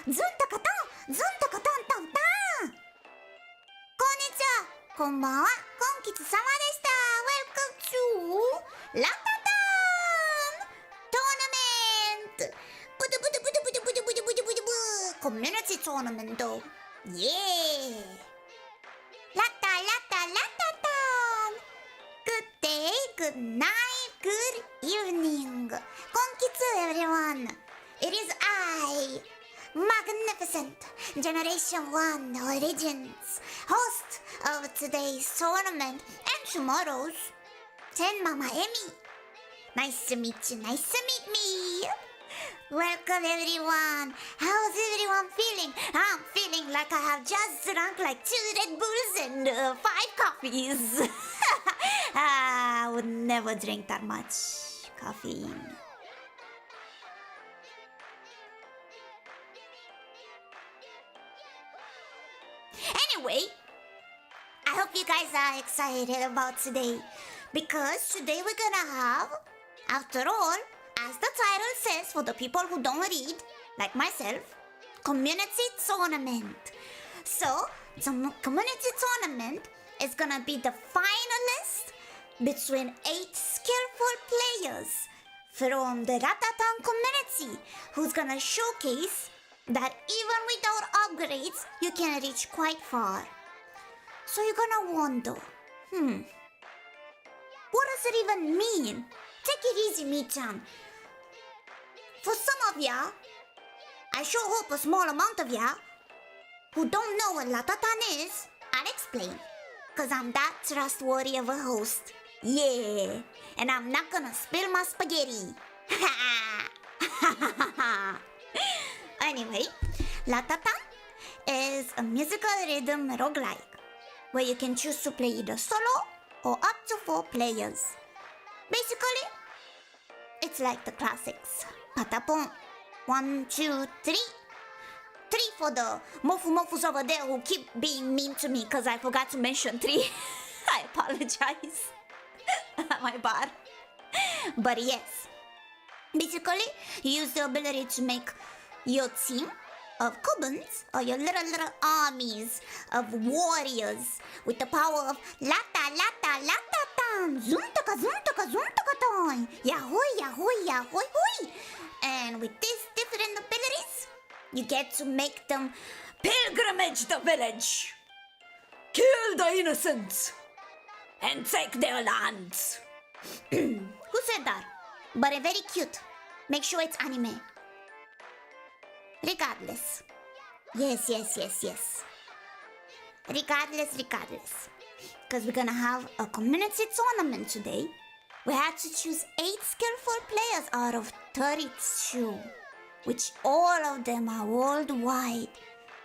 ズンタカタンズンタカタンタンタン。こんにちは、こんばんは、今吉様でした。 Welcome to ラタタントーナメント。ブドブドブドブドブドブドブドブドブコミュニティトーナメント。イエーイ。ラタラタラタタン。 Good day, good night, good evening. こんきつ everyone. It is I, Magnificent Generation 1 Origins, host of today's tournament and tomorrow's 10 Mama Emmy. Nice to meet you, nice to meet me. Welcome everyone. How's everyone feeling? I'm feeling like I have just drunk like 2 Red Bulls and 5 coffees. I would never drink that much caffeine. Anyway, I hope you guys are excited about today, because today we're gonna have, after all, as the title says for the people who don't read, like myself, community tournament. So, the community tournament is gonna be the finalist between 8 skillful players from the RATATAN community, who's gonna showcase that even without upgrades, you can reach quite far. So you're gonna wonder, what does it even mean? Take it easy, Mi-chan. For some of ya, I sure hope a small amount of ya, who don't know what RATATAN is, I'll explain. Cause I'm that trustworthy of a host. Yeah, and I'm not gonna spill my spaghetti. Anyway, RATATAN is a musical rhythm roguelike, where you can choose to play either solo or up to 4 players. Basically, it's like the classics. Patapon. 1, 2, 3. 3 for the mofus over there who keep being mean to me because I forgot to mention 3. I apologize. My bad. But yes, basically, you use the ability to make your team of Kubans or your little armies of warriors with the power of Lata Lata Lata Tan, Zuntaka Zuntaka Zuntaka Tan, Yahoy Yahoy Yahoy Hoy. And with these different abilities, you get to make them pilgrimage the village, kill the innocents, and take their lands. Who said that? But very cute. Make sure it's anime. Regardless. Yes. Regardless. Because we're gonna have a community tournament today. We had to choose 8 skillful players out of 32, which all of them are worldwide.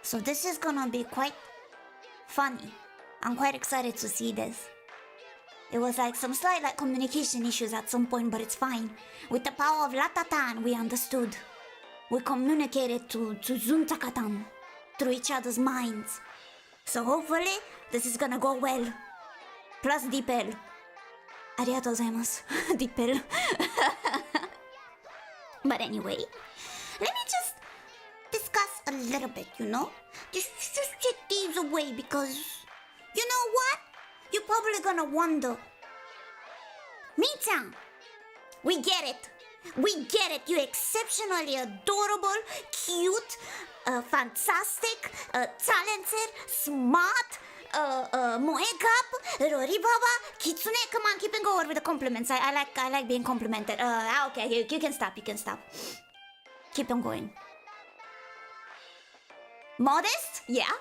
So this is gonna be quite funny. I'm quite excited to see this. It was like some slight communication issues at some point, but it's fine. With the power of RATATAN, we understood. We communicated to Zuntakatan through each other's minds. So hopefully, this is gonna go well. Plus Deepel. Arigatou gozaimasu. Deepel. But anyway, let me just discuss a little bit, Just take these away because, you know what? You're probably gonna wonder. Mi-chan, we get it. We get it. You're exceptionally adorable, cute, fantastic, talented, smart, Moe-cup, Rory-baba, Kitsune. Come on, keep and go with the compliments. I like being complimented. Okay, you can stop. Keep on going. Modest? Yeah.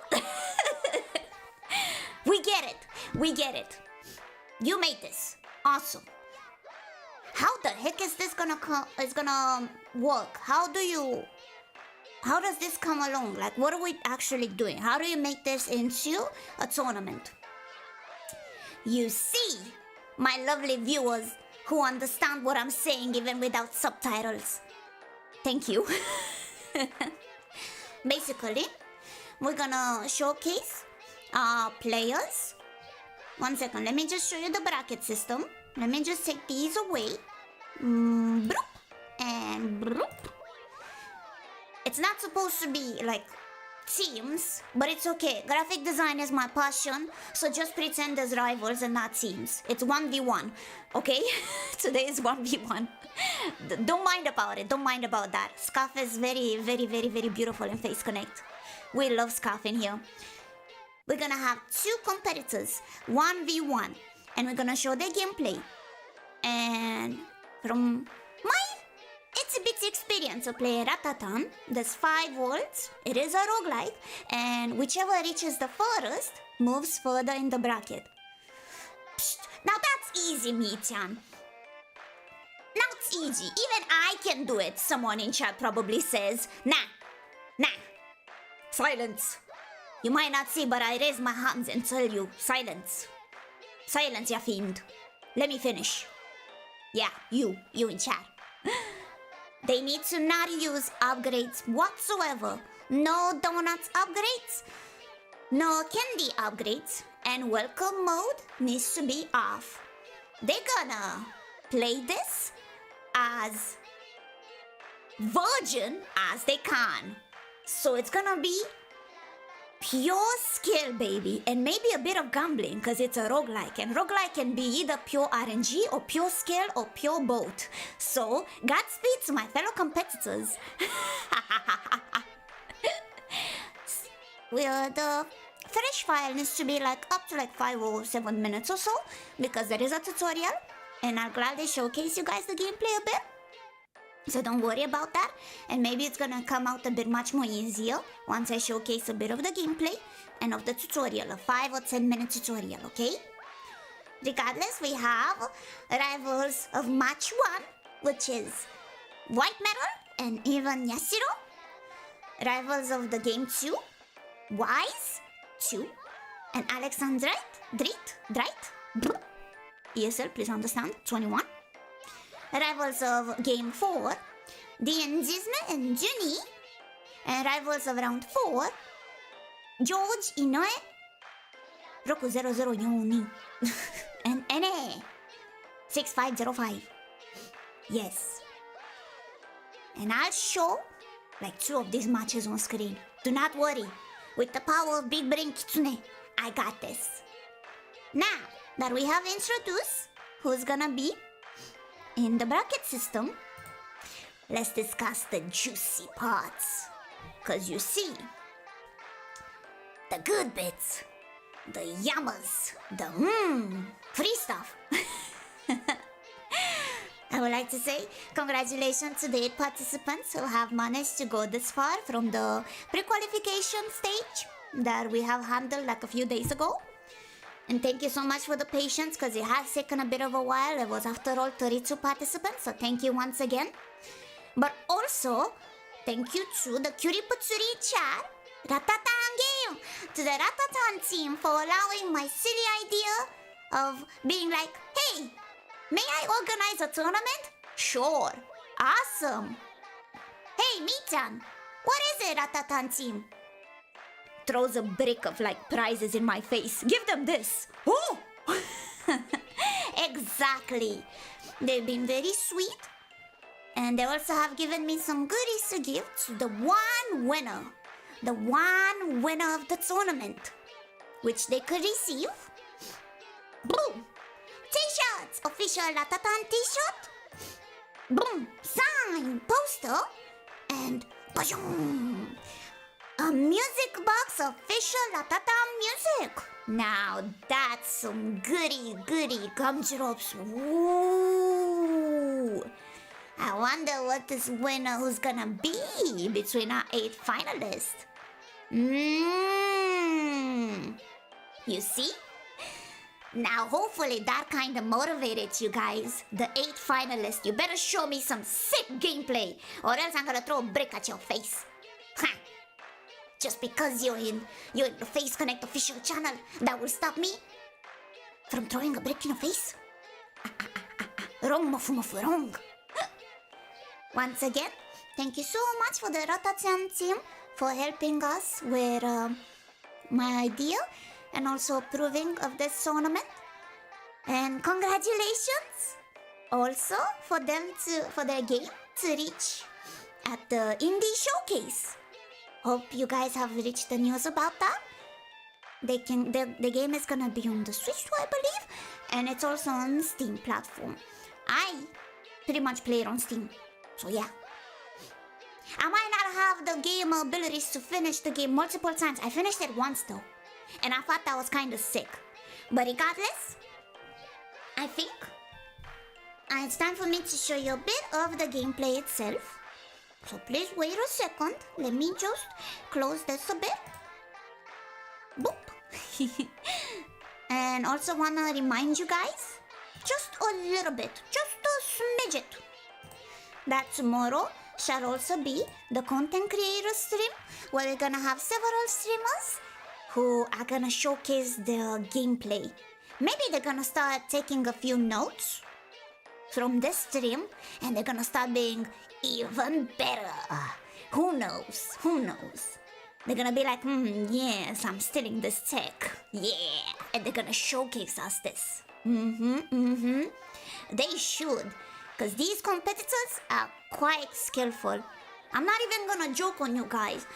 We get it. You made this. Awesome. How the heck is this gonna work? How does this come along? Like, what are we actually doing? How do you make this into a tournament? You see, my lovely viewers who understand what I'm saying even without subtitles. Thank you. Basically, we're gonna showcase our players. 1 second, let me just show you the bracket system. Let me just take these away. Bloop and bloop. It's not supposed to be like teams, but it's okay. Graphic design is my passion, so just pretend there's rivals and not teams. It's 1v1, okay? Today is 1v1. Don't mind about it, don't mind about that. Scarf is very, very, very, very beautiful in Face Connect. We love Scarf in here. We're gonna have 2 competitors, 1v1, and we're gonna show their gameplay. And from my itsy-bitsy experience of playing Ratatan, there's 5 worlds, it is a roguelike, and whichever reaches the furthest moves further in the bracket. Psst, now that's easy, Mitian. Now it's easy, even I can do it, someone in chat probably says. Nah. Silence. You might not see, but I raise my hands and tell you, silence. Silence, ya fiend. Let me finish. Yeah, you in chat. They need to not use upgrades whatsoever. No donuts upgrades, no candy upgrades, and welcome mode needs to be off. They're gonna play this as virgin as they can. So it's gonna be pure skill, baby, and maybe a bit of gambling because it's a roguelike, and roguelike can be either pure RNG or pure skill or pure both. So Godspeed to my fellow competitors. Well, the fresh file needs to be like up to like 5 or 7 minutes or so, because there is a tutorial and I'll gladly showcase you guys the gameplay a bit. So don't worry about that, and maybe it's gonna come out a bit much more easier once I showcase a bit of the gameplay and of the tutorial, a 5 or 10 minute tutorial, okay? Regardless, we have rivals of match 1, which is White Metal and Ivan Yasiro. Rivals of the game 2, Wise 2 and Alexandrite, Drite, ESL, please understand, 21. Rivals of Game 4, Dienzisme and Juni. And rivals of Round 4, George Inoue, Roku 00 Yoni, and NA 6505. Yes. And I'll show like 2 of these matches on screen. Do not worry. With the power of Big Brain Kitsune, I got this. Now that we have introduced who's gonna be in the bracket system, let's discuss the juicy parts. Cause you see, the good bits, the yamas, the free stuff. I would like to say congratulations to the 8 participants who have managed to go this far from the pre-qualification stage that we have handled like a few days ago. And thank you so much for the patience, because it has taken a bit of a while. It was after all 32 participants, so thank you once again. But also, thank you to the Curie Patsuri chat, Ratatan game, to the Ratatan team for allowing my silly idea of being like, hey, may I organize a tournament? Sure. Awesome. Hey, Michan, what is it, Ratatan team? Throws a brick of like prizes in my face. Give them this. Oh! Exactly. They've been very sweet. And they also have given me some goodies to give to the one winner. The one winner of the tournament. Which they could receive. Boom! T-shirts! Official Ratatan t-shirt. Boom! Sign! Poster. And boom! A music box official Ratatan music. Now that's some goody gumdrops. Ooh. I wonder what this winner who's gonna be between our 8 finalists. You see? Now hopefully that kind of motivated you guys. The 8 finalists, you better show me some sick gameplay, or else I'm gonna throw a brick at your face. Ha! Just because you're in the Face Connect official channel, that will stop me from throwing a brick in your face? Wrong, Mofu, wrong. Once again, thank you so much for the Ratatan team for helping us with my idea and also approving of this tournament. And congratulations also for them for their game to reach at the Indie Showcase. Hope you guys have reached the news about that. The game is gonna be on the Switch too, I believe, and it's also on the Steam platform. I pretty much play it on Steam, so yeah. I might not have the game abilities to finish the game multiple times. I finished it once though, and I thought that was kind of sick. But regardless, I think it's time for me to show you a bit of the gameplay itself. So please wait a second. Let me just close this a bit. Boop. And also wanna remind you guys, just a little bit, just a smidget, that tomorrow shall also be the content creator stream, where we're gonna have several streamers who are gonna showcase their gameplay. Maybe they're gonna start taking a few notes from this stream, and they're gonna start being even better. Who knows? Who knows? They're gonna be like, yes, I'm stealing this tech. Yeah. And they're gonna showcase us this. They should. Because these competitors are quite skillful. I'm not even gonna joke on you guys.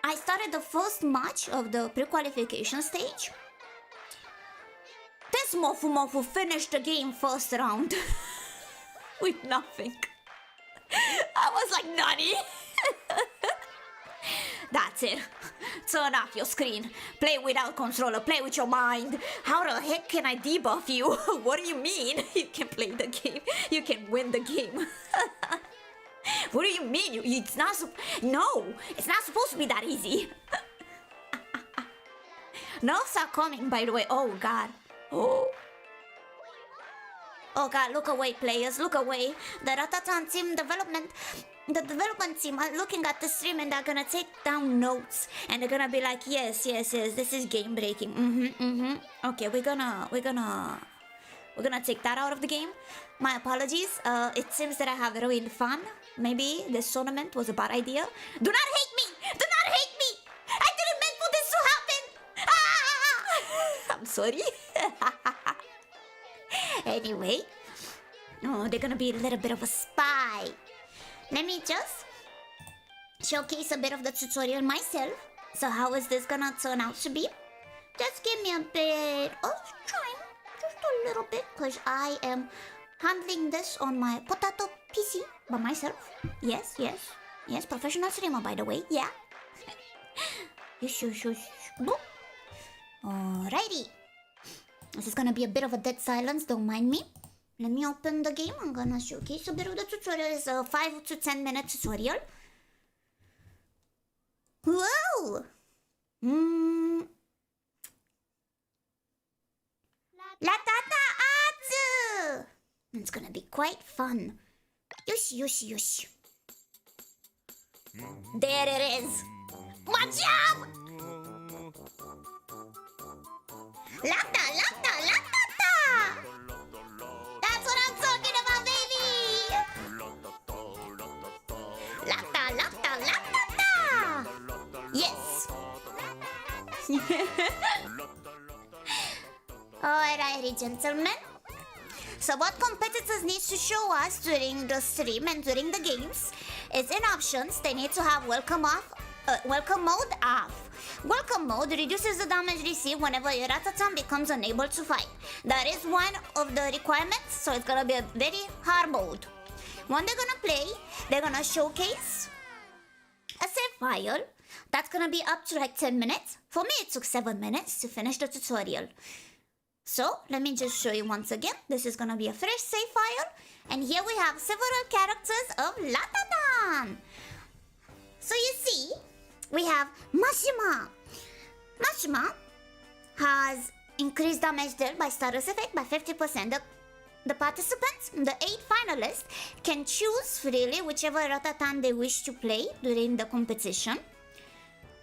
I started the first match of the pre-qualification stage. This Mofu finished the game first round. With nothing. I was like, nutty. That's it. Turn off your screen. Play without controller. Play with your mind. How the heck can I debuff you? What do you mean? You can play the game. You can win the game. What do you mean? It's not. No, it's not supposed to be that easy. Nerfs are coming, by the way. Oh God. Oh God, look away, players, look away. The RATATAN team the development team are looking at the stream, and they're gonna take down notes, and they're gonna be like, yes, this is game breaking. Okay, we're gonna take that out of the game. My apologies. It seems that I have ruined fun. Maybe this tournament was a bad idea. Do not hate me! Do not hate me! I didn't mean for this to happen! Ah! I'm sorry. Anyway, they're gonna be a little bit of a spy. Let me just showcase a bit of the tutorial myself. So how is this gonna turn out to be? Just give me a bit of time, just a little bit, because I am handling this on my potato PC by myself. Yes, professional streamer, by the way, yeah. Boop. Alrighty. This is gonna be a bit of a dead silence, don't mind me. Let me open the game. I'm gonna showcase a bit of the tutorial. It's a 5 to 10 minute tutorial. Whoa! RATATAN! It's gonna be quite fun. Yosh. There it is. Watch out! Lata! That's what I'm talking about, baby! Lata! Yes! Alrighty, gentlemen. So what competitors need to show us during the stream and during the games is in options. They need to have welcome mode off. Welcome mode reduces the damage received whenever your RATATAN becomes unable to fight. That is one of the requirements, so it's gonna be a very hard mode. When they're gonna play, they're gonna showcase a save file. That's gonna be up to like 10 minutes. For me, it took 7 minutes to finish the tutorial. So, let me just show you once again. This is gonna be a fresh save file. And here we have several characters of RATATAN. So you see, we have Mashima. Mashima has increased damage dealt by status effect by 50%. The participants, the 8 finalists, can choose freely whichever RATATAN they wish to play during the competition.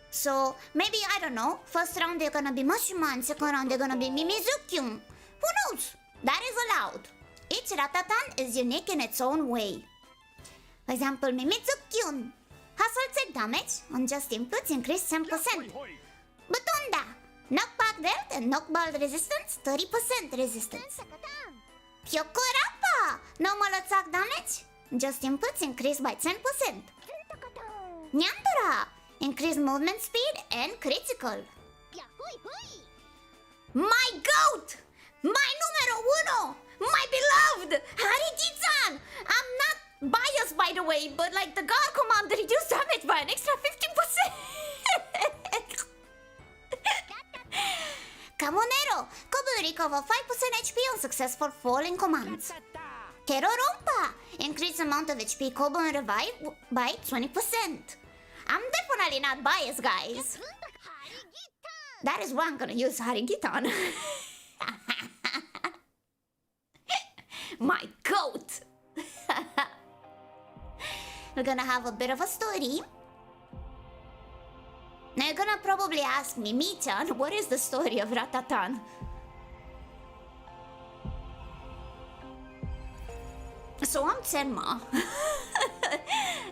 So maybe, I don't know, first round they're gonna be Mashima and second round they're gonna be Mimizukyun. Who knows? That is allowed. Each RATATAN is unique in its own way. For example, Mimizukyun. Hustle take damage on just inputs increased 10%. Butunda, knockback dealt and knockball resistance 30% resistance. Pyokorappa, normal attack damage Just inputs increased by 10%. Nyandara, increased movement speed and critical. My goat! My numero uno! My beloved! Harigi-san! I'm not biased, by the way, but like the guard command reduced damage by an extra 15%. Camonero, Kobu recover 5% HP on successful falling commands. Kerorompa, increase amount of HP Kobu and revive by 20%. I'm definitely not biased, guys. That is why I'm gonna use Harigitan. My goat! We're gonna have a bit of a story. Now you're gonna probably ask me, Michan, what is the story of Ratatan? So I'm Senma.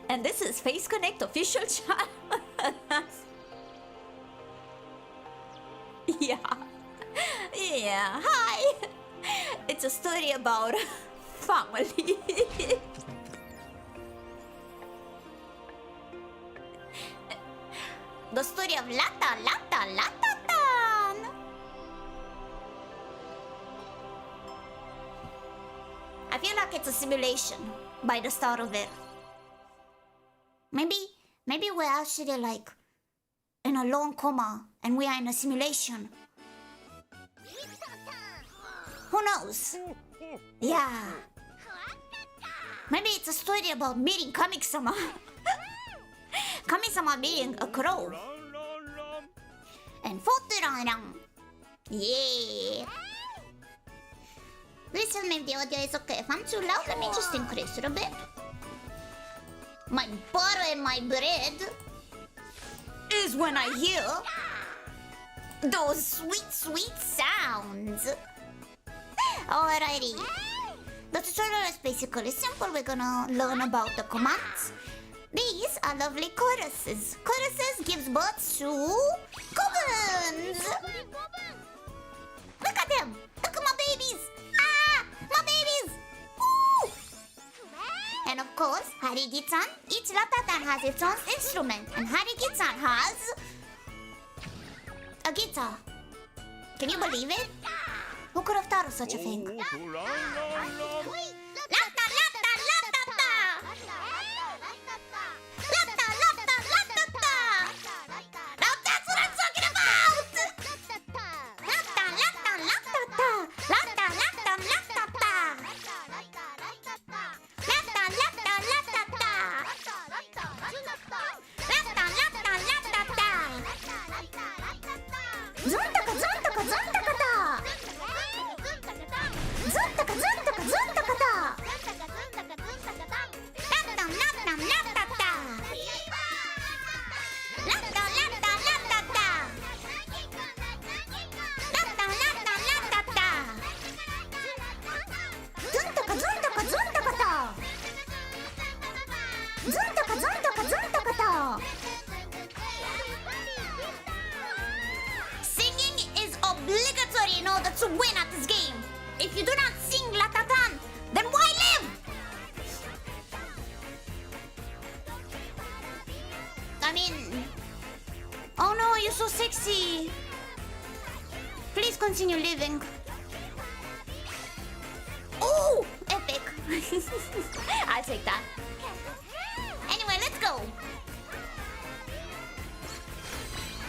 And this is Face Connect official channel. Yeah. Yeah, hi. It's a story about family. The story of Ratatan. I feel like it's a simulation by the start of it. Maybe we're actually like in a long coma and we are in a simulation. Who knows? Yeah. Maybe it's a story about meeting Kami-sama. Kami-sama being a crow. And Foturang. Yeah. Please tell me if the audio is okay. If I'm too loud, let me just increase it a bit. My butter and my bread is when I hear those sweet, sweet sounds. Alrighty. The tutorial is basically simple. We're gonna learn about the commands. These are lovely choruses. Choruses gives birth to goblins. Look at them. Look at my babies. Ah, my babies. Woo! And of course, Harigi-san. Each Ratatan has its own instrument, and Harigi-san has a guitar. Can you believe it? Who could have thought of such a thing? That's what I'm talking about! Singing is obligatory in order to win at this game. If you do not sing Ratatan, then why live? I mean... Oh no, you're so sexy. Please continue living. Oh, epic. I'll take that. Anyway, let's go.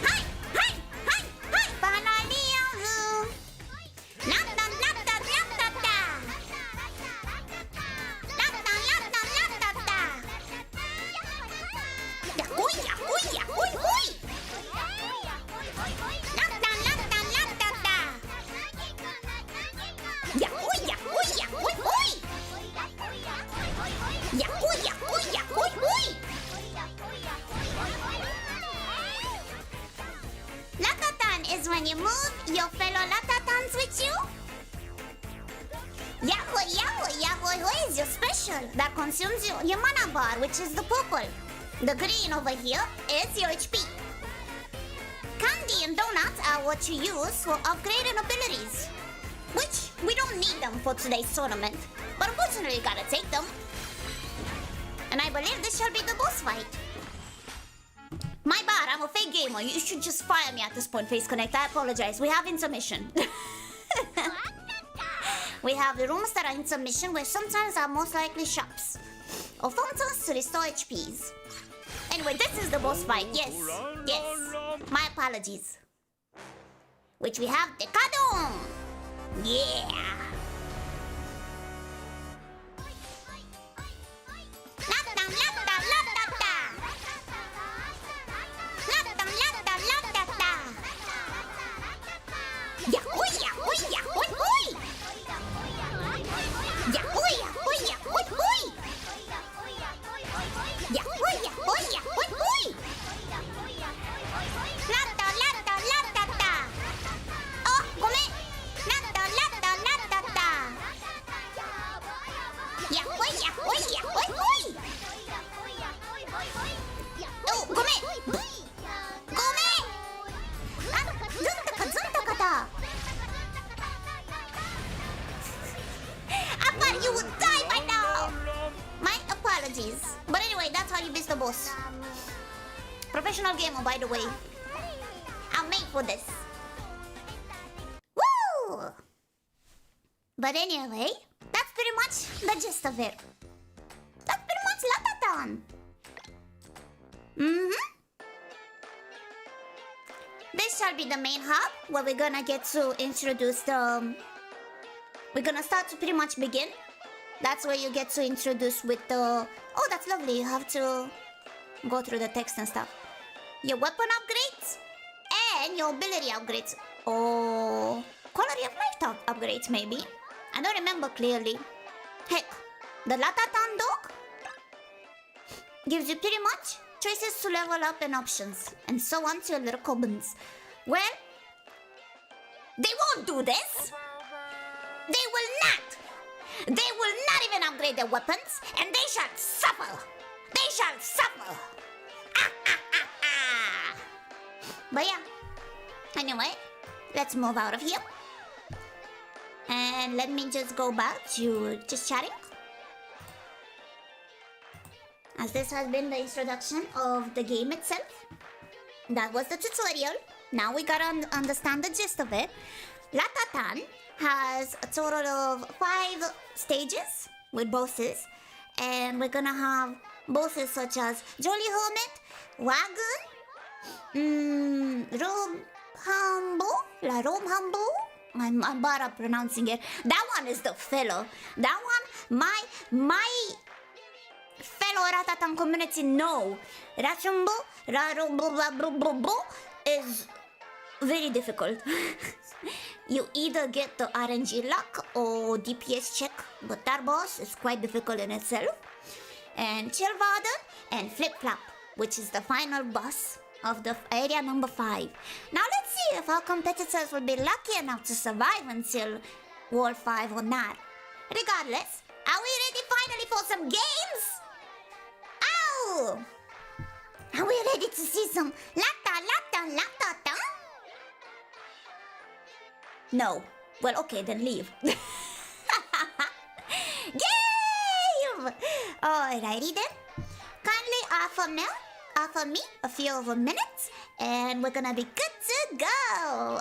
Hi, hi, hi, hi. Finally, Latan, latan, latata. Latan, latan, latata. Yahoy, yahoy, yahoy, hoy. Latan, latan, latata. Yahoy, yahoy, yahoy, hoy. Yahoy, yahoy, yahoy, hoy. Ratatan is when you move your fellow Ratatans with you. Yahoy, yahoy, yahoy, hoy is your special that consumes your mana bar, which is the purple. The green over here is your HP. Candy and donuts are what you use for upgrading abilities, which we don't need them for today's tournament, but unfortunately gotta take them. And I believe this shall be the boss fight. My bad, I'm a fake gamer. You should just fire me at this point, Face Connect. I apologize. We have intermission. We have the rooms that are intermission where sometimes are most likely shops or fountains to restore HPs. Anyway, this is the boss fight. Yes. Yes. My apologies. Which we have Decadon. Yeah. But anyway, that's how you beat the boss. Professional gamer, by the way. I'm made for this. Woo! But anyway, that's pretty much the gist of it. That's pretty much RATATAN. This shall be the main hub where we're gonna get to introduce the... We're gonna start to pretty much begin. That's where you get to introduce with the... Oh, that's lovely. You have to go through the text and stuff. Your weapon upgrades and your ability upgrades. Or quality of life upgrades, maybe. I don't remember clearly. Heck, the RATATAN dog gives you pretty much choices to level up and options. And so on to your little Cobans. Well, they won't do this. They will not. They will not even upgrade their weapons, and they shall suffer. They shall suffer. But yeah. Anyway, let's move out of here. And let me just go back to just chatting. As this has been the introduction of the game itself. That was the tutorial. Now we gotta understand the gist of it. RATATAN has a total of 5 stages with bosses, and we're gonna have bosses such as Jolly Hermit, Wagon, Romhambo. I'm bad at pronouncing it. That one is the fellow. That one, my fellow RATATAN community know. Rachumbo is very difficult. You either get the RNG luck or DPS check, but that boss is quite difficult in itself. And Chillvarden and Flip Flop, which is the final boss of the area number 5. Now let's see if our competitors will be lucky enough to survive until World 5 or not. Regardless, are we ready finally for some games? Oh! Are we ready to see some RATATAN? No. Well, okay, then leave. Game! Alrighty then. Kindly offer me a few minutes, and we're gonna be good to go.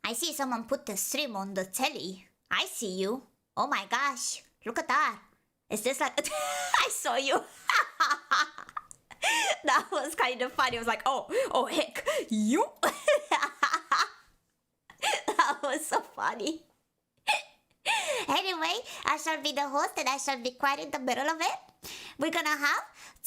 I see someone put the stream on the telly. I see you. Oh my gosh. Look at that. Is this like... I saw you. That was kind of funny. I was like, oh heck. You? That was so funny. Anyway, I shall be the host and I shall be quite in the middle of it. We're gonna have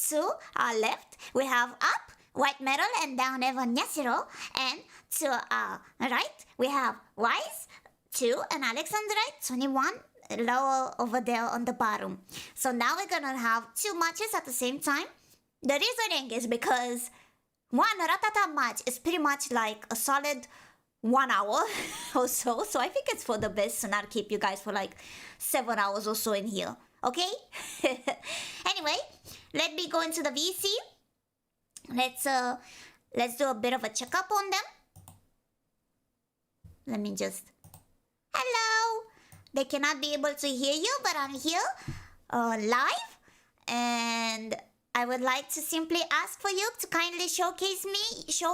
to our left, we have up, White Metal, and down Evan Yasiro. And to our right, we have Wise, 2, and Alex on the right, 21, lower over there on the bottom. So now we're gonna have 2 matches at the same time. The reasoning is because one RATATAN match is pretty much like a solid 1 hour or so. So I think it's for the best to not keep you guys for like 7 hours or so in here. Okay? Anyway, let me go into the VC. Let's do a bit of a checkup on them. Let me just... Hello! They cannot be able to hear you, but I'm here live. And I would like to simply ask for you to kindly show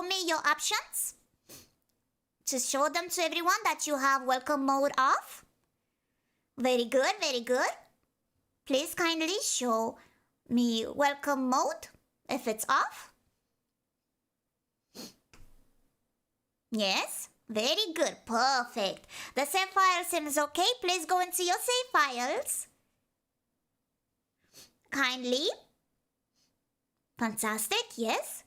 me your options. To show them to everyone that you have welcome mode off. Very good, very good. Please kindly show me welcome mode if it's off. Yes, very good, perfect. The save file seems okay. Please go into your save files. Kindly. Fantastic, yes.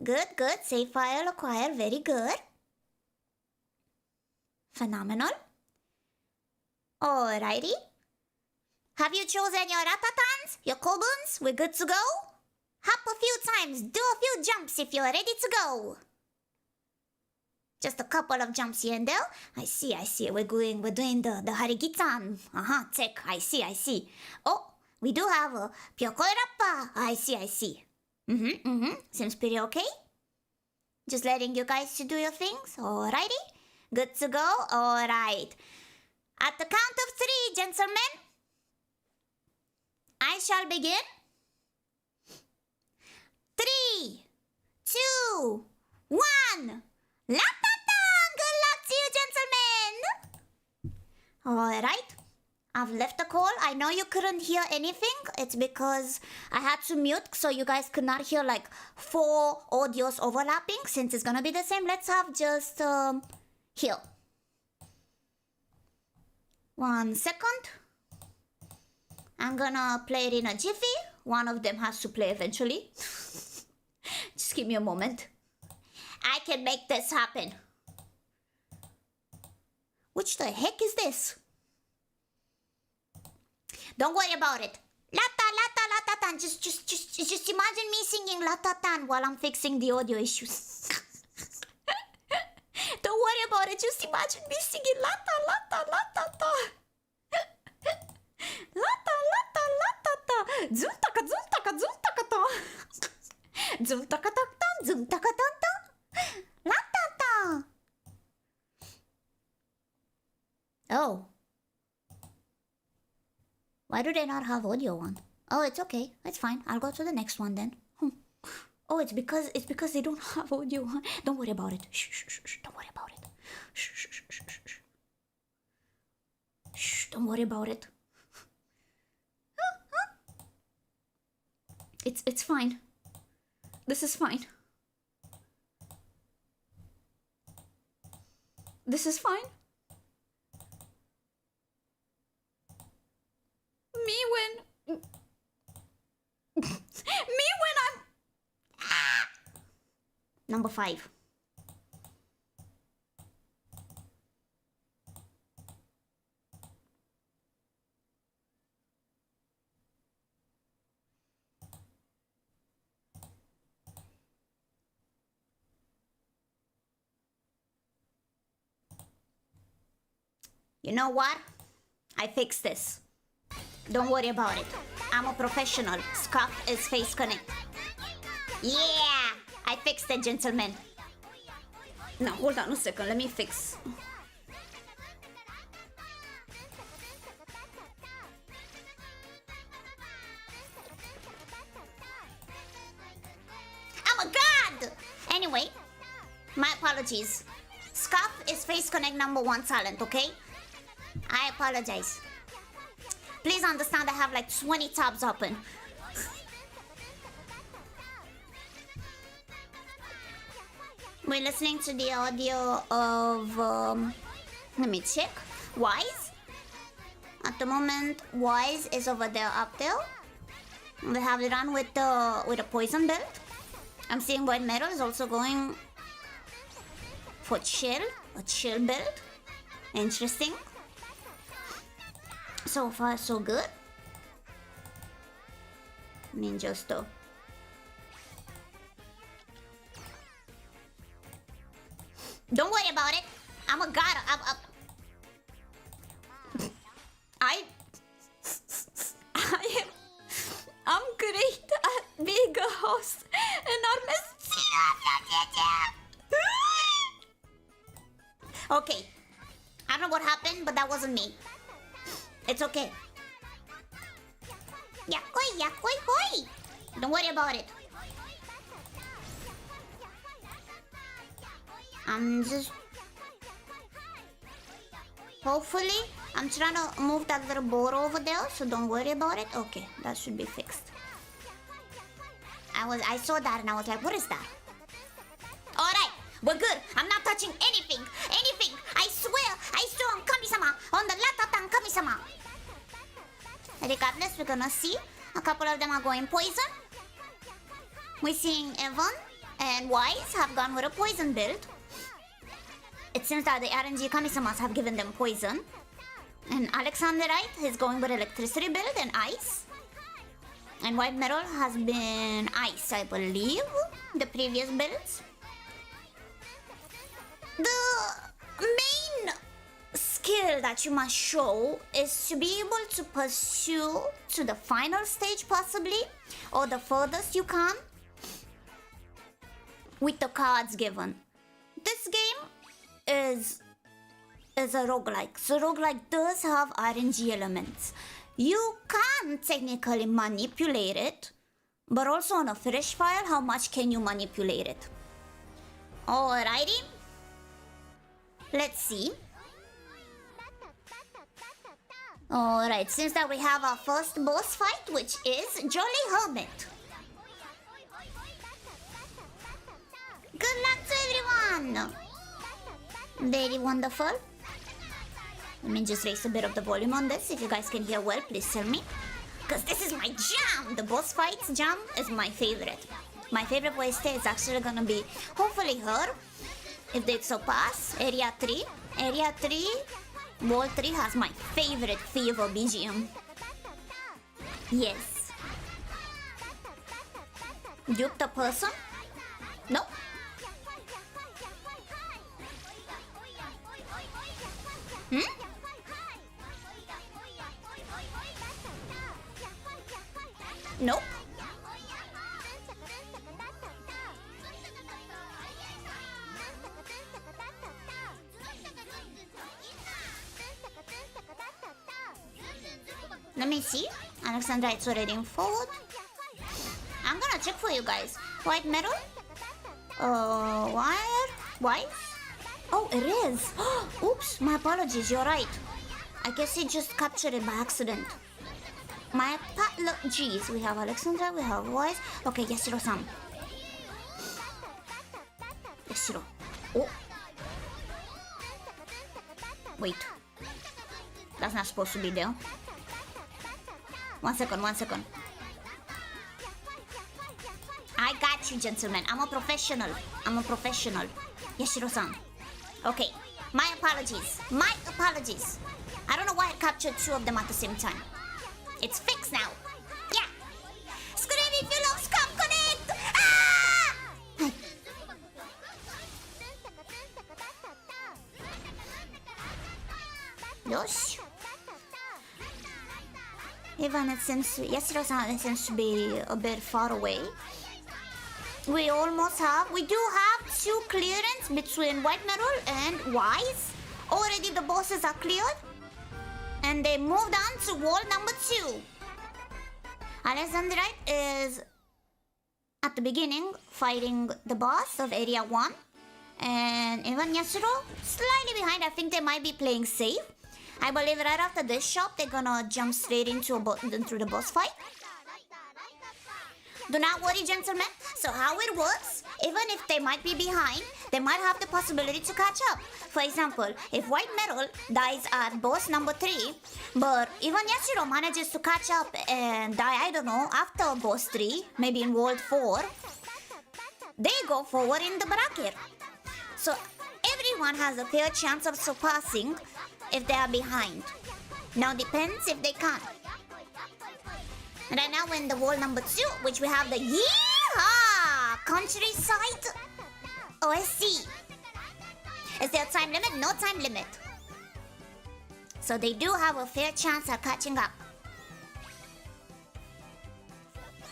Good, good. Save file acquired, very good. Phenomenal. Alrighty. Have you chosen your ratatans? Your kobuns? We're good to go? Hop a few times, do a few jumps if you're ready to go. Just a couple of jumps here and there. I see. We're doing the harigitan. Check. I see. Oh, we do have a pyokorappa. I see. Seems pretty okay. Just letting you guys to do your things. Alrighty. Good to go? Alright. At the count of 3, gentlemen, I shall begin. 3, 2, 1. RATATAN! Good luck to you, gentlemen! Alright. I've left the call. I know you couldn't hear anything. It's because I had to mute so you guys could not hear like 4 audios overlapping. Since it's gonna be the same, let's have just... here. 1 second. I'm gonna play it in a jiffy. One of them has to play eventually. Just give me a moment. I can make this happen. Which the heck is this? Don't worry about it. Latatan. Just imagine me singing Latatan while I'm fixing the audio issues. Don't worry about it. Just imagine me singing Lata. Zultaka. Latata. Oh. Why do they not have audio on? Oh, it's okay. It's fine. I'll go to the next one then. Oh, it's because they don't have audio on. Don't worry about it. Shh. Don't worry about it. Shh. Don't worry about it. It's fine. This is fine. This is fine. Me when I'm... Number 5. You know what? I fixed this. Don't worry about it. I'm a professional. Scott is face connect. Yeah! I fixed it, gentlemen. Now, hold on a second. Let me fix. Oh my god! Anyway, my apologies. Scuff is face connect #1 talent, okay? I apologize. Please understand I have like 20 tabs open. We're listening to the audio of, let me check. Wise. At the moment, Wise is over there, up there. They have it on with a poison build. I'm seeing White Metal is also going for chill, a chill build. Interesting. So far, so good. Ninja stuff. Don't worry about it. I'm a god. I'm great at being a host, and okay. I don't know what happened, but that wasn't me. It's okay. Yakoi. Don't worry about it. I'm just... Hopefully, I'm trying to move that little board over there, so don't worry about it. Okay, that should be fixed. I saw that and I was like, what is that? Alright, we're good. I'm not touching anything. I swear on Kami-sama, on the RATATAN Kami-sama. Regardless, we're gonna see. A couple of them are going poison. We're seeing Evan and Wise have gone with a poison build. It seems that the RNG Kami-samas have given them poison. And Alexanderite is going with electricity build and ice. And White Metal has been ice, I believe. The previous builds. The main skill that you must show is to be able to pursue to the final stage possibly. Or the furthest you can. With the cards given. This game is a roguelike. So roguelike does have RNG elements. You can technically manipulate it, but also on a fresh file, how much can you manipulate it? Alrighty. Let's see. Alright, since that we have our first boss fight, which is Jolly Hermit. Good luck to everyone! Very wonderful. Let me just raise a bit of the volume on this. If you guys can hear well, please tell me. Because this is my jam! The boss fights jam is my favorite. My favorite OST is actually gonna be, hopefully her, if they surpass Area 3. Area 3, Wall 3 has my favorite Fever BGM. Yes. Dupe the person? Nope. Nope. Let me see. Alexandra, it's already forward. I'm gonna check for you guys. White Metal? Why? Oh, it is. Oops, my apologies, you're right. I guess he just captured it by accident. My look, geez, we have Alexandra, we have Wise. Okay, Yashiro-san. Yashiro. Oh. Wait. That's not supposed to be there. One second. I got you, gentlemen. I'm a professional. Yashiro-san. Okay, my apologies. I don't know why I captured two of them at the same time. It's fixed now. Yeah. Scream if you love Scum Connect! Ah! Yosh. Even it seems Yashiro-san seems to be a bit far away. We do have two clearance between White Metal and Wise. Already the bosses are cleared. And they moved on to wall number 2. Alexandrite is at the beginning fighting the boss of Area 1. And even Yasuo, slightly behind. I think they might be playing safe. I believe right after this shop, they're gonna jump straight into the boss fight. Do not worry, gentlemen. So how it works, even if they might be behind, they might have the possibility to catch up. For example, if White Metal dies at boss number 3, but even Yashiro manages to catch up and die, I don't know, after boss 3, maybe in World 4, they go forward in the bracket. So everyone has a fair chance of surpassing if they are behind. Now depends if they can. Right now we're in the wall number 2, which we have the Yeehaw! Countryside OSC. Is there a time limit? No time limit. So they do have a fair chance at catching up.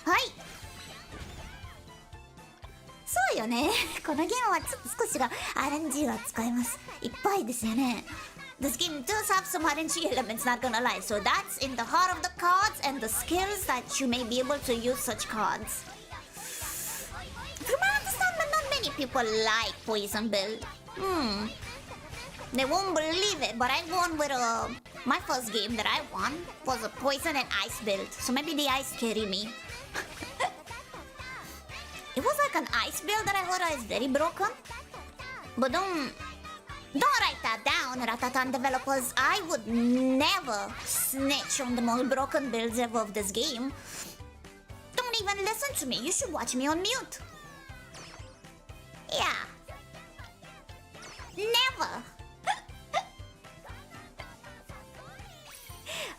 Hi! そうよね。このゲームはちょっと少しが RNG が使えます。いっぱいですよね。This game does have some RNG elements, not gonna lie. So that's in the heart of the cards and the skills that you may be able to use such cards. From my understanding, not many people like poison build. They won't believe it, but I won with my first game that I won was a poison and ice build. So maybe the ice carry me. It was like an ice build that I heard is very broken. But don't write that down, RATATAN developers. I would never snitch on the most broken builds ever of this game. Don't even listen to me. You should watch me on mute. Yeah. Never.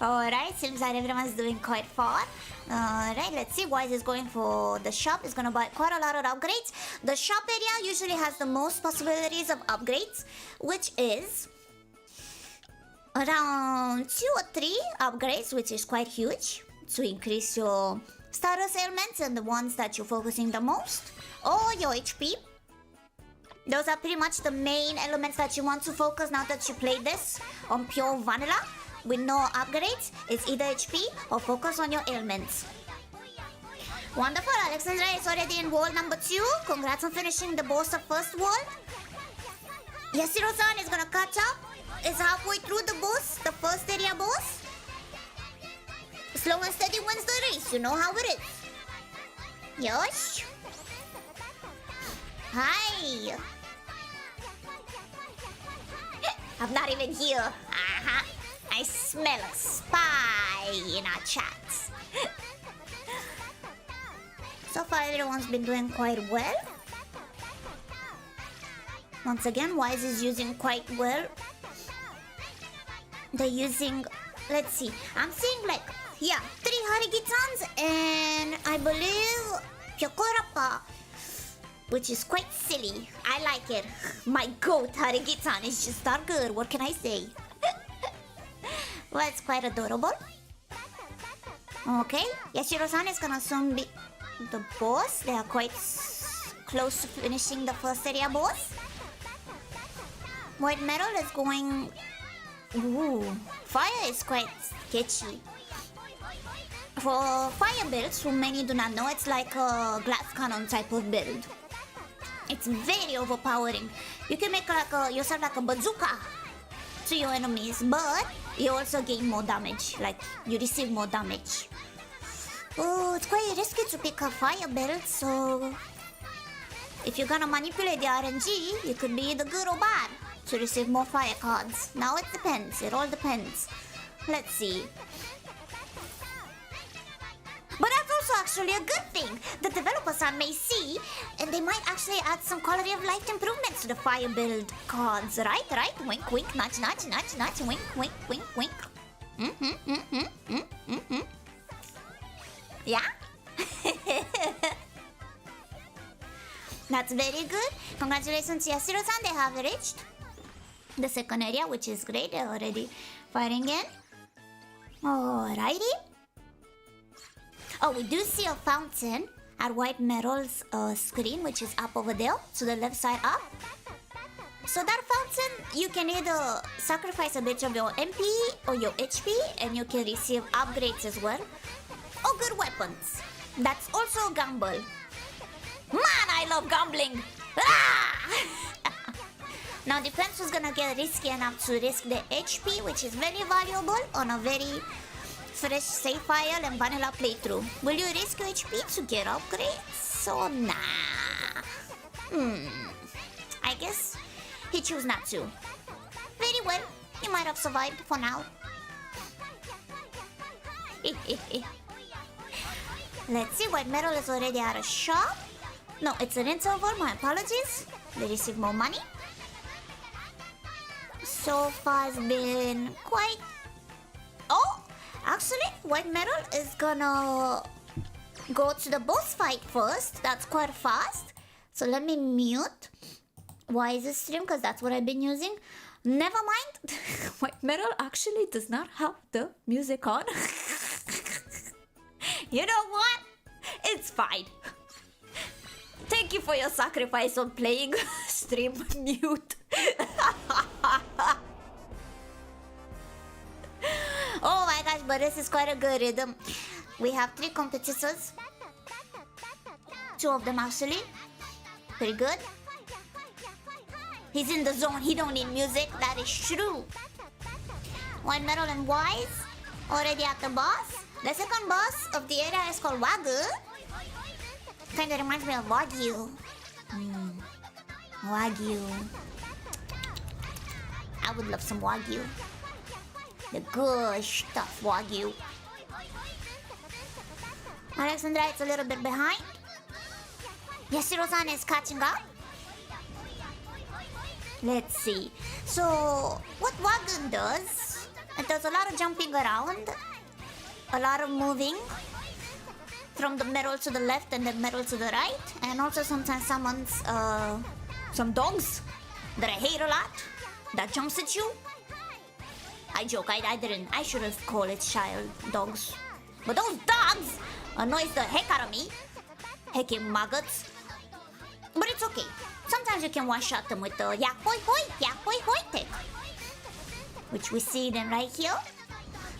Alright, seems like everyone's doing quite far. Alright, let's see. Wise is going for the shop. He's gonna buy quite a lot of upgrades. The shop area usually has the most possibilities of upgrades, which is around 2 or 3 upgrades, which is quite huge, to increase your status ailments and the ones that you're focusing the most, or your HP. Those are pretty much the main elements that you want to focus now that you play this on pure vanilla. With no upgrades, it's either HP or focus on your ailments. Wonderful, Alexandra is already in wall number 2. Congrats on finishing the boss of first wall. Yashiro-san is gonna catch up. Is halfway through the boss, the first area boss. Slow and steady wins the race, you know how it is. Yosh. Hi. I'm not even here. I smell a spy in our chats. So far, everyone's been doing quite well. Once again, Wise is using quite well. They're using, let's see, I'm seeing like, 3 Harigitans and I believe Pyokorappa, which is quite silly. I like it. My goat Harigitan is just that good. What can I say? Well, it's quite adorable. Okay, Yashiro-san is gonna soon be the boss. They are quite close to finishing the first area boss. White Metal is going... Ooh, fire is quite sketchy. For fire builds, who many do not know, it's like a glass cannon type of build. It's very overpowering. You can make like yourself like a bazooka to your enemies, but you also gain more damage, like you receive more damage. Oh, it's quite risky to pick a fire build, so if you're gonna manipulate the RNG, you could be either good or bad to receive more fire cards. Now it depends, it all depends. Let's see. But that's also actually a good thing. The developers may see, and they might actually add some quality of life improvements to the fire build cards, right? Right? Wink, wink, nudge, nudge, nudge, nudge, wink, wink, wink, wink. Yeah? That's very good. Congratulations to Yashiro-san, they have reached the second area, which is great. They're already firing in. Alrighty. Oh, we do see a fountain at White Metal's screen, which is up over there, to the left side up. So that fountain, you can either sacrifice a bit of your MP or your HP, and you can receive upgrades as well, or good weapons. That's also a gamble. Man, I love gambling! Ah! Now defense was gonna get risky enough to risk the HP, which is very valuable on a very fresh save file and vanilla playthrough. Will you risk your HP to get upgrades? So nah. I guess he chose not to. Very well, he might have survived for now. Let's see, white metal is already at a shop. No, it's an interval, my apologies. They receive more money. So far it's been quite... Oh! Actually, white metal is gonna go to the boss fight first. That's quite fast. So let me mute Wise's stream because that's what I've been using. Never mind. White metal actually does not have the music on. You know what? It's fine. Thank you for your sacrifice on playing stream mute. Oh my gosh, but this is quite a good rhythm. We have 3 competitors. 2 of them actually. Pretty good. He's in the zone, he don't need music, that is true. White metal and Wise already at the boss. The second boss of the area is called Wagyu. Kinda reminds me of Wagyu. Wagyu. I would love some Wagyu. The good stuff, Wagyu. Alexandra is a little bit behind. Yashiro-san is catching up. Let's see. So, what Wagyu does, it does a lot of jumping around. A lot of moving. From the middle to the left and the middle to the right. And also sometimes summons some dogs that I hate a lot. That jumps at you. I joke, I didn't. I should have called it child dogs. But those dogs annoys the heck out of me. Hecking maggots. But it's okay. Sometimes you can one-shot them with the yak hoi hoi, yak hoi hoi tech. Which we see them right here.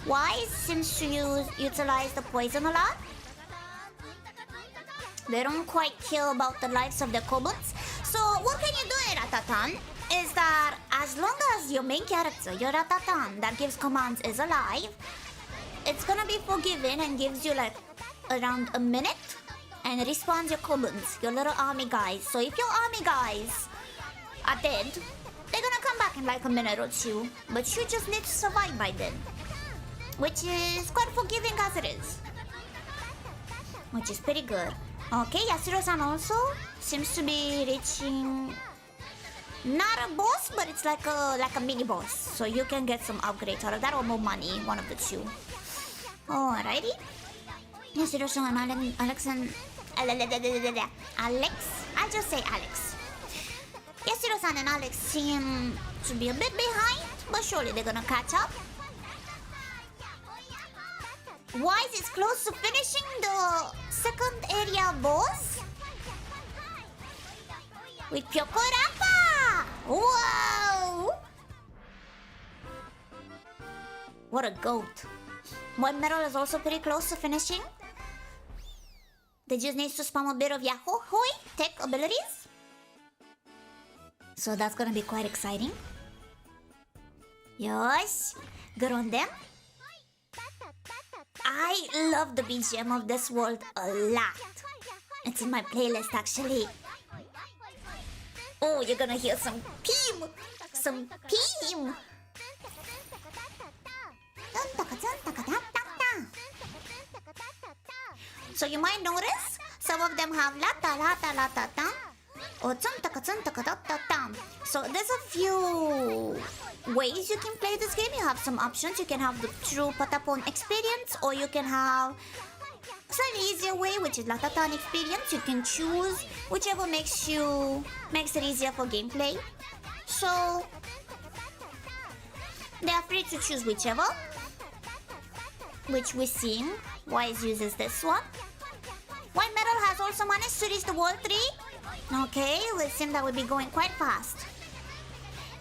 Wise seems to utilize the poison a lot. They don't quite care about the lives of the kobolds. So what can you do in Ratatan is that as long as your main character, your Ratatan that gives commands is alive, it's gonna be forgiven and gives you like around a minute and respawns your kobolds, your little army guys. So if your army guys are dead, they're gonna come back in like a minute or 2. But you just need to survive by then. Which is quite forgiving as it is. Which is pretty good. Okay, Yashiro-san also seems to be reaching... Not a boss, but it's like a mini boss. So you can get some upgrades out of that or more money, one of the 2. Alrighty. Yashiro-san and Alex and... Alex? I'll just say Alex. Yashiro-san and Alex seem to be a bit behind, but surely they're gonna catch up. Wise is close to finishing the second area boss with Pyokorappa! Whoa! What a goat. White metal is also pretty close to finishing. They just need to spam a bit of Yahoo Hoi tech abilities. So that's gonna be quite exciting. Yosh! Good on them. I love the BGM of this world a lot. It's in my playlist actually. Oh, you're gonna hear some peem! Some peem! So you might notice some of them have lata lata lata tam or tam. So there's a few ways you can play this game. You have some options. You can have the true patapon experience, or you can have a slightly easier way, which is RATATAN experience. You can choose whichever makes it easier for gameplay. So they are free to choose whichever. Which we're seeing. Wise uses this one. White metal has also managed to reach the wall 3. Okay, it would seem that would be going quite fast.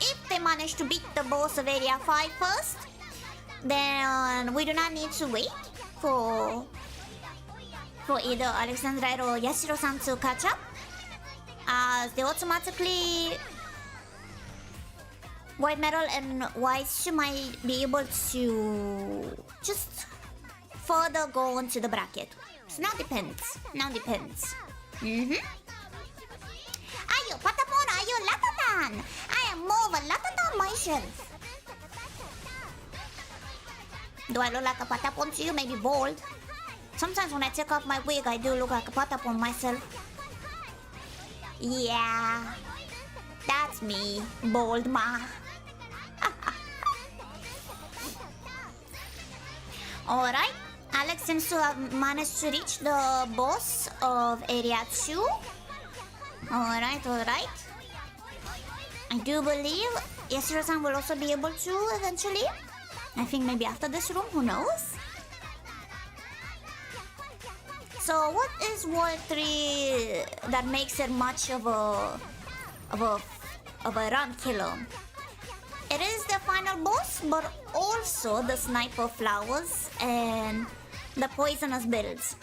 If they manage to beat the boss of area 5 first, then we do not need to wait for either Alexandra or Yashiro-san to catch up, as they automatically White metal and whites might be able to just further go into the bracket. So now depends. Now depends. Ayo, Patapon, ayo, Latatan! I am more of a Latatan myself. Do I look like a Patapon to you? Maybe bald. Sometimes when I take off my wig, I do look like a Patapon myself. Yeah, that's me, bald ma. Alright, Alex seems to have managed to reach the boss of Area 2. Alright. I do believe Yashiro-san will also be able to eventually. I think maybe after this room, who knows? So what is World 3 that makes it much of a run killer? It is the final boss, but also the sniper flowers and the poisonous builds.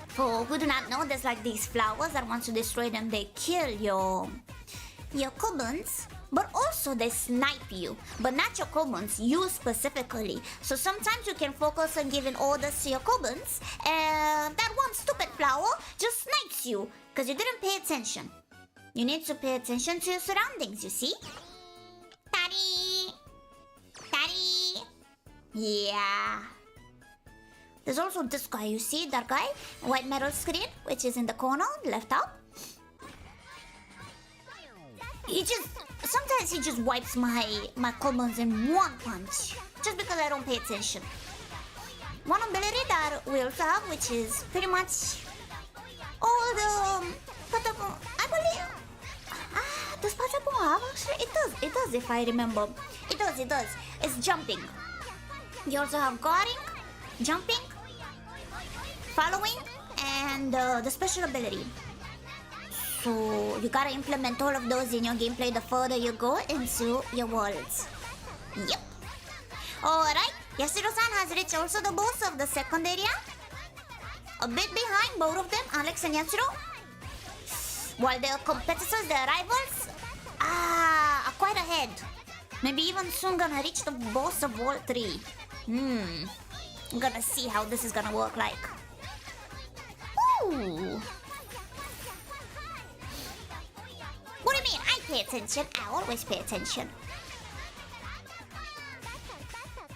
For who do not know, there's like these flowers that once you destroy them, they kill your Kobuns, but also they snipe you. But not your Kobuns, you specifically. So sometimes you can focus on giving orders to your Kobuns, and that one stupid flower just snipes you because you didn't pay attention. You need to pay attention to your surroundings, you see? Daddy! Yeah. There's also this guy, you see that guy? White metal screen, which is in the corner, left up. Sometimes he just wipes my combos in one punch. Just because I don't pay attention. One ability that we also have, which is pretty much all the Patapon, I believe. Does Patapon have actually? It does if I remember. It does. It's jumping. You also have guarding, jumping, following, and the special ability. So you gotta implement all of those in your gameplay the further you go into your worlds. Yep. Alright, Yashiro-san has reached also the boss of the second area. A bit behind both of them, Alex and Yashiro. While their competitors, their rivals, are quite ahead. Maybe even soon gonna reach the boss of World 3. I'm gonna see how this is gonna work like. Ooh. What do you mean? I pay attention. I always pay attention.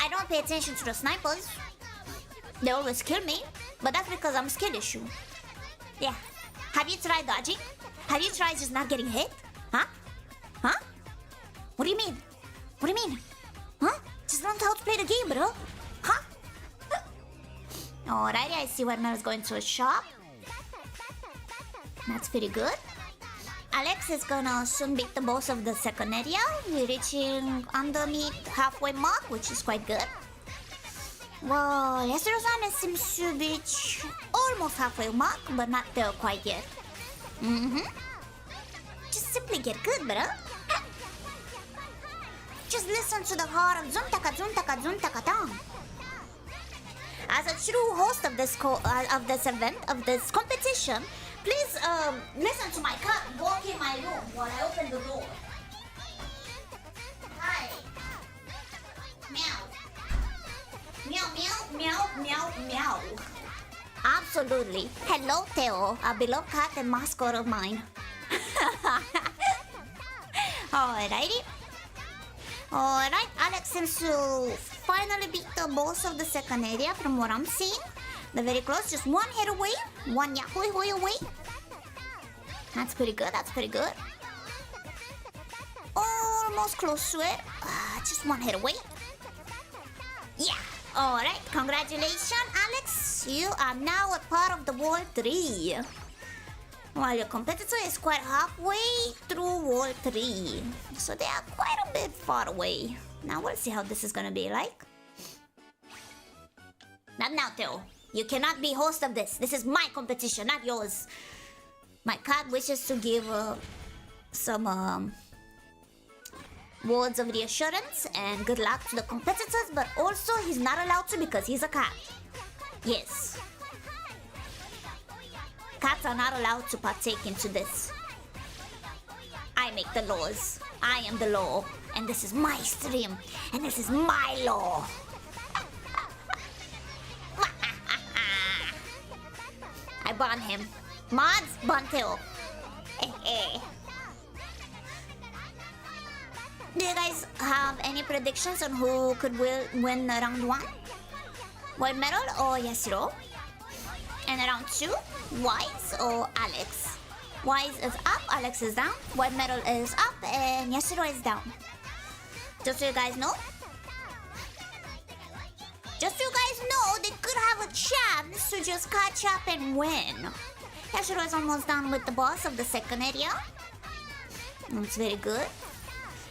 I don't pay attention to the snipers. They always kill me. But that's because I'm skill issue. Yeah. Have you tried dodging? Have you tried just not getting hit? Huh? What do you mean? Huh? Just learn how to play the game, bro. Huh? Alrighty, I see White is going to a shop. That's pretty good. Alex is gonna soon beat the boss of the second area. We're reaching underneath halfway mark, which is quite good. Well, Yashiro-san seems to reach almost halfway mark, but not there quite yet. Just simply get good, bro. Just listen to the heart of Zuntaka. As a true host of this event, of this competition, please listen to my cat walk in my room while I open the door. Hi. Meow. Meow. Absolutely. Hello, Theo, a beloved cat and mascot of mine. Alrighty. Alright, Alex seems to finally beat the boss of the second area from what I'm seeing. They're very close, just one hit away, one Yahoo away. That's pretty good. Almost close to it. Just one hit away. Yeah. Alright, congratulations, Alex. You are now a part of the World 3. While your competitor is quite halfway through World 3. So they are quite a bit far away. Now we'll see how this is gonna be like. Not now, Theo. You cannot be host of this. This is my competition, not yours. My cat wishes to give some words of reassurance and good luck to the competitors, but also he's not allowed to because he's a cat. Yes. Cats are not allowed to partake into this. I make the laws. I am the law. And this is my stream. And this is my law. I ban him. Mods, ban Theo. Do you guys have any predictions on who could win round 1? White Metal or Yashiro? And round 2, Wise or Alex? Wise is up, Alex is down. White Metal is up, and Yashiro is down. Just so you guys know. Just so you guys know, they could have a chance to just catch up and win. Yashiro is almost done with the boss of the second area. That's very good.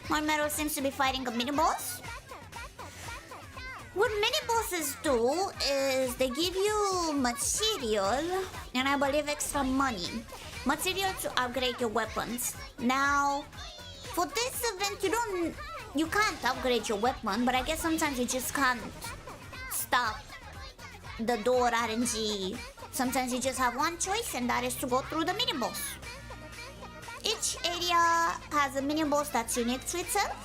White Metal seems to be fighting a mini-boss. What mini-bosses do is they give you material and I believe extra money. Material to upgrade your weapons. Now, for this event, you can't upgrade your weapon, but I guess sometimes you just can't stop the door RNG. Sometimes you just have one choice, and that is to go through the mini-boss. Each area has a mini-boss that's unique to itself.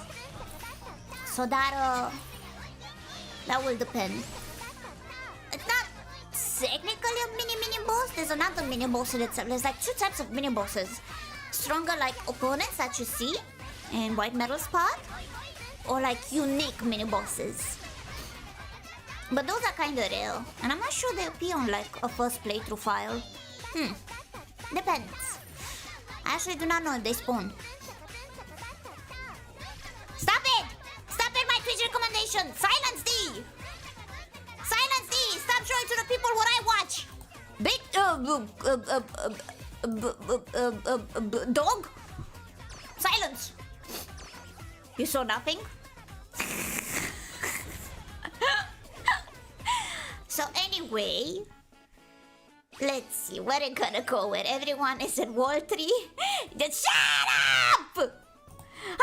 So that will depend. It's not technically a mini-boss. There's another mini-boss in itself. There's like 2 types of mini-bosses. Stronger like opponents that you see in White Metal's part, or like unique mini-bosses. But those are kinda rare, and I'm not sure they appear on like a first playthrough file. Depends. I actually do not know if they spawn. Stop it! Stop it, my Twitch recommendation! Silence D! Silence D! Stop showing to the people what I watch! Big dog? Silence! You saw nothing? So anyway, let's see where we're gonna go where everyone is in Wall 3. Just shut up!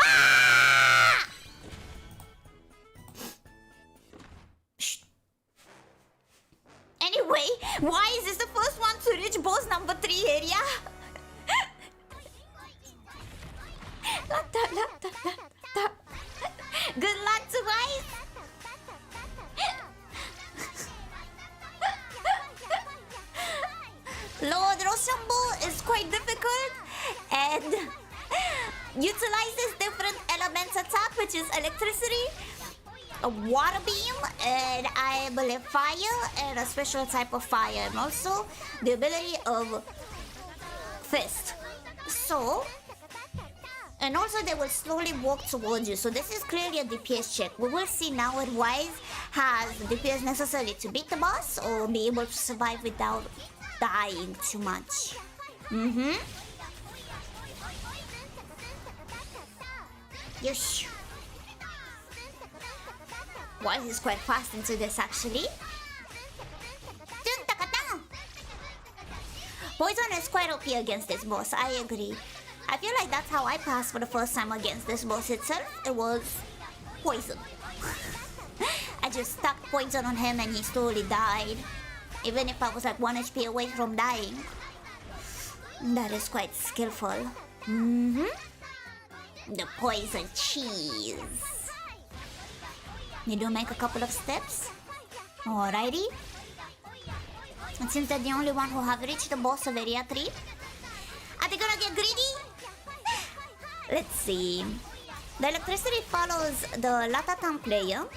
Ah! Shh. Anyway, why is this the first one to reach boss number 3 area? Good luck to guys! Lord Rochambeau is quite difficult and utilizes different elements attack, which is electricity, a water beam, and I believe fire, and a special type of fire, and also the ability of fist. So, and also they will slowly walk towards you. So this is clearly a DPS check. We will see now if Wise has the DPS necessary to beat the boss or be able to survive without dying too much. Yes. Wise is quite fast into this actually. Poison is quite OP against this boss, I agree. I feel like that's how I passed for the first time against this boss itself. It was poison. I just stuck poison on him and he slowly died. Even if I was like 1 HP away from dying. That is quite skillful. The poison cheese. You do make a couple of steps. Alrighty. It seems that the only one who have reached the boss of area 3. Are they gonna get greedy? Let's see. The electricity follows the RATATAN player.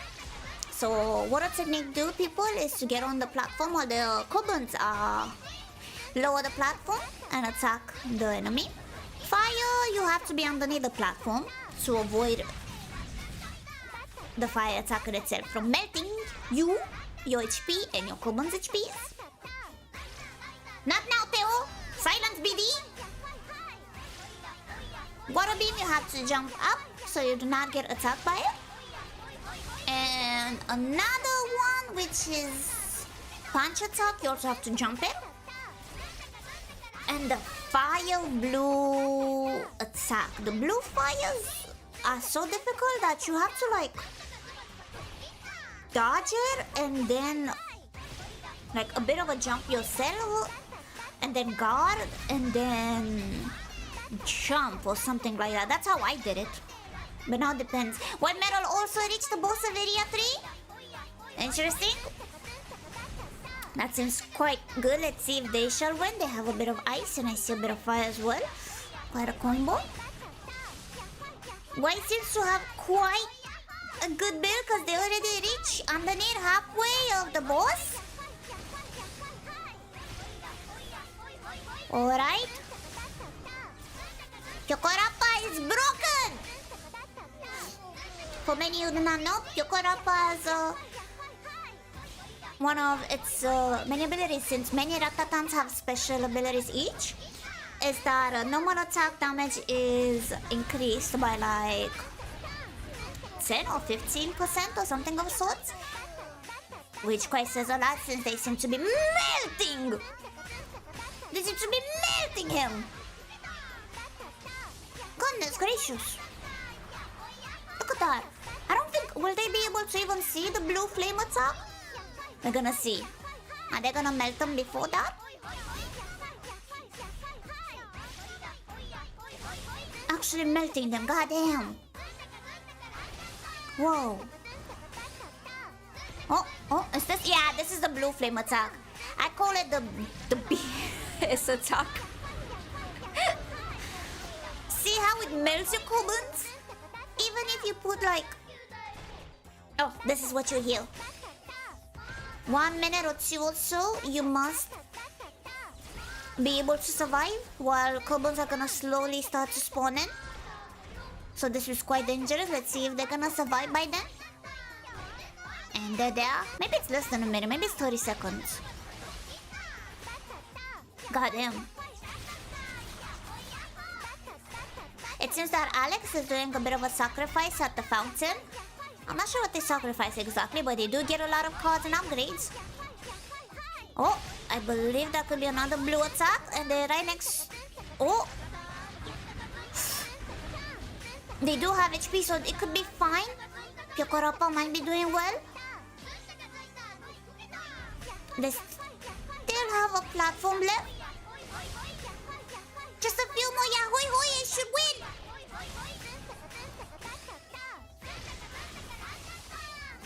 So what a technique do, people, is to get on the platform while the Kobans are lower the platform and attack the enemy. Fire, you have to be underneath the platform to avoid the fire attacker itself from melting you, your HP, and your Koban's HPs. Not now, Theo! Silence, BD! Water beam, you have to jump up so you do not get attacked by it. And another one, which is punch attack, you also have to jump in. And the fire blue attack. The blue fires are so difficult that you have to like dodge it and then like a bit of a jump yourself and then guard and then jump or something like that. That's how I did it. But now depends. White metal also reached the boss of area 3. Interesting. That seems quite good. Let's see if they shall win. They have a bit of ice and I see a bit of fire as well. Quite a combo. White seems to have quite a good build because they already reach underneath halfway of the boss. Alright. Kyokorappa is broken! For many who do not know, Kyokorappa is one of its many abilities, since many Ratatans have special abilities each, is that normal attack damage is increased by like 10 or 15% or something of sorts, which quite says a lot since they seem to be melting. They seem to be melting him. Goodness gracious. Look at that. I don't think, will they be able to even see the blue flame attack? We're gonna see. Are they gonna melt them before that? Actually melting them, goddamn. Whoa. Oh, is this? Yeah, this is the blue flame attack. I call it the BS attack. See how it melts your Kubans? Even if you put like... Oh, this is what you heal. 1 minute or two or so, you must be able to survive while Kubans are gonna slowly start to spawn in. So this is quite dangerous. Let's see if they're gonna survive by then. And they're there. Maybe it's less than a minute. Maybe it's 30 seconds. Goddamn. It seems that Alex is doing a bit of a sacrifice at the fountain. I'm not sure what they sacrifice exactly, but they do get a lot of cards and upgrades. Oh, I believe that could be another blue attack. And they're right next... Oh! They do have HP, so it could be fine. Kyokorappa might be doing well. They still have a platform left. Just a few more Yahui Hoi and should win.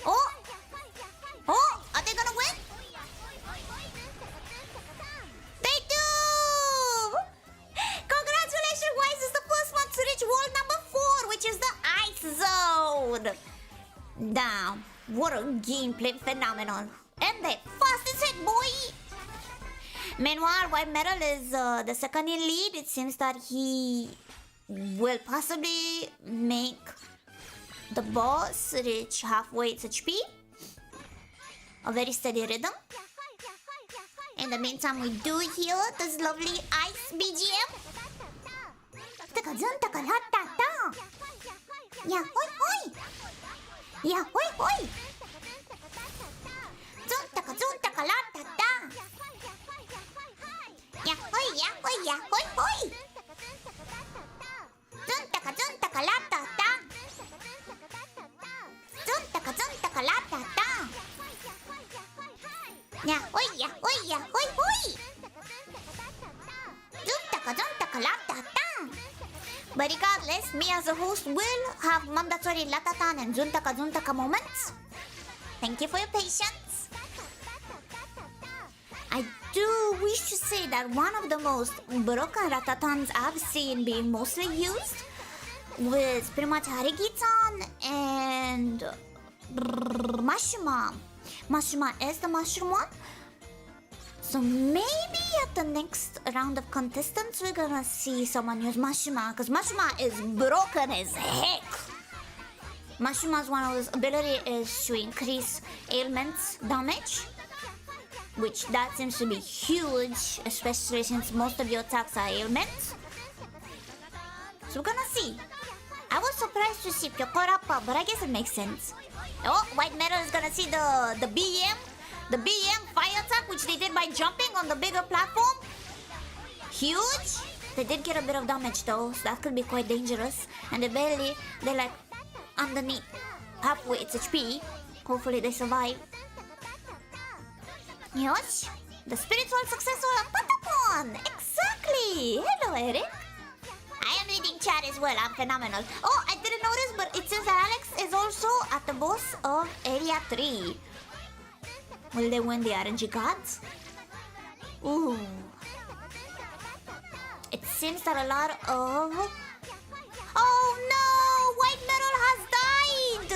Oh! Oh! Are they gonna win? They do! Congratulations, Wise is the first one to reach world number 4, which is the Ice Zone. Damn, what a gameplay phenomenon. And they fastest hit, boy! Meanwhile, White Metal is the second in lead. It seems that he will possibly make the boss reach halfway its HP. A very steady rhythm. In the meantime, we do hear this lovely ice BGM. Yeah, hoi hoi! Yeah, hoi hoi! Zuntaka zuntaka la ta ta! Yeah, hoi hoi! Zuntaka zuntaka la ta ta! Zuntaka zuntaka la ta ta! Yeah, hoi hoi! Zuntaka zuntaka la ta ta! But regardless, me as a host will have mandatory Ratatan and Zuntaka Zuntaka moments. Thank you for your patience. I do wish to say that one of the most broken Ratatans I've seen being mostly used was pretty much Harigitan and Mashima. Mashima is the mushroom one. So maybe at the next round of contestants we're gonna see someone use Mashima, because Mashima is broken as heck. Mashima's one of his ability is to increase ailments damage, which that seems to be huge, especially since most of your attacks are ailments. So we're gonna see. I was surprised to see Kyokorappa, but I guess it makes sense. Oh, White Metal is gonna see the BM fire attack, which they did by jumping on the bigger platform. Huge. They did get a bit of damage though, so that could be quite dangerous. And they're like underneath halfway its HP. Hopefully they survive. Yosh, the spiritual successor of Patapon. Exactly. Hello, Eric. I am reading chat as well. I'm phenomenal. Oh, I didn't notice, but boss of Area 3. Will they win the RNG cards? Ooh. It seems that a lot of... Oh no! White metal has died!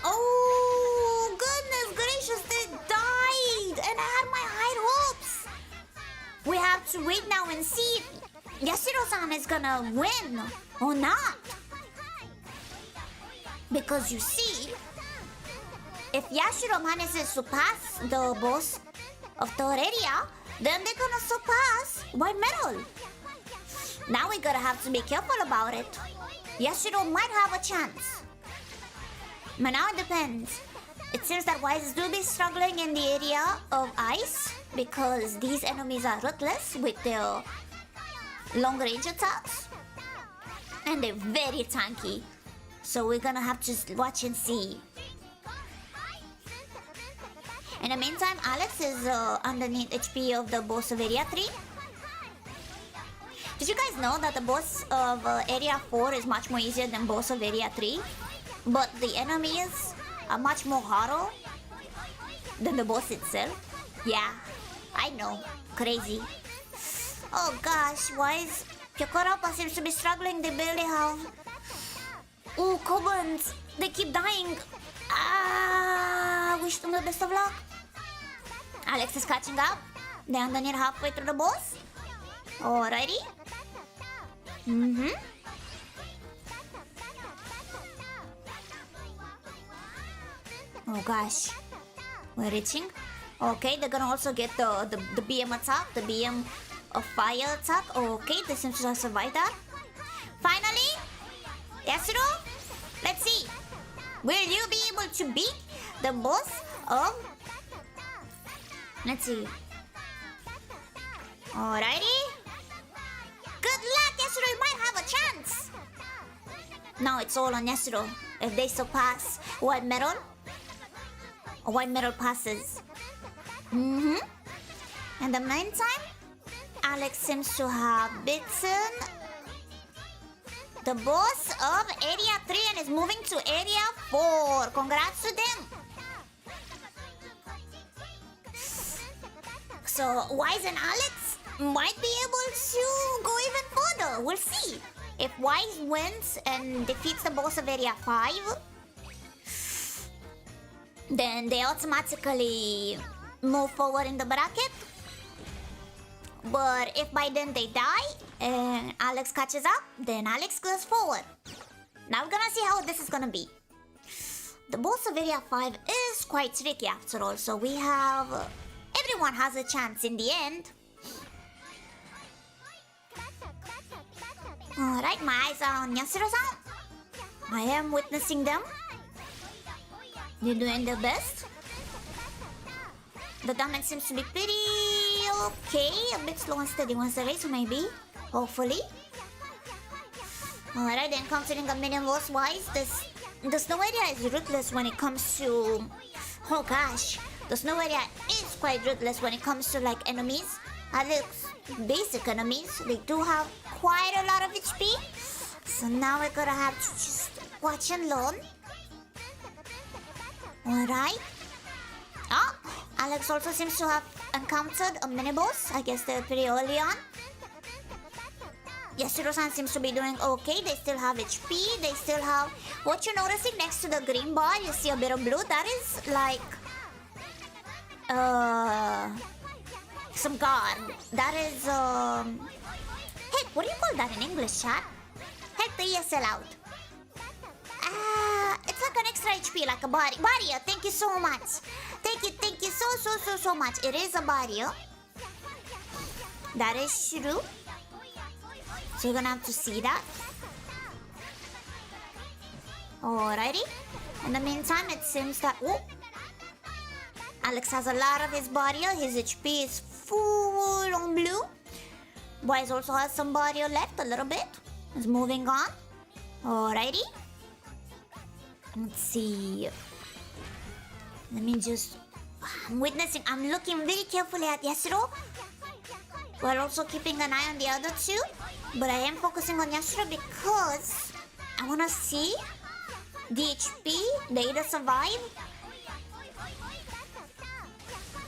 Oh, goodness gracious, they died! And I had my high hopes! We have to wait now and see if Yashiro-san is gonna win or not. Because you see, if Yashiro manages to pass the boss of Toreria, then they're gonna surpass White Metal. Now we're gonna have to be careful about it. Yashiro might have a chance. But now it depends. It seems that Wise do be struggling in the area of ice because these enemies are ruthless with their long range attacks. And they're very tanky. So we're gonna have to just watch and see. In the meantime, Alex is underneath HP of the boss of Area 3. Did you guys know that the boss of Area 4 is much more easier than boss of Area 3? But the enemies are much more harder than the boss itself? Yeah, I know. Crazy. Oh gosh, why is Kyokorapa seems to be struggling? They barely have... Ooh, Kobans! They keep dying! Wish them the best of luck. Alex is catching up. They're underneath halfway through the boss. Alrighty. Oh gosh. We're reaching. Okay, they're gonna also get the BM attack, the BM of fire attack. Okay, they seem to have survived that. Finally! Yashiro, let's see. Will you be able to beat the boss of... Let's see. Alrighty. Good luck, Yashiro. You might have a chance. Now it's all on Yashiro. If they surpass White Metal, or White Metal passes. In the meantime, Alex seems to have beaten the boss of Area 3 and is moving to Area 4. Congrats to them. So Wise and Alex might be able to go even further. We'll see. If Wise wins and defeats the boss of Area 5, then they automatically move forward in the bracket. But if by then they die and Alex catches up, then Alex goes forward. Now we're gonna see how this is gonna be. The boss of Area 5 is quite tricky after all, so we have... everyone has a chance in the end. Alright, my eyes are on Yashiro-san. I am witnessing them. They're doing their best. The damage seems to be pretty okay. A bit slow and steady once the race, maybe. Hopefully. Alright, then considering a minion loss wise, the snow area is ruthless when it comes to... Oh gosh. The snow area is quite ruthless when it comes to like enemies. At least basic enemies. They do have quite a lot of HP. So now we're gonna have to just watch and learn. Alright. Oh, Alex also seems to have encountered a mini-boss. I guess they're pretty early on. Yashiro-san seems to be doing okay. They still have HP. They still have... What you're noticing next to the green bar, you see a bit of blue. That is like... some guard. That is... Heck, what do you call that in English, chat? Help the ESL out. It's like an extra HP, like a body. Barrier, thank you so much. Thank you so much. It is a barrier. That is true. So you're gonna have to see that. Alrighty. In the meantime, it seems that... Oh! Alex has a lot of his barrier. His HP is full on blue. Wise also has some barrier left, a little bit. He's moving on. Alrighty. Let's see. Let me just... I'm witnessing... I'm looking very carefully at Yashiro, while also keeping an eye on the other two. But I am focusing on Yashiro because I want to see DHP, they either survive.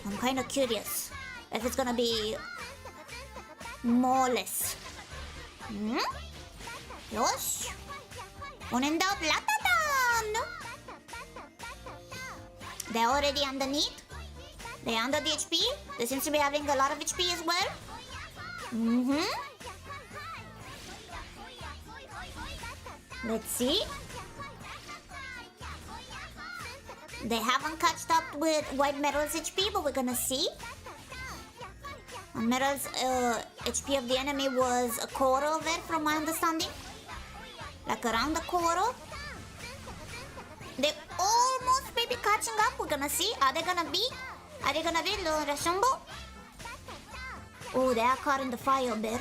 I'm kind of curious if it's gonna be more or less. Yosh. Unendab Ratatan. They're already underneath. They're under the HP. They seem to be having a lot of HP as well. Let's see. They haven't catched up with White Metal's HP, but we're gonna see. Metal's HP of the enemy was a quarter of it, from my understanding. Like around a quarter. They almost maybe catching up. We're gonna see. Are they gonna beat? Are they gonna beat Lil Rashumbo? Oh, they are caught in the fire a bit.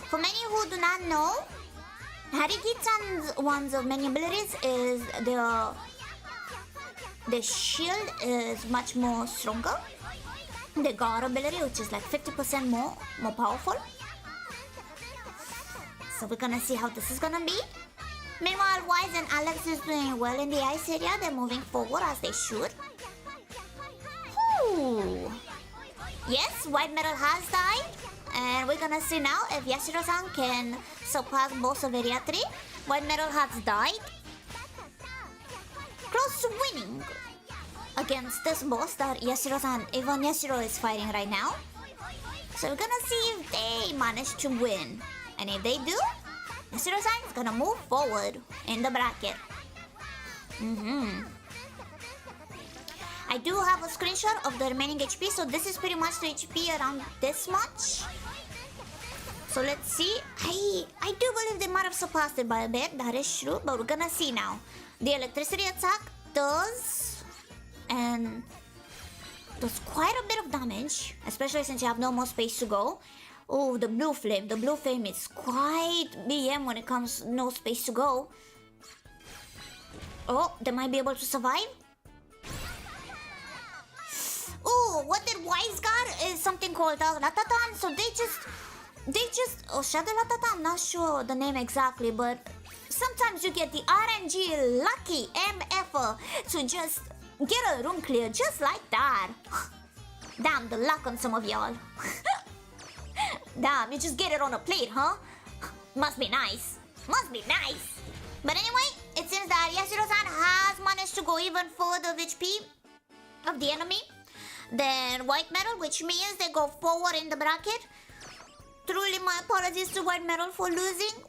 For many who do not know, Hariki-chan's one's of many abilities is the shield is much more stronger. The guard ability, which is like 50% more powerful. So we're gonna see how this is gonna be. Meanwhile, Wise and Alex is doing well in the ice area. They're moving forward as they should. Ooh. Yes, White Metal has died. And we're gonna see now if Yashiro-san can surpass boss of Area 3. White Metal has died. Close to winning against this boss that Yashiro-san, even Yashiro is fighting right now. So we're gonna see if they manage to win. And if they do, Yashiro-san is gonna move forward in the bracket. I do have a screenshot of the remaining HP, so this is pretty much the HP around this much. So let's see. I do believe they might have surpassed it by a bit, that is true, but we're gonna see now. The electricity attack does quite a bit of damage, especially since you have no more space to go. Oh, the blue flame. The blue flame is quite BM when it comes to no space to go. Oh, they might be able to survive. Oh, what did Wise got is something called RATATAN. So they just oh, Shadow RATATAN, I'm not sure the name exactly, but sometimes you get the RNG lucky MF to just get a room clear just like that. Damn, the luck on some of y'all. Damn, you just get it on a plate, huh? Must be nice. Must be nice. But anyway, it seems that Yashiro-san has managed to go even further of HP of the enemy than White Metal, which means they go forward in the bracket. Truly, my apologies to White Metal for losing.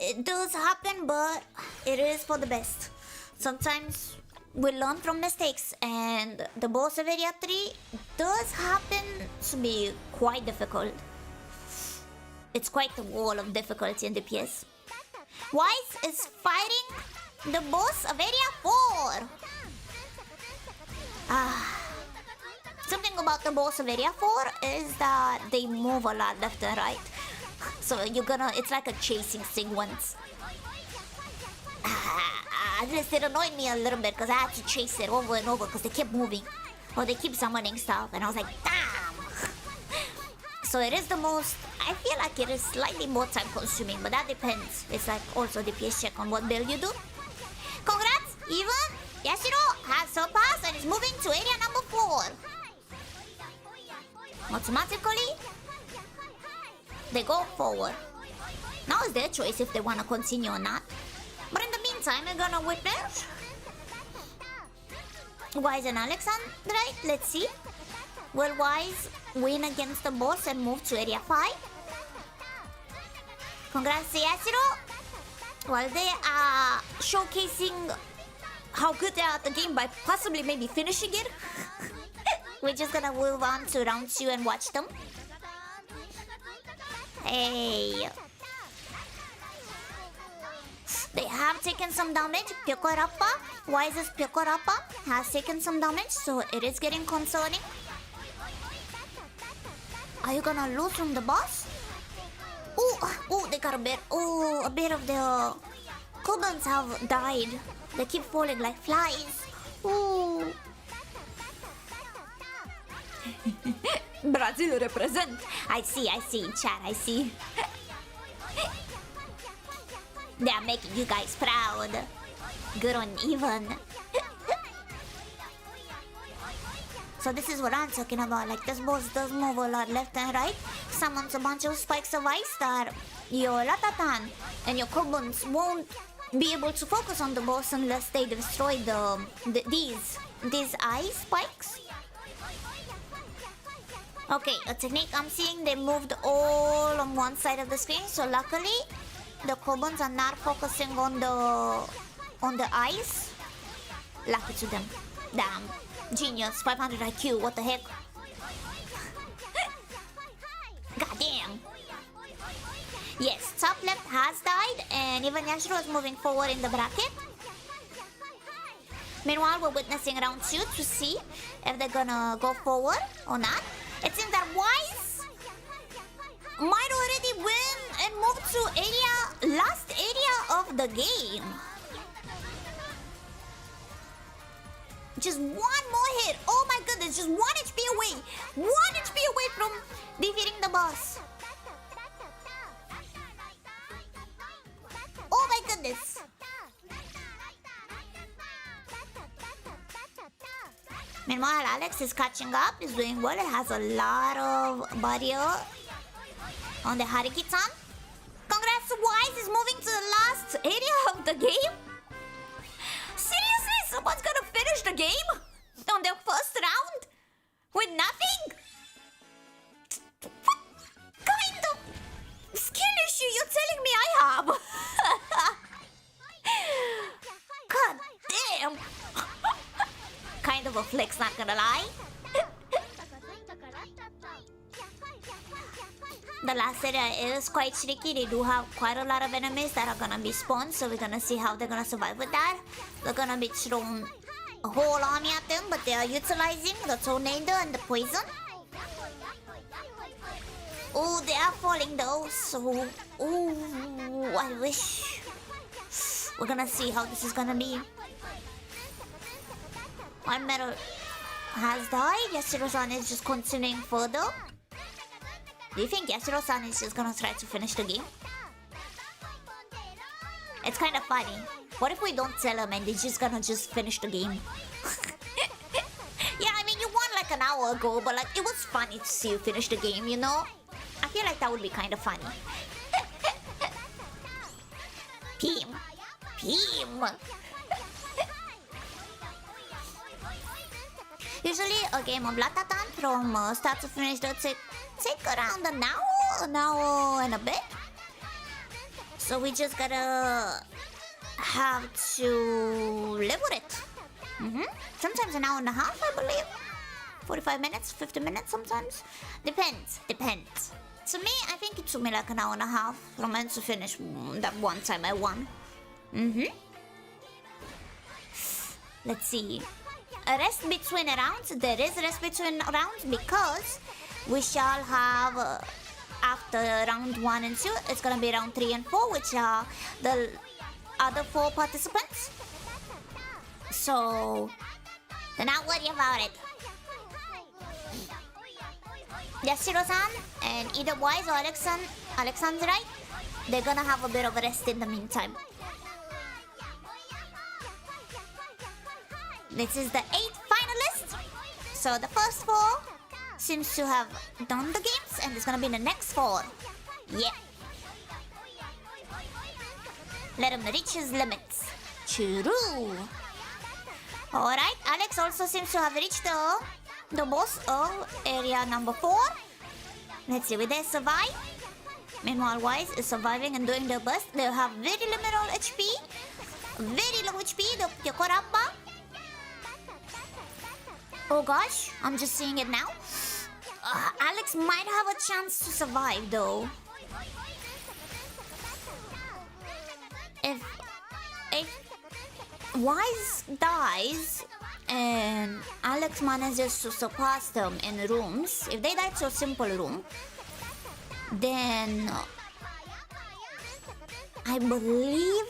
It does happen, but it is for the best. Sometimes we learn from mistakes, and the boss of Area 3 does happen to be quite difficult. It's quite the wall of difficulty in DPS. Wise is fighting the boss of Area 4. Something about the boss of Area 4 is that they move a lot left and right. So it's like a chasing sequence. It annoyed me a little bit because I had to chase it over and over because they kept moving. Or they keep summoning stuff and I was like, damn! So it is the most, I feel like it is slightly more time consuming, but that depends. It's like also DPS check on what build you do. Congrats, even Yashiro has surpassed and is moving to area number 4. Automatically, they go forward. Now it's their choice if they want to continue or not. But in the meantime, we're gonna witness Wise and Alexander, right? Let's see. Will Wise win against the boss and move to area 5? Congrats to Yashiro. While they are showcasing how good they are at the game by possibly maybe finishing it, we're just gonna move on to round 2 and watch them. Hey. They have taken some damage. Pyokorappa, Wise's Pyokorappa has taken some damage, so it is getting concerning. Are you gonna lose from the boss? Oh, they got a bit. Oh, a bit of the cobblers have died. They keep falling like flies. Ooh. Brazil represent. I see, chat, I see. They are making you guys proud. Good on even. So this is what I'm talking about. Like, this boss does move a lot left and right. Summons a bunch of spikes of ice that your Ratatan and your Kobuns won't be able to focus on the boss unless they destroy these ice spikes. Okay, a technique I'm seeing, they moved all on one side of the screen, so luckily the Kobuns are not focusing on the ice. Lucky to them. Damn. Genius, 500 IQ, what the heck? Goddamn. Yes, top left has died, and even Yashiro is moving forward in the bracket. Meanwhile, we're witnessing round 2 to see if they're gonna go forward or not. It seems that Wise might already win and move to last area of the game. Just one more hit. Oh my goodness, just 1 HP away. 1 HP away from defeating the boss. Oh my goodness. Meanwhile, Alex is catching up, is doing well. It has a lot of barrier on the Harikitan. Congrats to Wise, is moving to the last area of the game. Seriously, someone's gonna finish the game on their first round with nothing? What kind of skill issue you're telling me I have? God damn. Kind of a flex, not gonna lie. The last area is quite tricky. They do have quite a lot of enemies that are gonna be spawned, so we're gonna see how they're gonna survive with that. They're gonna be thrown a whole army at them, but they are utilizing the tornado and the poison. Oh, they are falling though, so... Oh, I wish... We're gonna see how this is gonna be. One medal has died. Yashiro-san is just continuing further. Do you think Yashiro-san is just gonna try to finish the game? It's kind of funny. What if we don't tell him and they're just gonna finish the game? Yeah, I mean, you won like an hour ago, but like, it was funny to see you finish the game, you know? I feel like that would be kind of funny. Pim. Usually a game of Ratatan from start to finish does take around an hour and a bit. So we just gotta have to live with it. Sometimes an hour and a half, I believe. 45 minutes, 50 minutes sometimes. Depends. To me, I think it took me like an hour and a half from end to finish that one time I won. Let's see. A rest between rounds. There is a rest between rounds because we shall have after round 1 and 2, it's gonna be round 3 and 4, which are the other 4 participants. So do not worry about it. Yashiro-san and either Wise or Alexandra, right? They're gonna have a bit of a rest in the meantime. This is the 8th finalist. So the first 4 seems to have done the games, and it's gonna be the next 4. Yeah. Let him reach his limits. True. Alright, Alex also seems to have reached the boss of area number 4. Let's see, will they survive? Meanwhile, Wise is surviving and doing their best. They have very limited HP. Very low HP, the Yokorappa. Oh gosh, I'm just seeing it now. Alex might have a chance to survive though. If Wise dies and Alex manages to surpass them in rooms, if they die to a simple room, then I believe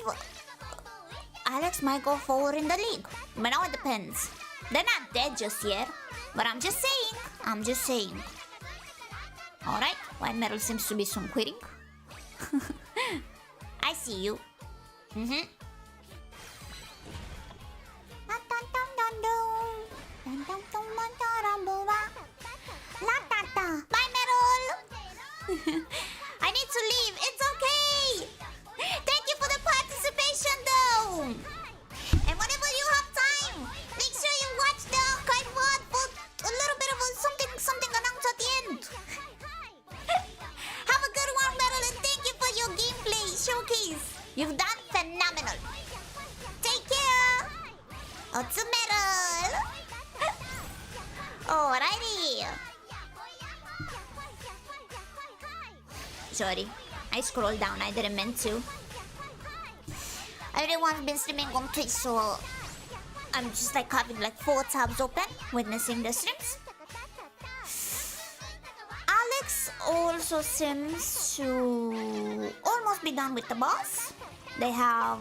Alex might go forward in the league. But now it depends. They're not dead just yet, but I'm just saying. Alright, White Metal seems to be soon quitting. I see you. Mm-hmm. Bye, Meryl! I need to leave. It's okay. Thank you for the participation, though. And whenever you have time, make sure you watch the Kite Pod for a little bit of something announced at the end. Have a good one, Meryl, and thank you for your gameplay showcase. You've done phenomenal. Take care. Oh, to Meryl. Alrighty. Sorry, I scrolled down. I didn't mean to. Everyone's been streaming on Twitch, so I'm just like having like 4 tabs open, witnessing the streams. Alex also seems to almost be done with the boss. They have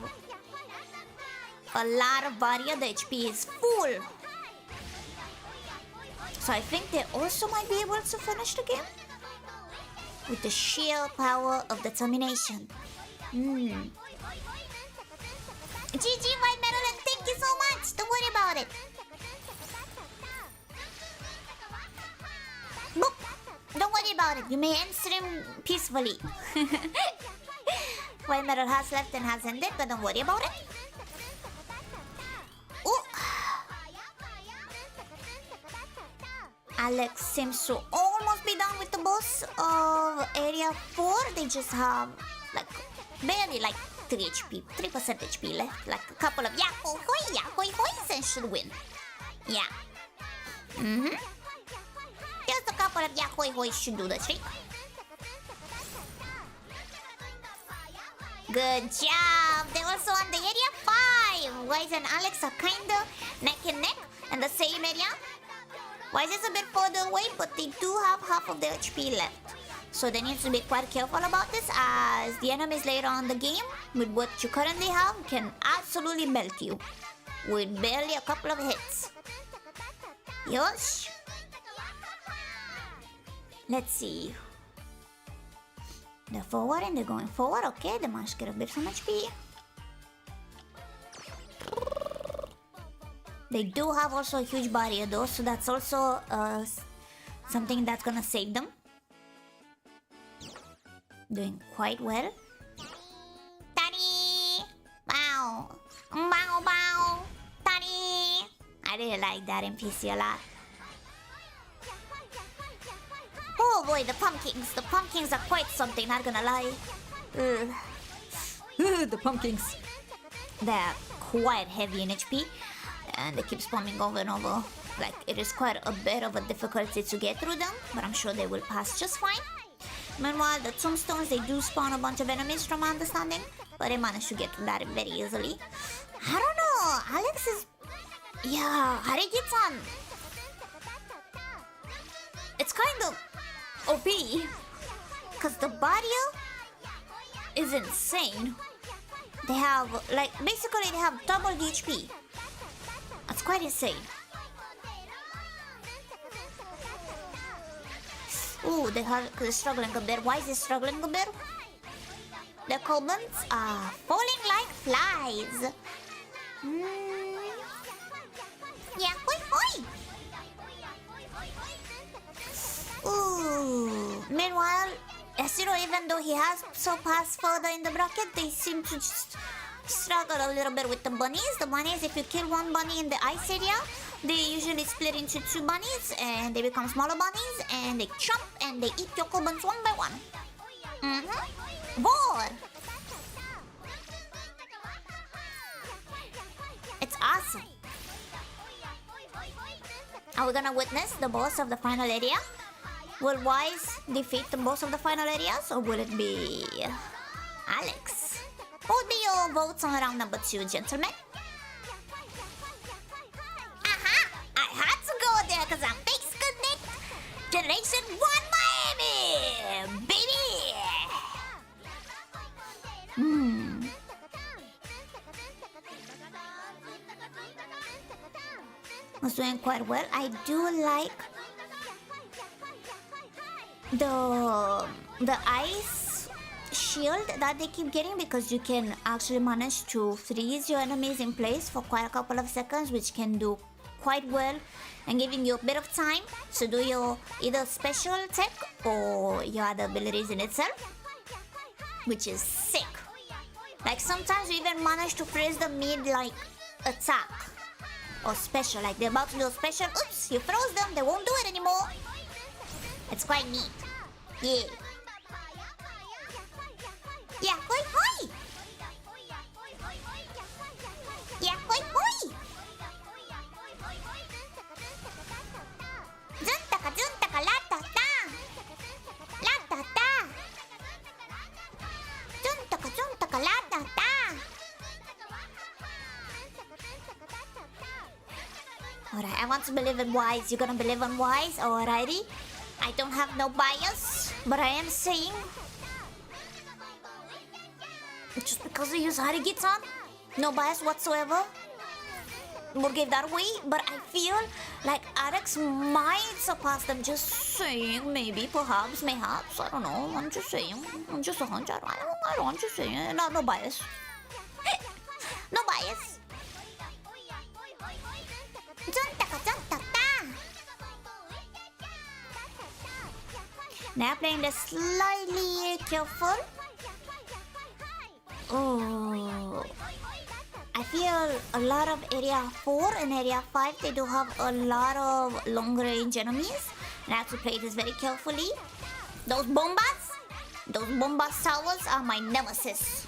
a lot of barrier. The HP is full. So I think they also might be able to finish the game with the sheer power of determination. GG, White Metal, and thank you so much. Don't worry about it. Boop. Don't worry about it. You may end stream peacefully. White Metal has left and has ended, but don't worry about it. Ooh. Alex seems to almost be done with the boss of Area 4. They just have like barely like 3 HP, 3% HP left. Like a couple of yahoo hoys and should win. Yeah. Just a couple of yahoo hoys should do the trick. Good job! They also on the Area 5! Wise and Alex are kinda neck and neck in the same area. Wise is a bit further away, but they do have half of their HP left. So they need to be quite careful about this, as the enemies later on in the game, with what you currently have, can absolutely melt you. With barely a couple of hits. Yosh! Let's see. They're forward and they're going forward. Okay, they managed to get a bit from HP. They do have also a huge barrier though, so that's also something that's gonna save them. Doing quite well. Tani! Bow! Bow bow! Tani! I really like that NPC a lot. Oh boy, the pumpkins! The pumpkins are quite something, not gonna lie. The pumpkins. They're quite heavy in HP. And they keep spawning over and over. Like, it is quite a bit of a difficulty to get through them, but I'm sure they will pass just fine. Meanwhile, the tombstones, they do spawn a bunch of enemies from my understanding, but they manage to get through that very easily. I don't know, Alex is... Yeah, Harigitan. It's kind of OP, because the barrier is insane. They have, like, basically they have double the HP. That's quite insane. Ooh, they're struggling a bit. Why is it struggling a bit? The Commons are falling like flies. Yeah, hoi hoi! Ooh. Meanwhile, Esiro, even though he has surpassed further in the bracket, they seem to just struggle a little bit with the bunnies. The bunnies, if you kill one bunny in the ice area, they usually split into 2 bunnies and they become smaller bunnies and they jump and they eat your Cobans one by one. War! It's awesome. Are we gonna witness the boss of the final area? Will Wise defeat the boss of the final areas, or will it be Alex? What would be your votes on round number 2, gentlemen? Aha! I had to go there because I'm fixed connect. Generation 1 Miami! Baby! Was doing quite well. I do like the ice shield that they keep getting, because you can actually manage to freeze your enemies in place for quite a couple of seconds, which can do quite well and giving you a bit of time to do your either special tech or your other abilities in itself, which is sick. Like sometimes you even manage to freeze the mid like attack or special, like they're about to do a special, oops, you froze them, they won't do it anymore. It's quite neat. Yeah. Yeah, hoi hoi! Yeah, hoi hoi! Juntaka latata! Latata! Juntaka latata! Alright, I want to believe in Wise. You gonna believe in Wise? Alrighty. I don't have no bias, but I am saying just because I use Harigitan, no bias whatsoever, will give that away. But I feel like Alex might surpass them. Just saying, maybe, perhaps, mayhaps. I don't know. I'm just saying. I'm just a hunch. I don't know. I'm just saying. No bias. No bias. Now playing the slightly careful. Oh, I feel a lot of area 4 and area 5, they do have a lot of long range enemies, and I have to play this very carefully. Those bombas towers are my nemesis.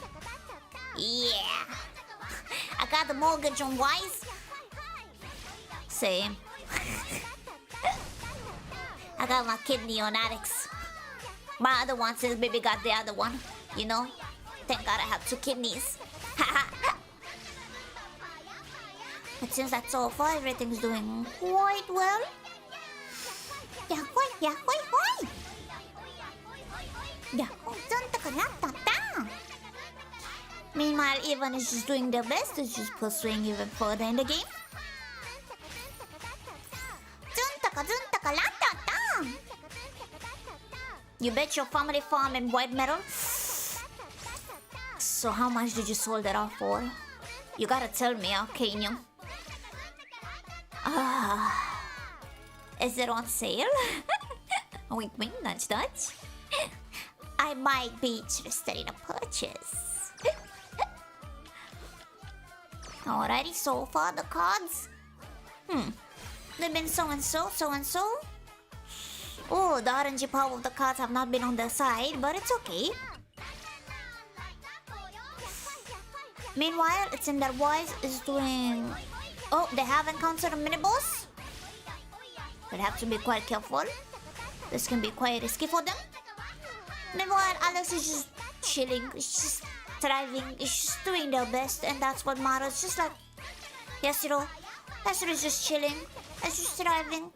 Yeah. I got the mortgage on Wise. Same. I got my kidney on Alex. My other one says baby got the other one, you know? Thank God I have 2 kidneys. But since that's so far, everything's doing quite well. Yeah, hoi. Yeah, meanwhile, Evan is just doing their best. Is just pursuing even further in the game. You bet your family farm in white metal. So how much did you sold that off for? You gotta tell me, Arcanium. Is it on sale? Wink wink, nudge nudge. I might be interested in a purchase. Alrighty, so far the cards. They've been so and so. Oh, the RNG power of the cards have not been on their side, but it's okay. Meanwhile, it seems that Wise is doing... Oh, they have encountered a mini-boss. They'll have to be quite careful. This can be quite risky for them. Meanwhile, Alex is just chilling. He's just thriving. He's just doing their best, and that's what matters. Just like Yashiro. Yashiro is just chilling. He's just thriving.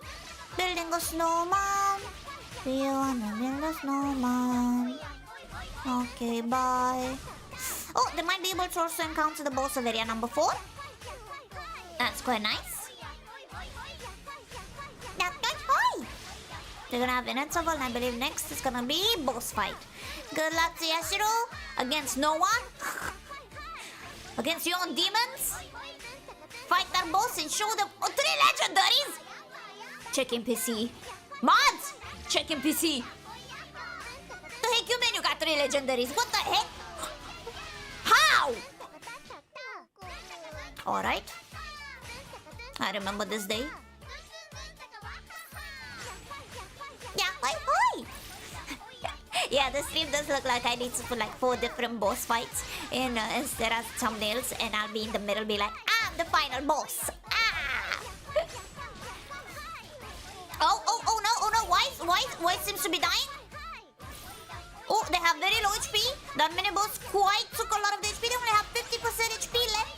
Building a snowman. Do you wanna build a snowman? Okay, bye. Oh, they might be able to also encounter the boss of area number 4. That's quite nice. That's quite high. They're gonna have an interval, and I believe next is gonna be boss fight. Good luck to Yashiro against no one. Against your own demons. Fight that boss and show them 3 legendaries. Check in PC. Mods! Check in PC. The heck you mean you got 3 legendaries? What the heck? How? Alright. I remember this day. Yeah, hoi. Yeah, the stream does look like I need to put like 4 different boss fights in instead of thumbnails, and I'll be in the middle, be like, I'm the final boss. Oh no, Why seems to be dying? Oh, they have very low HP. That mini boss quite took a lot of the HP. They only have 50% HP left.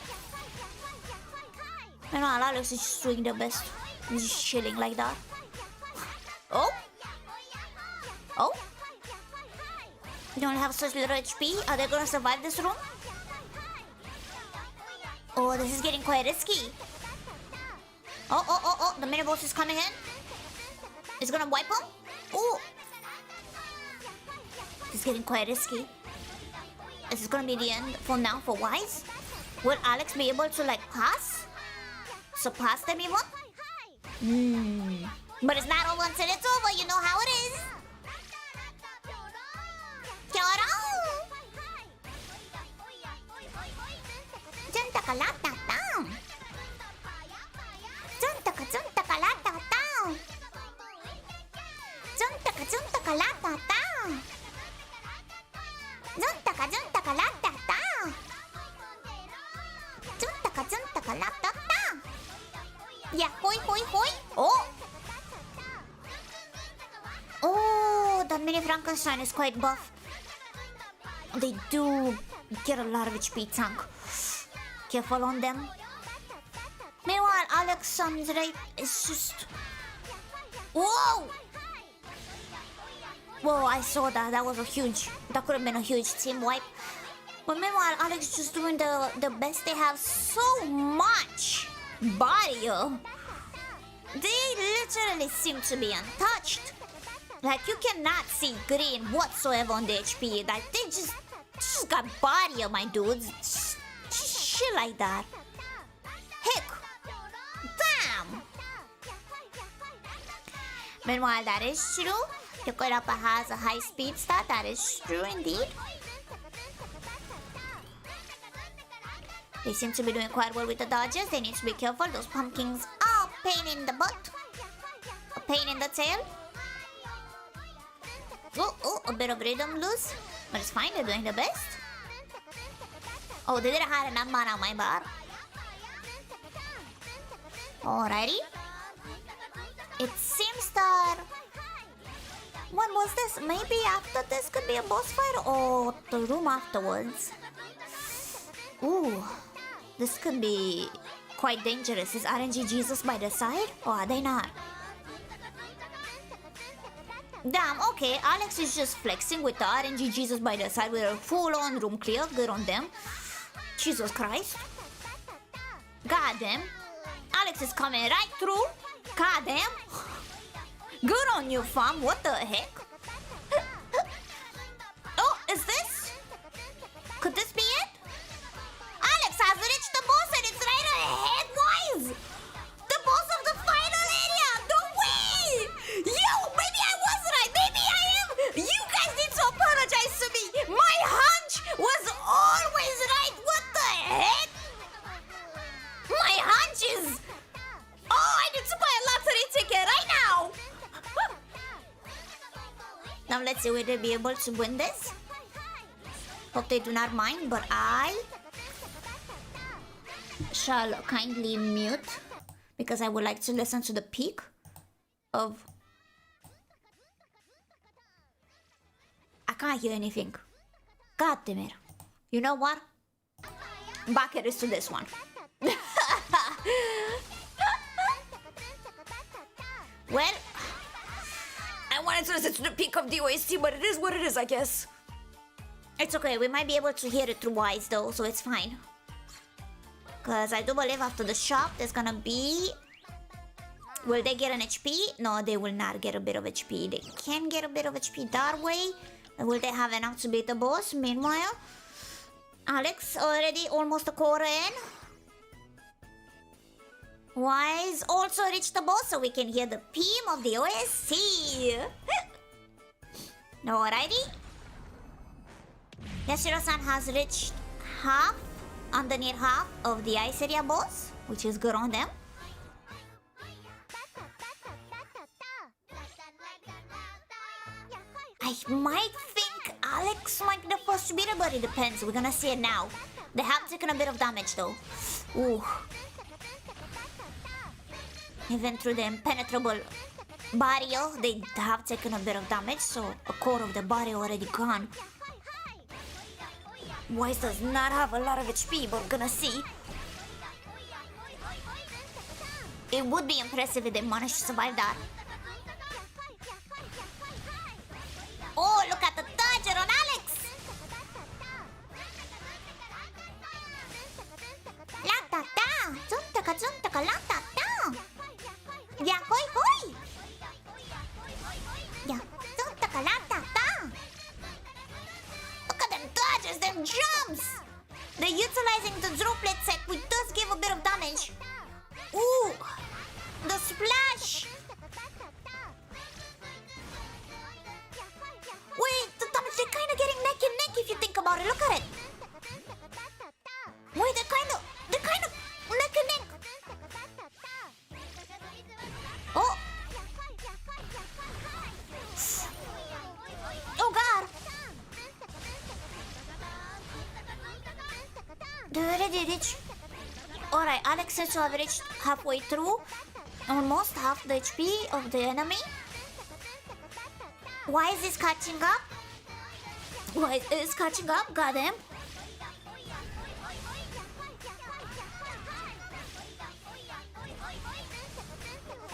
I know Alex is just doing their best. He's just chilling like that. Oh? They only have such little HP. Are they gonna survive this room? Oh, this is getting quite risky. Oh, the mini boss is coming in. It's gonna wipe him. Oh, it's getting quite risky. Is this gonna be the end for now for Wise? Will Alex be able to like pass? Surpass them even? But it's not over until it's over, you know how it is. Kia ora! Juntaka latata! Juntaka latata! Juntaka latata! Juntaka latata! Juntaka latata! Yeah, hoi hoi hoi! Oh! Oh, that mini Frankenstein is quite buff. They do get a lot of HP tank. Careful on them. Meanwhile, Alex right is just... Whoa! Whoa, I saw that. That was a huge... That could have been a huge team wipe. But meanwhile, Alex is just doing the best. They have so much body. They literally seem to be untouched. Like, you cannot see green whatsoever on the HP. Like, they just got body, my dudes. Just shit like that. Heck. Damn. Meanwhile, that is true. Yokorapa has a high speed stat. That is true indeed. They seem to be doing quite well with the dodges. They need to be careful. Those pumpkins are a pain in the butt. A pain in the tail. Oh, a bit of rhythm loose. But it's fine, they're doing the best. Oh, they didn't have enough mana on my bar. Alrighty. It seems that... When was this? Maybe after this could be a boss fight or the room afterwards. Ooh. This could be quite dangerous. Is RNG Jesus by the side? Or are they not? Damn, okay, Alex is just flexing with the RNG Jesus by the side with a full-on room clear. Good on them. Jesus Christ. God damn. Alex is coming right through. God damn. Good on you, fam. What the heck? Oh, is this? Could this be it? Alex has reached the boss and it's right ahead, boys. The boss of the final area. No way. Yo, maybe I was right. Maybe I am. You guys need to apologize to me. My hunch was always right. What the heck? My hunch is... Oh, I need to buy a lottery ticket right now. Now let's see whether they'll be able to win this. Hope they do not mind, but I shall kindly mute because I would like to listen to the peak of... I can't hear anything. God damn it. You know what? Back it is to this one. Well, I wanted to listen to the peak of the OST, but it is what it is, I guess. It's okay, we might be able to hear it through Wise though, so it's fine. Because I do believe after the shop, there's gonna be... Will they get an HP? No, they will not get a bit of HP. They can get a bit of HP that way. Will they have enough to beat the boss? Meanwhile, Alex already almost a quarter in. Wise also reached the boss so we can hear the theme of the OSC. Alrighty. Yashiro-san has reached half, underneath half of the ice area boss, which is good on them. I might think Alex might be the first to beat it, but it depends. We're gonna see it now. They have taken a bit of damage though. Ooh. Even through the impenetrable barrier, they have taken a bit of damage, so a quarter of the body already gone. Wise does not have a lot of HP, but we're gonna see. It would be impressive if they managed to survive that. Oh, look at the dodger on Alex! La-ta-ta! Juntaka, la-ta-ta! Yeah, hoi hoi! Yeah, juntaka, la-ta-ta! Look at them dodgers, them they reach? Alright, Alex seems to have reached halfway through. Almost half the HP of the enemy. Why is this catching up? Why is catching up? Got him.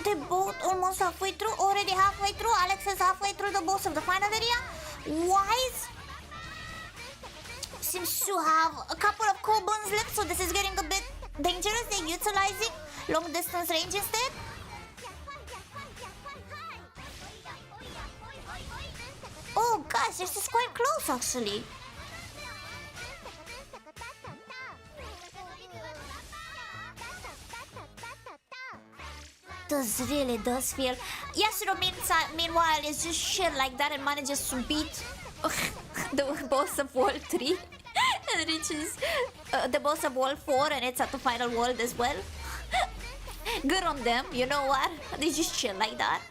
They're both almost halfway through. Already halfway through. Alex is halfway through the boss of the final area. Wise seems to have a couple of cool bones left, so this is getting a bit dangerous. They're utilizing long distance range instead. Oh gosh, this is quite close actually. This really does feel... Yasuo meanwhile is just shit like that and manages to beat the boss of World 3 and reaches the boss of World 4 and it's at the final world as well. Good on them, you know what? They just chill like that.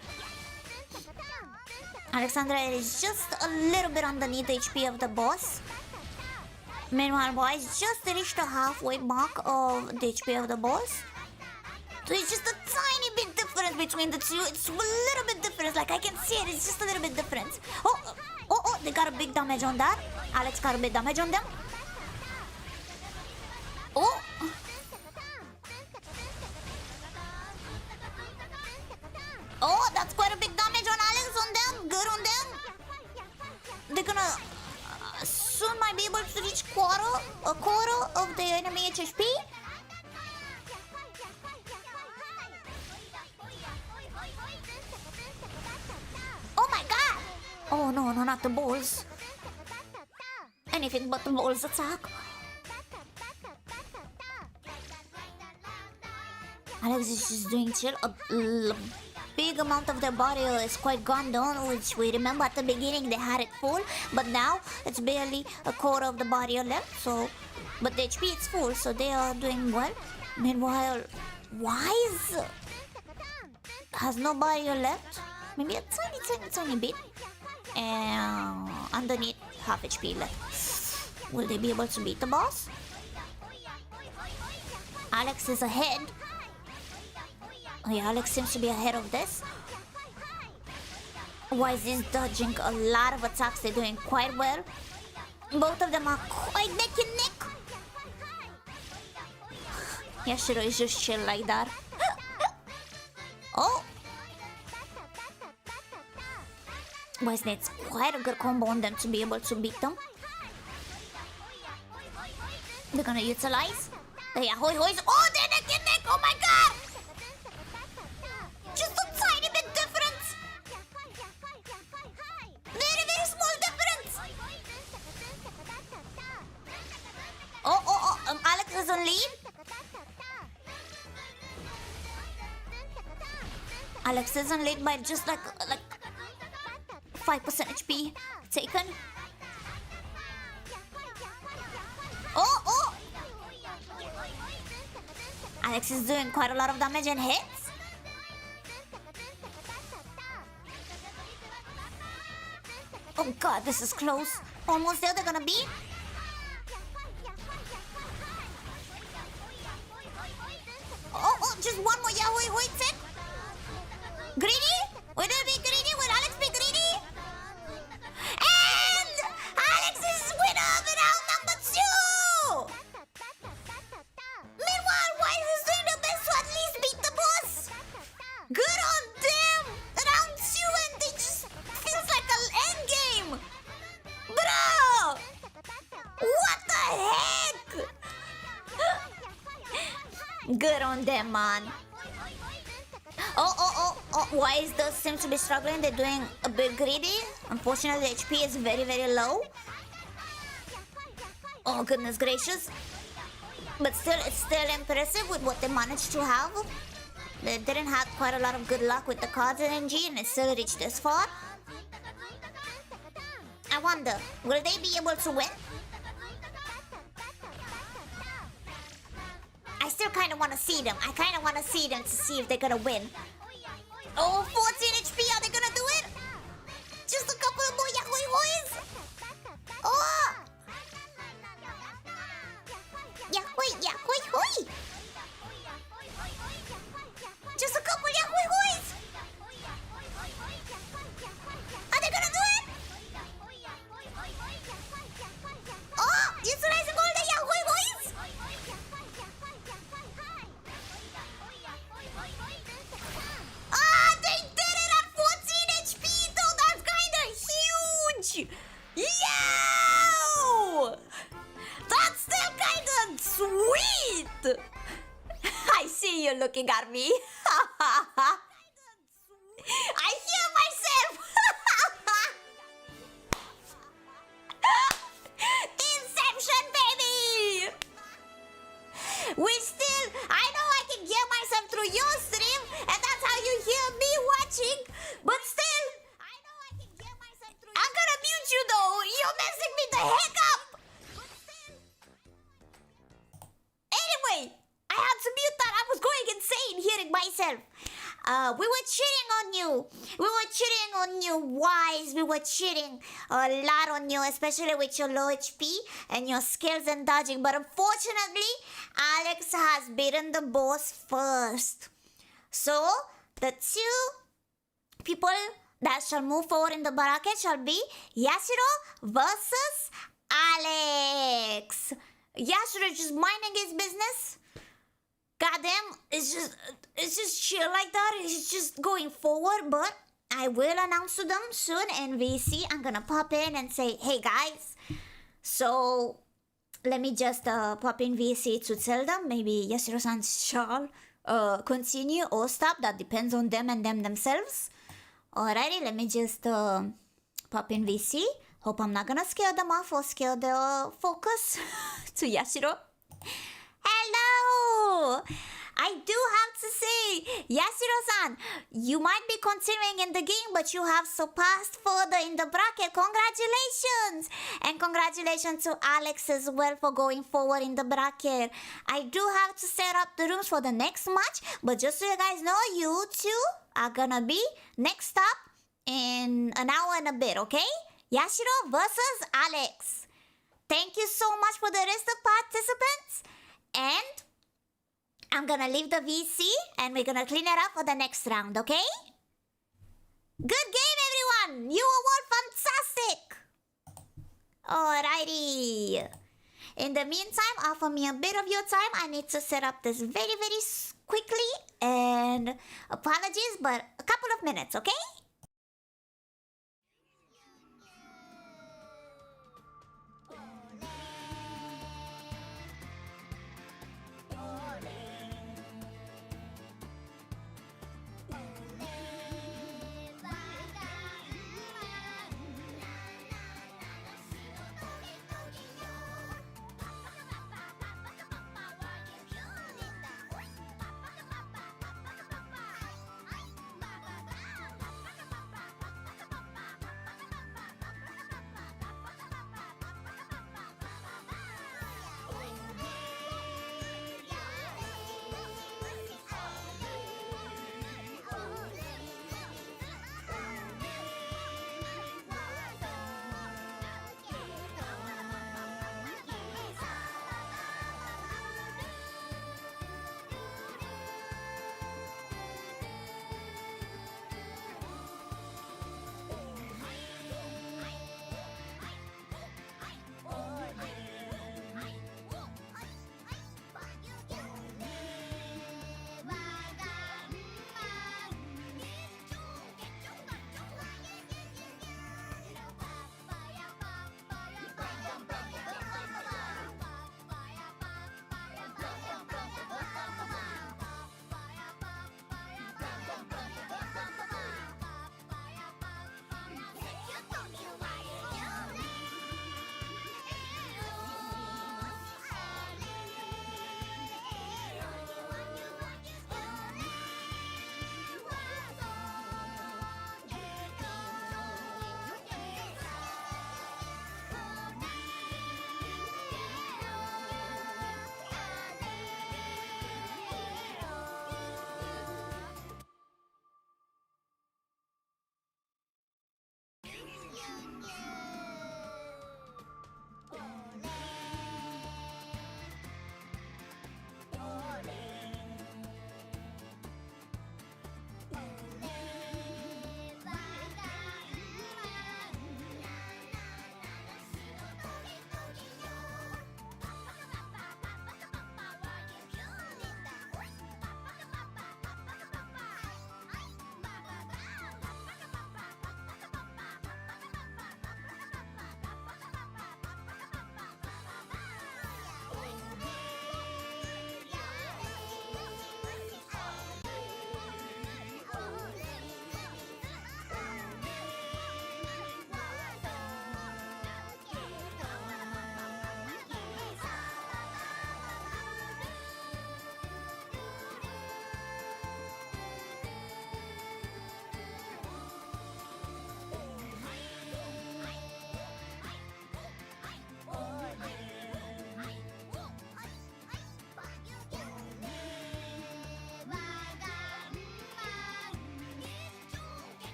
Alexandra is just a little bit underneath the HP of the boss. Meanwhile, Wise just reached the halfway mark of the HP of the boss. So it's just a tiny bit difference between the two. It's a little bit different. Like I can see it. It's just a little bit different. Oh, they got a big damage on that. Alex got a big damage on them. Oh. Oh, that's quite a big damage on Alex on them. Good on them. They're gonna soon might be able to reach a quarter of the enemy HP. Oh my god! Oh no, not the balls. Anything but the balls attack. Alex is just doing chill. A big amount of their body is quite gone down, which we remember at the beginning they had it full, but now it's barely a quarter of the body left. So, but the HP is full, so they are doing well. Meanwhile, Wise has no body left. Maybe a tiny bit. And underneath half HP left. Will they be able to beat the boss? Alex is ahead. Oh yeah, Alex seems to be ahead of this. Wise is dodging a lot of attacks. They're doing quite well. Both of them are quite neck and neck. Yashiro is just chill like that. Oh! Wise needs quite a good combo on them to be able to beat them. They're gonna utilize the Yahoo Hoys. Oh, they're neck and neck! Oh my god! Just a tiny bit difference! Very small difference! Oh, Alex is on lead. Alex is on lead by just like 5% HP taken. Oh! Alex is doing quite a lot of damage and hits. Oh god, this is close. Almost there they're gonna be. Oh, just one more Yahoo Hoy set. Greedy? Will they be greedy? Will Alex be greedy? And Alex is winner of round number 2! Meanwhile, Wise is doing the best to at least beat the boss. Good on them! Round 2 and they just feels like an end game. Bro! What the heck? Good on them, man. Oh, Wise does seem to be struggling. They're doing a bit greedy. Unfortunately, the HP is very low. Oh, goodness gracious. But still, it's still impressive with what they managed to have. They didn't have quite a lot of good luck with the cards and NG, and it still reached this far. I wonder, will they be able to win? I still kind of want to see them. I kind of want to see them to see if they're gonna win. Oh, 14 HP, are they gonna do it? Just a couple of more Yahoo Hoys. Oh! Yahoo! Yo! That's still kinda sweet! I see you looking at me. I hear myself! Inception, baby! I know I can hear myself through your stream, and that's how you hear me watching, but still, I know I can hear myself through. I'm gonna mute you though, you're messing me the heck up! Anyway, I had to mute that, I was going insane hearing myself. We were cheating on you. We were cheating on you, Wise. We were cheating a lot on you, especially with your low HP and your skills and dodging. But unfortunately, Alex has beaten the boss first. So, the two people that shall move forward in the bracket shall be Yashiro versus Alex. Yashiro just minding his business. Goddamn, it's just chill like that. It's just going forward, but I will announce to them soon in VC. I'm gonna pop in and say, hey guys. So let me just pop in VC to tell them. Maybe Yashiro-san shall continue or stop. That depends on them and them themselves. Alrighty, let me just pop in VC. Hope I'm not gonna scare them off or scare their focus to Yashiro. Hello! I do have to say, Yashiro-san, you might be continuing in the game, but you have surpassed further in the bracket. Congratulations! And congratulations to Alex as well for going forward in the bracket. I do have to set up the rooms for the next match, but just so you guys know, you two are gonna be next up in an hour and a bit, okay? Yashiro versus Alex. Thank you so much for the rest of participants. And I'm gonna leave the VC and we're gonna clean it up for the next round, okay? Good game, everyone! You were all fantastic! Alrighty. In the meantime, offer me a bit of your time. I need to set up this very, very quickly. And apologies, but a couple of minutes, okay?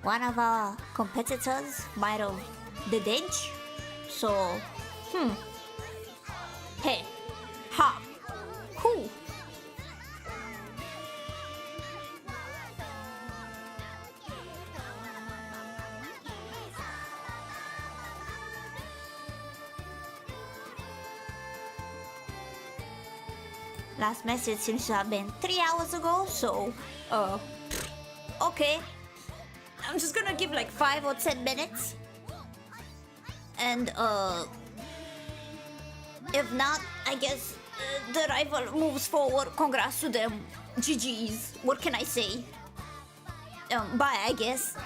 one of our competitors might have the dench. So, hey, ha, who? Last message seems to have been 3 hours ago, so, okay. I'm just gonna give like 5 or 10 minutes. And, if not, I guess the rival moves forward. Congrats to them. GG's. What can I say? Bye, I guess.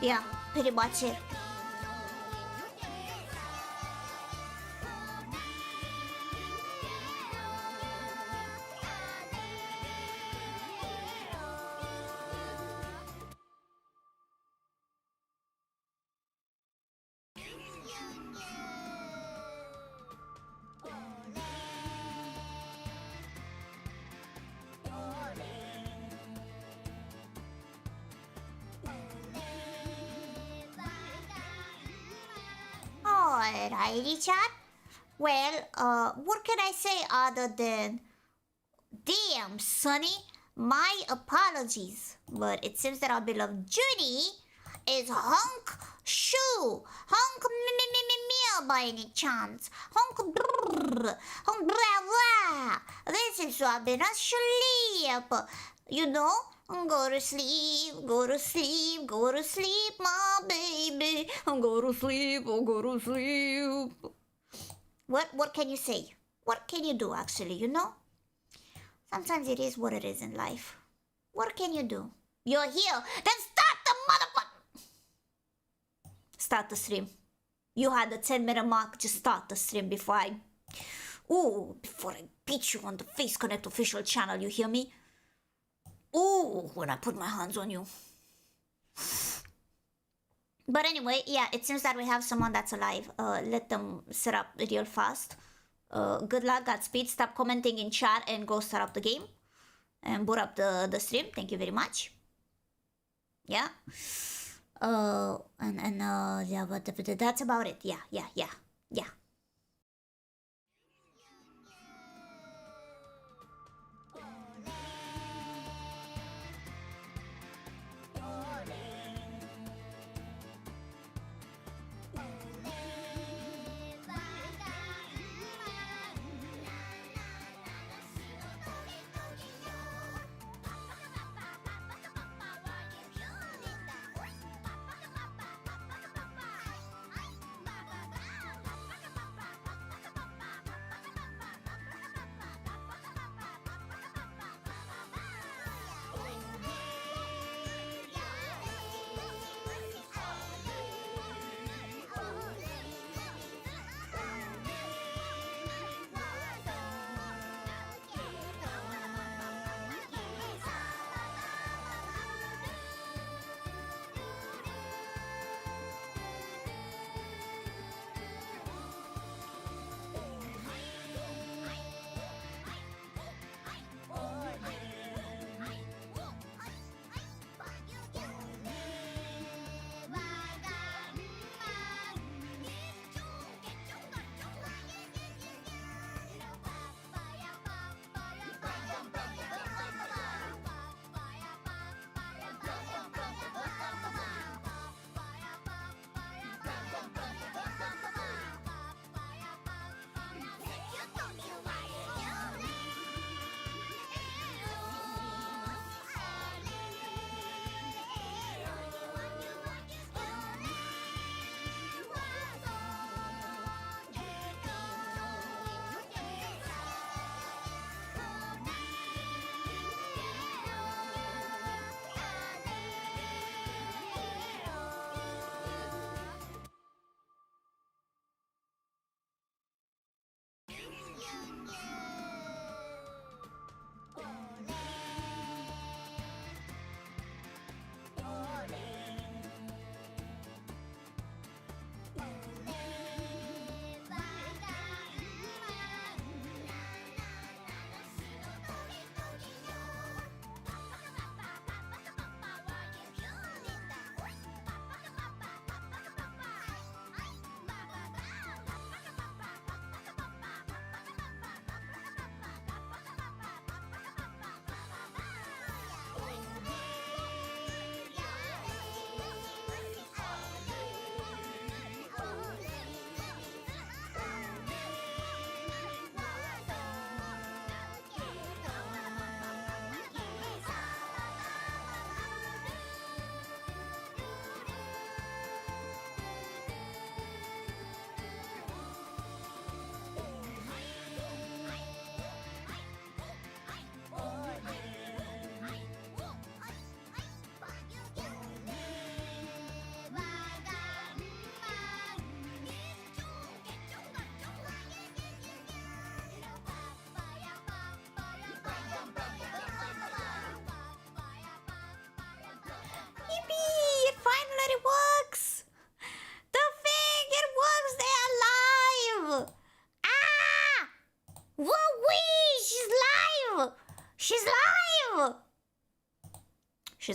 Yeah, pretty much it. Alrighty, chat. Well, what can I say other than, damn, Sonny, my apologies. But it seems that our beloved Judy is honk shoo, honk meow by any chance, honk brrr, honk blah blah. This seems to have been asleep. You know, go to sleep, go to sleep, go to sleep, my baby. Go to sleep, oh, go to sleep. What can you say? What can you do, actually, you know? Sometimes it is what it is in life. What can you do? You're here. Then start the motherfucker. Start the stream. You had the 10-minute mark. Just start the stream before I beat you on the Face Connect official channel. You hear me? Ooh, when I put my hands on you. But anyway, yeah, it seems that we have someone that's alive. Let them set up real fast. Good luck, Godspeed. Stop commenting in chat and go start up the game. And boot up the stream. Thank you very much. Yeah. Yeah, but that's about it. Yeah.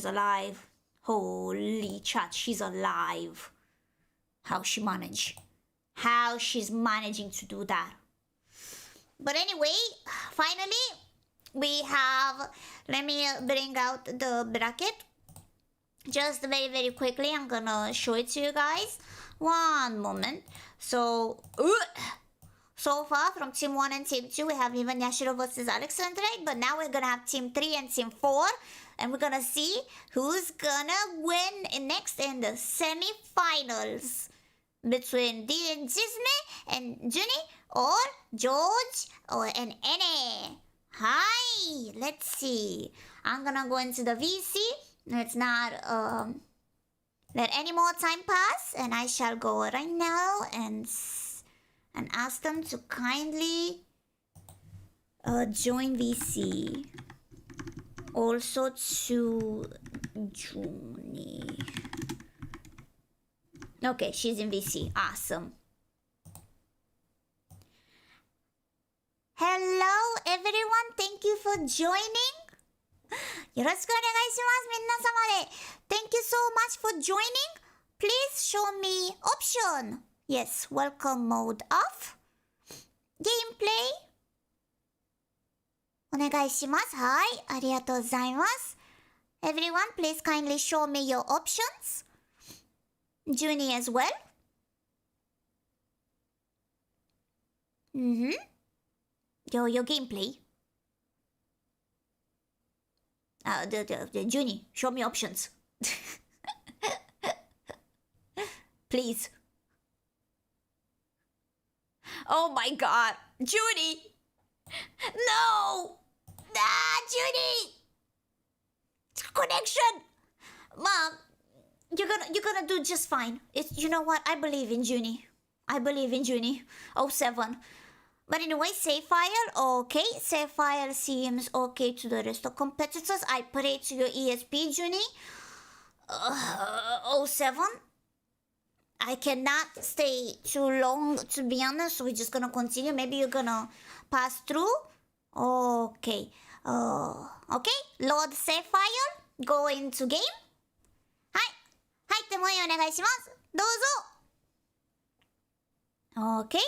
she's alive. Holy chat, she's alive. How she manage? How she's managing to do that? But anyway, finally, we have... Let me bring out the bracket. Just very, very quickly, I'm gonna show it to you guys. One moment. So far from Team 1 and Team 2, we have Ivan Yashiro versus Alexandre. But now we're gonna have Team 3 and Team 4. And we're gonna see who's gonna win next in the semi-finals. Between Disney and Juni, or George, or and Ene. Hi, let's see. I'm gonna go into the VC. Let's not let any more time pass, and I shall go right now and ask them to kindly join VC. Also to Juni. Okay, she's in VC. Awesome. Hello, everyone. Thank you for joining. よろしくお願いします。皆様で。Thank you so much for joining. Please show me option. Yes, welcome mode off. Gameplay. お願いします。はい、ありがとうございます。Everyone, please kindly show me your options. Junie as well. Your gameplay. The Junie, show me options. Please. Oh my god. Junie! No! Ah, Junie! Connection! Mom, you're gonna do just fine. You know what? I believe in Junie. I believe in Junie. 07. But anyway, save file, okay. Save file seems okay to the rest of competitors. I pray to your ESP, Junie. 07. I cannot stay too long, to be honest, so we're just gonna continue. Maybe you're gonna pass through. Okay. Okay. Load save file. Go into game. はい。入ってもいいお願いします。どうぞ。Okay.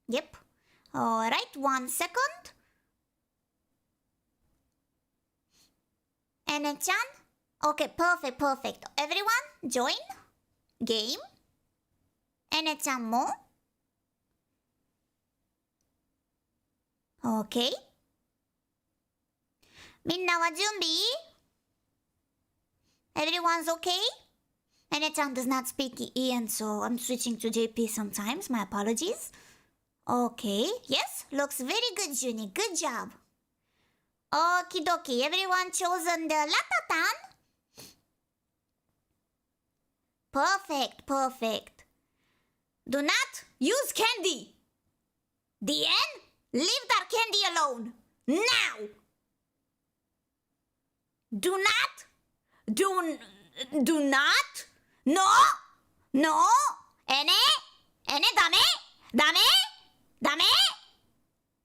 Yep. Alright, 1 second. Ene-chan? Okay, perfect, perfect. Everyone, join. Game. Ene-chan mo. Okay. みんなは準備? Everyone's okay? Ene-chan does not speak Ian, so I'm switching to JP sometimes. My apologies. Okay. Yes, looks very good, Junie. Good job. Okie dokie. Everyone chosen the RATATAN? Perfect, perfect. Do not use candy. The end? Leave that candy alone. Now. Do not. No. Ene, dame.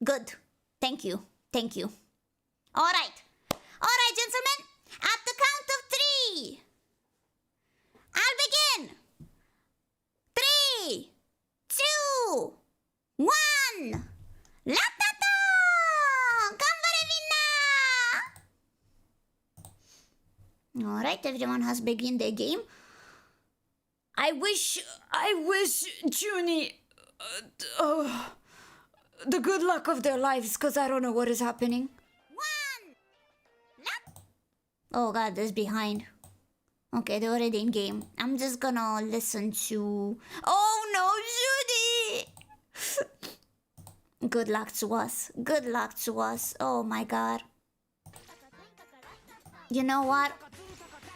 Good. Thank you. Alright, gentlemen. At the count of 3. I'll begin. 3, 2, 1. RATATAN! Ganbare minna! Alright, everyone has begun their game. I wish Junie the good luck of their lives, because I don't know what is happening. 1. Oh god, this behind. Okay, they're already in game. I'm just gonna listen to... Oh no, Junie! Good luck to us. Oh my god. You know what?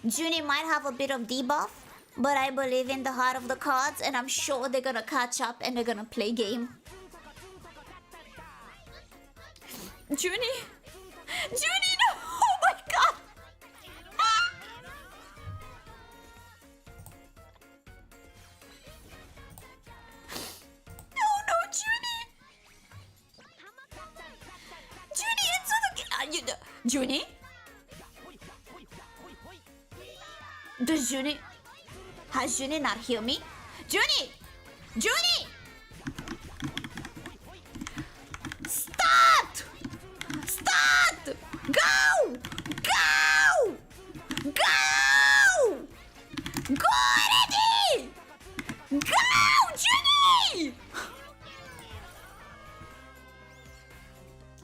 Junie might have a bit of debuff, but I believe in the heart of the cards, and I'm sure they're gonna catch up and they're gonna play game. Junie, no! Oh my god! No, Junie! Junie? Does Junie... Has Junie not hear me? Junie! Junie! Start! Start! Go! Go! Go! Go already! Go, Junie!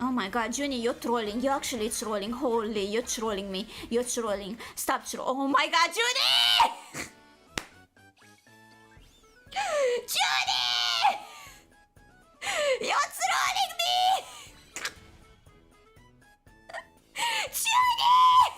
Oh my god, Junie, you're trolling. You're actually trolling. Holy, you're trolling me. You're trolling. Stop trolling. Oh my god, Junie! Junie! You're trolling me! Junie!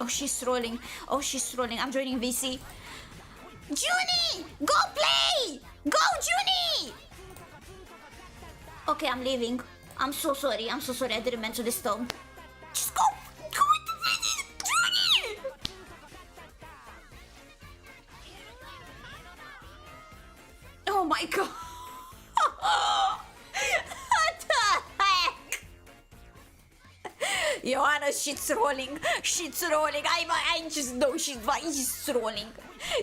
Oh, she's trolling. Oh, she's trolling. I'm joining VC. Junie! Go play! Go, Junie! Okay, I'm leaving. I'm so sorry. I'm so sorry. I didn't mean to disturb. Just go! Go into VC! Junie! Oh my god! What the heck? Joanna, she's rolling. She's rolling. I just know she's rolling.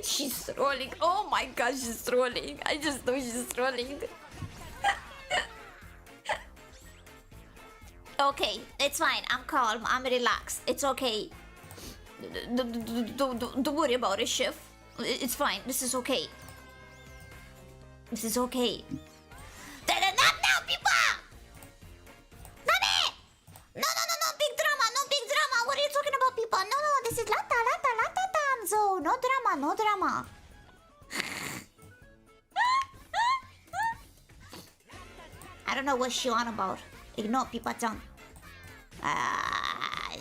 She's rolling. Oh my god, she's rolling. I just know she's rolling. Okay, it's fine. I'm calm. I'm relaxed. It's okay. Don't worry about it, chef. It's fine. This is okay. This is okay. Not now, people! Name! No, big drama, no big drama. What are you talking about, people? No, this is LATATAN zone. No drama, no drama. I don't know what she on about. Ignore people, John.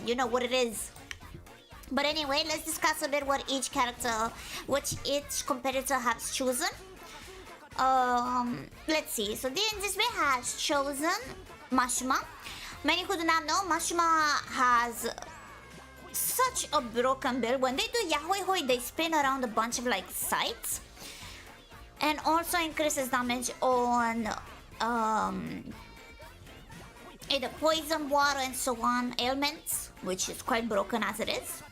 You know what it is. But anyway, let's discuss a bit what each character, which each competitor has chosen. Let's see. So this way has chosen Mashima. Many who do not know, Mashima has such a broken build. When they do Yaoi Hoi, they spin around a bunch of like sites, and also increases damage on either poison, water, and so on ailments, which is quite broken as it is.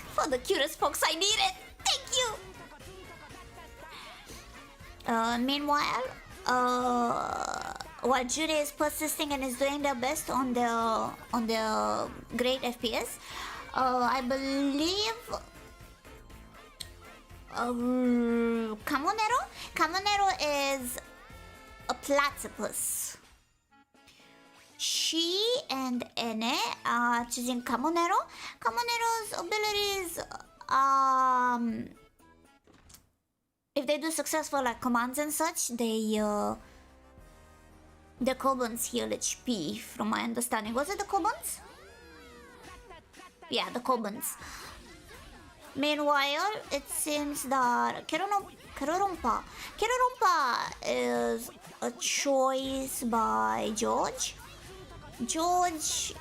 For the cutest folks, I need it. Thank you. Meanwhile, while Judy is persisting and is doing their best on the great FPS, I believe Camonero is a platypus. She and Ene are choosing Camonero. Camonero's abilities, if they do successful like commands and such, the Kobans heal HP, from my understanding. Was it the Kobans? Yeah, the Kobans. Meanwhile, it seems that Kerorumpa is a choice by George. George,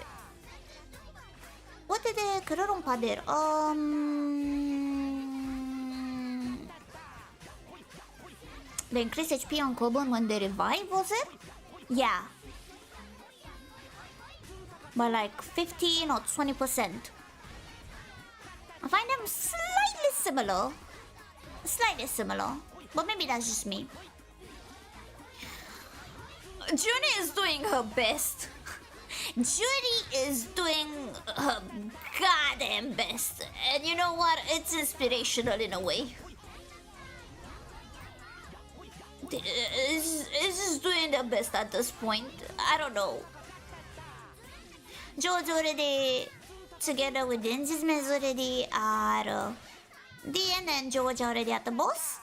what did the Kerorumpa did? They increase HP on Koban when they revive, was it? Yeah. By like 15 or 20%. I find them slightly similar. Slightly similar. But maybe that's just me. Judy is doing her best. Judy is doing her goddamn best. And you know what? It's inspirational in a way. It's just doing their best at this point. I don't know. George already, together with Denzisme, is already at DN, and George already at the boss.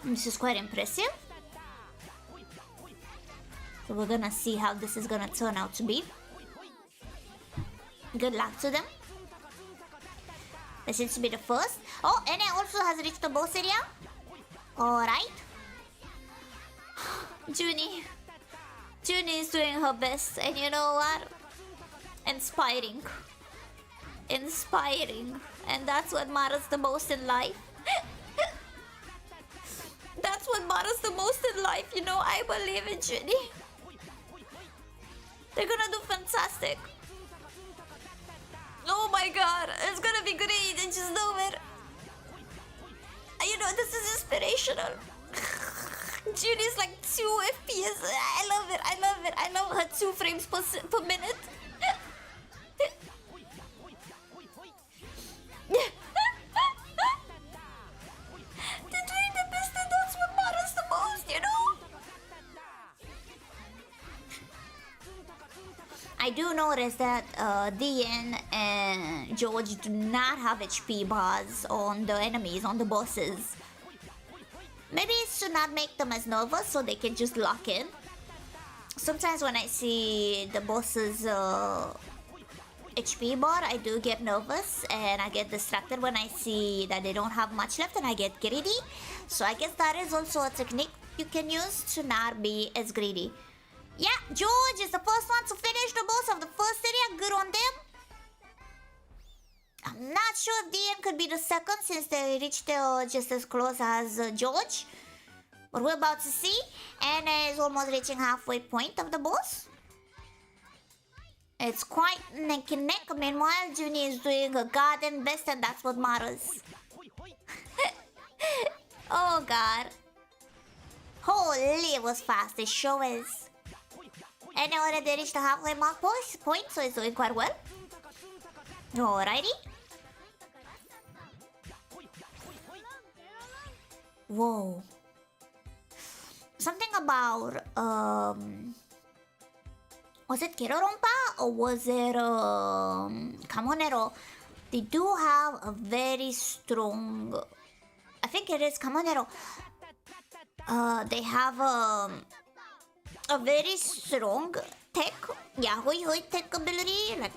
This is quite impressive. So we're gonna see how this is gonna turn out to be. Good luck to them. This seems to be the first. Oh, Ene also has reached the boss area. Alright. Junie is doing her best, and you know what? Inspiring. And that's what matters the most in life. most in life, you know. I believe in Junie. They're gonna do fantastic. Oh my god, it's gonna be great. I just know it. You know, this is inspirational. Junie's like 2 FPS. I love it. I love it. I love her 2 frames per minute. They're doing the best, and that's what matters the most, you know? I do notice that Dean and George do not have HP bars on the enemies, on the bosses. Maybe it's to not make them as nervous so they can just lock in. Sometimes when I see the boss's HP bar, I do get nervous and I get distracted when I see that they don't have much left and I get greedy. So I guess that is also a technique you can use to not be as greedy. Yeah, George is the first one to finish the boss of the first area. Good on them. I'm not sure if Dean could be the second since they reached just as close as George. But we're about to see. Anna is almost reaching halfway point of the boss. It's quite neck and neck. Meanwhile, Junie is doing her goddamn best and that's what matters. Oh god. Holy, it was fast. It sure is. And now already reached the halfway mark point, so it's doing quite well. Alrighty. Whoa. Something about, was it Kirorompa or was it, Kamonero? They do have a very strong, I think it is Kamonero. They have, a very strong tech, Yahui tech ability, like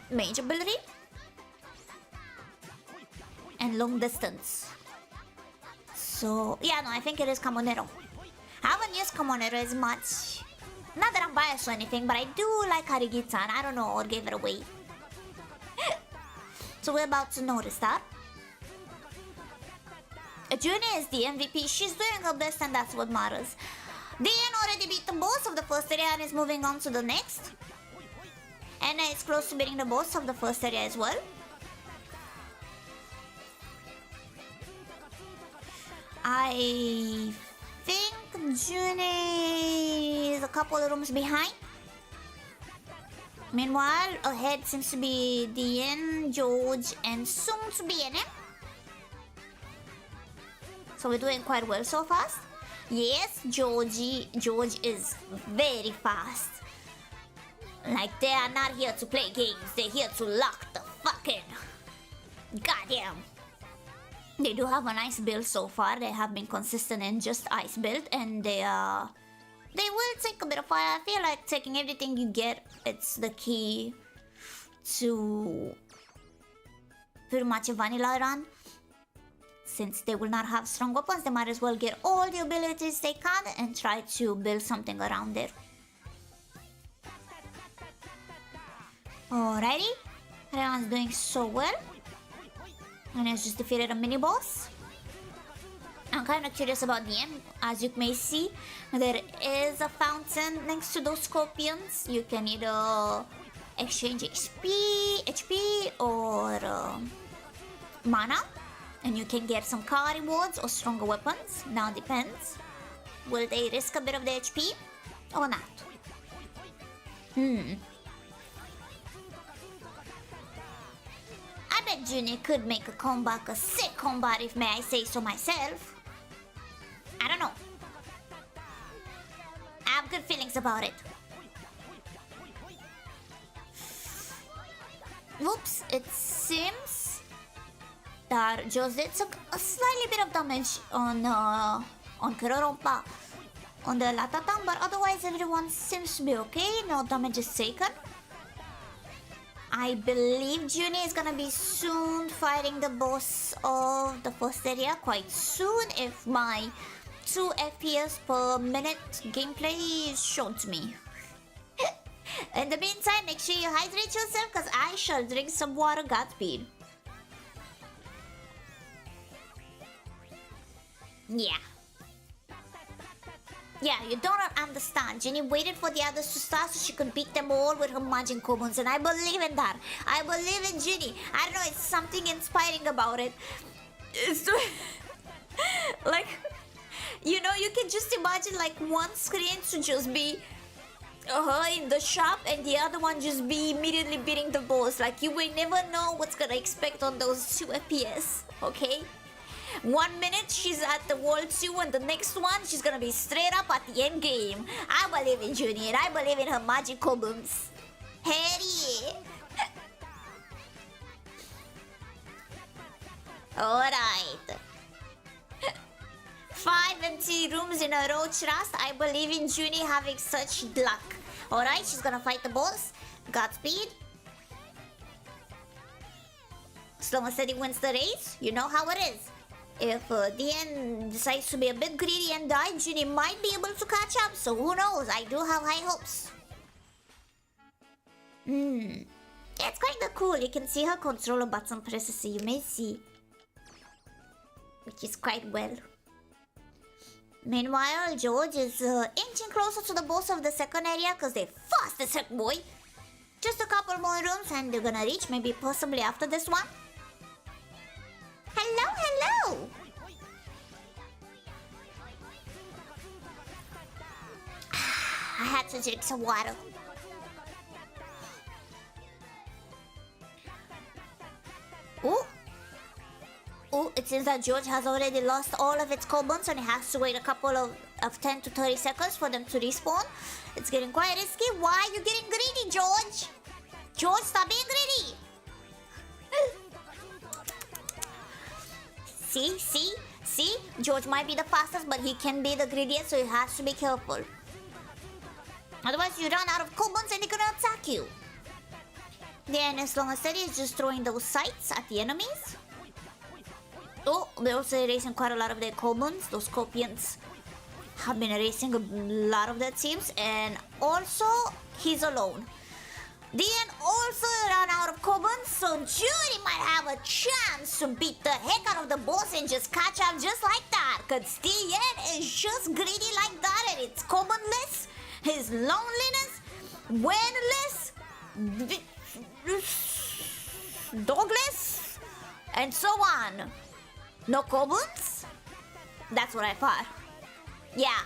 mage ability, and long distance. So yeah, no, I think it is Kamonero. I haven't used Kamonero as much. Not that I'm biased or anything, but I do like Harigita-san. I don't know, or gave it away. So we're about to notice that. Junie is the MVP. She's doing her best and that's what matters. Dean already beat the boss of the first area and is moving on to the next. Anna is close to beating the boss of the first area as well. I think Junie is a couple of rooms behind. Meanwhile, ahead seems to be Dean, George, and soon to be Anna. So we're doing quite well so fast. Yes, George is very fast. Like, they are not here to play games, they're here to lock the fucking... Goddamn. They do have a nice build so far. They have been consistent in just ice build, and they will take a bit of fire. I feel like taking everything you get, it's the key to pretty much a vanilla run. Since they will not have strong weapons, they might as well get all the abilities they can and try to build something around it. Alrighty, everyone's doing so well. And it's just defeated a mini-boss. I'm kind of curious about the end. As you may see, there is a fountain next to those scorpions. You can either exchange HP or mana. And you can get some car rewards or stronger weapons. Now depends. Will they risk a bit of the HP or not? I bet Junie could make a comeback a sick combat if may I say so myself. I don't know. I have good feelings about it. Whoops, it seems that Jose took a slightly bit of damage on Kirorompa on the RATATAN, but otherwise everyone seems to be okay. No damage is taken. I believe Junie is gonna be soon fighting the boss of the first area quite soon if my 2 FPS per minute gameplay is shown to me. In the meantime, make sure you hydrate yourself because I shall drink some water. Godspeed. Yeah. Yeah, you don't understand. Jenny waited for the others to start so she could beat them all with her Majin Kobuns, and I believe in that. I believe in Jenny. I don't know, it's something inspiring about it. It's like, you know, you can just imagine like one screen to just be her in the shop and the other one just be immediately beating the boss. Like, you will never know what's gonna expect on those 2 FPS, okay? 1 minute she's at the World 2 and the next one she's gonna be straight up at the end game. I believe in Junie and I believe in her magical booms. Hell yeah! Alright. 5 empty rooms in a row, trust. I believe in Junie having such luck. Alright, she's gonna fight the boss. Godspeed. Slow and steady wins the race. You know how it is. If DN decides to be a bit greedy and die, Junie might be able to catch up. So who knows? I do have high hopes. It's kinda cool. You can see her controller button presses, so you may see. Which is quite well. Meanwhile, George is inching closer to the boss of the second area because they're fast as heck, boy. Just a couple more rooms and they're gonna reach, maybe possibly after this one. Hello, hello! I had to drink some water. Oh, it seems that George has already lost all of its Kobuns and he has to wait a couple of 10 to 30 seconds for them to respawn. It's getting quite risky. Why are you getting greedy, George? George, stop being greedy! See? George might be the fastest, but he can be the greediest, so he has to be careful. Otherwise, you run out of Kobuns and they're gonna attack you. Then, as long as Steady is just throwing those sights at the enemies. Oh, they're also erasing quite a lot of their Kobuns. Those Scorpions have been erasing a lot of their teams. And also, he's alone. DN also ran out of Kobuns, so Judy might have a chance to beat the heck out of the boss and just catch up just like that. Cause DN is just greedy like that, and it's Kobunless, his loneliness, windless, dogless, and so on. No Kobuns? That's what I thought. Yeah.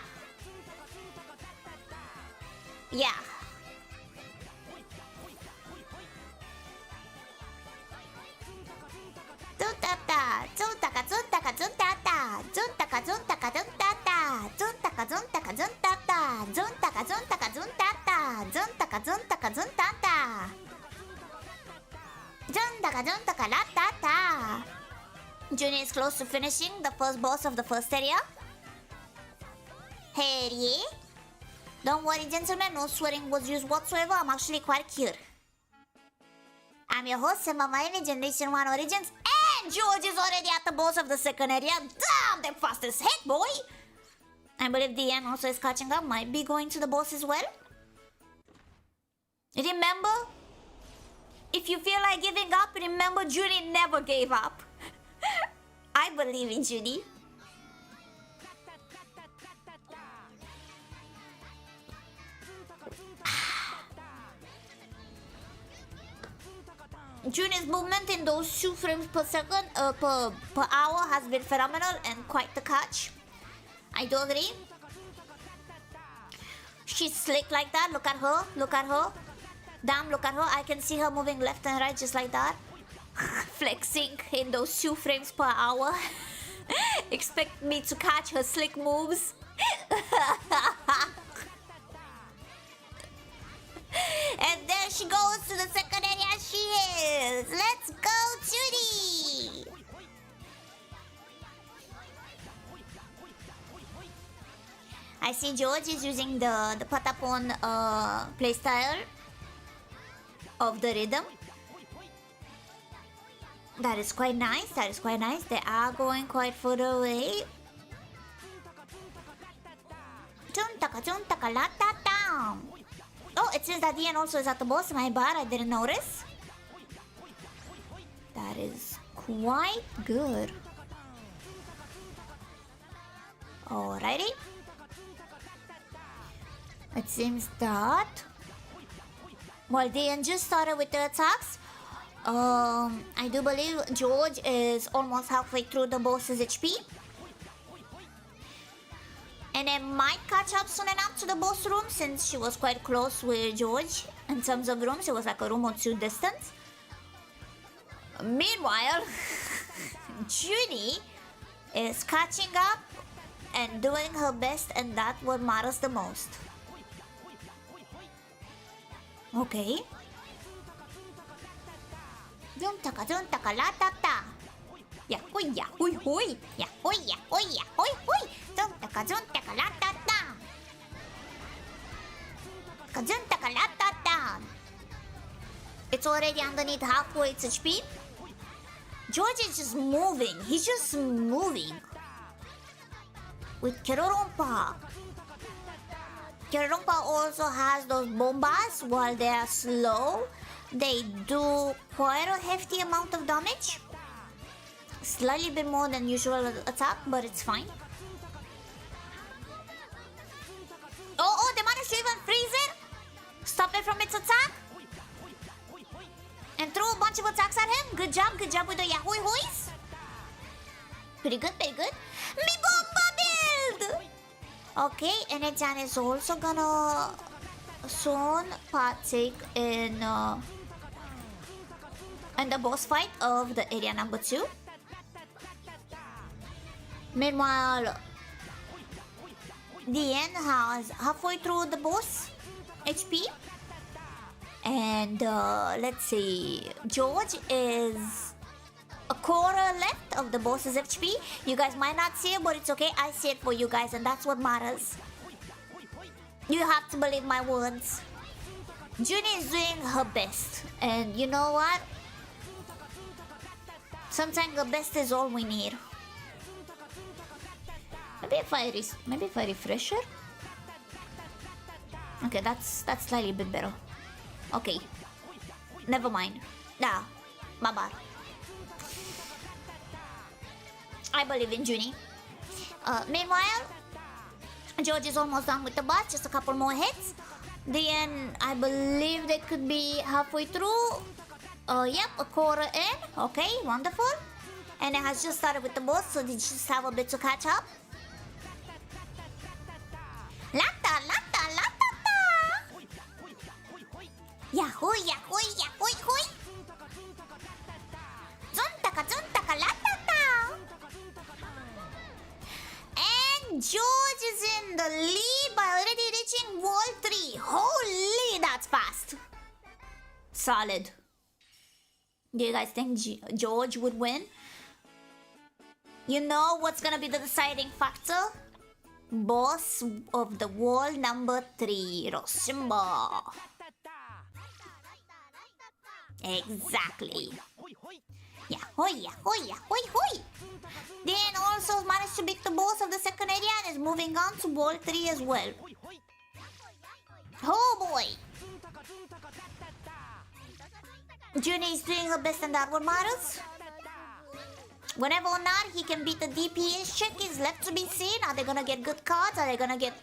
Junior is close to finishing the first boss of the first area. Hell yeah. Don't worry, gentlemen, no swearing was used whatsoever. I'm actually quite cute. I'm your host, Semifinal Generation 1 Origins, and George is already at the boss of the second area. Damn, they're fast as heck, boy! I believe DN also is catching up, might be going to the boss as well. Remember, if you feel like giving up, remember Judy never gave up. I believe in Judy. Junie's movement in those 2 frames per second, per hour has been phenomenal and quite the catch. I do agree. She's slick like that. Look at her. Look at her. Damn, look at her. I can see her moving left and right just like that. Flexing in those 2 frames per hour. Expect me to catch her slick moves. And there she goes to the second area. She is. Let's go, Judy. I see George is using the Patapon playstyle of the rhythm. That is quite nice. That is quite nice. They are going quite further away. Oh, it seems that Ian also is at the boss. My bad, I didn't notice. That is quite good. Alrighty. It seems that... Well, Dian just started with the attacks. I do believe George is almost halfway through the boss's HP. And it might catch up soon enough to the boss room since she was quite close with George. In terms of rooms, it was like a room or two distance. Meanwhile, Judy is catching up and doing her best, and that's what matters the most. Okay. Duntaka duntaka la ta ta. Yahoy yahoy hoy. Yahoy yahoy yahoy hoy. Duntaka duntaka la ta ta. Duntaka la ta ta. It's already underneath halfway its HP. George is just moving. He's just moving. With Kirorompa. Kirorompa also has those bombas. While they are slow, they do quite a hefty amount of damage. Slightly bit more than usual attack, but it's fine. Oh, they managed to even freeze it. Stop it from its attack. And throw a bunch of attacks at him. Good job with the Yahoy Hoys. Pretty good, pretty good. Me bomba build! Okay, Ene-chan is also gonna soon partake in the boss fight of the area number 2. Meanwhile, Dian has halfway through the boss HP. And let's see, George is a quarter left of the boss's HP. You guys might not see it, but it's okay. I see it for you guys, and that's what matters. You have to believe my words. Junie is doing her best, and you know what? Sometimes the best is all we need. Maybe if I refresh her. Okay, that's slightly a bit better. Okay, never mind. Nah, bye-bye. I believe in Junie. Meanwhile, George is almost done with the boss. Just a couple more hits. Then I believe they could be halfway through. Yep, a quarter in. Okay, wonderful. And it has just started with the boss, so they just have a bit to catch up. Lata, lata, lata, ta. Yahoy, yahoy, yahoy, hoy. Zuntaka, zuntaka, lata, ta. And George is in the lead by already reaching wall 3. Holy, that's fast. Solid. Do you guys think George would win? You know what's gonna be the deciding factor? Boss of the wall number 3, Rosimba. Exactly. Yahoy, yahoy, yahoy, hoy. Then also managed to beat the boss of the second area and is moving on to wall 3 as well. Oh boy. Junie is doing her best, and that what matters. Whenever or not he can beat the DPS check is left to be seen. Are they gonna get good cards? Are they gonna get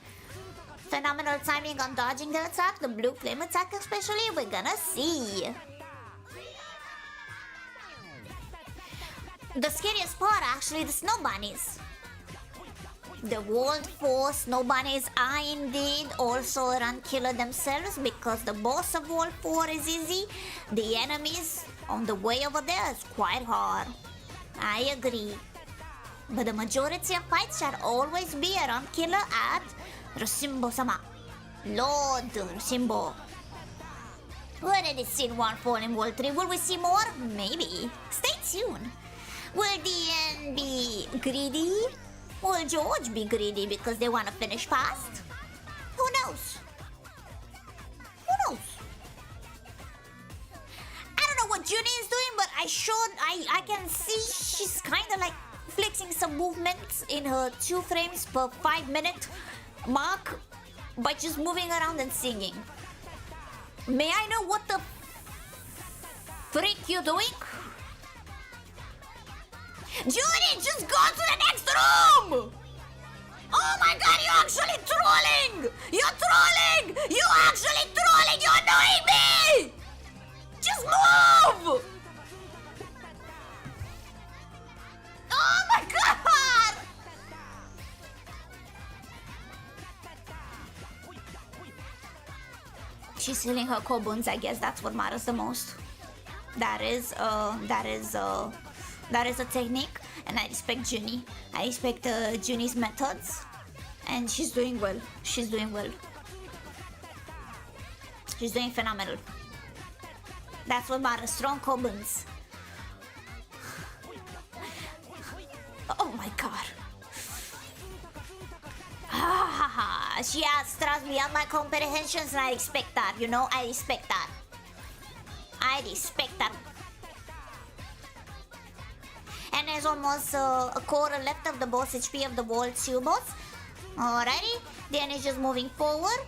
phenomenal timing on dodging the attack? The blue flame attack especially? We're gonna see. The scariest part actually, the snow bunnies. The World 4 snow bunnies are indeed also run killer themselves, because the boss of World 4 is easy. The enemies on the way over there is quite hard. I agree. But the majority of fights shall always be a run killer at Rosimbo-sama. Lord Rosimbo. We already seen World 4 and World 3. Will we see more? Maybe. Stay tuned. Will DN be greedy? Will George be greedy because they want to finish fast? Who knows? Who knows? I don't know what Junie is doing, but I can see she's kind of like flexing some movements in her 2 frames per 5 minute mark by just moving around and singing. May I know what the freak you're doing? Junie, just go to the next room! Oh my god, you're actually trolling! You're trolling! You're actually trolling! You're annoying me! Just move! Oh my god! She's healing her core bones, I guess that's what matters the most. That is a technique, and I respect Junie. I respect Junie's methods, and she's doing well. She's doing well. She's doing phenomenal. That's what matters. Strong core bones. Oh my god. She has trust beyond my comprehensions, and I respect that. You know, I respect that. I respect that. And there's almost a quarter left of the boss HP of the World 2 boss. Alrighty. Then it's just moving forward.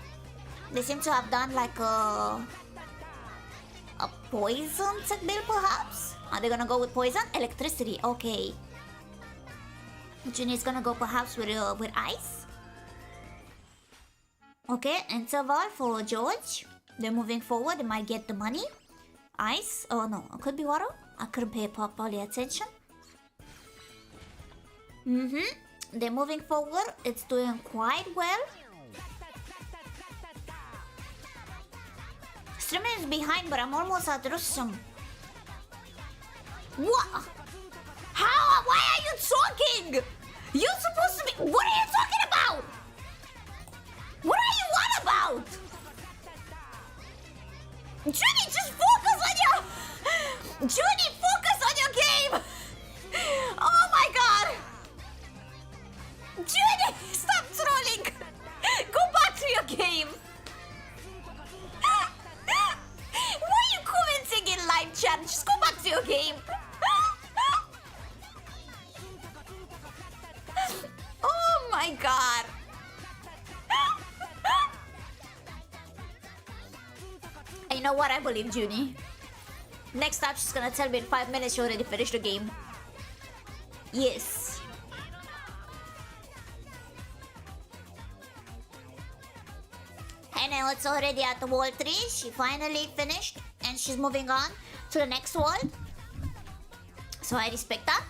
They seem to have done like a poison set build, perhaps? Are they gonna go with poison? Electricity, okay. Junie's gonna go perhaps with ice. Okay, interval for George. They're moving forward, they might get the money. Ice, oh no, it could be water. I couldn't pay properly attention. They're moving forward, it's doing quite well. Streamer is behind, but I'm almost at Rusum. What? How? Why are you talking? You're supposed to be. What are you talking about? What are you on about? Junie, just focus on your. Junie, focus on your game. Oh my god. Junie, stop trolling. Go back to your game. Why are you commenting in live chat? Just go back to your game. Oh my god. And you know what? I believe Junie. Next time she's gonna tell me in 5 minutes she already finished the game. Yes. And now it's already at the wall 3. She finally finished and she's moving on to the next wall. So I respect that.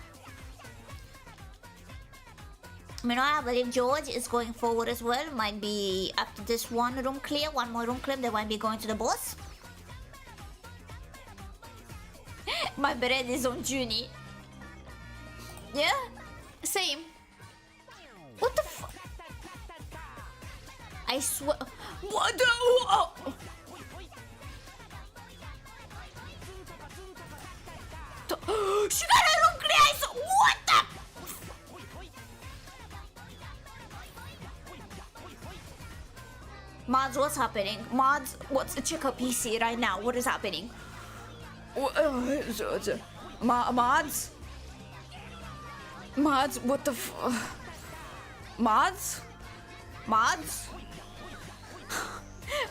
Meanwhile, I believe George is going forward as well. Might be after this one room clear, one more room clear, they might be going to the boss. My bread is on Junie. Yeah? Same. What the fuck? I swear. What the? Oh. She got a room clear. I saw. What the? Mods, what's happening? Mods, check her PC right now. What is happening? Mods? Mods, what the Mods? Mods?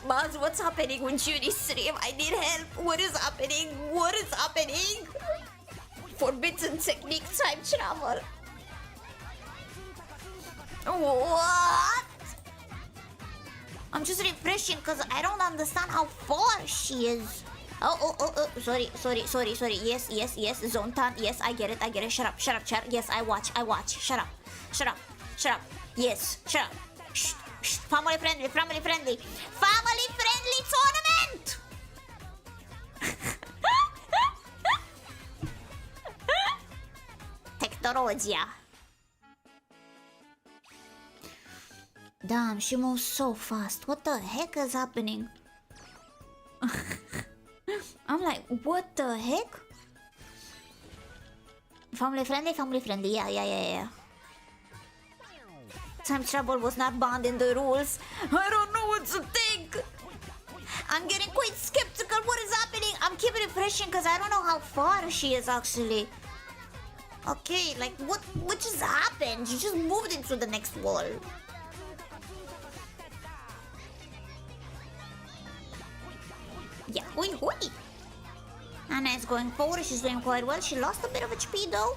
Mods, what's happening with Junie's stream? I need help. What is happening? What is happening? Forbidden technique time travel. What? I'm just refreshing because I don't understand how far she is. Oh, sorry. Yes, zone time. Yes, I get it. Shut up, chat. Yes, I watch. Shut up. Yes, shut up. Shh. Family friendly tournament! Technology. Damn, she moves so fast. What the heck is happening? I'm like, what the heck? Family friendly. Yeah. Time travel was not banned in the rules. I don't know what to think. I'm getting quite skeptical. What is happening? I'm keeping refreshing because I don't know how far she is actually. Okay, like what just happened? She just moved into the next wall. Yeah, hui. Anna is going forward. She's doing quite well. She lost a bit of HP though.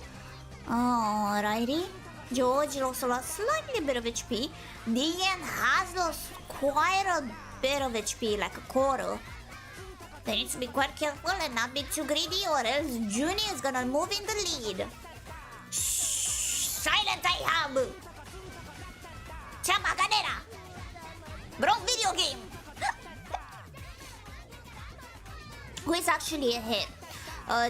Alrighty. George also lost slightly bit of HP. Dean has lost quite a bit of HP, like a quarter. They need to be quite careful and not be too greedy, or else Junie is gonna move in the lead. Shh, silent I have. Chama galera. Bro, video game. Who is actually ahead?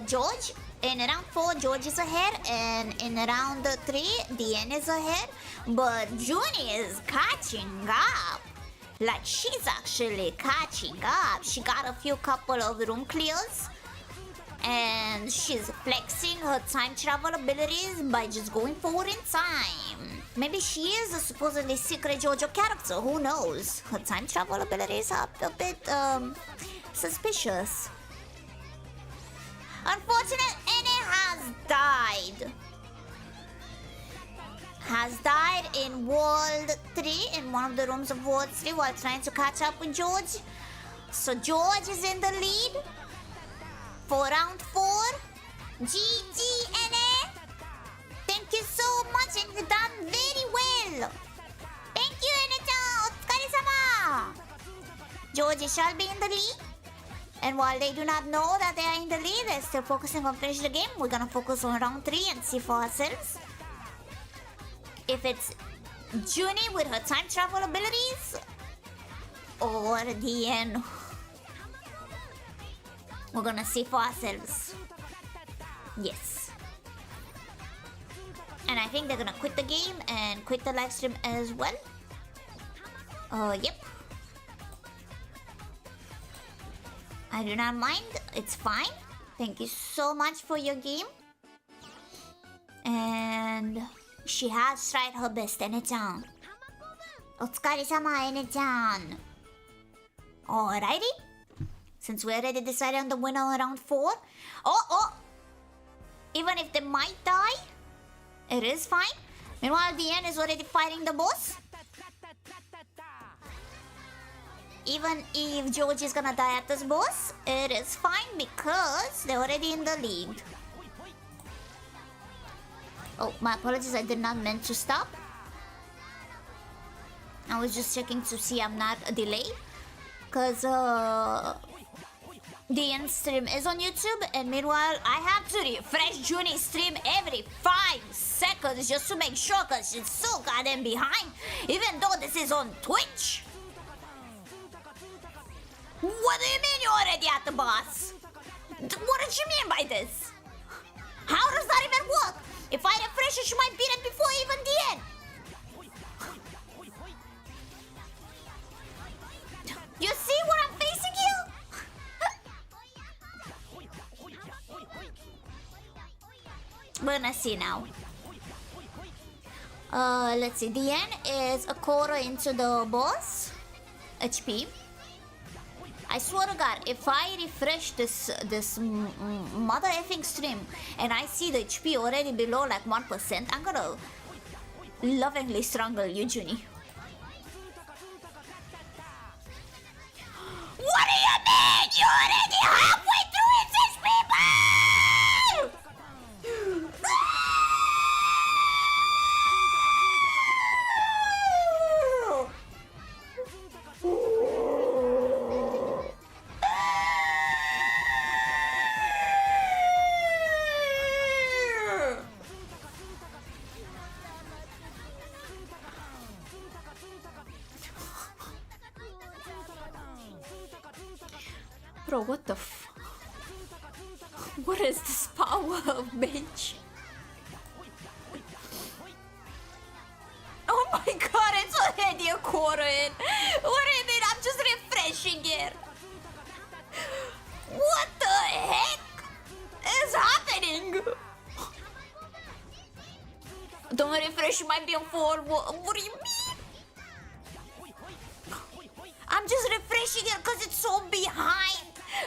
George. In round 4, George is ahead, and in round 3, Dean is ahead. But Junie is catching up. Like, she's actually catching up. She got a few couple of room clears. And she's flexing her time travel abilities by just going forward in time. Maybe she is a supposedly secret JoJo character, who knows? Her time travel abilities are a bit, suspicious. Unfortunately, Ene has died in World 3, in one of the rooms of World 3 while trying to catch up with George. So George is in the lead for round 4. GG, Ene! Thank you so much and you've done very well! Thank you, Ene-chan! Otsukaresama! George shall be in the lead. And while they do not know that they are in the lead, they're still focusing on finish the game. We're gonna focus on round 3 and see for ourselves if it's Junie with her time travel abilities or the end. We're gonna see for ourselves. Yes. And I think they're gonna quit the game and quit the live stream as well. Yep. I do not mind. It's fine. Thank you so much for your game. And she has tried her best, Ene-chan. Otsukaresama, Ene-chan. Alrighty. Since we already decided on the winner on round 4. Oh! Even if they might die, it is fine. Meanwhile, Dean is already fighting the boss. Even if George is gonna die at this boss, it is fine because they're already in the lead. Oh, my apologies, I did not mean to stop. I was just checking to see I'm not a delay. Because, Dean's stream is on YouTube, and meanwhile, I have to refresh Junie's stream every 5 seconds just to make sure, because she's so goddamn behind, even though this is on Twitch. What do you mean you're already at the boss? What did you mean by this? How does that even work? If I refresh it, she might beat it before even the end. You see what I'm facing here? We're gonna see now. Let's see. The end is a quarter into the boss HP. I swear to God, if I refresh this mother effing stream and I see the HP already below like 1%, I'm gonna lovingly strangle you, Junie. What do you mean? You're already halfway through its HP, people! Bro, what the f... What is this power of mage? Oh my god, it's already a quarter in. What do you mean? I'm just refreshing it. What the heck is happening? Don't refresh, you might be on 4. What do you mean? I'm just refreshing it because it's so behind.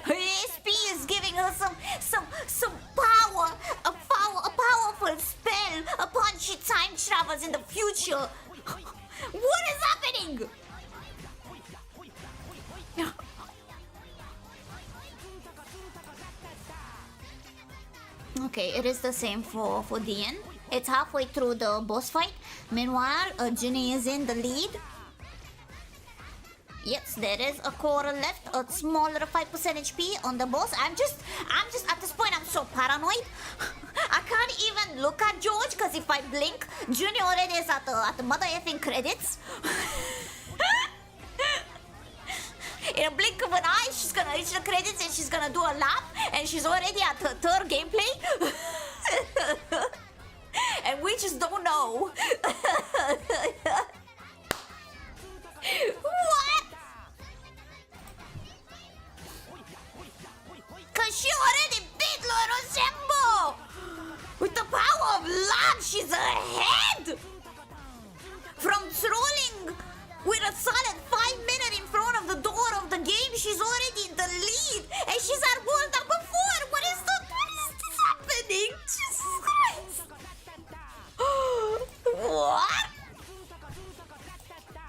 Her SP is giving her some power, a powerful spell upon she time travels in the future. What is happening? Okay, it is the same for Dean. It's halfway through the boss fight. Meanwhile, Ginny is in the lead. Yes, there is a quarter left, a smaller 5% HP on the boss. I'm just at this point, I'm so paranoid. I can't even look at George because if I blink, Ginny already is at the mother effing credits. In a blink of an eye, she's gonna reach the credits and she's gonna do a lap, and she's already at her third gameplay. And we just don't know. What? Cause she already beat Loro Sembo! With the power of love, she's ahead! From trolling with a solid 5 minutes in front of the door of the game, she's already in the lead! And she's at world number 4! What is this happening? Jesus Christ! What?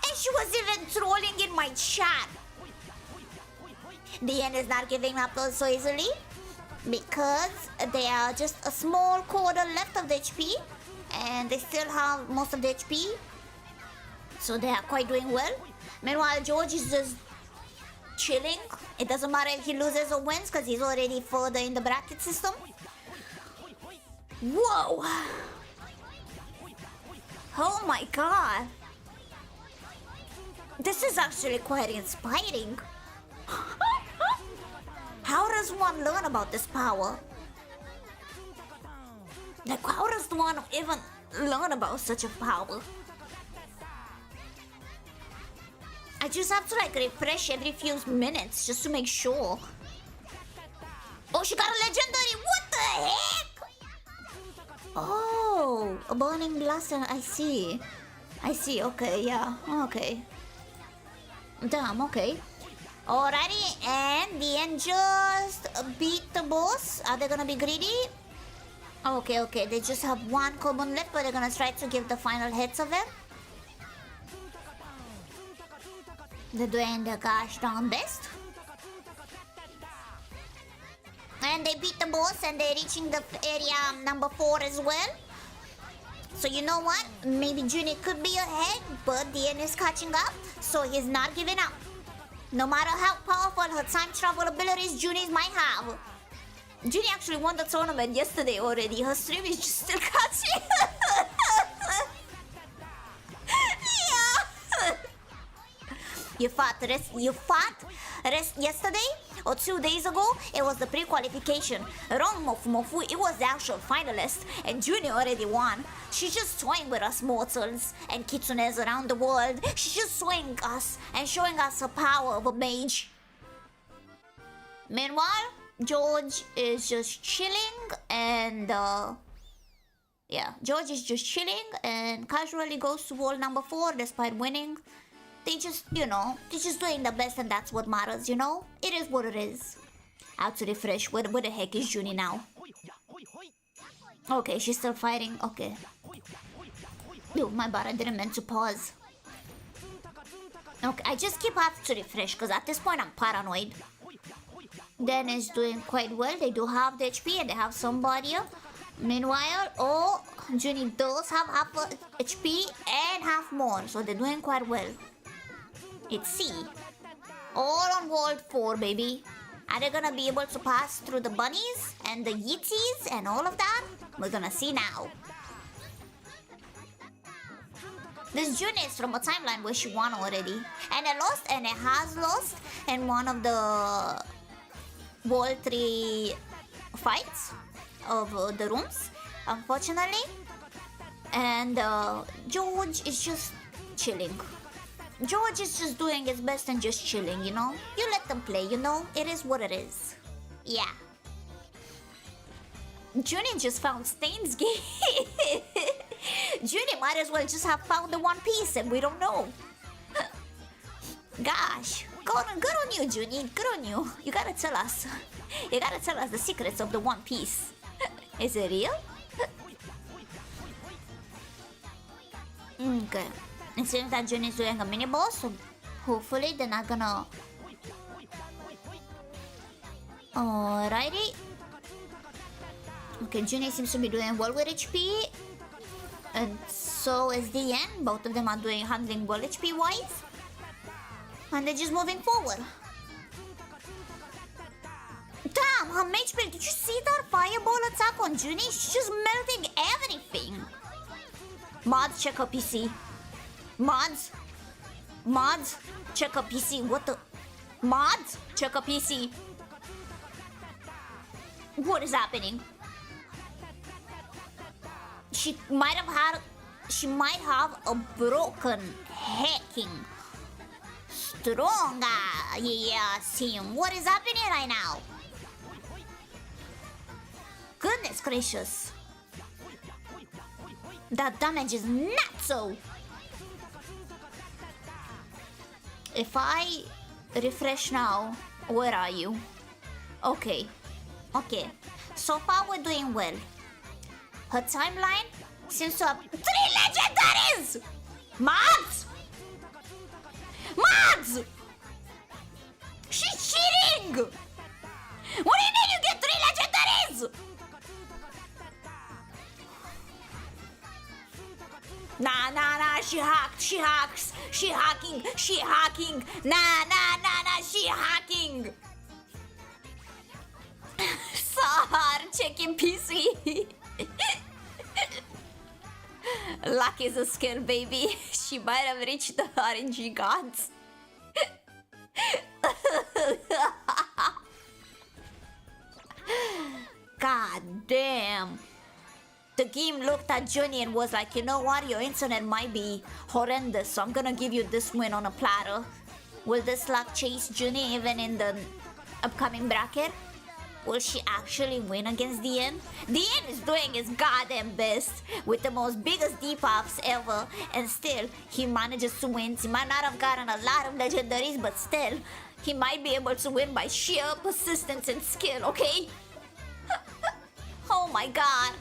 And she was even trolling in my chat. DN is not giving up so easily because they are just a small quarter left of the HP and they still have most of the HP, so they are quite doing well. Meanwhile, George is just chilling. It doesn't matter if he loses or wins because he's already further in the bracket system. Whoa! Oh my god! This is actually quite inspiring. How does one learn about this power? Like, how does one even learn about such a power? I just have to like refresh every few minutes just to make sure. Oh, she got a legendary! What the heck? Oh, a burning blast, I see. I see, okay, yeah, okay. Damn, okay. Alrighty, and the end just beat the boss. Are they gonna be greedy? Okay, okay, they just have one common left, but they're gonna try to give the final hits of it. They're doing the gosh darn best. And they beat the boss and they're reaching the area number 4 as well. So you know what? Maybe Junie could be ahead, but DN is catching up, so he's not giving up. No matter how powerful her time travel abilities Junie might have. Junie actually won the tournament yesterday already. Her stream is just still catching. Yeah. You fought yesterday or 2 days ago. It was the pre-qualification. Wrong Mofu. It was the actual finalist, and Junie already won. She's just toying with us mortals and kitsunes around the world. She's just showing us and showing us the power of a mage. Meanwhile, George is just chilling and yeah, George is just chilling and casually goes to wall number 4 despite winning. They just, you know, they're just doing the best and that's what matters, you know? It is what it is. How to refresh. Where the heck is Junie now? Okay, she's still fighting. Okay. Oh, my bad. I didn't mean to pause. Okay, I just keep having to refresh because at this point I'm paranoid. Dan is doing quite well. They do have the HP and they have somebody up. Meanwhile, oh, Junie does have half HP and half more. So they're doing quite well. It's C. All on world 4, baby. Are they gonna be able to pass through the bunnies and the yeeties and all of that? We're gonna see now. This Junie is from a timeline where she won already. And it lost and it has lost in one of the World 3 fights of the rooms, unfortunately. And George is just chilling. George is just doing his best and just chilling, you know? You let them play, you know? It is what it is. Yeah. Junie just found Stain's game. Junie might as well just have found the One Piece and we don't know. Gosh. Good on you, Junie. Good on you. You gotta tell us. You gotta tell us the secrets of the One Piece. Is it real? Okay. It seems that Junie is doing a mini boss, so hopefully they're not gonna. Alrighty. Okay, Junie seems to be doing well with HP. And so is the end. Both of them are doing handling well HP wise. And they're just moving forward. Damn, her mage build. Did you see that fireball attack on Junie? She's just melting everything. Mods, check her PC. Mods, check her PC. What the? Mods, check her PC. What is happening? She might have a broken hacking stronger. Yeah, sim. What is happening right now? Goodness gracious. That damage is not so. If I refresh now, where are you? Okay. Okay. So far we're doing well. Her timeline seems to have 3 legendaries! Mods! Mods! She's cheating! What do you mean you get 3 legendaries? Nah, she hacks, she hacking, nah, she hacking. Sahar, checking PC. Luck is a skill, baby. She might have reached the RNG gods. God damn. The game looked at Johnny and was like, you know what, your internet might be horrendous, so I'm gonna give you this win on a platter. Will this luck chase Johnny even in the upcoming bracket? Will she actually win against DN? DN is doing his goddamn best with the most biggest debuffs ever, and still he manages to win. He might not have gotten a lot of legendaries, but still he might be able to win by sheer persistence and skill, okay? Oh my god.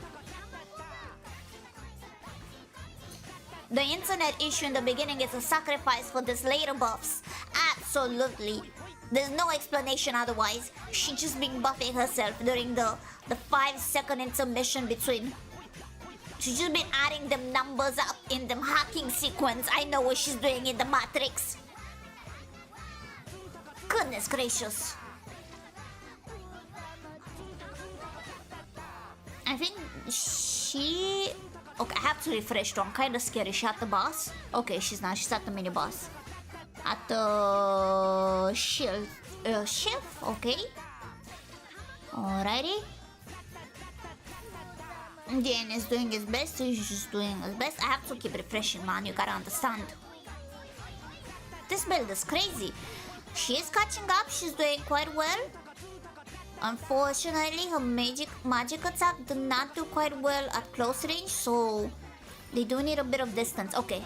The internet issue in the beginning is a sacrifice for this later buffs. Absolutely. There's no explanation otherwise. She just been buffing herself during the 5-second intermission between. She's just been adding them numbers up in them hacking sequence. I know what she's doing in the Matrix. Goodness gracious. I think she... Okay, I have to refresh though. I'm kind of scared. Is she at the boss? Okay, she's not. She's at the mini boss. At the shield. Chef? Okay. Alrighty. Dan is doing his best. He's just doing his best. I have to keep refreshing, man. You gotta understand. This build is crazy. She is catching up. She's doing quite well. Unfortunately, her magic attack did not do quite well at close range, so they do need a bit of distance. Okay.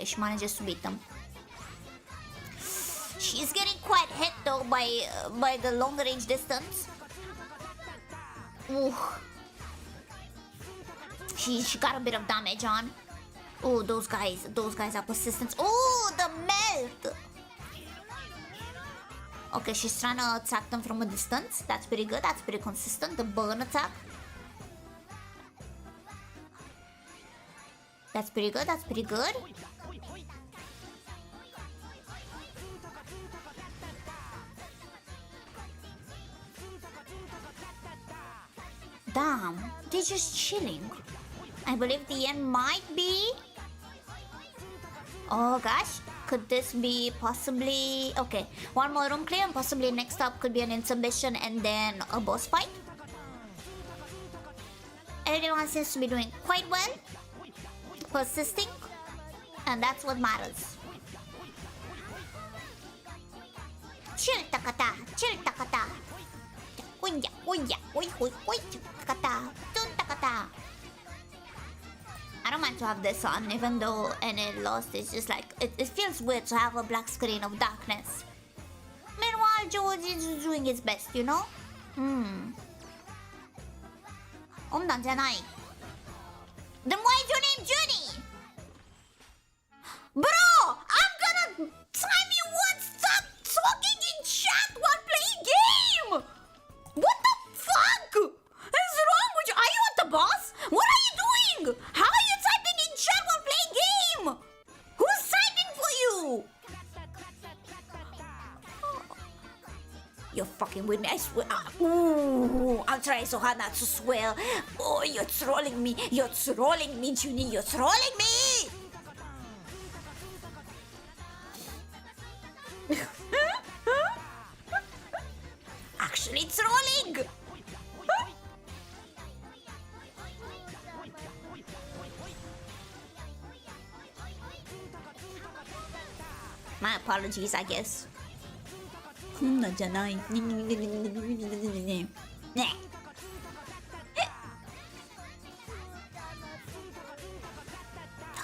She manages to beat them. She's getting quite hit though by the long range distance. Ooh. She got a bit of damage on. Oh, those guys are persistent. Oh, the melt. Okay, she's trying to attack them from a distance. That's pretty good. That's pretty consistent. The burn attack. That's pretty good. That's pretty good. Damn, they're just chilling. I believe the end might be... Oh gosh. Could this be possibly... Okay, one more room clear and possibly next up could be an intermission and then a boss fight. Everyone seems to be doing quite well. Persisting. And that's what matters. Chill takata, chill takata. Takata, dun takata. I don't mind to have this on, even though NL lost. It's just like, it feels weird to have a black screen of darkness. Meanwhile, George is doing his best, you know? Then why is your name Junie? Bro, I'm gonna time you once. Stop talking in chat while playing game. What the fuck is wrong with you? Are you at the boss? What are you doing? How are you typing in You're fucking with me, I swear. Ooh, I'm trying so hard not to swear. Oh, you're trolling me. You're trolling me, Junie. You're trolling me. Actually trolling. My apologies, I guess.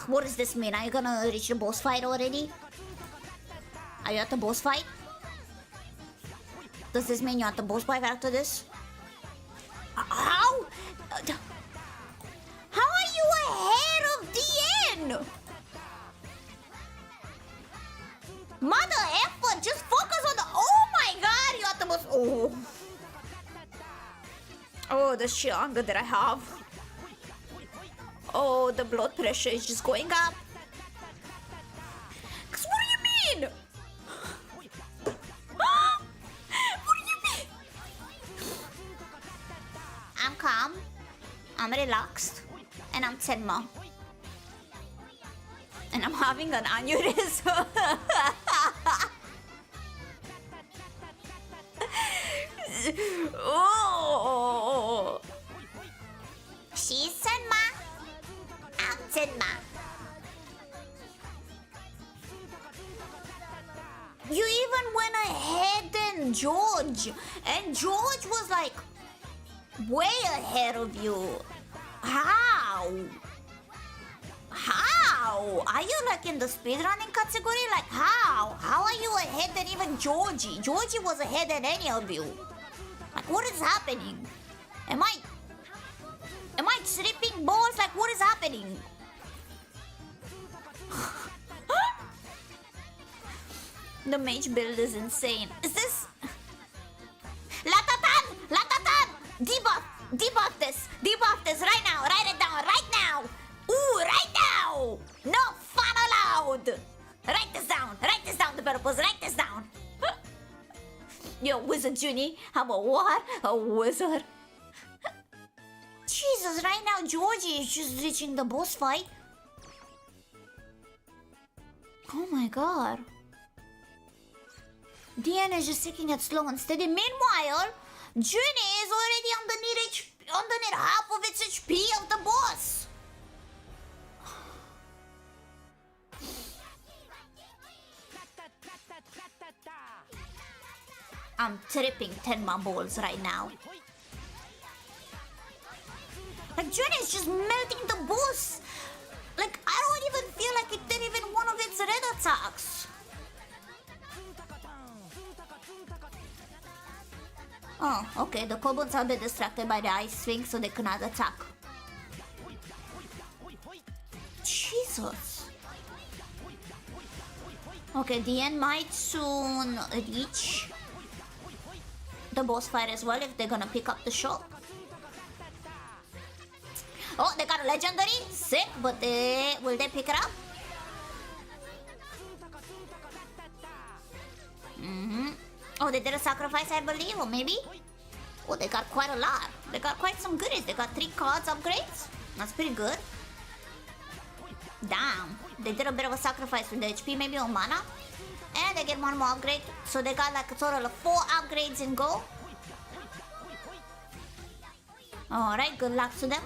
What does this mean? Are you gonna reach the boss fight already? Are you at the boss fight? Does this mean you're at the boss fight after this? How? How are you ahead of DN? Mother effort, just focus on the. Oh my god, you're at the boss. Oh. Oh, the sheer anger that I have. Oh, the blood pressure is just going up. Cause what do you mean? What do you mean? I'm calm, I'm relaxed, and I'm Tenma. And I'm having an aneurysm. Oh. She's Tenma. I'm Tenma. You even went ahead than George. And George was like way ahead of you. How? How? Are you like in the speedrunning category? Like how? How are you ahead than even Georgie? Georgie was ahead than any of you. Like what is happening? Am I tripping balls? Like what is happening? The mage build is insane. Is this RATATAN? RATATAN! Debuff this right now, write it down right now. Ooh, right now! No fun allowed! Write this down, developers, write this down! Yo, Wizard Junie, I'm a what? A wizard. Jesus, right now Georgie is just reaching the boss fight. Oh my god. DN is just taking it slow and steady. Meanwhile, Junie is already underneath half of its HP of the boss. I'm tripping Tenma balls right now. Like Junie is just melting the boss. Like I don't even feel like it did even one of its red attacks. Oh, okay, the kobolds have been distracted by the ice swing so they cannot attack. Jesus. Okay, the end might soon reach the boss fight as well if they're gonna pick up the shot. Oh, they got a legendary, sick, but will they pick it up? Oh, they did a sacrifice, I believe, or maybe? Oh, they got quite a lot. They got quite some goodies. They got 3 cards upgrades. That's pretty good. Damn. They did a bit of a sacrifice with the HP, maybe on mana. And they get 1 more upgrade. So they got like a total of 4 upgrades in go. Alright, good luck to them.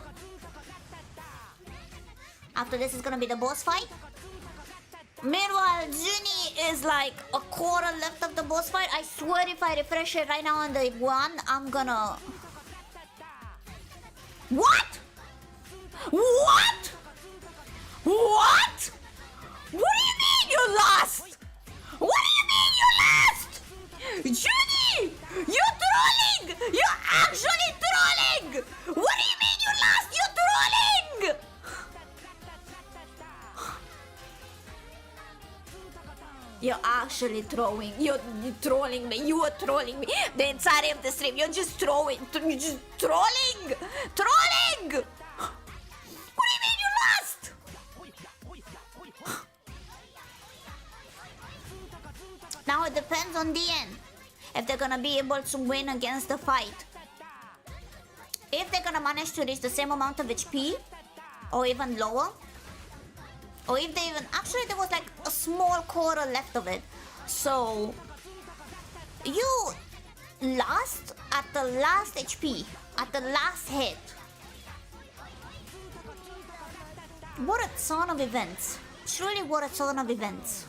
After this is gonna be the boss fight. Meanwhile, Junie is like a quarter left of the boss fight. I swear if I refresh it right now on the 1, I'm gonna... What? What? What? What do you mean you lost? What do you mean you lost? Junie! You're trolling! You're actually trolling! What do you mean you lost? You're trolling! You're actually trolling. You're trolling me. You are trolling me. The entirety of the stream. You're just trolling. You're just trolling. Trolling! What do you mean you lost? Now it depends on DN. if they're gonna be able to win against the fight. If they're gonna manage to reach the same amount of HP, or even lower, or if they even... Actually, there was like a small quarter left of it. So, you lost at the last HP, at the last hit. What a ton of events. Truly, what a ton of events.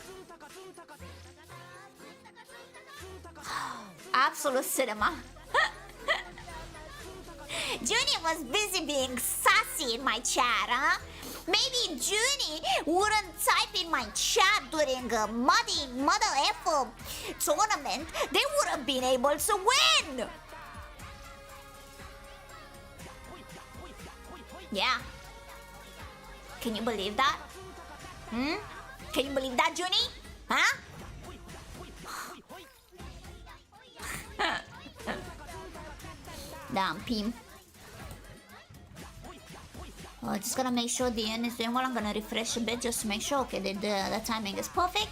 Absolute cinema. Junie was busy being sassy in my chat, huh? Maybe Junie wouldn't type in my chat during a muddy Mother Effer tournament. They would have been able to win! Yeah. Can you believe that? Can you believe that, Junie? Huh? Damn, Pim. Just gonna make sure the end is doing well. I'm gonna refresh a bit just to make sure, okay, the timing is perfect.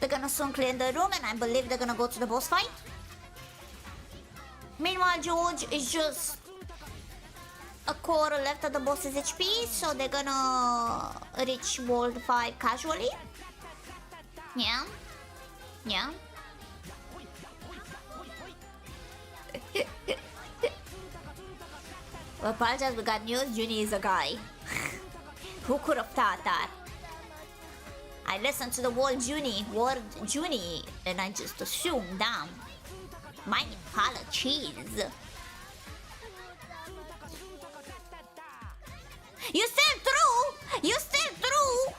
They're gonna soon clean the room and I believe they're gonna go to the boss fight. Meanwhile, George is just a quarter left of the boss's HP, so they're gonna reach World 5 casually. Yeah. Yeah. Well, apologize, we got news. Junie is a guy. Who could have thought that? I listened to the word Junie, and I just assumed, damn. My apologies. You still through? You still through?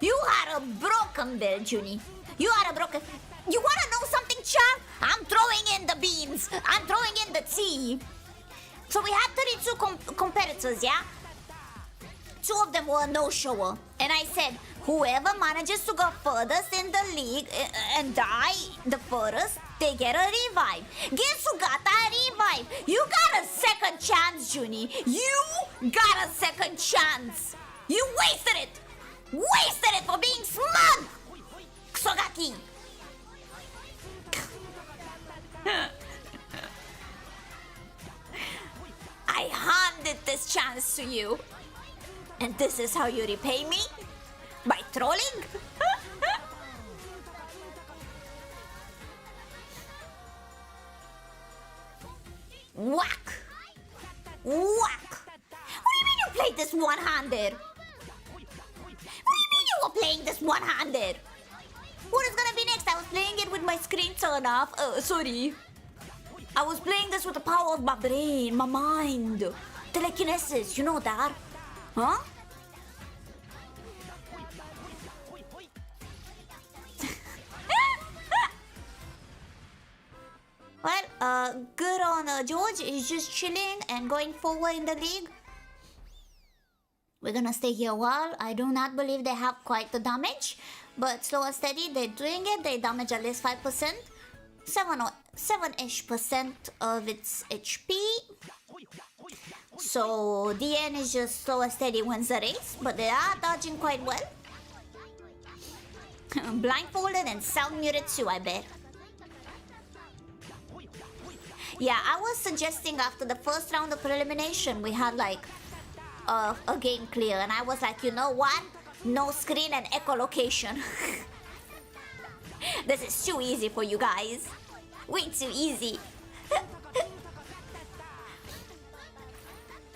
You had a broken bill, Junie. You had a broken... You wanna know something, Char? I'm throwing in the beans. I'm throwing in the tea. So we had 32 competitors, yeah? 2 of them were a no-shower. And I said, whoever manages to go furthest in the league and die the furthest, they get a revive. Guess who got that revive? You got a second chance, Junie. You got a second chance. You wasted it. Wasted it for being smug. Ksogaki. I handed this chance to you. And this is how you repay me? By trolling? Whack! Whack! What do you mean you played this one-handed? What do you mean you were playing this one-handed? What is gonna be next? I was playing it with my screen turned off. Sorry. I was playing this with the power of my brain, my mind. Telekinesis, you know that? Huh? Well, good on George. He's just chilling and going forward in the league. We're gonna stay here a while. I do not believe they have quite the damage. But slow and steady, they're doing it. They damage at least 5%. 7-ish% of its HP. So DN is just slow and steady wins the race, but they are dodging quite well. Blindfolded and sound muted too, I bet. Yeah, I was suggesting after the first round of elimination, we had like a game clear, and I was like, you know what? No screen and echolocation. This is too easy for you guys. Way too easy.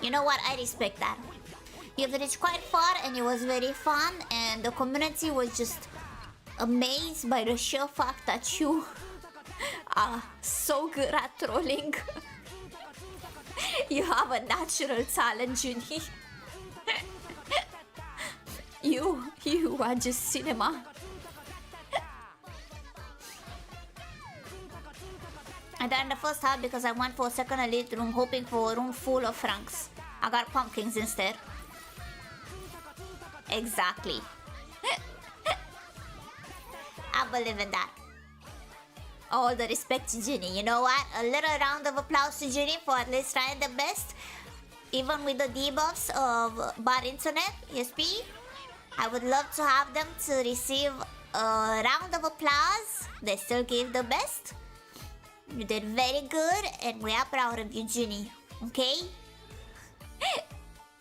You know what? I respect that. You've reached quite far and it was very fun, and the community was just amazed by the sheer fact that you are so good at trolling. You have a natural talent, Junie. You are just cinema. I died in the first half because I went for a second elite room hoping for a room full of francs. I got pumpkins instead. Exactly. I believe in that. All the respect to Junie. You know what? A little round of applause to Junie for at least trying the best. Even with the debuffs of bad internet, ESP. I would love to have them to receive a round of applause. They still gave the best. You did very good, and we are proud of you, Junie. Okay?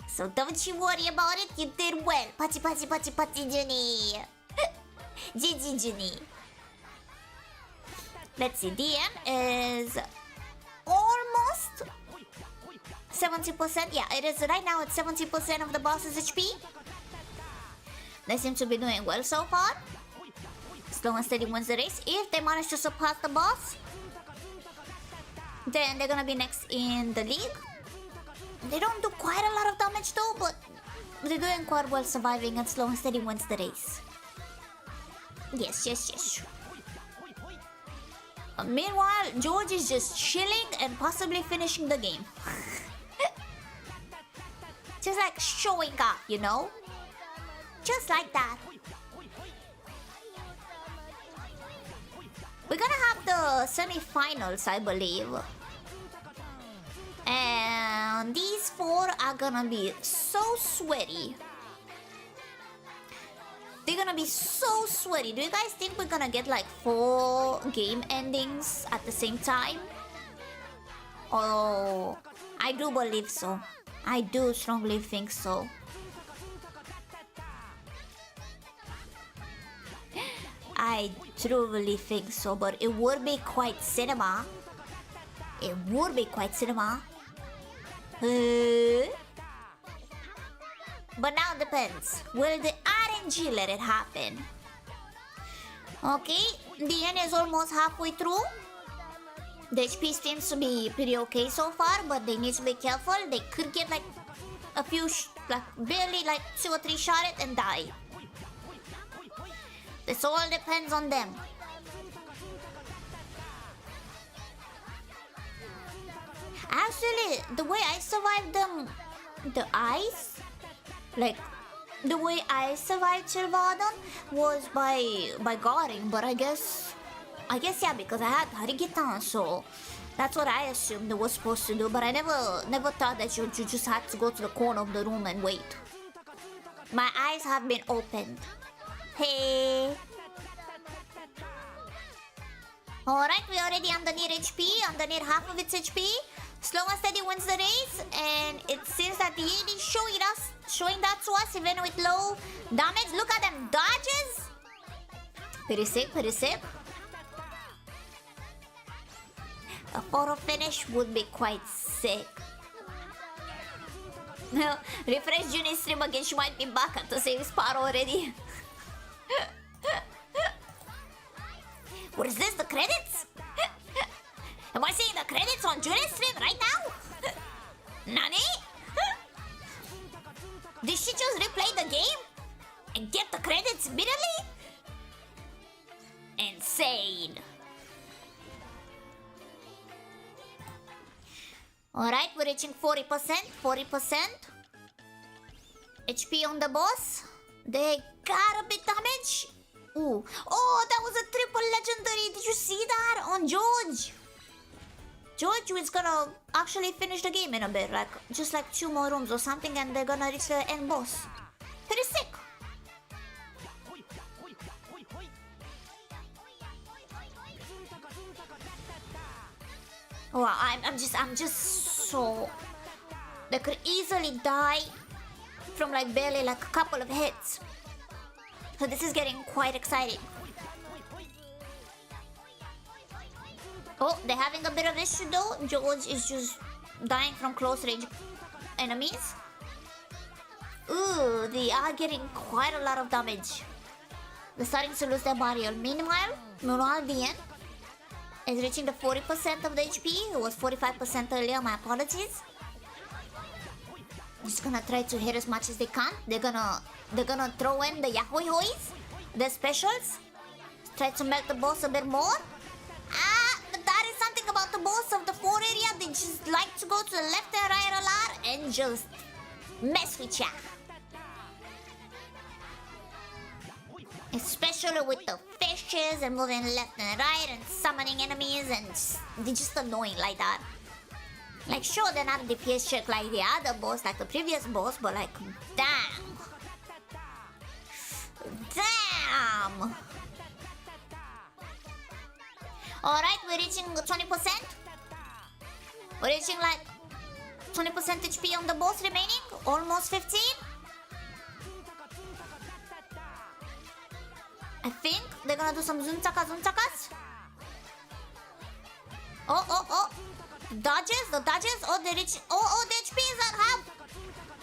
So don't you worry about it. You did well. Pachi pachi pachi pachi, Junie. GG, Junie. Let's see. DM is almost 70%. Yeah, it is right now at 70% of the boss's HP. They seem to be doing well so far. Slow and steady wins the race. If they manage to surpass the boss, then they're gonna be next in the league. They don't do quite a lot of damage though, but they're doing quite well surviving, and slow and steady wins the race. Yes, yes, yes. Meanwhile, George is just chilling and possibly finishing the game. Just like showing up, you know? Just like that. We're gonna have the semi-finals, I believe. And these four are gonna be so sweaty. They're gonna be so sweaty. Do you guys think we're gonna get like 4 game endings at the same time? Oh, I do believe so. I do strongly think so. I truly think so, but it would be quite cinema. It would be quite cinema. But now it depends. Will the RNG let it happen? Okay, the end is almost halfway through. The HP seems to be pretty okay so far, but they need to be careful. They could get like a few, like barely like 2 or 3 shot it and die. This all depends on them. Actually, the way I survived them, the ice, like the way I survived Chilvadan was by guarding, but I guess yeah, because I had Harigitan, so that's what I assumed they were supposed to do. But I never thought that you just had to go to the corner of the room and wait. My eyes have been opened. Hey. Alright, we're already underneath HP, underneath half of its HP. Slow and steady wins the race, and it seems that the AD is showing that to us, even with low damage. Look at them dodges. Pretty sick, pretty sick. A photo finish would be quite sick. Refresh Junie's stream again, she might be back at the same spot already. What is this, the credits? Am I seeing the credits on Junie's stream right now? Nani? Did she just replay the game and get the credits immediately? Insane. Alright, we're reaching 40%. 40%. HP on the boss. They got a bit damage. Ooh. Oh, that was a triple legendary. Did you see that on George? George is gonna actually finish the game in a bit. Like, just like 2 more rooms or something, and they're gonna reach the end boss. Pretty sick. Wow, I'm just so... They could easily die from like barely like a couple of hits. So this is getting quite exciting. Oh, they're having a bit of issue though. George is just dying from close range enemies. Ooh, they are getting quite a lot of damage. They're starting to lose their barrier. Meanwhile, Dian is reaching the 40% of the HP. It was 45% earlier, my apologies. Just gonna try to hit as much as they can. They're gonna throw in the Yahoy Hoys, the specials. Try to melt the boss a bit more. But that is something about the boss of the 4 area. They just like to go to the left and right a lot and just mess with ya. Especially with the fishes and moving left and right and summoning enemies, and they're just annoying like that. Like, sure, they're not a DPS check like the other boss, like the previous boss, but like, damn. Damn! Alright, we're reaching 20%. We're reaching like 20% HP on the boss remaining. Almost 15. I think they're gonna do some zuntakas. Oh. Dodges, the dodges. Oh, they reach. Oh, the HP is at half.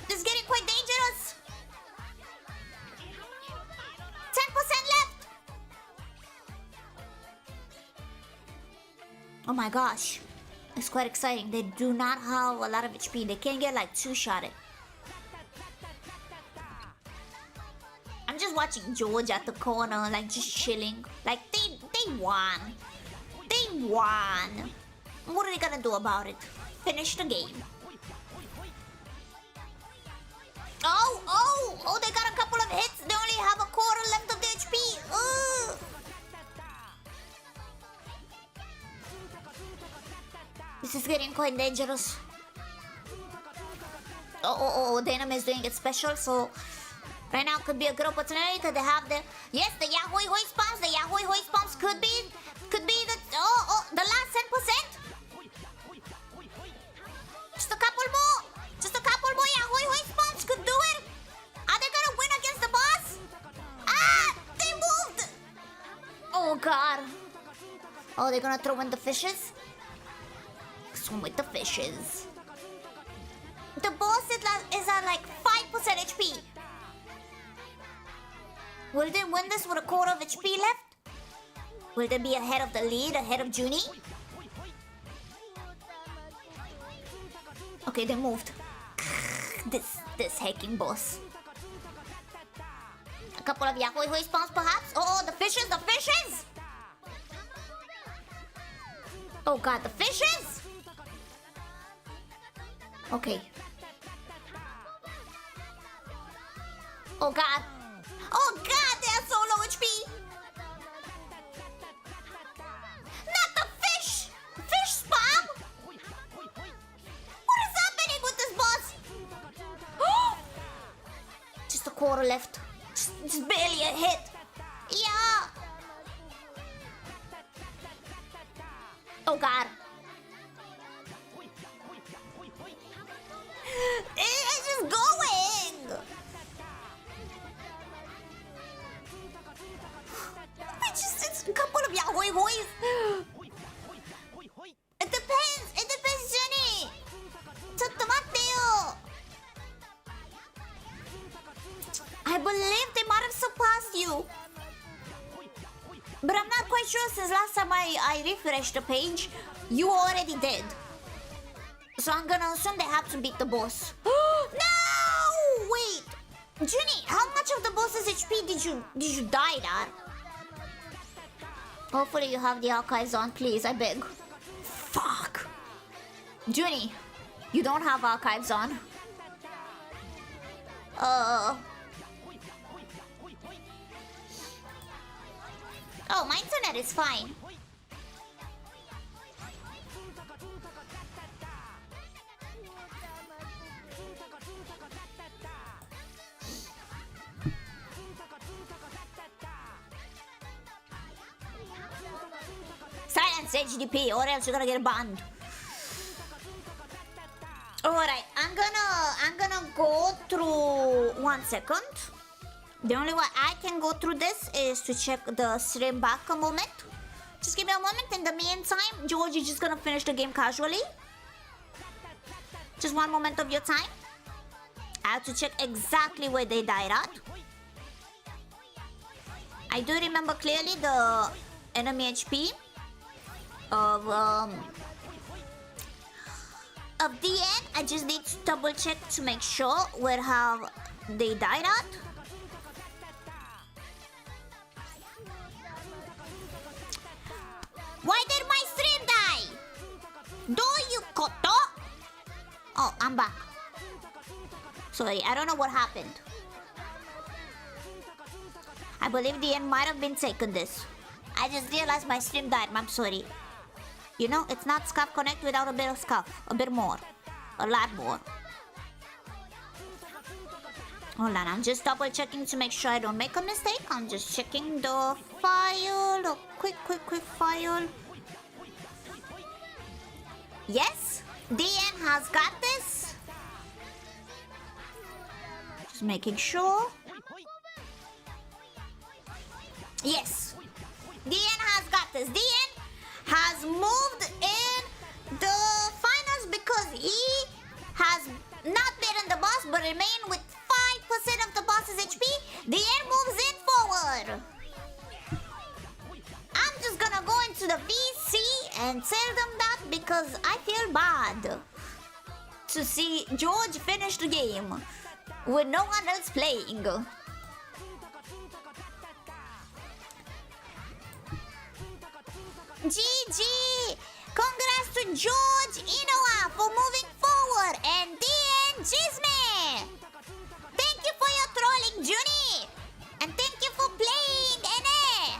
This is getting quite dangerous. 10% left. Oh my gosh. It's quite exciting. They do not have a lot of HP. They can get like two-shotted. I'm just watching George at the corner, like just chilling. Like they won. They won. What are they gonna do about it? Finish the game. Oh, they got a couple of hits. They only have a quarter left of the HP. Ugh. This is getting quite dangerous. Oh, the enemy is doing it special, so right now could be a good opportunity because they have the Yahoo hoist bombs. The Yahoo hoist bombs could be the last 10%. Just a couple more Yahoo hoist bombs could do it. Are they gonna win against the boss? Ah, they moved. Oh god. Oh, they're gonna throw in the fishes. Swim with the fishes. The boss is at like 5% HP. Will they win this with a quarter of HP left? Will they be ahead of the lead, ahead of Junie? Okay, they moved. This hacking boss. A couple of Yahoo hoist bombs perhaps? Oh, the fishes! Oh god, the fishes! Okay. Oh god, they are so low HP! Not the fish! Fish spam! What is happening with this boss? Just a quarter left. Just barely a hit. Yeah! Oh god. It's just going! It's a couple of Yahoo boys. It depends, Jenny. ちょっと待ってよ. I believe they might have surpassed you. But I'm not quite sure since last time I refreshed the page, you already did. So I'm gonna assume they have to beat the boss. No! Wait! Junie, how much of the boss's HP did you die at? Hopefully you have the archives on, please, I beg. Fuck! Junie, you don't have archives on. Oh, my internet is fine. Silence HDP or else you're gonna get banned. Alright, I'm gonna go through 1 second. The only way I can go through this is to check the stream back a moment. Just give me a moment. In the meantime, George is just gonna finish the game casually. Just 1 moment of your time. I have to check exactly where they died at. I do remember clearly the enemy HP of the end. I just need to double check to make sure where have they died at. Why did my stream die? Do you koto? Oh, I'm back. Sorry, I don't know what happened. I believe the end might have been taken this. I just realized my stream died. I'm sorry. You know, it's not Scuff Connect without a bit of Scuff. A bit more. A lot more. Hold on, I'm just double checking to make sure I don't make a mistake. I'm just checking the file. A quick file. Yes, DN has got this. Just making sure. Yes, DN has got this. DN has moved in the finals because he has not beaten the boss but remained with 5% of the boss's HP. DN moves in forward. I'm just gonna go into the VC and tell them that because I feel bad to see George finish the game with no one else playing. GG! Congrats to George Inoue for moving forward and DN Jisme! Thank you for your trolling, Junie! And thank you for playing, NA!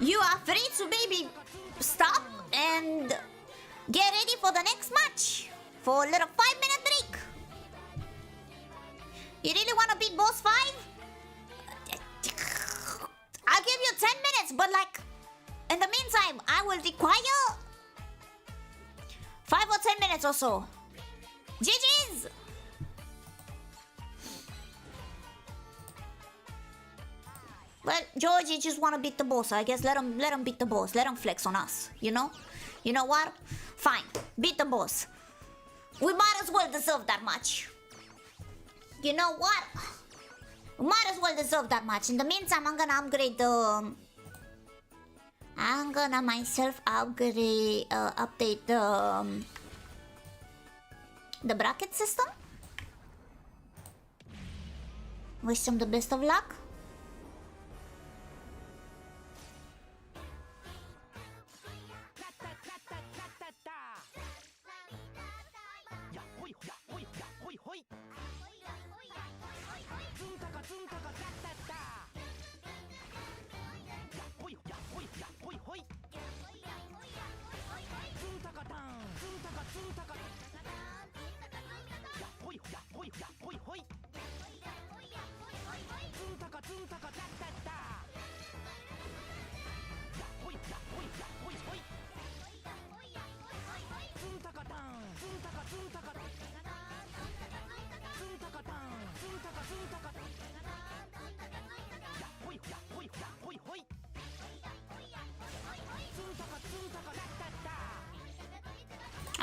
You are free to maybe stop and get ready for the next match for a little 5-minute break. You really want to beat boss 5? I'll give you 10 minutes, but like, in the meantime, I will require 5 or 10 minutes or so. GG's! Well, Georgie just wanna beat the boss. I guess let him beat the boss. Let him flex on us. You know? You know what? Fine. Beat the boss. We might as well deserve that much. You know what? We might as well deserve that much. In the meantime, I'm gonna upgrade the... I'm gonna myself upgrade, update the bracket system. Wish them the best of luck.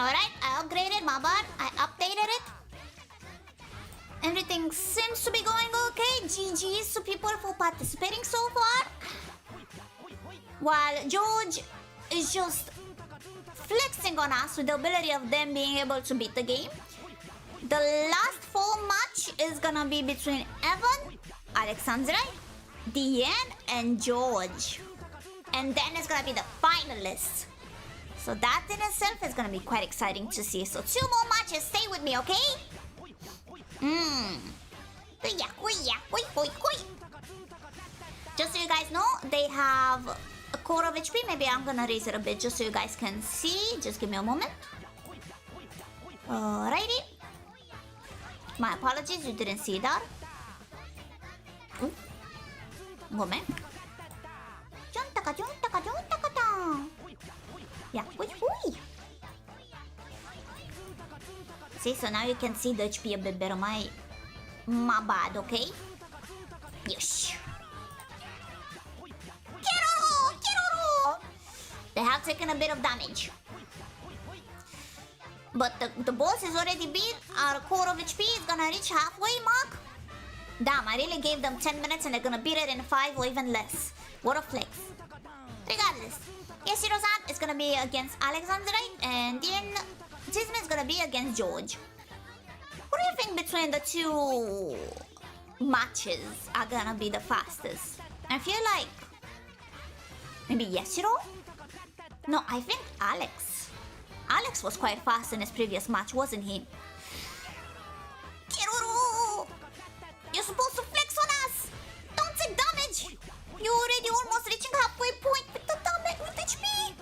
Alright, I upgraded my bot. I updated it. Everything seems to be going okay. GG's to people for participating so far. While George is just flexing on us with the ability of them being able to beat the game. The last 4 match is gonna be between Evan, Alexandre, DN, and George. And then it's gonna be the finalists. So that in itself is gonna be quite exciting to see. So 2 more matches. Stay with me, okay? Just so you guys know, they have a core of HP. Maybe I'm gonna raise it a bit just so you guys can see. Just give me a moment. Alrighty. My apologies, you didn't see that. Moment. Yeah, see, so now you can see the HP a bit better. My bad, okay? Yes. Kiroro! They have taken a bit of damage. But the boss is already beat. Our core of HP is gonna reach halfway mark. Damn, I really gave them 10 minutes and they're gonna beat it in 5 or even less. What a flex. Regardless, Yashiro-san is gonna be against Alexandre and then Jisme is gonna be against George. What do you think between the 2 matches are gonna be the fastest? I feel like maybe Yashiro? No, I think Alex. Alex was quite fast in his previous match, wasn't he? Kiroro! You're supposed to flex on us! Don't take damage! You're already almost reaching halfway point with the damage with HP!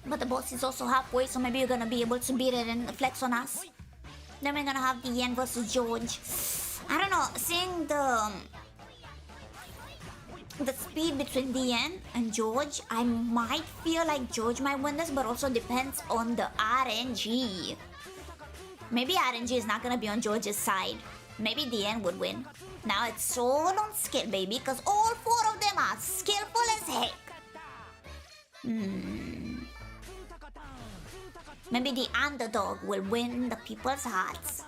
But the boss is also halfway, so maybe you're gonna be able to beat it and flex on us. Then we're gonna have Ian versus George. I don't know, seeing the speed between Deanne and George, I might feel like George might win this, but also depends on the RNG. Maybe RNG is not gonna be on George's side. Maybe Deanne would win. Now it's all on skill, baby, because all four of them are skillful as heck. Maybe the underdog will win the people's hearts.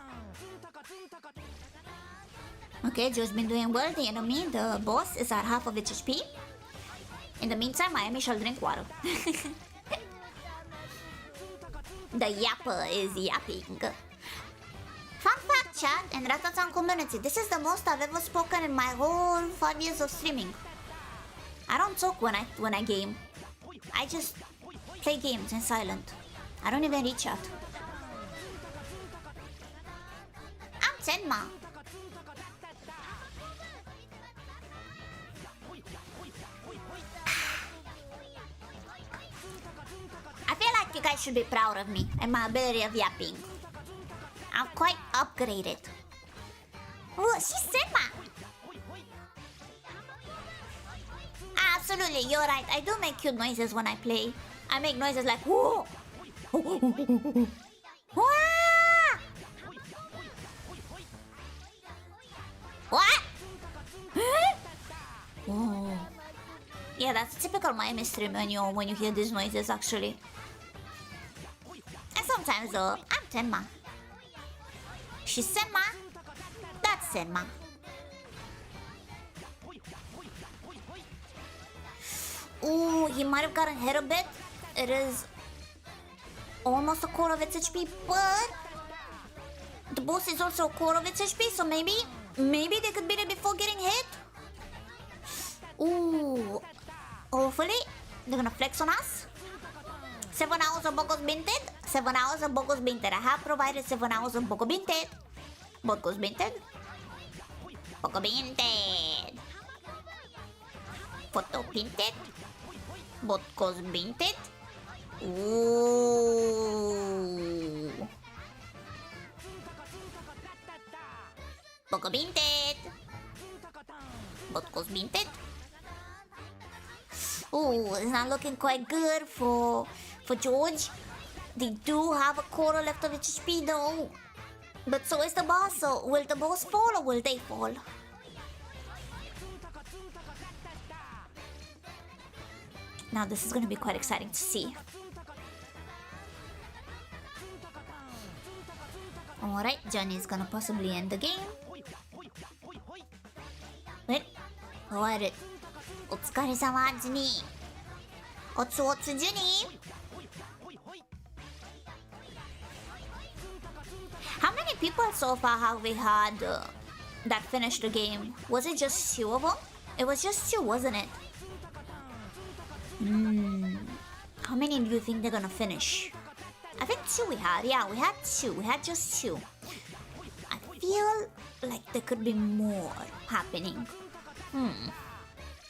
Okay, Joe's been doing well. The enemy, the boss, is at half of its HP. In the meantime, Miami shall drink water. The yapper is yapping. Fun fact, chat and RATATAN community. This is the most I've ever spoken in my whole 5 years of streaming. I don't talk when I game. I just play games in silent. I don't even reach out. I'm Tenma. I feel like you guys should be proud of me and my ability of yapping. I'm quite upgraded. Oh, she's Tenma. Absolutely, you're right. I do make cute noises when I play. I make noises like whoa. What? Whoa. Yeah, that's typical Miami stream when you hear these noises actually. And sometimes though, I'm Tenma. She's Senma. That's Senma. Ooh, he might have gotten hit a bit. It is almost a quarter of its HP, but the boss is also a quarter of its HP, so maybe they could beat it before getting hit. Ooh, hopefully they're gonna flex on us. 7 hours of Bocos Binted. 7 hours of Bocos Binted. I have provided 7 hours of Bocos Binted. Bocos Binted. Bocos Binted. Photo Binted. Bocos Binted. Ooh. Bocos Binted. Bocos Binted. Ooh, it's not looking quite good for George. They do have a quarter left of its HP though. But so is the boss, so will the boss fall or will they fall? Now this is gonna be quite exciting to see. Alright, Johnny's gonna possibly end the game. Wait, alright. お疲れ様ジュニー。おつおつジュニー。How many people so far have we had that finished the game? Was it just 2 of them? It was just 2, wasn't it? How many do you think they're gonna finish? I think 2 we had. Yeah, we had 2. We had just 2. I feel like there could be more happening.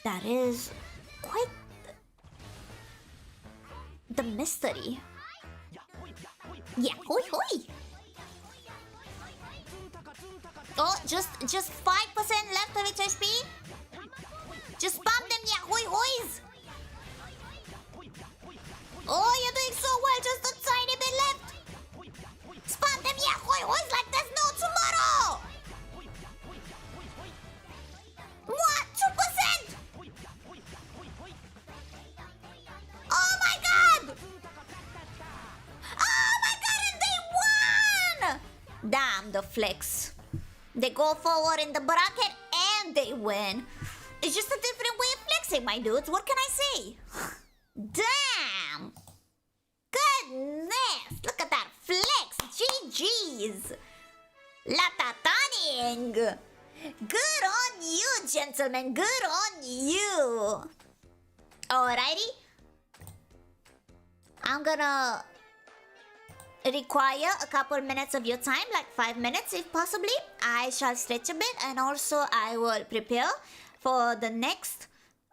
That is quite the mystery. Yeah, hoi hoi. Oh, just 5% left of its HP. Just spam them, yeah, hoi hois. Oh, you're doing so well. Just a tiny bit left. Spam them, yeah, hoi hois like there's no tomorrow. What? 2%? Oh my god! Oh my god, and they won! Damn, the flex. They go forward in the bracket and they win. It's just a different way of flexing, my dudes. What can I say? Damn! Goodness! Look at that flex! GG's! Latataning! Good on you, gentlemen. Good on you. Alrighty. I'm gonna require a couple minutes of your time, like 5 minutes if possibly. I shall stretch a bit and also I will prepare for the next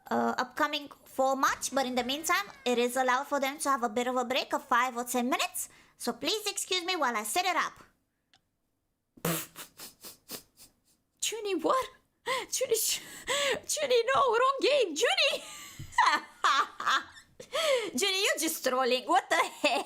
upcoming 4 match. But in the meantime, it is allowed for them to have a bit of a break of 5 or 10 minutes. So please excuse me while I set it up. Junie, what? Junie, Judy, no, wrong game, Judy. Judy, you're just trolling. What the heck?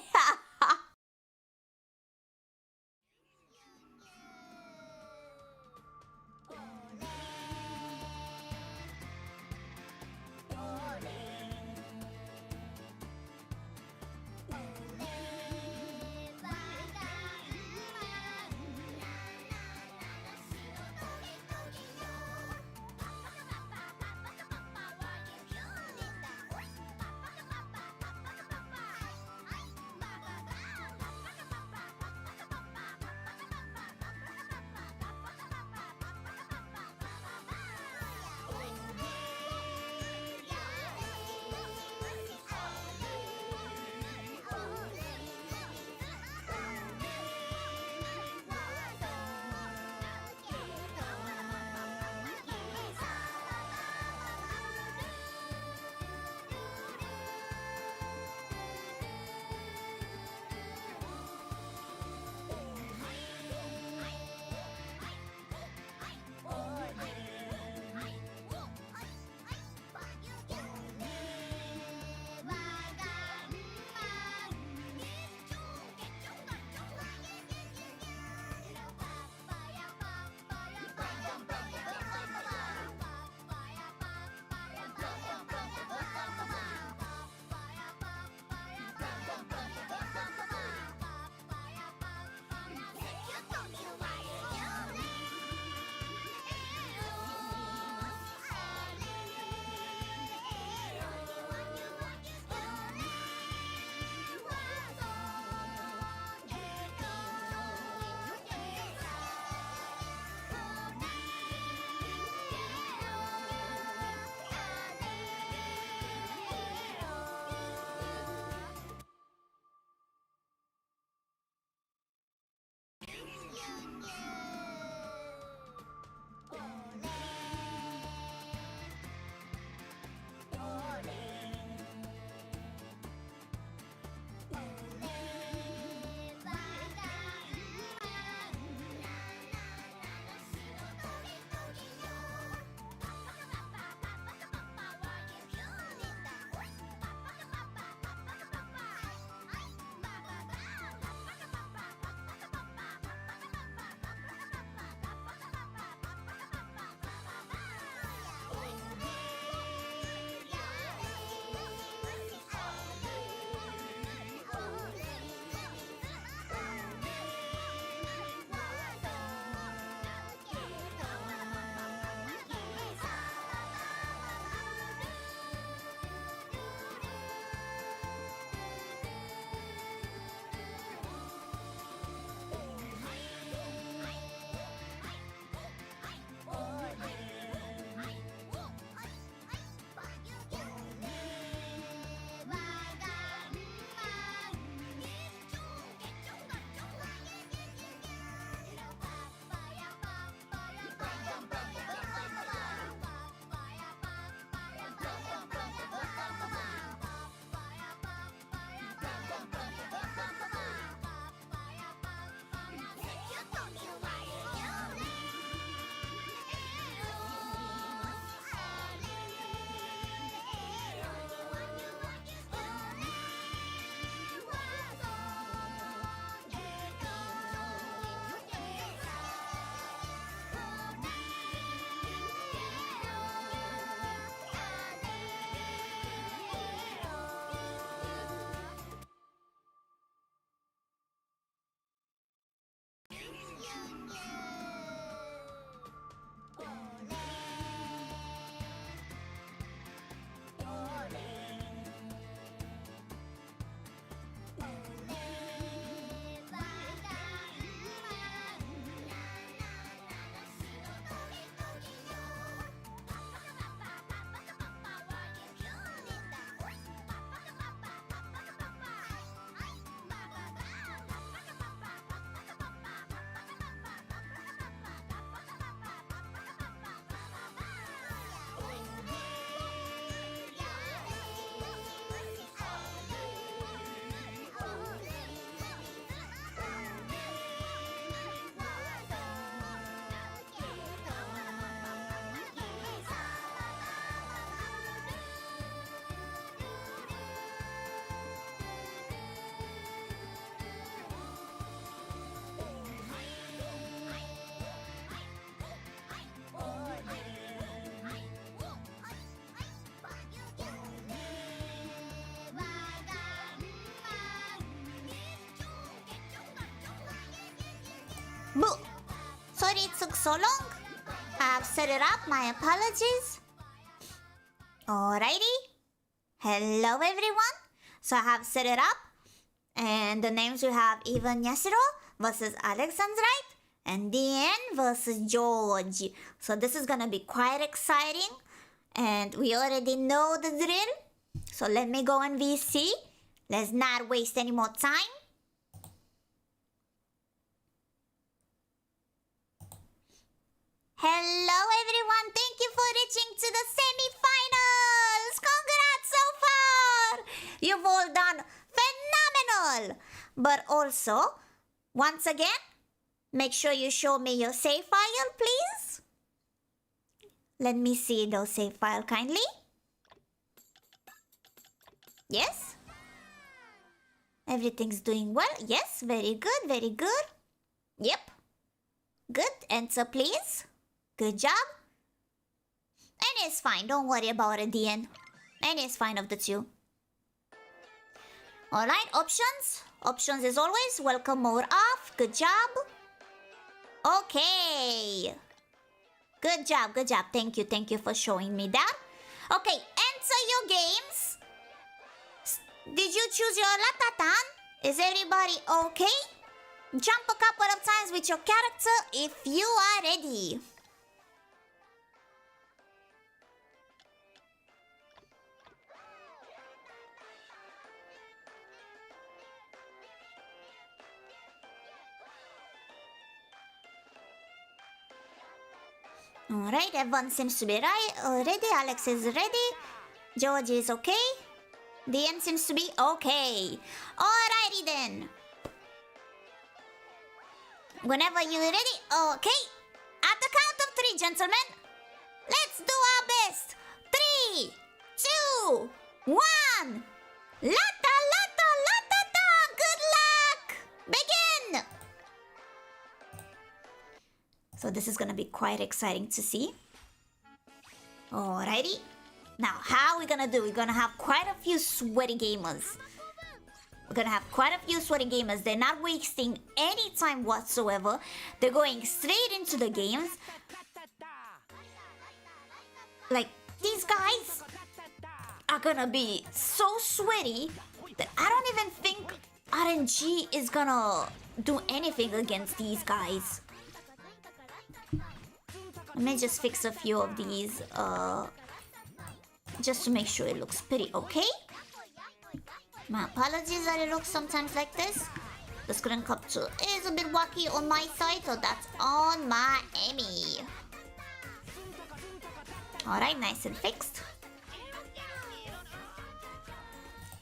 Boo! Sorry it took so long. I've set it up, my apologies. Alrighty. Hello everyone. So I have set it up. And the names we have Ivan Yashiro versus Alexandrite. And Dean versus George. So this is gonna be quite exciting. And we already know the drill. So let me go on VC. Let's not waste any more time. Hello everyone, thank you for reaching to the semi-finals! Congrats so far! You've all done phenomenal! But also, once again, make sure you show me your save file, please. Let me see those save file kindly. Yes? Everything's doing well. Yes, very good, very good. Yep. Good, enter please. Good job. Any is fine, don't worry about it, DN. Any is fine of the two. Alright, options. Options as always. Welcome mode off. Good job. Okay. Good job, good job. Thank you for showing me that. Okay, enter your games. Did you choose your RATATAN? Is everybody okay? Jump a couple of times with your character if you are ready. Alright, everyone seems to be ready. Alex is ready. George is okay. DN seems to be okay. Alrighty then. Whenever you're ready, okay. At the count of 3, gentlemen. Let's do our best. 3, 2, 1. Lata, lata, lata, ta. Good luck. Begin. So this is gonna be quite exciting to see. Alrighty. Now, how are we gonna do? We're gonna have quite a few sweaty gamers. They're not wasting any time whatsoever. They're going straight into the games. Like, these guys are gonna be so sweaty that I don't even think RNG is gonna do anything against these guys. Let me just fix a few of these, just to make sure it looks pretty okay. My apologies that it looks sometimes like this. The screen capture is a bit wacky on my side, so that's on my Emmy. Alright, nice and fixed.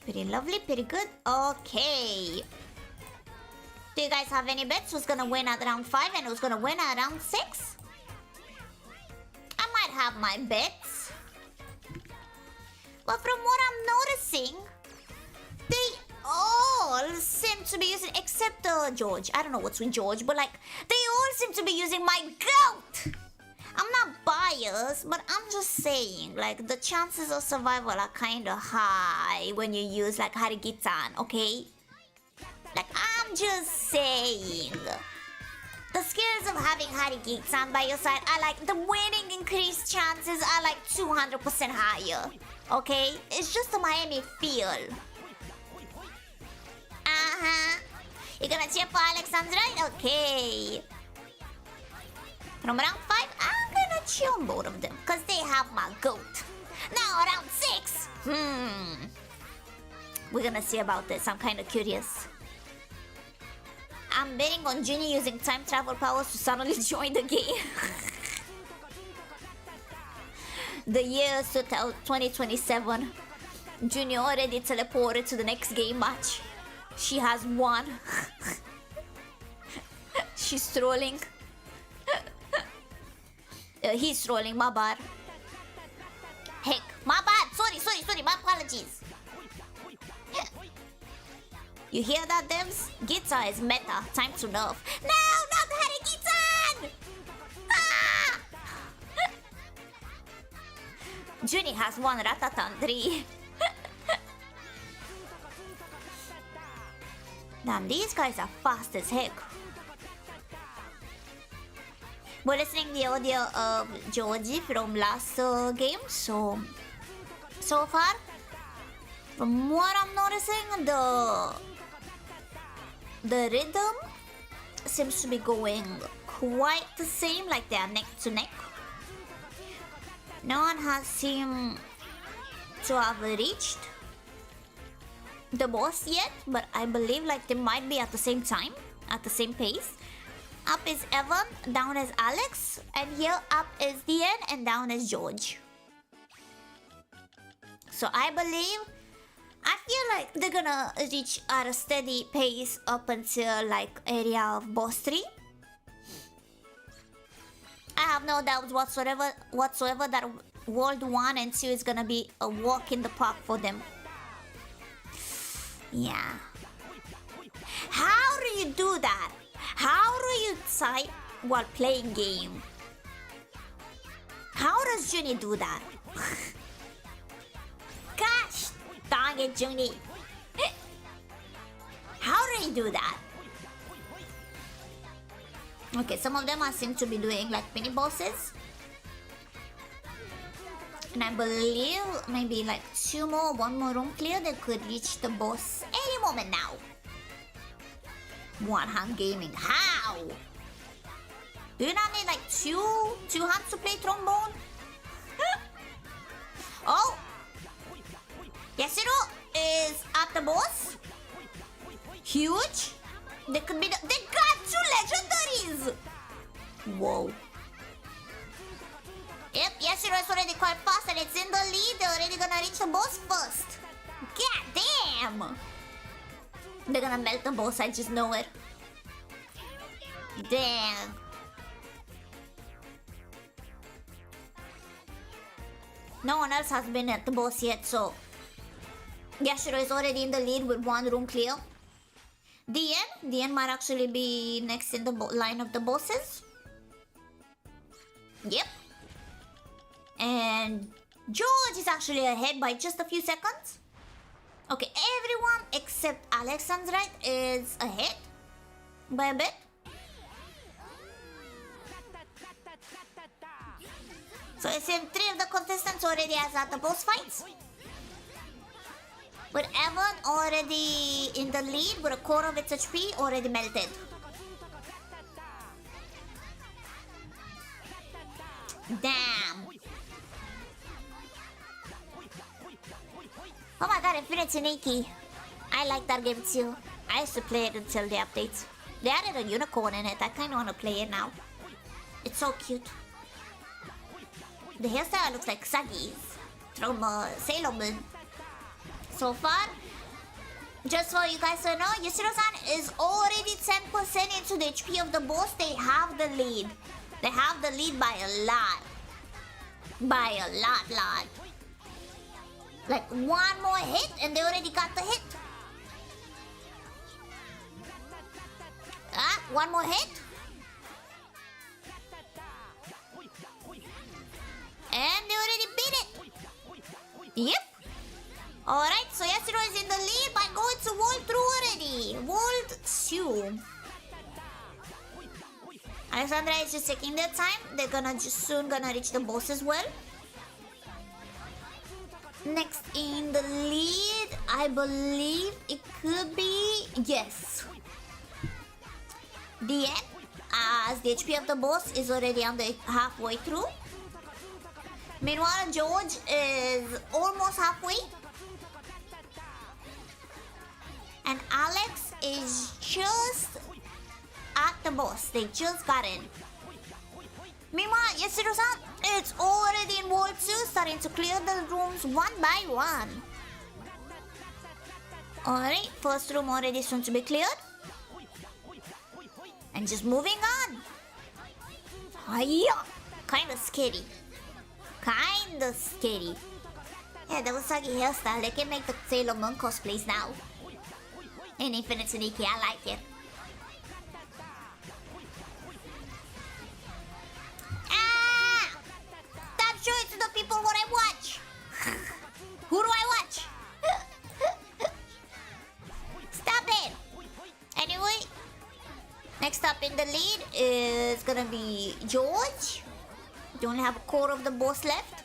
Pretty lovely, pretty good. Okay. Do you guys have any bets? Who's gonna win at round 5 and who's gonna win at round 6? I might have my bets. But from what I'm noticing, they all seem to be using, except George. I don't know what's with George, but like, they all seem to be using my goat! I'm not biased, but I'm just saying, like, the chances of survival are kinda high when you use, like, Harigitan, okay? Like, I'm just saying. The skills of having Harigitan by your side are like, the winning increased chances are like 200% higher. Okay? It's just a Miami feel. Uh-huh. You're gonna cheer for Alexandra? Okay. From round 5, I'm gonna cheer on both of them, because they have my goat. Now, round 6. We're gonna see about this. I'm kinda curious. I'm betting on Junie using time travel powers to suddenly join the game. The year 2027. Junie already teleported to the next game match. She has won. She's trolling. He's trolling, my bad. Heck, my bad. Sorry, my apologies. You hear that, devs? Guitar is meta. Time to nerf. No, not Harigitan! Ah! Junie has won RATATAN 3. Damn, these guys are fast as heck. we're listening the audio of Georgie from last game, so far, from what I'm noticing, the rhythm seems to be going quite the same, like they are neck to neck. No one has seemed to have reached the boss yet, but I believe like they might be at the same time, at the same pace. Up is Evan, down is Alex, and here up is Dian and down is George. So I feel like they're gonna reach at a steady pace up until like area of boss 3. I have no doubts whatsoever that World 1 and 2 is gonna be a walk in the park for them. Yeah. How do you do that? How do you type while playing game? How does Junie do that? Gosh dang it, Junie. How do you do that? Okay, some of them I seem to be doing like mini bosses. And I believe maybe like 2 more, 1 more room clear, they could reach the boss any moment now. One hand gaming. How? Do you not need like two hands to play trombone? Oh! Yashiro is at the boss. Huge. They could be they got 2 legendaries! Whoa. Yep, Yashiro is already quite fast and it's in the lead. They're already gonna reach the boss first. God damn! They're gonna melt the boss, I just know it. Damn. No one else has been at the boss yet, so Yashiro is already in the lead with 1 room clear. Dian might actually be next in the line of the bosses. Yep. And George is actually ahead by just a few seconds. Okay, everyone except Alexandra is ahead by a bit. So it seems 3 of the contestants already has at the boss fights. With Evan already in the lead with a quarter of its HP already melted. Damn. Oh my god, Infinity Nikki. I like that game too. I used to play it until the updates. They added a unicorn in it. I kinda wanna play it now. It's so cute. The hairstyle looks like Sagi's from Sailor Moon. So far, just for you guys to know, Yashiro-san is already 10% into the HP of the boss. They have the lead. They have the lead by a lot. By a lot. Like 1 more hit and they already got the hit. 1 more hit. And they already beat it. Yep. Alright, so Yashiro is in the lead by going to World 3 already. World 2. Alexandra is just taking their time. They're soon gonna reach the boss as well. Next in the lead, I believe it could be... Yes. The end. As the HP of the boss is already on the halfway through. Meanwhile, George is almost halfway. And Alex is just at the boss. They just got in. Meanwhile, Yashiro-san, it's already in World 2, starting to clear the rooms 1 by 1. Alright, first room already soon to be cleared. And just moving on. Hiya! Kinda scary. Kinda scary. Yeah, the Usagi hairstyle, they can make the Sailor Moon cosplays now. In Infinity Nikki, I like it. Stop showing to the people what I watch. Who do I watch? Stop it. Anyway, next up in the lead is gonna be George. You only have a quarter of the boss left.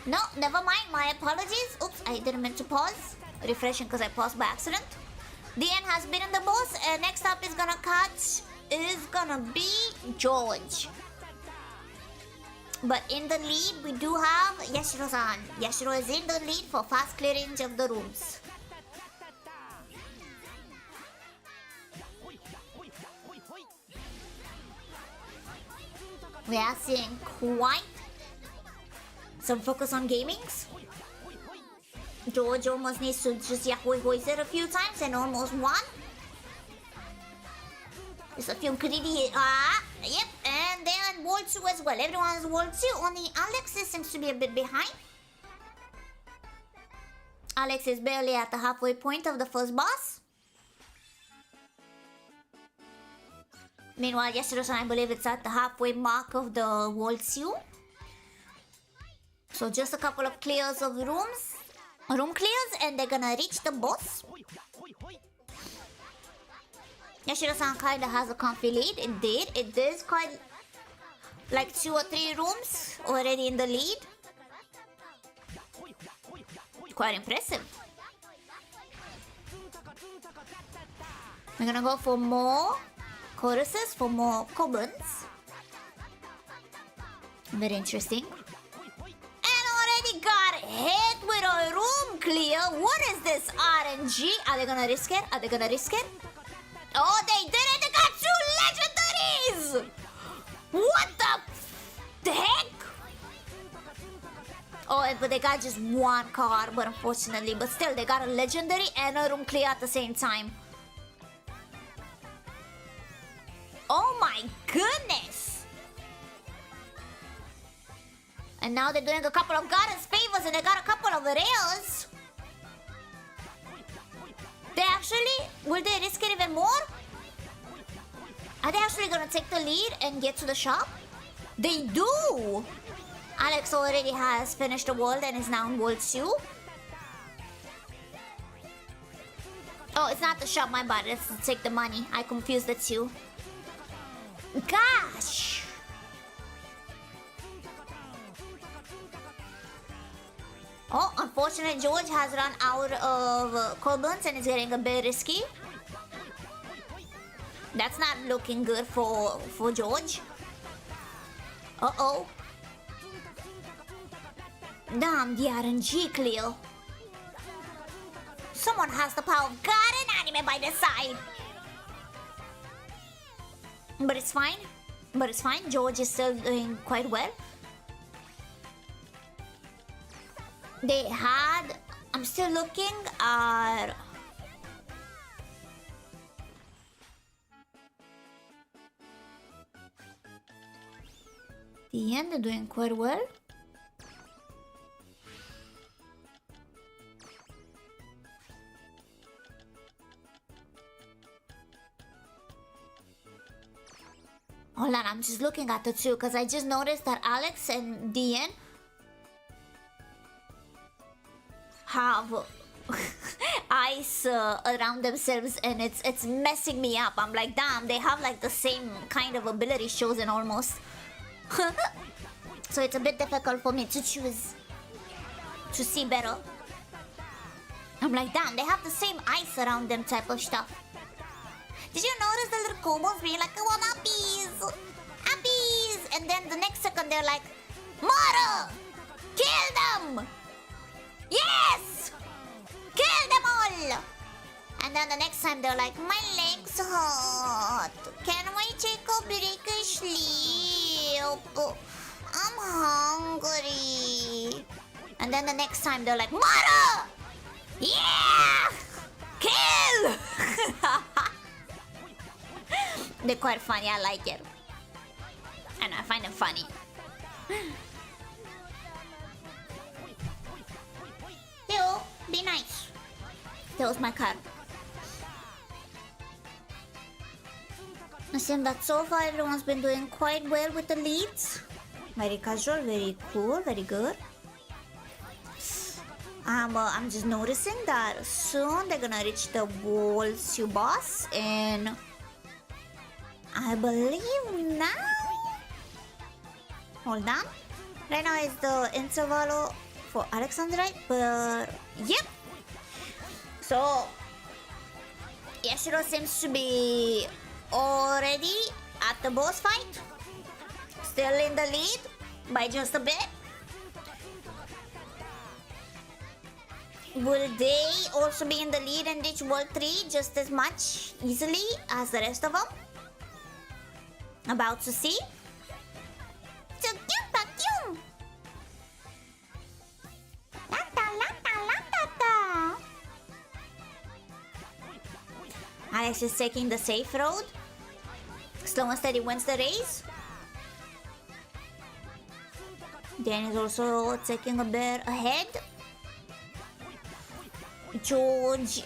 No, never mind. My apologies. Oops, I didn't mean to pause. Refreshing because I paused by accident. DN has beaten the boss, and next up is gonna be George. But in the lead, we do have Yashiro-san. Yashiro is in the lead for fast clearance of the rooms. We are seeing quite some focus on gamings. George almost needs to just yahoy-hoys it a few times and almost won. Just a few greedy yep, and then World 2 as well. Everyone's World 2, only Alex seems to be a bit behind. Alex is barely at the halfway point of the first boss. Meanwhile, Yashiro-san, I believe it's at the halfway mark of the World 2. So just a couple of clears of room clears, and they're gonna reach the boss. Yashiro-san kinda has a comfy lead. It is quite like 2 or 3 rooms already in the lead. Quite impressive. We're gonna go for more choruses, for more Kobans. Very interesting. And already got hit with a room clear. What is this RNG? Are they gonna risk it? Are they gonna risk it? Oh, they did it! They got 2 legendaries! What the heck? Oh, but they got just 1 card, but unfortunately. But still, they got a legendary and a room clear at the same time. Oh my goodness! And now they're doing a couple of goddess favors and they got a couple of rares. Will they risk it even more? Are they actually gonna take the lead and get to the shop? They do! Alex already has finished the world and is now in World 2. Oh, it's not the shop, my bad. It's to take the money. I confused the two. Gosh! Oh, unfortunately, George has run out of Corbins and is getting a bit risky. That's not looking good for George. Uh-oh. Damn, the RNG clear. Someone has the power of God and anime by their side. But it's fine. But it's fine. George is still doing quite well. They had... I'm still looking at... The end, they're doing quite well. Hold on, I'm just looking at the two because I just noticed that Alex and Dian have ice around themselves and it's messing me up. I'm like, damn, they have like the same kind of ability chosen almost. So it's a bit difficult for me to choose to see better. I'm like, damn, they have the same ice around them type of stuff. Did you notice the little Kobols being like, I want uppies! Uppies! And then the next second they're like, Mara! Kill them! Yes! Kill them all! And then the next time they're like, my legs hurt. Can we take a break and sleep? I'm hungry. And then the next time they're like, Mara! Yeah! Kill! They're quite funny, I like it. And I find them funny. Theo, be nice. Theo's my card. I think that so far everyone's been doing quite well with the leads. Very casual, very cool, very good. I'm just noticing that soon they're gonna reach the World 2 boss and I believe now. Hold on. Right now is the interval for Alexander, right? But yep. So Yashiro seems to be already at the boss fight. Still in the lead by just a bit. Will they also be in the lead and reach World 3 just as much easily as the rest of them? About to see. Alex is taking the safe road. Slow and steady wins the race. Dan is also taking a bit ahead. George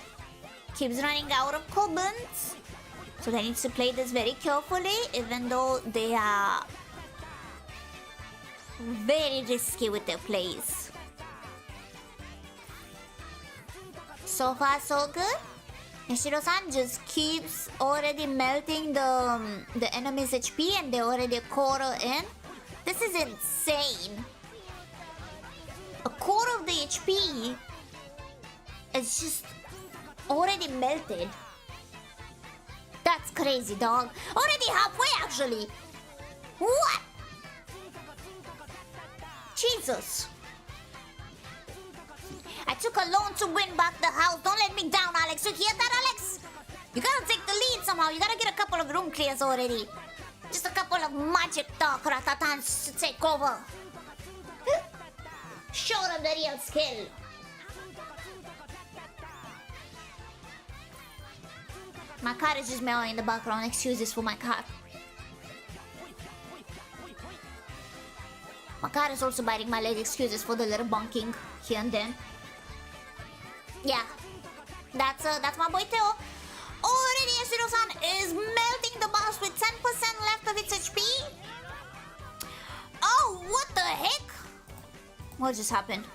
keeps running out of cobbles, so they need to play this very carefully, even though they are very risky with their plays. So far, so good. Yashiro-san just keeps already melting the enemy's HP, and they're already a quarter in. This is insane. A quarter of the HP is just already melted. That's crazy, dog. Already halfway, actually. What? Jesus. I took a loan to win back the house. Don't let me down, Alex. You hear that, Alex? You gotta take the lead somehow. You gotta get a couple of room clears already. Just a couple of magic talk ratatans to take over. Show them the real skill. My car is just meowing in the background. Excuses for my car. My car is also biting my leg. Excuses for the little bonking here and then. Yeah, that's my boy Theo. Already Yashiro-san is melting the boss with 10% left of its HP. Oh, what the heck? What just happened?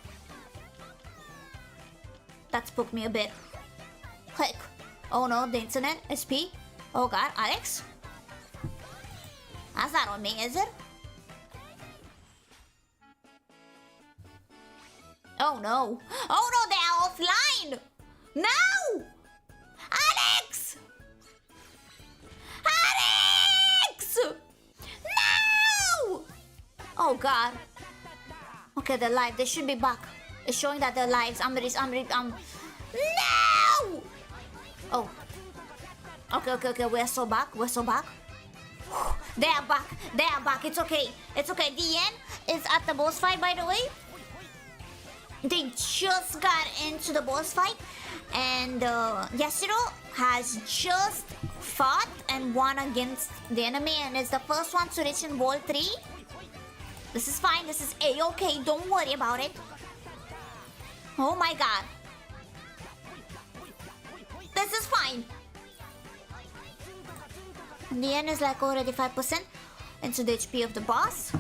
That spooked me a bit. Heck. Oh no, the internet, SP. Oh god, Alex? That's not on me, is it? Oh no. Oh no, they are offline! No! Alex! Alex! No! Oh god. Okay, they're live. They should be back. It's showing that they're live. No! Oh. Okay. We're so back. They are back. It's okay. DN is at the boss fight, by the way. They just got into the boss fight, and Yashiro has just fought and won against the enemy, and is the first one to reach in World 3. This is fine. This is A-okay. Don't worry about it. Oh my god. This is fine. And the end is like already 5% into the HP of the boss.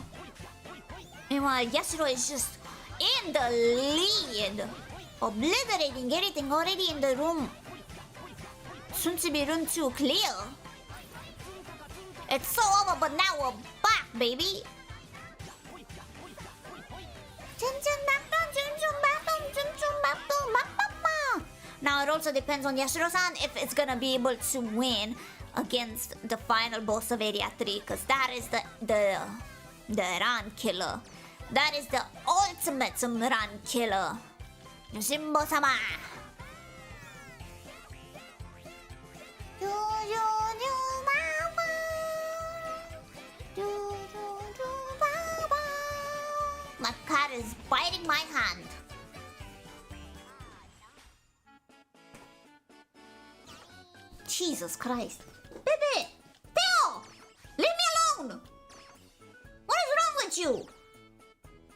Meanwhile, Yashiro is just in the lead, obliterating everything already in the room. Soon to be room 2 clear. It's so over, but now we're back, baby. Now it also depends on Yashiro-san if it's gonna be able to win against the final boss of Area 3, because that is the run killer. That is the ultimate run killer. Yojimbo-sama. My cat is biting my hand. Jesus Christ. Baby! Theo! Leave me alone! What is wrong with you?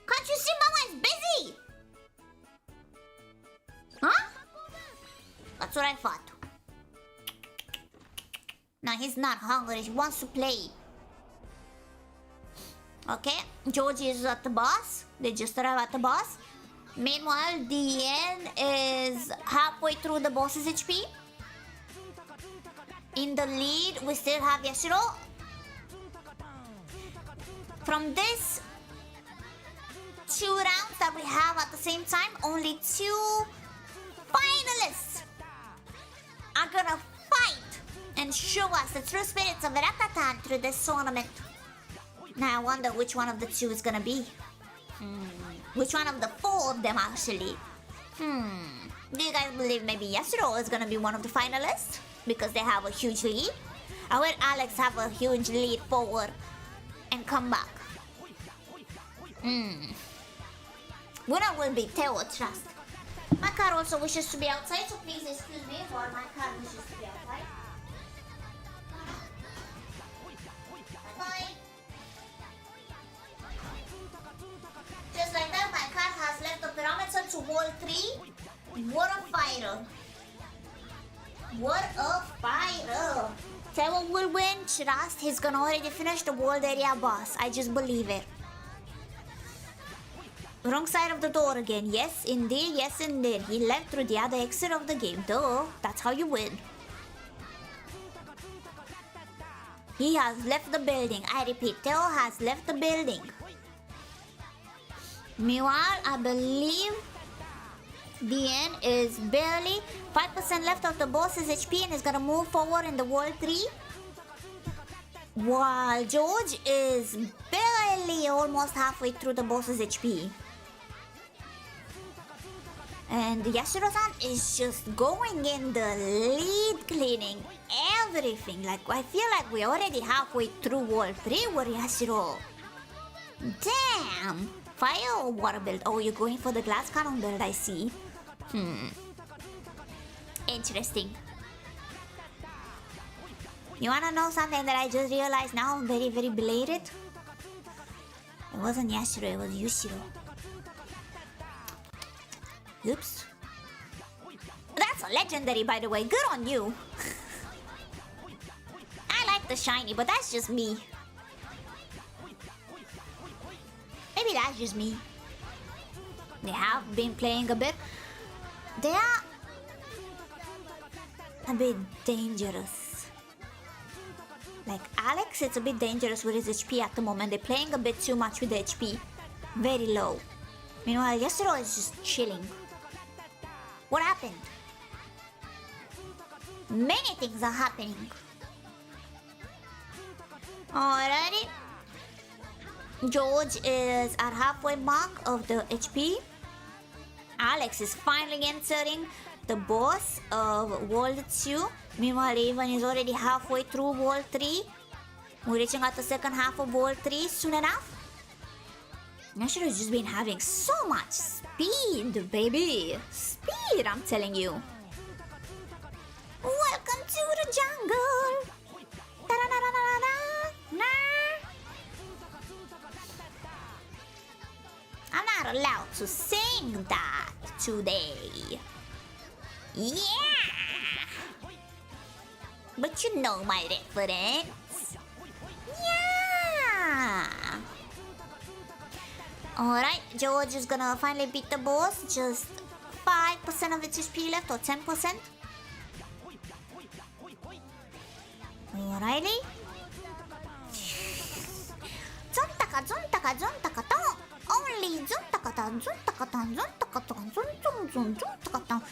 Can't you see Mama is busy? Huh? That's what I thought. Now he's not hungry, he wants to play. Okay, George is at the boss. They just arrived at the boss. Meanwhile, DN is halfway through the boss's HP. In the lead, we still have Yashiro. from this 2 rounds that we have at the same time, only 2 finalists are gonna fight and show us the true spirits of Ratatan through this tournament. Now I wonder which one of the 2 is gonna be. Which one of the 4 of them actually? Do you guys believe maybe Yasuo is gonna be one of the finalists? Because they have a huge lead? Or will Alex have a huge lead forward and come back? Winner will be Theo, trust. My car also wishes to be outside, so please excuse me while my car wishes to be outside. Bye. Just like that, my car has left the parameter to wall 3. What a fighter. What a fighter. Theo will win, trust. He's gonna already finish the world area boss. I just believe it. Wrong side of the door again. Yes, indeed. Yes, indeed. He left through the other exit of the game. Duh. That's how you win. He has left the building. I repeat, Theo has left the building. Meanwhile, I believe DN is barely 5% left of the boss's HP and is gonna move forward in the world 3. While George is barely almost halfway through the boss's HP. And Yashiro-san is just going in the lead, cleaning everything. Like, I feel like we're already halfway through World 3 with Yashiro. Damn! Fire or water build? Oh, you're going for the glass cannon build, I see. Interesting. You wanna know something that I just realized now? I'm very, very belated. It wasn't Yashiro, it was Yushiro. Oops. That's a legendary, by the way. Good on you. I like the shiny, but that's just me. Maybe that's just me. They have been playing a bit. They are a bit dangerous. Like Alex, it's a bit dangerous with his HP at the moment. They're playing a bit too much with the HP. Very low. Meanwhile, Yasuo is just chilling. What happened? Many things are happening. Alrighty. George is at halfway mark of the HP. Alex is finally entering the boss of World 2. Meanwhile, Raven is already halfway through World 3. We're reaching out the second half of World 3 soon enough. Nashiro has just been having so much speed, baby. Speed, I'm telling you. Welcome to the jungle. I'm not allowed to sing that today. Yeah! But you know my reference. Yeah! Alright, George is gonna finally beat the boss. Just 5% of its HP left, or 10%. Alrighty. Zontaka, zontaka, zontaka, ton. Only zontaka, ton, zontaka, ton, zontaka, ton, zontaka, ton.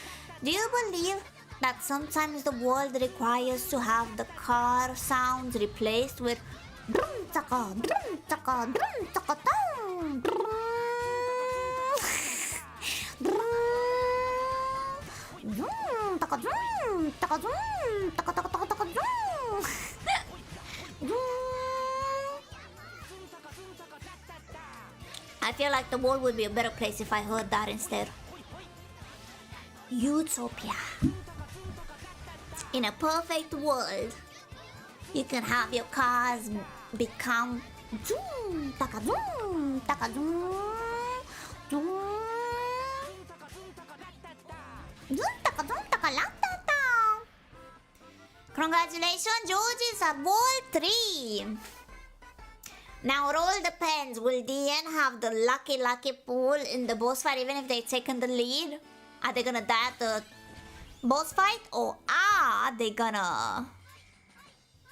Do you believe that sometimes the world requires to have the car sounds replaced with zontaka, zontaka, zontaka, ton? I feel like the world would be a better place if I heard that instead. Utopia. In a perfect world, you can have your cars become zoom, taka zoom, taka zoom, zoom, zoom, taka zoom, taka la ta ta. Congratulations, George is at World 3. Now it all depends. Will DN have the lucky pull in the boss fight even if they've taken the lead? Are they gonna die at the boss fight, or are they gonna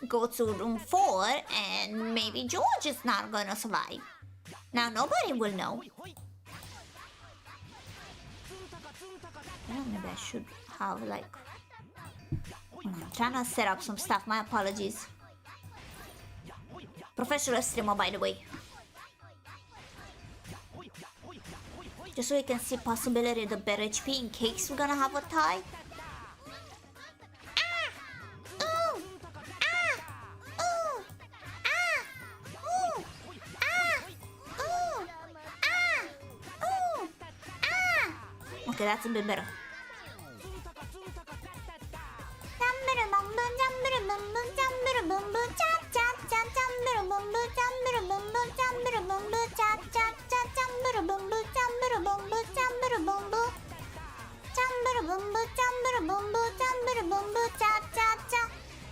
go to room 4 and maybe George is not gonna survive. Now nobody will know. Maybe I should have like... I'm trying to set up some stuff, my apologies. Professional streamer, by the way. Just so we can see possibility the better HP in case we're gonna have a tie. Okay, that's a bit better.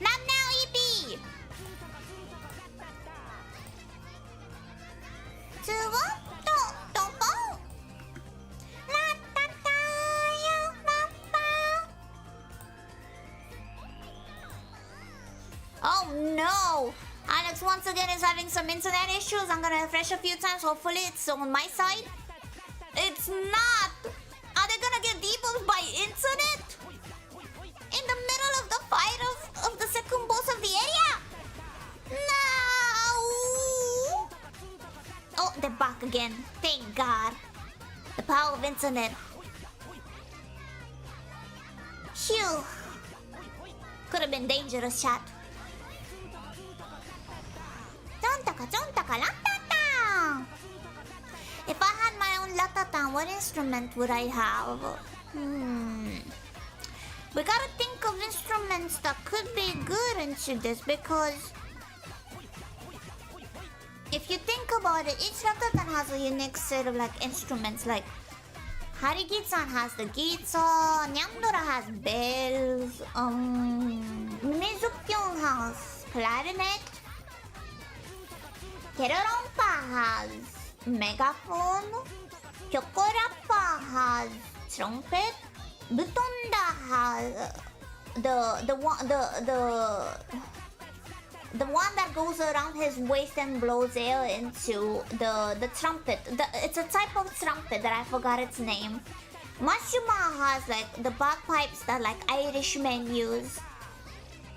Not now, EP! 2 1 don't go! Oh no! Alex once again is having some internet issues. I'm gonna refresh a few times. Hopefully it's on my side. It's not! Are they gonna get debuffed by internet? In the middle of the fight of the second boss of the area? No! Oh, they're back again. Thank God. The power of internet. Phew. Could have been dangerous, chat. If I had my own RATATAN, what instrument would I have? We gotta think of instruments that could be good into this because if you think about it, each RATATAN has a unique set of like instruments. Like Harigitsan has the guitar, Nyamdora has bells, Mizukyon has clarinet, Kerorompa has megaphone, Kyokorappa has trumpet, Butonda has the one that goes around his waist and blows air into the trumpet. It's a type of trumpet that I forgot its name. Mashuma has like the bagpipes that like Irishmen use.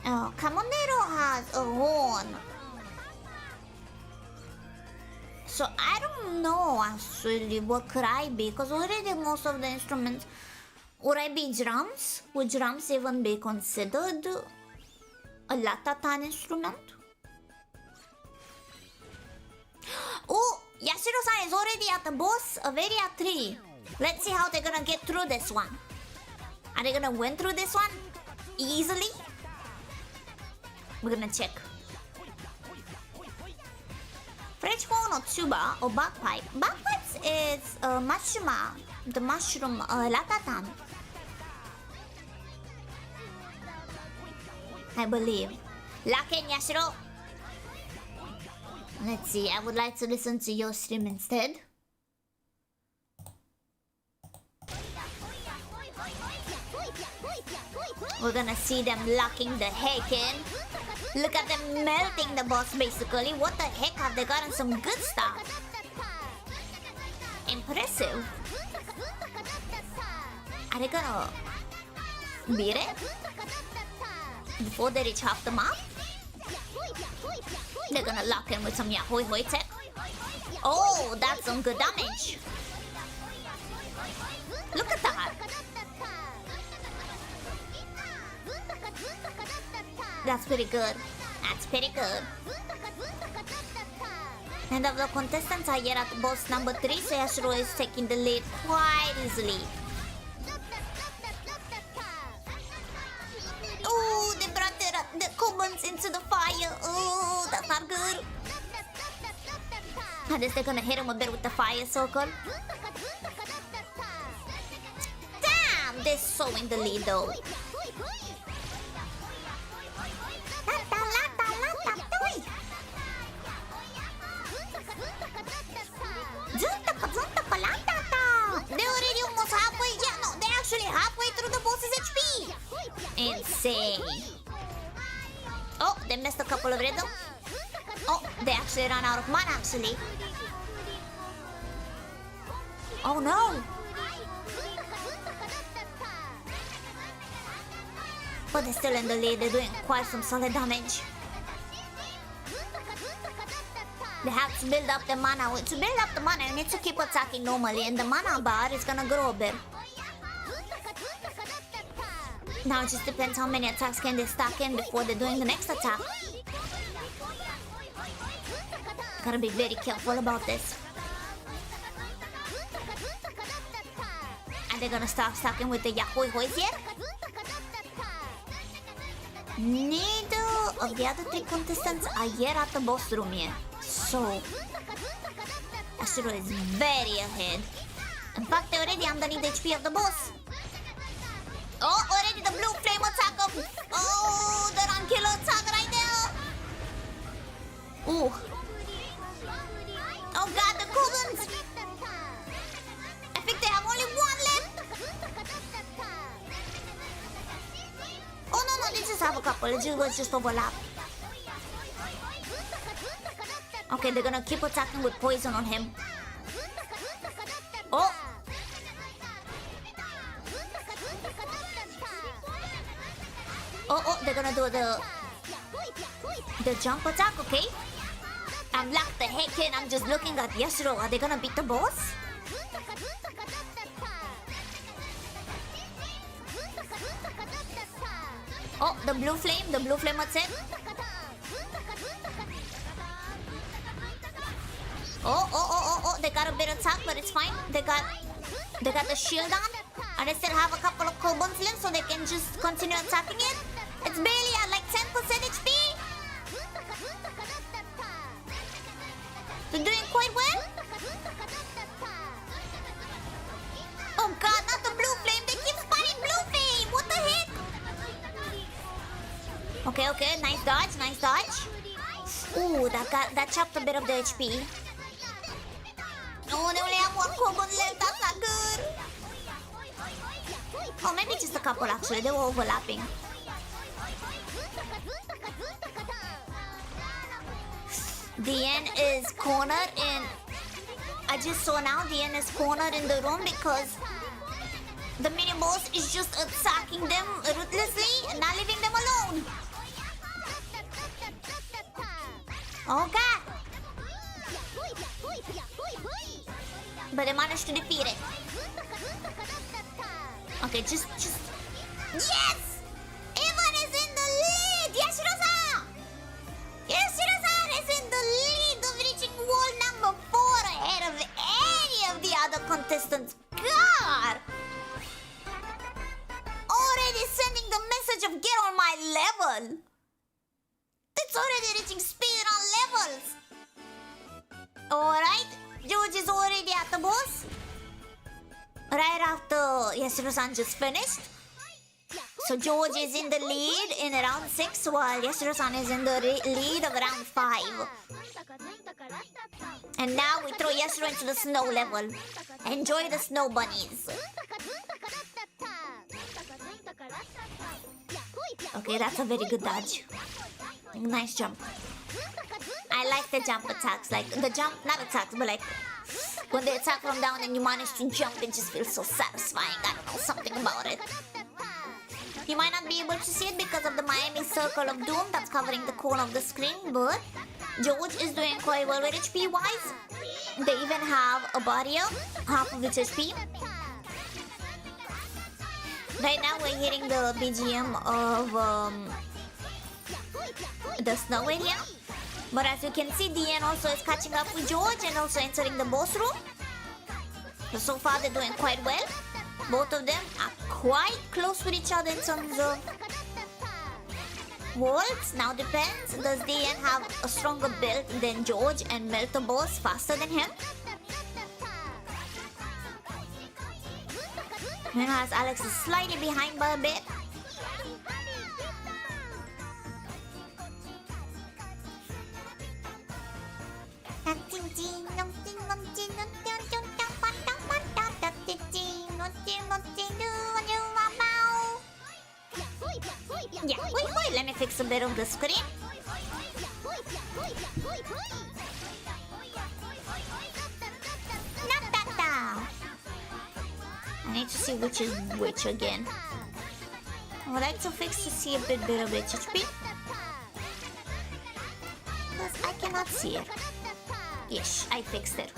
Kamonero has a horn. So I don't know actually what could I be, because already most of the instruments. Would I be drums? Would drums even be considered a RATATAN instrument? Oh, Yashiro-san is already at the boss of Area 3. Let's see how they're gonna get through this one. Are they gonna win through this one easily? We're gonna check. French horn or tuba or bagpipe? Bagpipes is Mashuma, the mushroom RATATAN. I believe. Laken Yashiro. Let's see, I would like to listen to your stream instead. We're gonna see them locking the heck in. Look at them melting the boss basically. What the heck, have they gotten some good stuff? Impressive. Are they gonna beat it before they reach half the map? They're gonna lock in with some Yahoi Hoi tech. Oh, that's some good damage. Look at that. That's pretty good. That's pretty good. And of the contestants are yet at boss number 3, so Yashiro is taking the lead quite easily. Oh, they brought the Kobans into the fire. Oh, that's not good. I guess they're gonna hit him a bit with the fire circle. Damn, they're so in the lead though. They're already almost halfway. Yeah, no, they're actually halfway through the boss's HP. Insane. Oh, they missed a couple of rhythm. Oh, they actually ran out of mana actually. Oh no! But they're still in the lead, they're doing quite some solid damage. They have to build up the mana. To build up the mana, you need to keep attacking normally and the mana bar is gonna grow a bit. Now it just depends how many attacks can they stack in before they're doing the next attack. Gotta be very careful about this. And they're gonna start stacking with the Yahoo Hoys here. Neither of the other 3 contestants are yet at the boss room yet. So Ashiro is very ahead. In fact, they're already underneath the HP of the boss. Oh, already the blue flame attack of... Oh, the run killer attack right there. Ooh. Oh god, the Kubans. I think they have only 1 left. Oh no, they just have a couple. Let's just overlap. Okay, they're gonna keep attacking with poison on him. Oh! Oh, they're gonna do the jump attack, okay? I'm locked the heck in. I'm just looking at Yasuo. Are they gonna beat the boss? Oh, the blue flame attack. Oh, they got a bit of attack, but it's fine. They got the shield on, and they still have a couple of Kobons left, so they can just continue attacking it. It's barely at like 10% HP. They're doing quite well. Oh god, not the blue flame. They keep spawning blue flame. What the heck? Okay, nice dodge. Ooh, that chopped a bit of the HP. Oh, they only have 1 Kobon left. That's not good. Oh, maybe just a couple actually. They were overlapping. Dien is cornered in... I just saw now Dien is cornered in the room because the mini boss is just attacking them ruthlessly and not leaving them alone. Oh god! But they managed to defeat it. Okay, just... Yes! Evan is in the lead! Yashiro-san! Yashiro-san is in the lead of reaching wall number 4 ahead of any of the other contestants. God! Already sending the message of get on my level. It's already reaching speed on levels. Alright, George is already at the boss. Right after Yashiro-san just finished. So George is in the lead in round 6 while Yashiro-san is in the lead of round 5. And now we throw Yashiro into the snow level. Enjoy the snow bunnies. Okay, that's a very good dodge. Nice jump. I like the jump attacks. Like the jump, not attacks, but like when they attack from down and you manage to jump, it just feels so satisfying. I don't know, something about it. You might not be able to see it because of the Miami Circle of Doom that's covering the corner of the screen, but George is doing quite well with HP wise. They even have a barrier, half of its HP. Right now we're hitting the BGM of the snow area. But as you can see, Dien also is catching up with George and also entering the boss room. So far they're doing quite well. Both of them are quite close with each other in terms of worlds. Now depends. Does Dien have a stronger build than George and melt the boss faster than him? Whereas Alex is slightly behind by a bit. Yeah, wait, let me fix a bit of the screen. need to see which is which again. I would like to fix to see a bit better of HP. Because I cannot see it. Yes, I fixed it.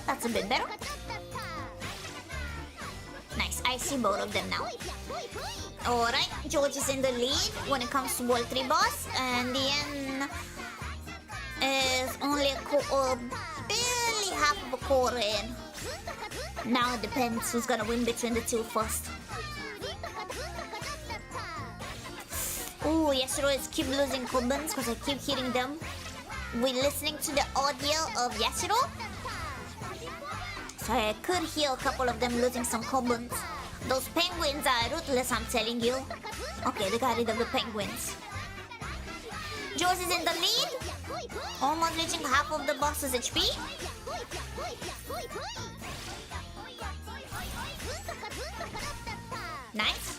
That's a bit better. Nice, I see both of them now. Alright, George is in the lead when it comes to World 3 boss. And the end is only barely half of a quarter in. Now it depends who's gonna win between the two first. Ooh, Yashiro is keep losing combos because I keep hitting them. We're listening to the audio of Yashiro. So I could hear a couple of them losing some combos. Those penguins are ruthless, I'm telling you. Okay, they got rid of the penguins. George is in the lead. Almost reaching half of the boss's HP. Nice.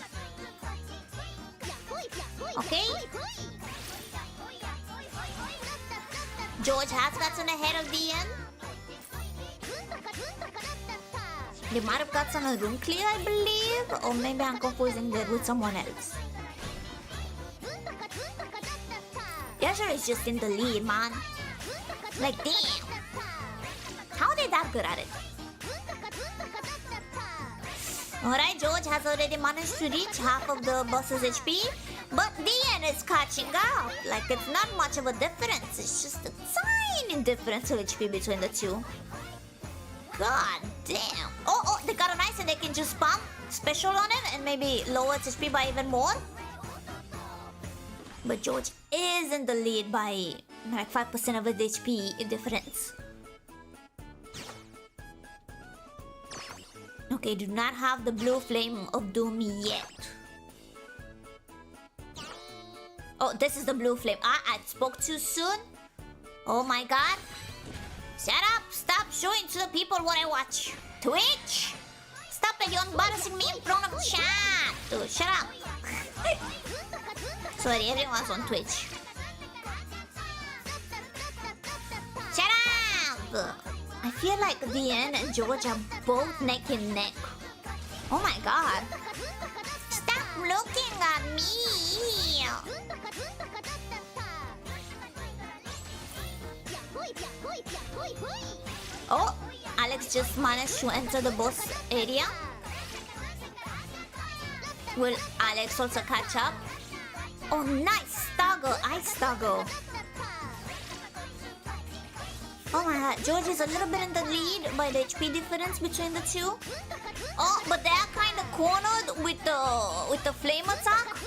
Okay. George has gotten ahead of the end. They might have gotten a room clear, I believe. Or maybe I'm confusing that with someone else. Yashiro is just in the lead, man. Like, damn. How are they that good at it? Alright, George has already managed to reach half of the boss's HP. But DN is catching up. Like, it's not much of a difference. It's just a tiny difference of HP between the two. God damn. Oh, they got a nice and they can just spam special on it and maybe lower its HP by even more. But George is in the lead by like 5% of its HP difference. Okay, do not have the blue flame of doom yet. Oh, this is the blue flame. I spoke too soon. Oh my god. Shut up! Stop showing to the people what I watch. Twitch! Stop it! You're embarrassing me in front of the chat! Dude, shut up! Sorry, everyone's on Twitch. Shut up! I feel like DN and George are both neck and neck. Oh my god. Stop looking at me! Oh, Alex just managed to enter the boss area. Will Alex also catch up? Oh, nice Stagger, Ice Stagger. Oh my god, George is a little bit in the lead by the HP difference between the two. Oh, but they are kind of cornered with the flame attack.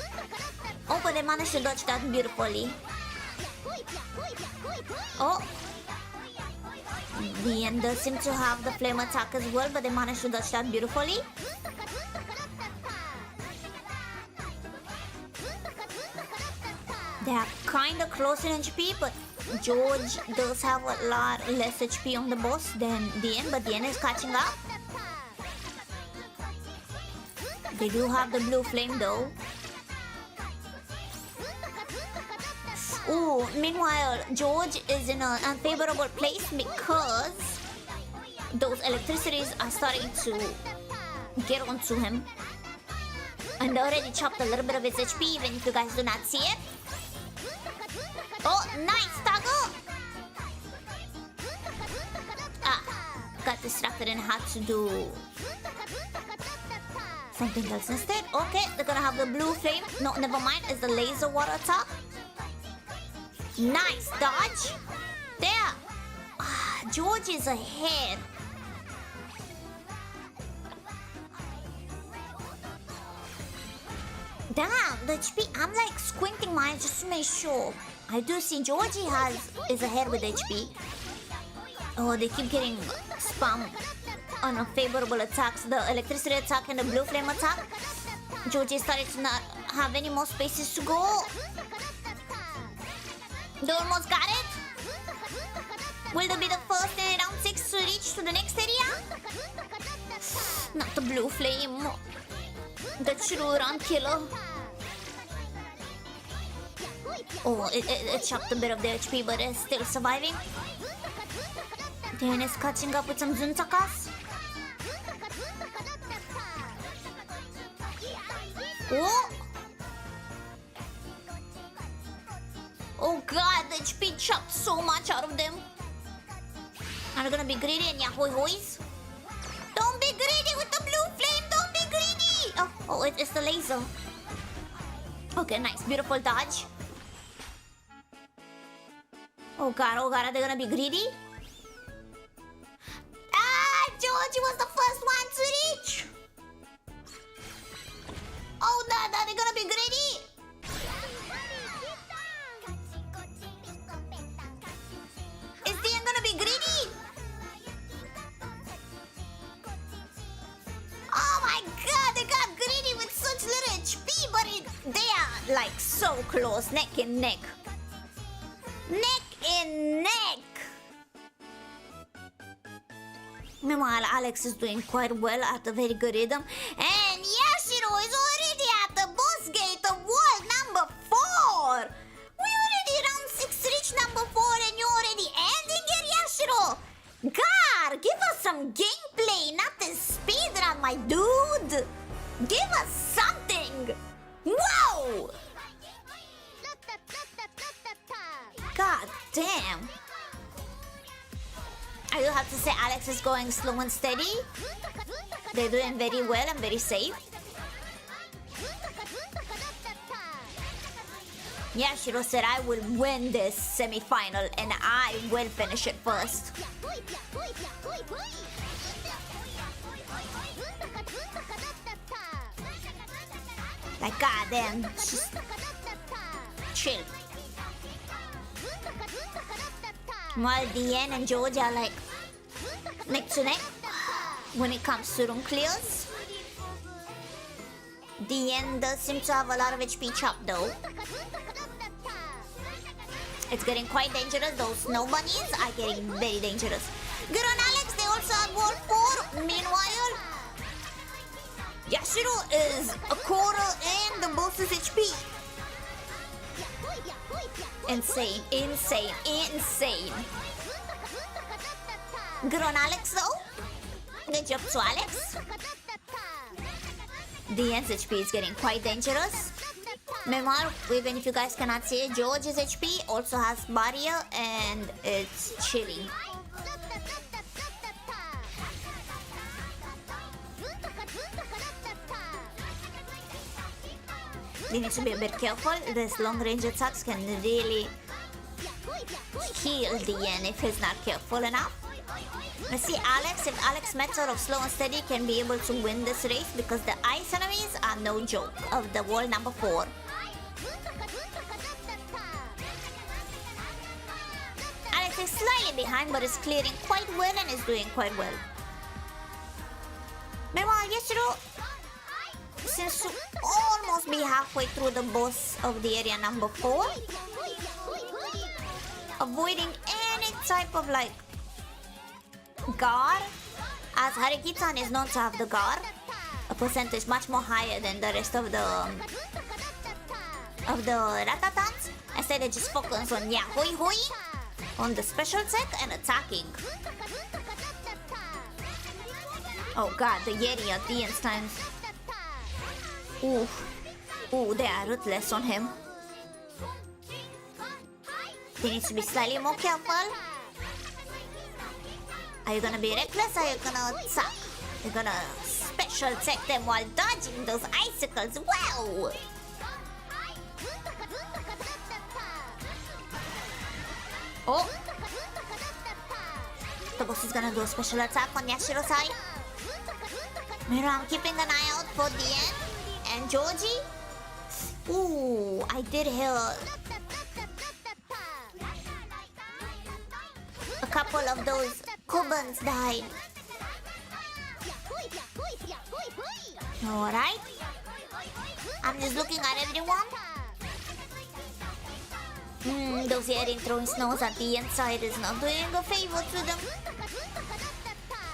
Oh, but they managed to dodge that beautifully. Oh. The end does seem to have the flame attack as well, but they managed to dodge that beautifully. They are kind of close in HP, but George does have a lot less HP on the boss than DN, but DN is catching up. They do have the blue flame though. Ooh, meanwhile, George is in an unfavorable place because those electricities are starting to get onto him. And they already chopped a little bit of his HP, even if you guys do not see it. Oh, nice, Tago! Got distracted and had to do something else instead. Okay, they're gonna have the blue flame. No, never mind, it's the laser water attack. Nice dodge. There. George is ahead. Damn, the HP. I'm like squinting my eyes just to make sure. I do see Georgie is ahead with HP. Oh, they keep getting spam on unfavorable attacks. The electricity attack and the blue flame attack. Georgie started to not have any more spaces to go. They almost got it. Will they be the first in round 6 to reach to the next area? Not the blue flame. The true run killer. Oh, it chopped a bit of their HP, but it's still surviving. Dan is catching up with some Zuntakas. Oh! Oh god, the HP chopped so much out of them. Are you gonna be greedy and yahoy hoys? Don't be greedy with the blue flame! Don't be greedy! Oh, it's the laser. Okay, nice. Beautiful dodge. Oh god, are they gonna be greedy? Ah, George was the first one to reach! Oh no, are they gonna be greedy? Is Dian gonna be greedy? Oh my god, they got greedy with such little HP, but they are like so close, neck and neck. Neck and neck! Meanwhile, Alex is doing quite well at a very good rhythm. And Yashiro is already at the boss gate of world number 4! We already round 6 reach number 4 and you're already ending it, Yashiro! God, give us some gameplay, not this speedrun, my dude! Give us something! Whoa! God damn! I will have to say Alex is going slow and steady. They're doing very well and very safe. Yashiro said I will win this semi-final and I will finish it first. Like goddamn, just chill. While Diane and George are like neck to neck when it comes to room clears. Diane does seem to have a lot of HP chop though. It's getting quite dangerous. Those snow bunnies are getting very dangerous. Good on Alex, they also have wall 4. Meanwhile, Yashiro is a quarter in the boss's HP. Insane, insane, insane. Good on Alex though. Good job to Alex. The end's HP is getting quite dangerous. Meanwhile, even if you guys cannot see it, George's HP also has barrier and it's chilling. You need to be a bit careful. This long range attacks can really kill Dian if he's not careful enough. Let's see Alex. If Alex's method of slow and steady can be able to win this race because the ice enemies are no joke of the wall number 4. Alex is slightly behind but is clearing quite well and is doing quite well. Meanwhile, Yashiro seems to almost be halfway through the boss of the area number 4. Avoiding any type of like guard, as Harikitan is known to have the guard, a percentage much more higher than the rest of the Ratatans. Instead they just focus on yahoy hoy, on the special tech and attacking. Oh god, the Yeti at the end times. Ooh, they are ruthless on him. He needs to be slightly more careful. Are you gonna be reckless or are you gonna attack? You're gonna special attack them while dodging those icicles. Wow! Oh! The boss is gonna do a special attack on Yashiro's side. Mira, I'm keeping an eye out for Dian and Georgie. Ooh, I did hear a couple of those Kubans died. Alright. I'm just looking at everyone. Those Yerin throwing snows at the inside is not doing a favor to them.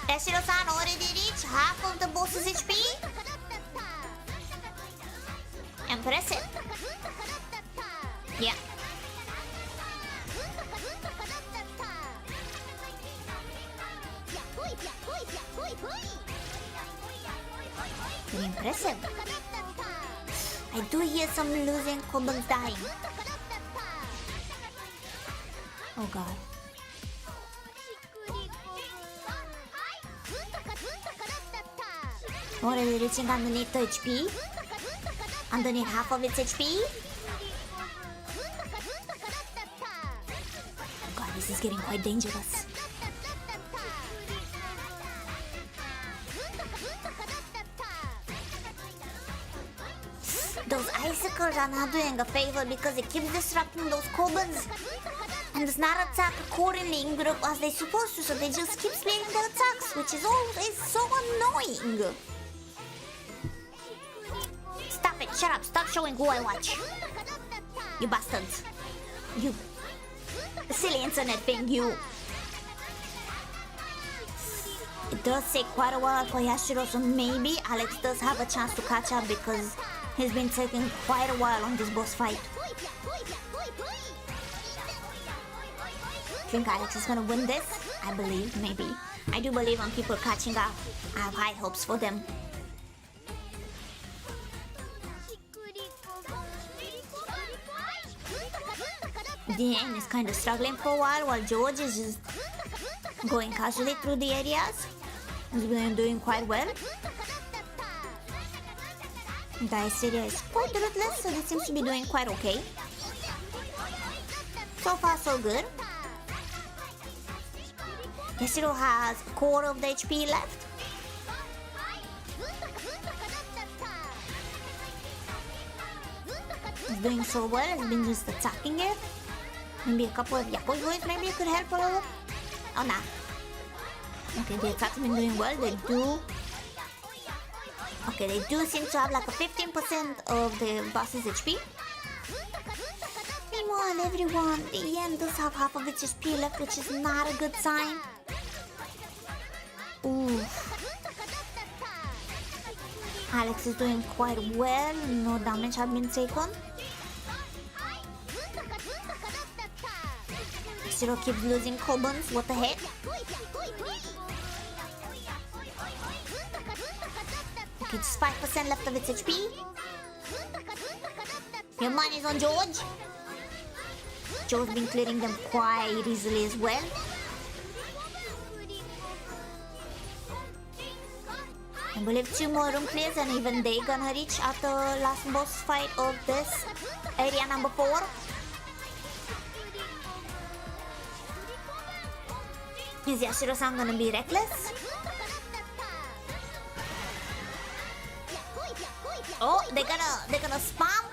Yashiro-san already reached half of the boss's HP. Impressive. Yeah. Impressive. I do hear some losing Koban's dying. Oh god. Already reaching underneath the HP. Underneath half of its HP. Oh god, this is getting quite dangerous. Those icicles are not doing a favor because it keeps disrupting those Kobans. And does not attack accordingly in group as they're supposed to, so they just keep spamming their attacks, which is always so annoying. Stop it, shut up, stop showing who I watch. You bastards. You silly internet thing, you. It does take quite a while for Yashiro, so maybe Alex does have a chance to catch up because he's been taking quite a while on this boss fight. I think Alex is gonna win this. I believe, maybe. I do believe on people catching up. I have high hopes for them. Dean is kind of struggling for a while George is just going casually through the areas. He's been doing quite well. Dice area is quite ruthless, so he seems to be doing quite okay. So far, so good. Yashiro has a quarter of the HP left. He's doing so well, he's been just attacking it. Maybe a couple of Yaku's voice maybe could help a little. Oh, nah. Okay, the attacks have been doing well, they do. Okay, they do seem to have like a 15% of the boss's HP. Meanwhile, everyone, the Yen does have half of its HP left, which is not a good sign. Ooh. Alex is doing quite well, no damage has been taken. Zero keeps losing Kobans, what the heck? Okay, just 5% left of its HP. Your money's on George. George's been clearing them quite easily as well. I believe 2 more room clears and even they gonna reach after last boss fight of this area number 4. Is Yashiro-san gonna be reckless? Oh, they're gonna spam.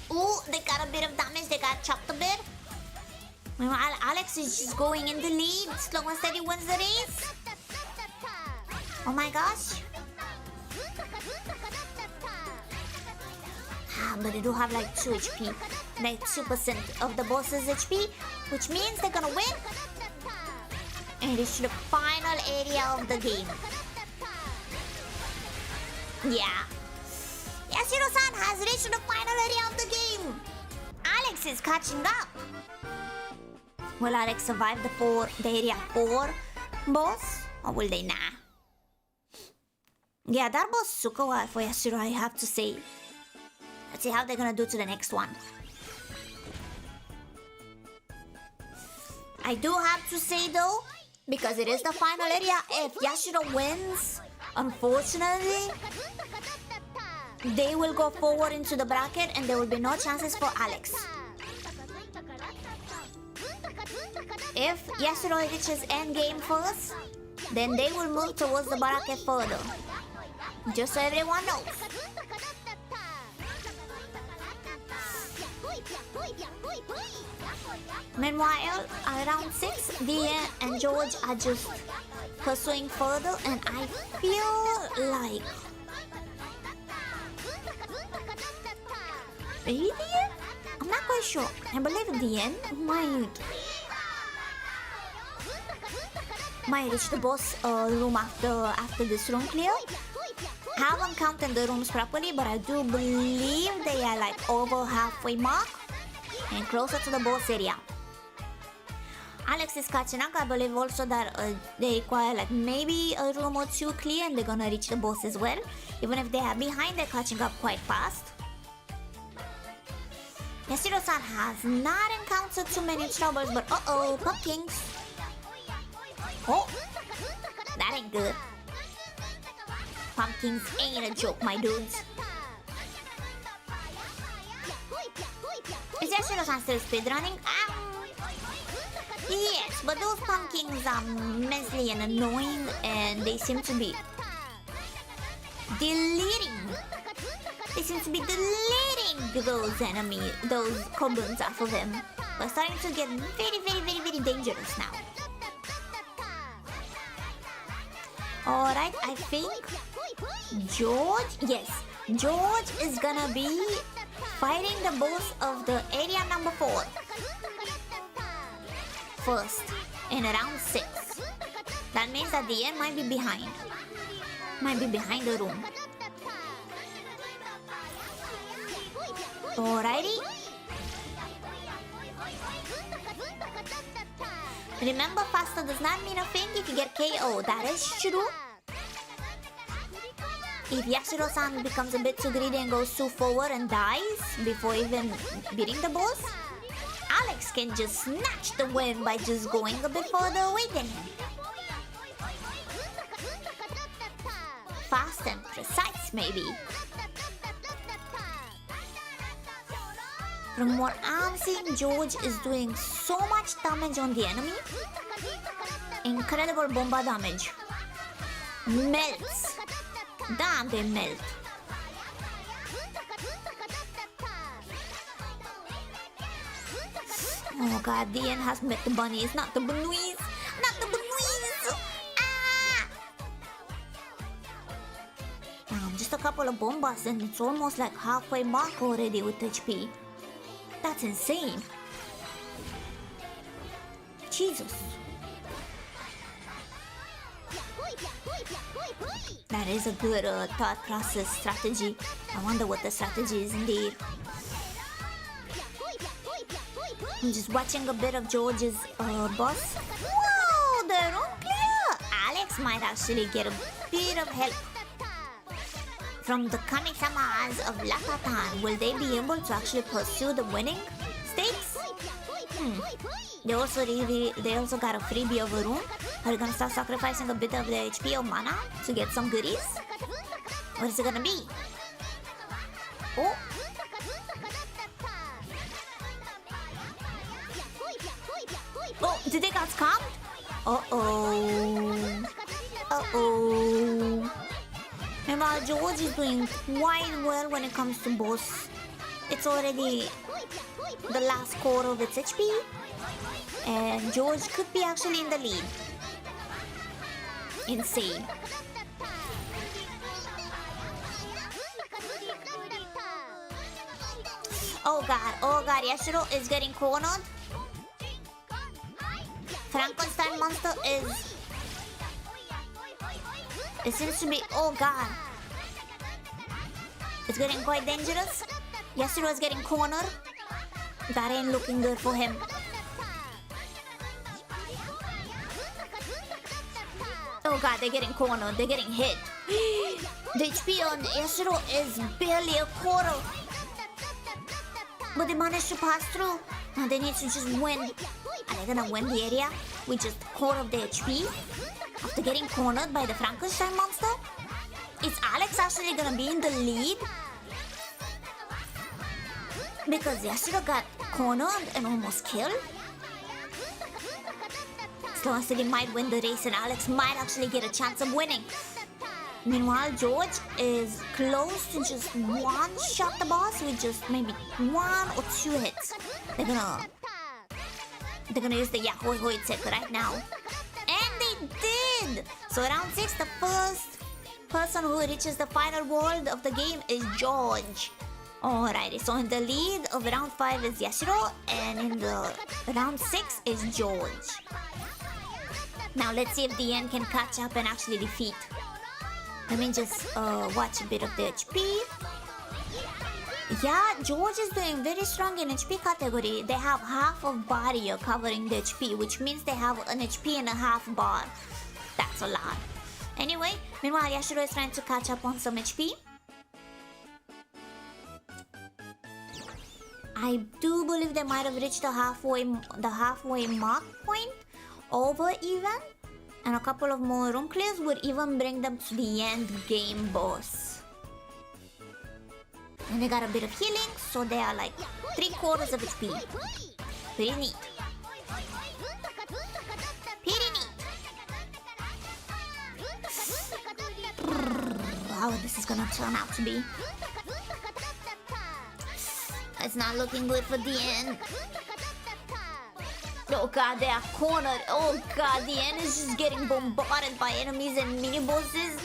Oh, they got a bit of damage. They got chopped a bit. Meanwhile, Alex is just going in the lead. Slow and steady wins the race. Oh my gosh. But they do have like 2 HP. Like 2% of the boss's HP, which means they're gonna win. And it's the final area of the game. Yeah. Yashiro-san has reached the final area of the game. Alex is catching up. Will Alex survive the area 4 boss? Or will they? Nah. Yeah, that boss took a while for Yashiro, I have to say. Let's see how they're gonna do to the next one. I do have to say though, because it is the final area, if Yashiro wins, unfortunately, they will go forward into the bracket and there will be no chances for Alex. If Yashiro reaches endgame first, then they will move towards the bracket further. Just so everyone knows. Meanwhile, around 6, Dia and George are just pursuing further, and I feel like maybe the end? I'm not quite sure. I believe at the end might reach the boss room after this room clear. I haven't counted the rooms properly, but I do believe they are like over halfway mark and closer to the boss area. Alex is catching up. I believe also that they require like maybe a room or two clear and they're gonna reach the boss as well. Even if they are behind, they're catching up quite fast. Yashiro-san has not encountered too many troubles, but uh-oh, pumpkins. Oh, that ain't good. Pumpkins ain't a joke, my dudes. Is Yashiro-san still speedrunning? Yes, but those pumpkins are immensely and annoying and they seem to be deleting. They seem to be deleting those enemies, those combos off of them. We're starting to get very dangerous now. Alright, I think George, yes, George is gonna be fighting the boss of the area number 4 first in round 6. That means that the end might be behind. Might be behind the room. Alrighty. Remember, faster does not mean a thing if you get KO. That is true. If Yashiro-san becomes a bit too greedy and goes too forward and dies before even beating the boss, Alex can just snatch the win by just going a bit further away than him. Fast and precise, maybe. From what I'm seeing, George is doing so much damage on the enemy. Incredible bomba damage. Melts. Damn, they melt. Oh god, the end has met the bunnies, not the bunnies. Not the bunnies. Ah! Just a couple of bombas and it's almost like halfway mark already with HP. That's insane. Jesus. That is a good thought process strategy. I wonder what the strategy is indeed. I'm just watching a bit of George's boss. Whoa, the room clear! Alex might actually get a bit of help from the Kami-samas of RATATAN. Will they be able to actually pursue the winning stakes? They also got a freebie of a room. Are they gonna start sacrificing a bit of their HP or mana to get some goodies? What is it gonna be? Oh! Oh, did they got scammed? Uh-oh. Uh-oh. Remember, George is doing quite well when it comes to boss. It's already the last quarter of its HP. And George could be actually in the lead. Insane. Oh god, Yashiro is getting cornered. Frankenstein monster is... It seems to be... Oh god. It's getting quite dangerous. Yashiro is getting cornered. That ain't looking good for him. Oh god, they're getting cornered. They're getting hit. The HP on Yashiro is barely a quarter. But they managed to pass through. Now they need to just win. Are they gonna win the area with just a quarter of their HP? After getting cornered by the Frankenstein monster? Is Alex actually gonna be in the lead? Because Yashiro got cornered and almost killed? Sloan City might win the race and Alex might actually get a chance of winning. Meanwhile, George is close to just one-shot the boss with just maybe 1 or 2 hits. They're gonna use the Yahoo Hoi tech right now. And they did! So round 6, the first person who reaches the final world of the game is George. Alrighty, so in the lead of round 5 is Yashiro, and in the round 6 is George. Now let's see if the end can catch up and actually defeat. Let me just watch a bit of the HP. Yeah, George is doing very strong in HP category. They have half of barrier covering the HP, which means they have an HP and a half bar. That's a lot. Anyway, meanwhile, Yashiro is trying to catch up on some HP. I do believe they might have reached the halfway mark point over even, and a couple of more room clears would even bring them to the end game boss. And they got a bit of healing, so they are like 3/4 of HP. Pretty neat. Pretty neat. How this is gonna turn out to be. It's not looking good for the end. Oh god, they are cornered. Oh god, the end is just getting bombarded by enemies and mini bosses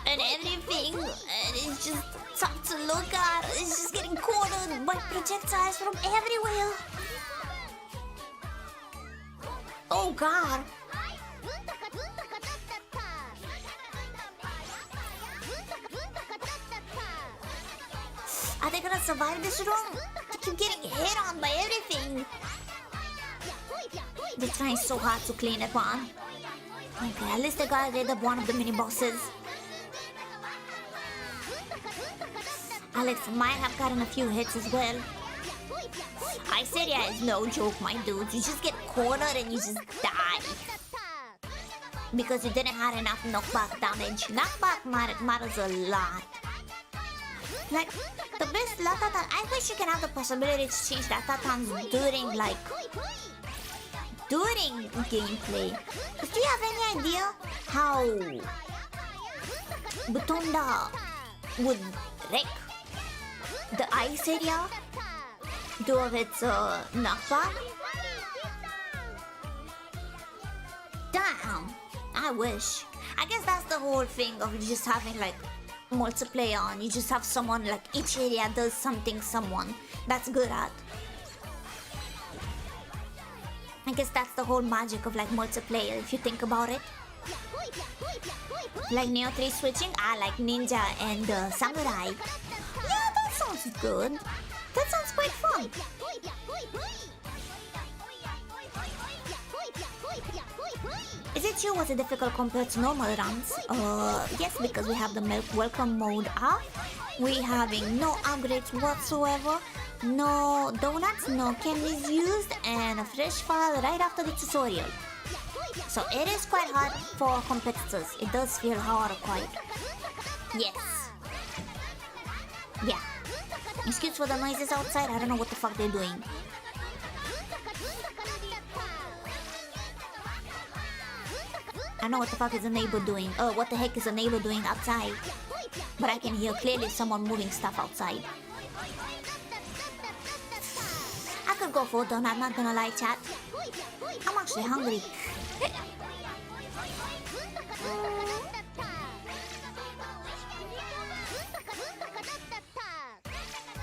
and everything. And it's just tough to look at. It's just getting cornered by projectiles from everywhere. Oh god. Are they gonna survive this room? They keep getting hit on by everything. They're trying so hard to clean it one. Okay, at least they got rid of one of the mini bosses. Alex might have gotten a few hits as well. Iceria is no joke, my dude. You just get cornered and you just die. Because you didn't have enough knockback damage. Knockback matters a lot. Like, the best Ratatan, I wish you can have the possibility to change Ratatans during gameplay. But do you have any idea how Butonda would wreck the ice area due of its knockback? Damn, I wish. I guess that's the whole thing of just having like multiplayer on. You just have someone like each area does something someone that's good at. I guess that's the whole magic of like multiplayer if you think about it. Like Neo 3 switching, I like ninja and samurai. Yeah, that sounds good. That sounds quite fun. Is it true was it difficult compared to normal runs? Yes, because we have the welcome mode up. We having no upgrades whatsoever, no donuts, no candies used, and a fresh file right after the tutorial. So it is quite hard for competitors. It does feel hard quite. Yes. Yeah. Excuse for the noises outside. I don't know what the fuck they're doing. I know what the fuck is a neighbor doing. Oh, what the heck is a neighbor doing outside? But I can hear clearly someone moving stuff outside. I could go for a donut, not gonna lie, chat. I'm actually hungry.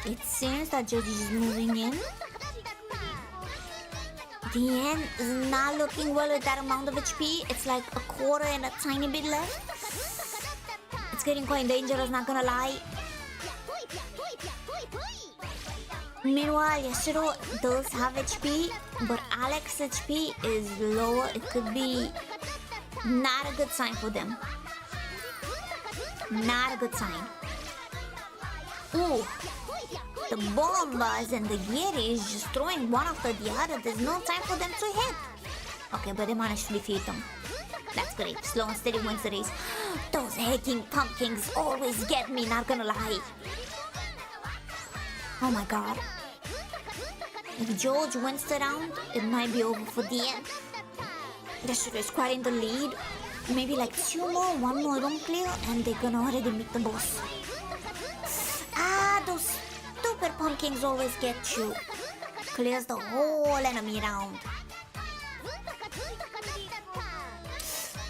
It seems that George is moving in. The end is not looking well with that amount of HP. It's like a quarter and a tiny bit left. It's getting quite dangerous, not gonna lie. Meanwhile, Yashiro does have HP, but Alex's HP is lower. It could be not a good sign for them. Not a good sign. Ooh. The bombas and the Yeti is just throwing one after the other. There's no time for them to hit. Okay, but they managed to defeat them. That's great. Slow and steady wins the race. Those hacking pumpkins always get me, not gonna lie. Oh my god. If George wins the round, it might be over for the end. Yashiro is quite in the lead. Maybe like 2 more, 1 more room clear, and they're gonna already meet the boss. Ah, those stupid pumpkins always get you. Clears the whole enemy round.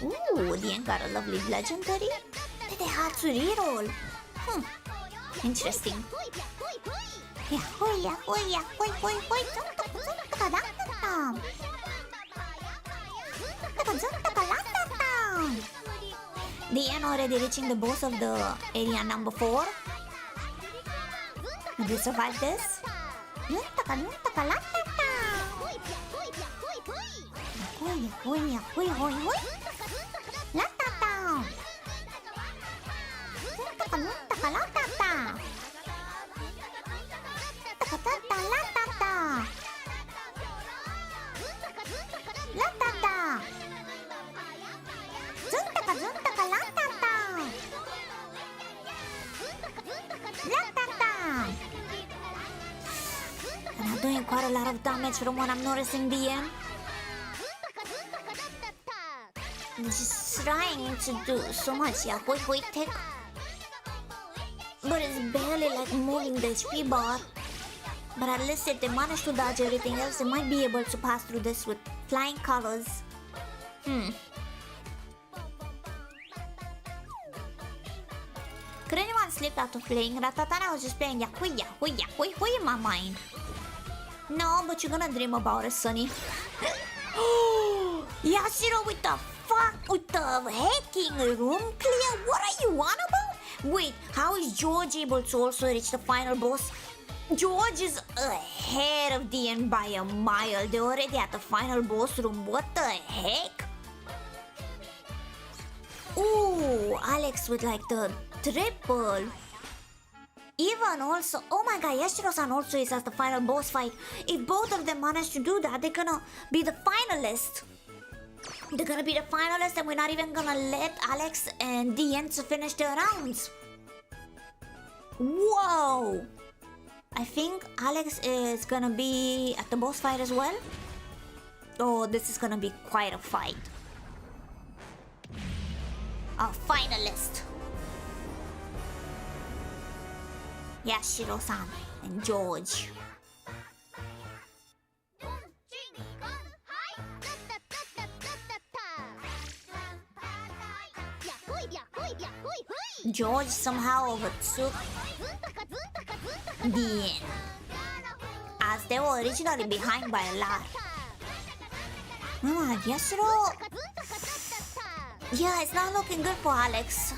Ooh, the end got a lovely legendary. But they had to reroll. Interesting. Yeah, hoya, hoya, hoi, hoi, hoi. The end already reaching the boss of the area number 4. Can they survive this? Yuntaka, yuntaka, latata. Yahui, yahui, yahui, hoi, hoi. Latata. Yuntaka, yuntaka, latata. Yuntaka, latata. Latata. Yuntaka, yuntaka, latata. Latata. And I'm doing quite a lot of damage from what I'm noticing, DM. I'm just trying to do so much Yahui Hui tech. But it's barely like moving the HP bar. But at least if they manage to dodge everything else, they might be able to pass through this with flying colors. Could anyone slip out of playing Ratatan? I was just playing Yahui, Yahui, Yahui, Hui in my mind. No, but you're gonna dream about it, Sonny. Yashiro with the hacking room clear? What are you on about? Wait, how is George able to also reach the final boss? George is ahead of DN by a mile. They're already at the final boss room. What the heck? Ooh, Alex with like the triple. Even also, oh my god, Yashiro-san also is at the final boss fight. If both of them manage to do that, they're gonna be the finalists. They're gonna be the finalists and we're not even gonna let Alex and DN to finish their rounds. Whoa! I think Alex is gonna be at the boss fight as well. Oh, this is gonna be quite a fight. A finalist. Yashiro-san and George. George somehow overtook DN, as they were originally behind by a lot. Yashiro. Yeah, it's not looking good for Alex.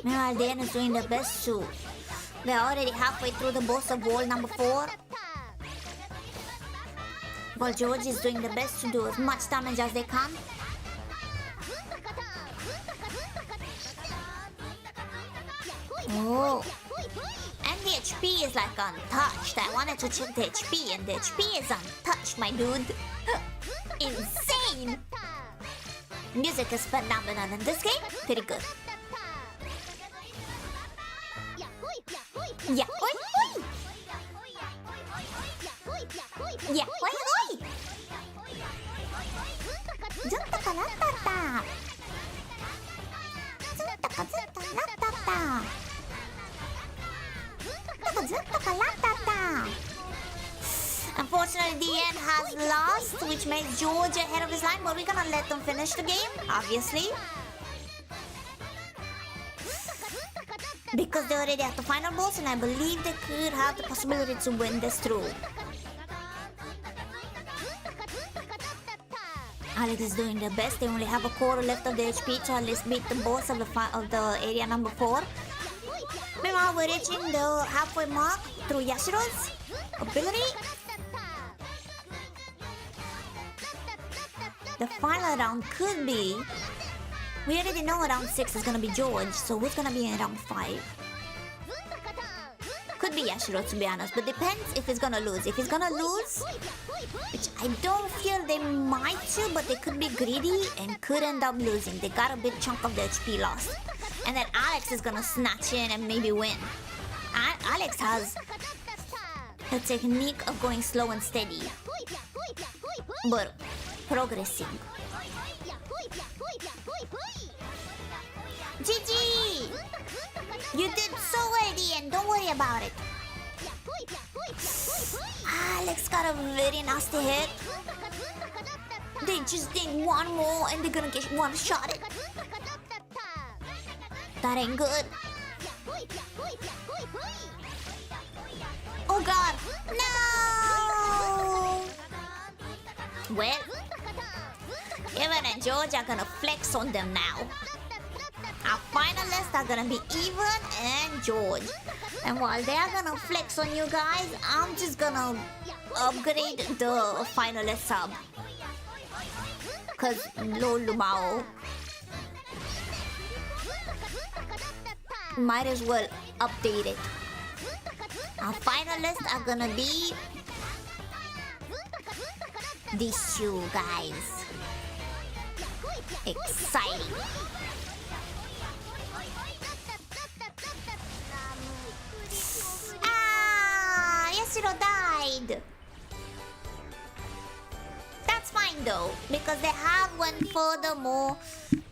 Meanwhile, Dan is doing the best too. They're already halfway through the boss of wall number 4. While George is doing the best to do as much damage as they can. Oh. And the HP is like untouched. I wanted to check the HP and the HP is untouched, my dude. Insane! Music is phenomenal in this game. Pretty good. Yeah, oi, oi! Yeah, oi, oi! Zuntaka latata! Zuntaka zuntaka latata! Zuntaka latata! Unfortunately, DN has lost, which makes George ahead of his line, but we're gonna let them finish the game, obviously. Because they're already at the final boss and I believe they could have the possibility to win this through. Alex is doing their best. They only have a quarter left of the HP to at least beat the boss of the area number 4. Meanwhile, we're reaching the halfway mark through Yashiro's ability. The final round could be... We already know round 6 is gonna be George, so who's gonna be in round 5? Could be Yashiro, to be honest, but depends if he's gonna lose. If he's gonna lose, which I don't feel they might to, but they could be greedy and could end up losing. They got a big chunk of the HP lost. And then Alex is gonna snatch in and maybe win. Alex has a technique of going slow and steady, but progressing. GG! You did so well, Ian. Don't worry about it. Alex got a very nasty hit. They just need one more and they're gonna get one shot. That ain't good. Oh god. No! Well, Evan and George are gonna flex on them now. Our finalists are gonna be Evan and George. And while they are gonna flex on you guys, I'm just gonna upgrade the finalist sub. Cause lolumao. Might as well update it. Our finalists are gonna be these two guys. Exciting. Yashiro died. That's fine though, because they have went furthermore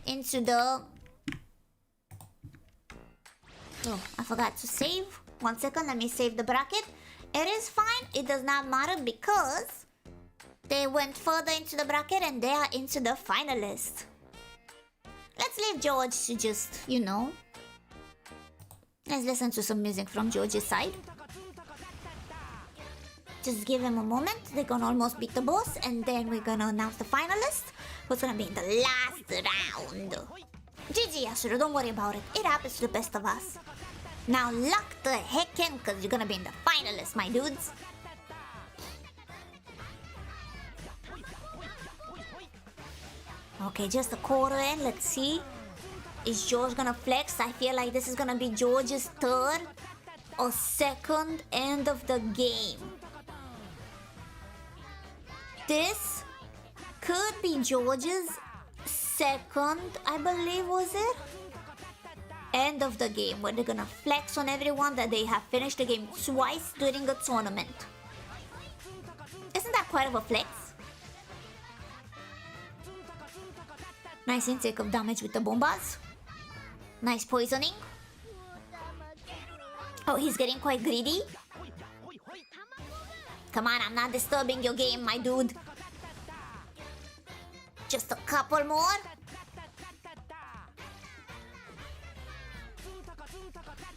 into the... Oh, I forgot to save. 1 second, let me save the bracket. It is fine, it does not matter because they went further into the bracket and they are into the finalists. Let's leave George to just, you know. Let's listen to some music from George's side. Just give him a moment. They're gonna almost beat the boss, and then we're gonna announce the finalist, who's gonna be in the last round. GG, Yashiro, don't worry about it. It happens to the best of us. Now lock the heck in, because you're gonna be in the finalists, my dudes. Okay, just a quarter in. Let's see. Is George gonna flex? I feel like this is gonna be George's third or second end of the game. This could be George's second, I believe, was it? End of the game, where they're gonna flex on everyone that they have finished the game twice during a tournament. Isn't that quite of a flex? Nice intake of damage with the bombas. Nice poisoning. Oh, he's getting quite greedy. Come on, I'm not disturbing your game, my dude. Just a couple more.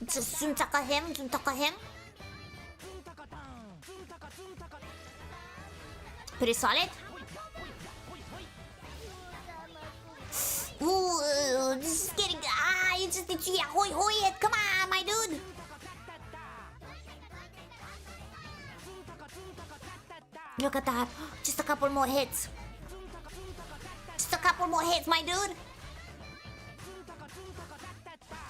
Just suntaka him, suntaka him. Pretty solid. Ooh, this is getting... you just need to yahoy it. Come on, my dude. Look at that. Just a couple more hits. Just a couple more hits, my dude.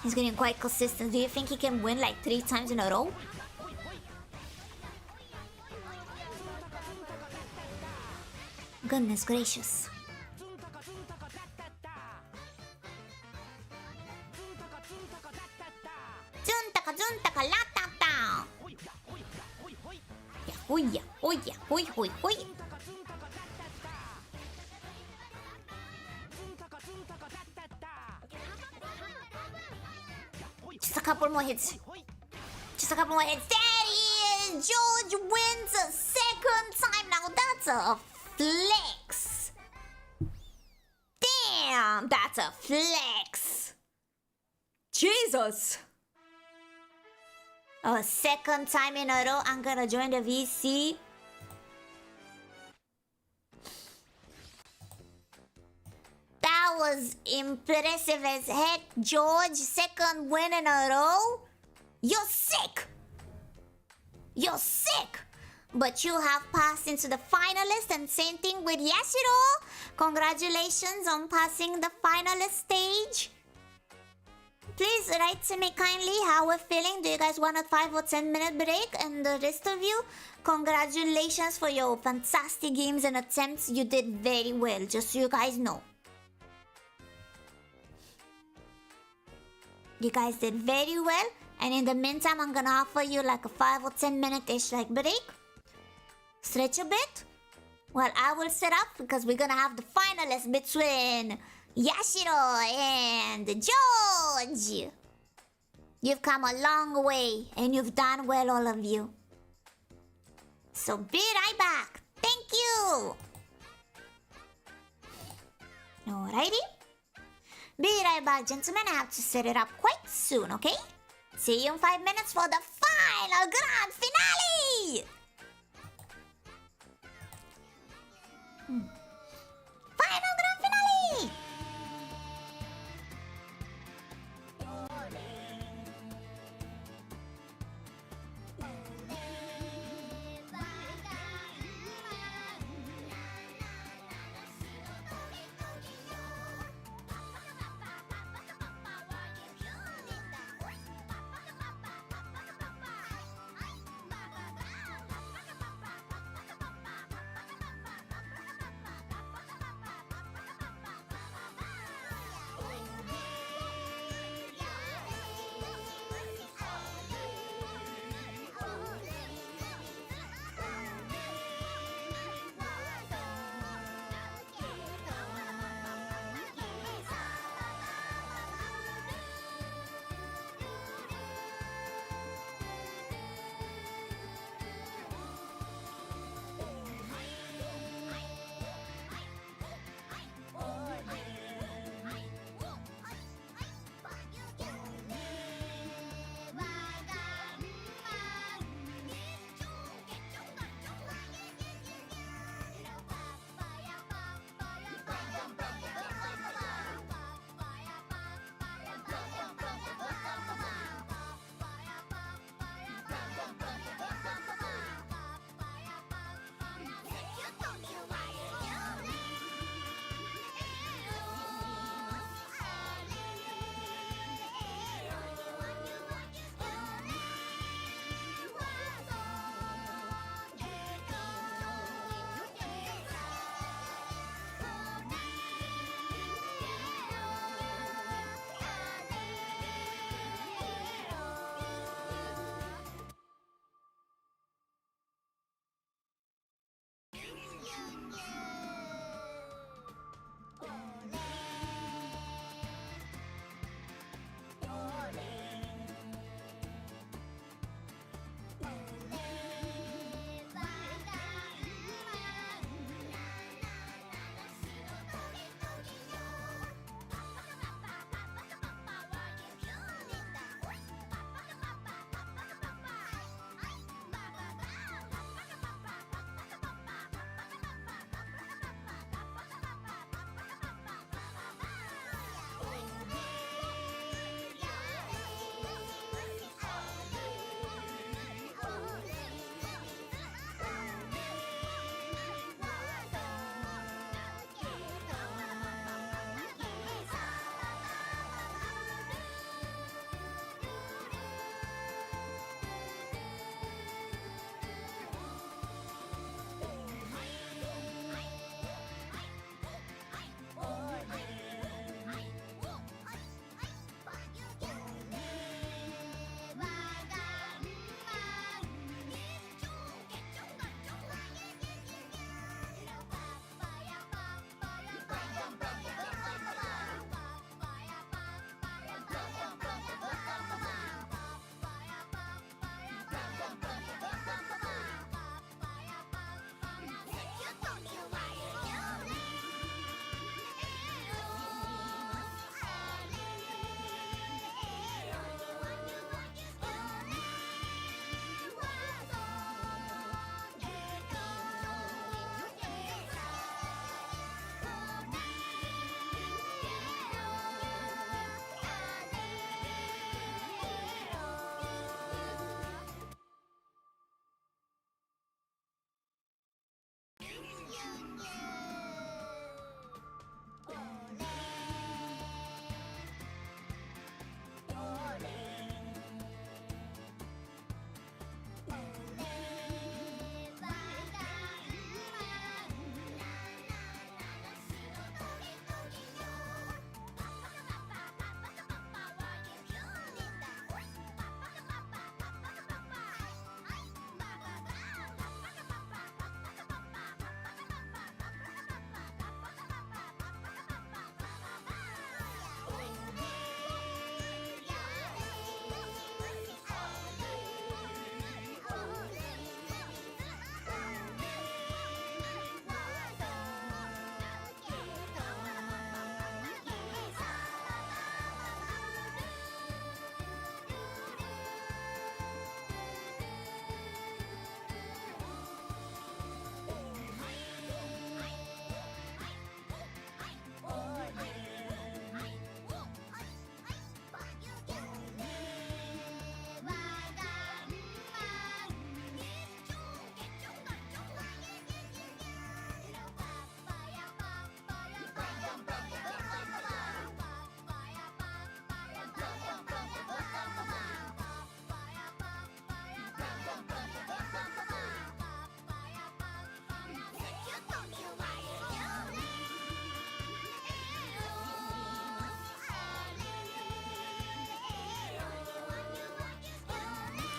He's getting quite consistent. Do you think he can win like 3 times in a row? Goodness gracious. Juntaka, juntaka, latata. Yahoy, yahoy, yahoy, hoy, hoy. Just a couple more hits. Just a couple more hits. There he is! George wins a second time. Now that's a flex. Damn, that's a flex. Jesus! A second time in a row, I'm gonna join the VC. That was impressive as heck, George. Second win in a row. You're sick. You're sick. But you have passed into the finalist, and same thing with Yashiro. Congratulations on passing the finalist stage. Please write to me kindly how we're feeling. Do you guys want a 5 or 10 minute break? And the rest of you, congratulations for your fantastic games and attempts. You did very well, just so you guys know. You guys did very well. And in the meantime, I'm gonna offer you like a 5 or 10 minute-ish like break. Stretch a bit. Well, I will set up because we're gonna have the finalists between Yashiro and George. You've come a long way and you've done well, all of you. So be right back. Thank you. Alrighty. Be right back, gentlemen. I have to set it up quite soon, okay? See you in 5 minutes for the final grand finale! Final Grand Finale!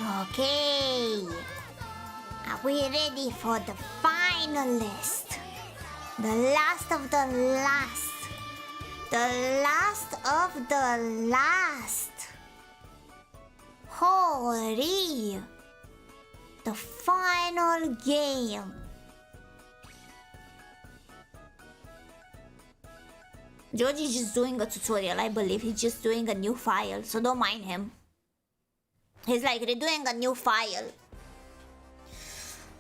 Okay. Are we ready for the finalist? The last of the last. The last of the last. Holy. The final game. George is just doing a tutorial, I believe. He's just doing a new file, so don't mind him. He's like redoing a new file.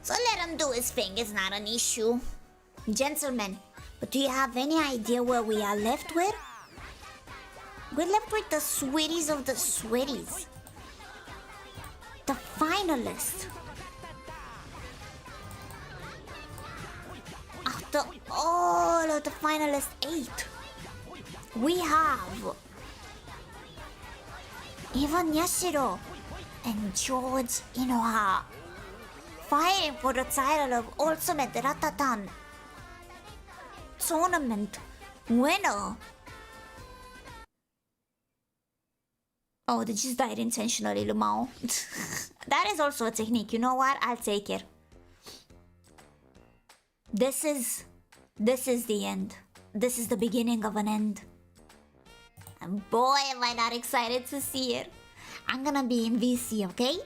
So let him do his thing, it's not an issue. Gentlemen, but do you have any idea where we are left with? We're left with the sweeties of the sweeties. The finalists. After all of the finalist 8, we have even Yashiro and George Inoha fighting for the title of Ultimate RATATAN Tournament winner. Oh, they just died intentionally, Lumao. That is also a technique. You know what? I'll take it. This is the end. This is the beginning of an end. And boy, am I not excited to see it. I'm gonna be in VC, okay?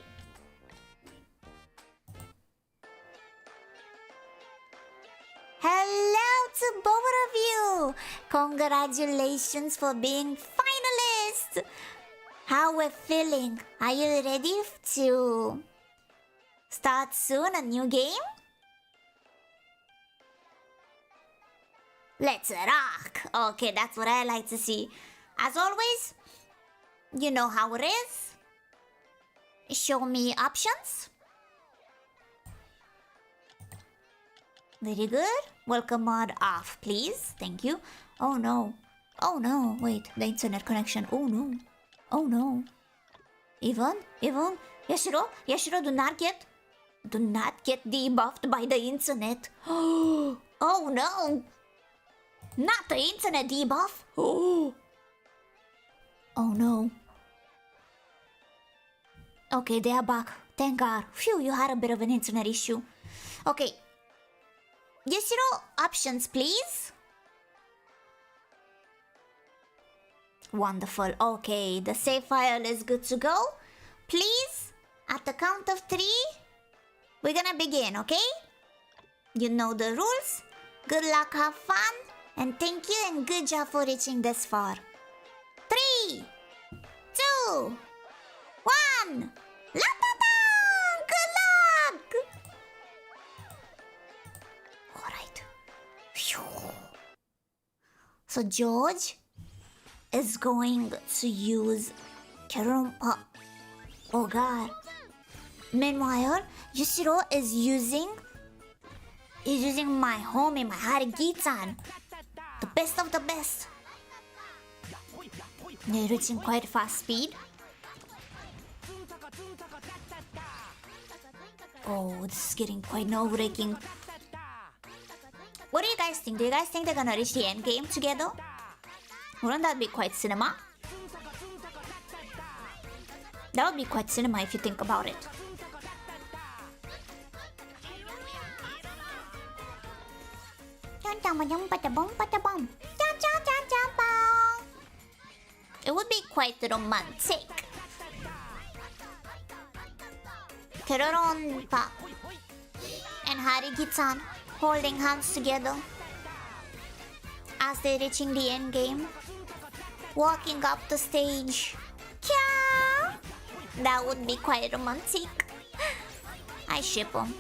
Hello to both of you! Congratulations for being finalists! How we're feeling? Are you ready to start soon a new game? Let's rock! Okay, that's what I like to see. As always, you know how it is. Show me options. Very good. Welcome mode off, please. Thank you. Oh no. Oh no. Wait, the internet connection. Oh no. Oh no. Yvonne? Yashiro, do not get debuffed by the internet. Oh no. Not the internet debuff. Oh no. Okay, they are back. Thank God. Phew, you had a bit of an internet issue. Okay. Yashiro, options, please. Wonderful. Okay, the save file is good to go. Please, at the count of 3, we're gonna begin, okay? You know the rules. Good luck, have fun, and thank you and good job for reaching this far. 3, 2, 1. RATATAN! Good luck! Alright. So George is going to use Kerumpa. Oh god. Meanwhile, Yashiro is using my homie, my Harigitan. The best of the best. They're reaching quite fast speed. Oh, this is getting quite nerve-wracking. What do you guys think? Do you guys think they're gonna reach the end game together? Wouldn't that be quite cinema? That would be quite cinema if you think about it. It would be quite romantic. Keroronpa and Harigitan holding hands together as they're reaching the end game, walking up the stage. Kya? That would be quite romantic. I ship them.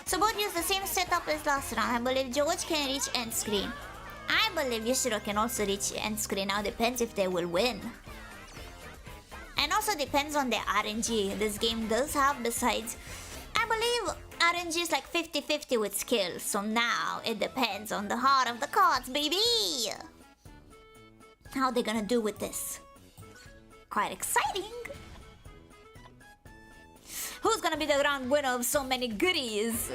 So both use the same setup as last round. I believe George can reach end screen. I believe Yashiro can also reach end screen. Now depends if they will win. And also depends on their RNG. This game does have, besides, I believe RNG is like 50-50 with skill. So now it depends on the heart of the cards, baby. How they gonna do with this? Quite exciting. Who's gonna be the grand winner of so many goodies?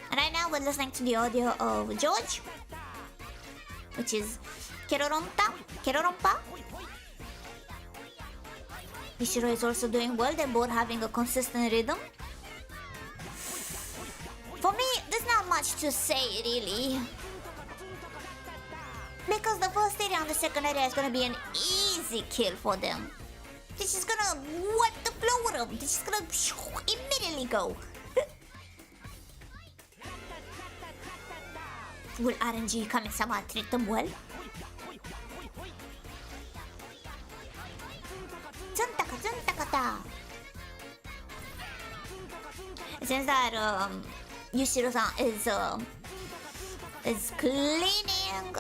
And right now we're listening to the audio of George, which is Keroronta, Kerorompa. Ishiro is also doing well. They're both having a consistent rhythm. For me, there's not much to say really. Because the first area and the second area is gonna be an easy kill for them. They're just gonna wipe the floor with them. They're just gonna immediately go. Will RNG Kami-sama treat them well? Zuntaka. It seems that Yushiro-san is cleaning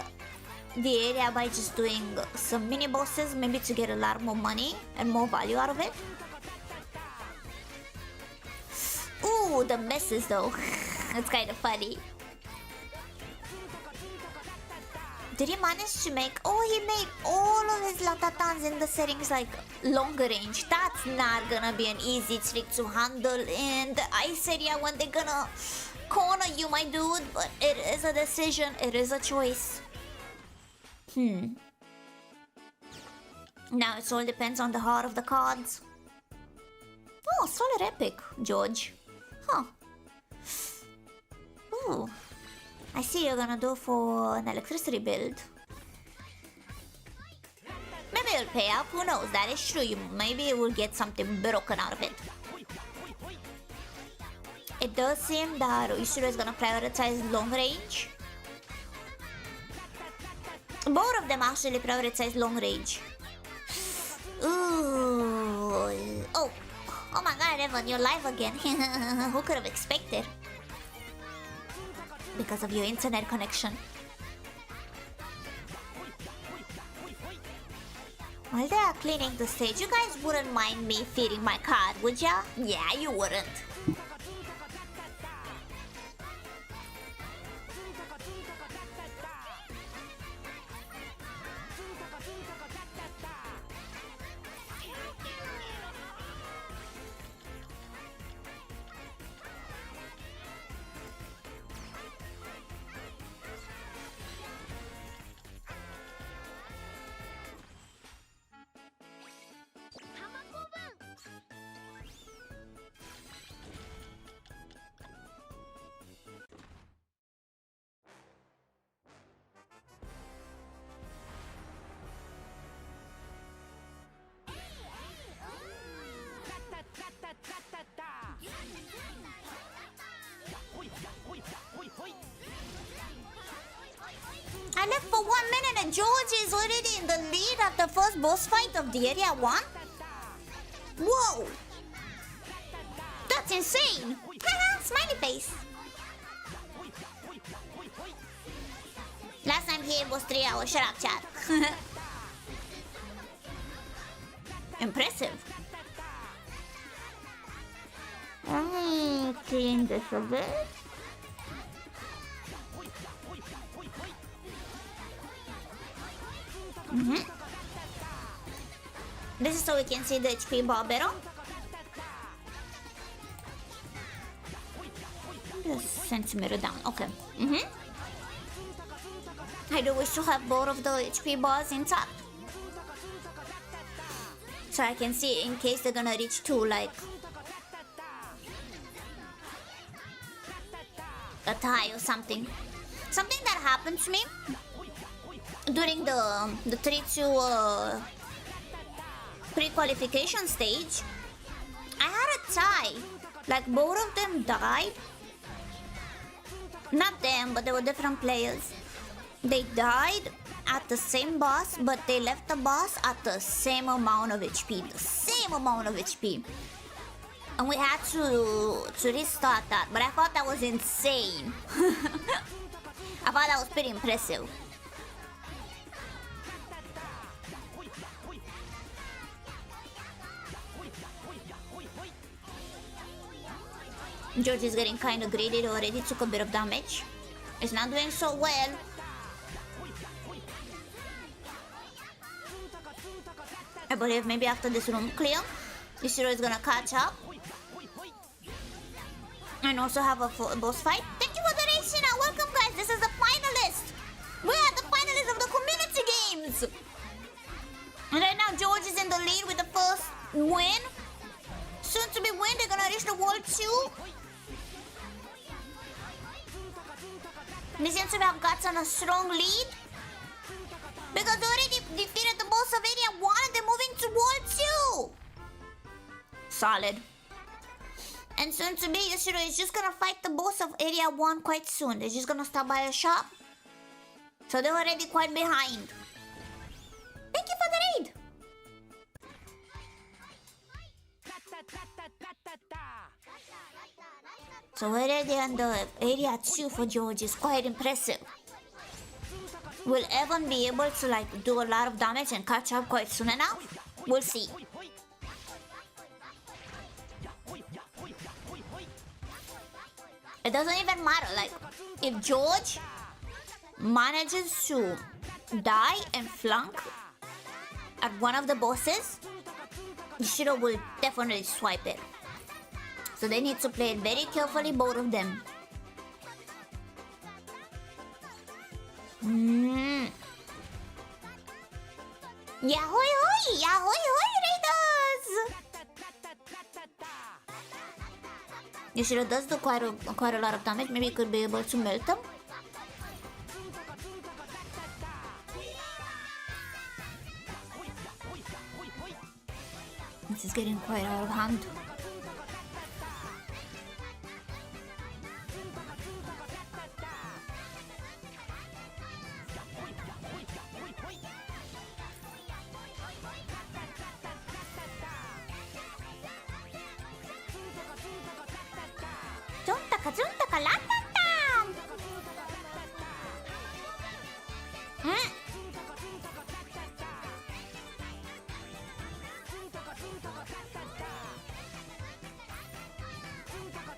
the area by just doing some mini bosses, maybe to get a lot more money and more value out of it. Ooh, the misses though. It's kind of funny. Did he manage to make... Oh, he made all of his ratatans in the settings like longer range. That's not gonna be an easy trick to handle in the ice area when they're gonna corner you, my dude. But it is a decision. It is a choice. Now it all depends on the heart of the cards. Oh, Solar Epic, George. Huh. Ooh. I see you're gonna do for an electricity build. Maybe it'll pay up, who knows, that is true. Maybe you will get something broken out of it. It does seem that Ishiro is gonna prioritize long range. Both of them actually prioritize long range. Ooh. Oh my god, Evan, you're live again. Who could have expected? Because of your internet connection. While they are cleaning the stage, you guys wouldn't mind me feeding my card, would ya? Yeah, you wouldn't. I left for 1 minute and George is already in the lead at the first boss fight of the area 1? Whoa! That's insane! Haha, smiley face! Last time here was 3 hours, shut up chat. Impressive. Clean this a bit. This is so we can see the HP bar better. Just centimeter down, okay. I do wish to have both of the HP bars intact, so I can see in case they're gonna reach 2, like a tie or something. Something that happened to me during the 3-2 pre-qualification stage. I had a tie. Like both of them died. Not them, but they were different players. They died at the same boss, but they left the boss at the same amount of HP. The same amount of HP. And we had to restart that, but I thought that was insane. I thought that was pretty impressive. George is getting kind of greedy, already took a bit of damage. It's not doing so well. I believe maybe after this room clear, Ishiro is gonna catch up. And also have a full boss fight. Thank you for the donation. Welcome guys, this is the finalist. We are the finalists of the community games. And right now, George is in the lead with the first win. Soon to be win, they're gonna reach the World 2. They seem to have gotten a strong lead. Because they already defeated the boss of Area 1 and they're moving to World 2. Solid. And soon to be, Yoshiro is just gonna fight the boss of Area 1 quite soon. They're just gonna stop by a shop. So they're already quite behind. Thank you for the raid. So already on the Area 2 for George is quite impressive. Will Evan be able to like do a lot of damage and catch up quite soon enough? We'll see. It doesn't even matter, like, if George manages to die and flunk at one of the bosses, Yoshiro will definitely swipe it. So they need to play it very carefully, both of them. Yahoy hoy! Yahoy hoy, Raiders! Yoshiro does do quite a lot of damage. Maybe he could be able to melt them. This is getting quite out of hand. Juntaka, ratatan!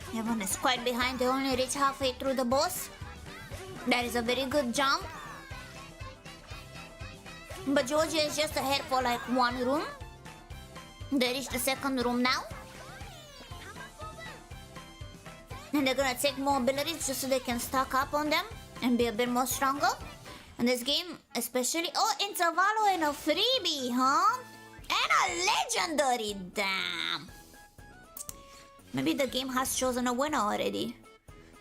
Everyone is quite behind. They only reach halfway through the boss. That is a very good jump. But Georgia is just ahead for like one room. They reach the second room now. And they're gonna take more abilities just so they can stock up on them and be a bit more stronger. And this game especially... Oh, Intervalo and a freebie, huh? And a legendary, damn. Maybe the game has chosen a winner already.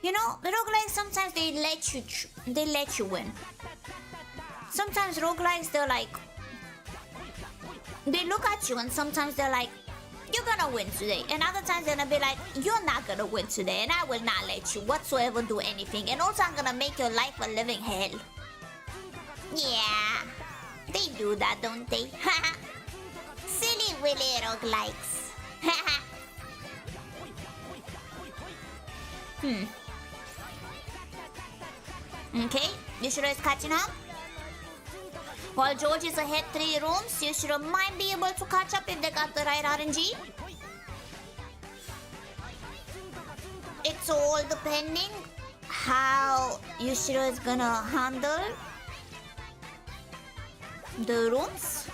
You know, roguelikes sometimes they let you win. Sometimes roguelikes they're like... They look at you and sometimes they're like, you're gonna win today. And other times they're gonna be like, you're not gonna win today and I will not let you whatsoever do anything. And also I'm gonna make your life a living hell. Yeah, they do that, don't they? Silly willy roguelikes. Okay, Yoshiro is catching up. While George is ahead 3 rooms, Yoshiro might be able to catch up if they got the right RNG. It's all depending how Yoshiro is gonna handle the rooms.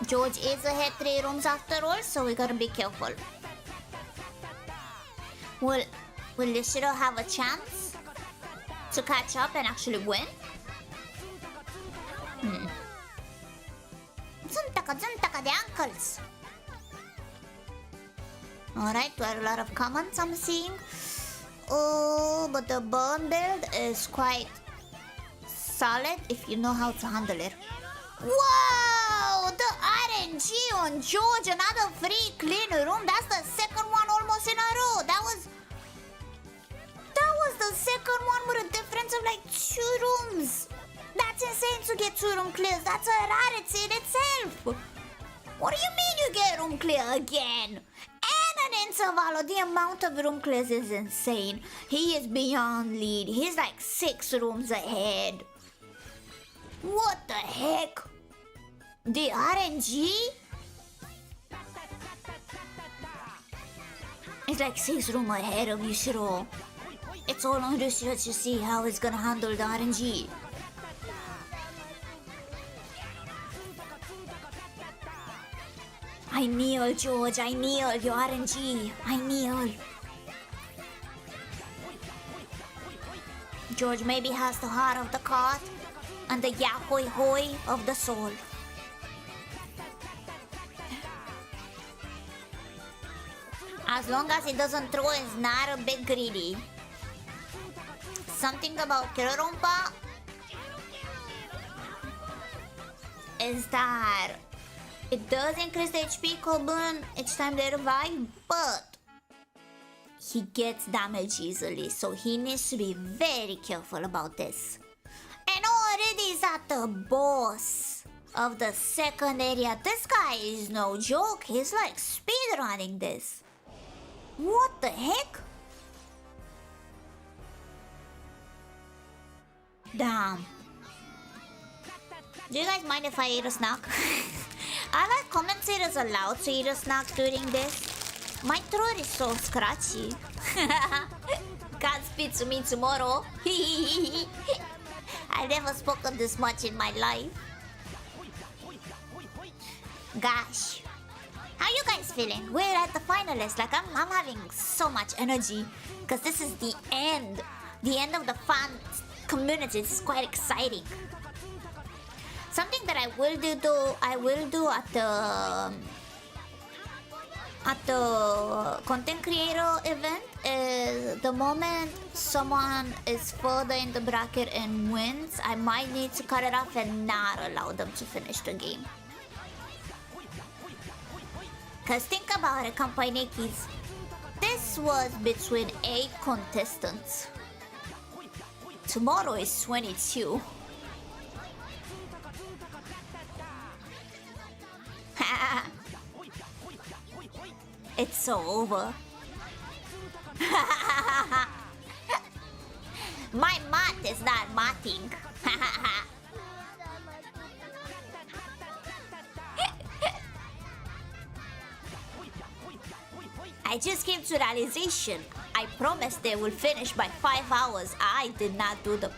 George is ahead 3 rooms after all, so we gotta be careful. Will Yoshiro have a chance to catch up and actually win? Zuntaka the uncles. Alright, quite a lot of comments I'm seeing. Oh, but the burn build is quite solid if you know how to handle it. Wow! The RNG on George, another free clean room. That's the second one almost in a row. That was the second one with a difference of like 2 rooms. That's insane to get 2 room clears. That's a rarity in itself. What do you mean you get room clear again? And an interval. The amount of room clears is insane. He is beyond lead. He's like 6 rooms ahead. What the heck? The RNG? It's like 6 rooms ahead of Yoshiro. It's all on Yoshiro to see how he's gonna handle the RNG. I kneel, George. I kneel. Your RNG. I kneel. George maybe has the heart of the card. and the yahoy hoy of the soul. As long as it doesn't throw, it's not a bit greedy. Something about Kirorompa is that it does increase the HP cooldown each time they revive, but he gets damage easily, so he needs to be very careful about this. And already he's at the boss of the second area. This guy is no joke. He's like speedrunning this. What the heck? Damn. Do you guys mind if I eat a snack? Are like commentators allowed to eat a snack during this? My throat is so scratchy. Can't speak to me tomorrow. I've never spoken this much in my life. Gosh. How you guys feeling? We're at the finalists. Like I'm having so much energy. Because this is the end. The end of the fan community. This is quite exciting. Something that I will do though, I will do at the content creator event is the moment someone is further in the bracket and wins, I might need to cut it off and not allow them to finish the game. Cause think about it, Kampainekis. This was between 8 contestants. Tomorrow is 22. It's so over. My mat is not matting. I just came to realization. I promised they will finish by 5 hours. I did not do the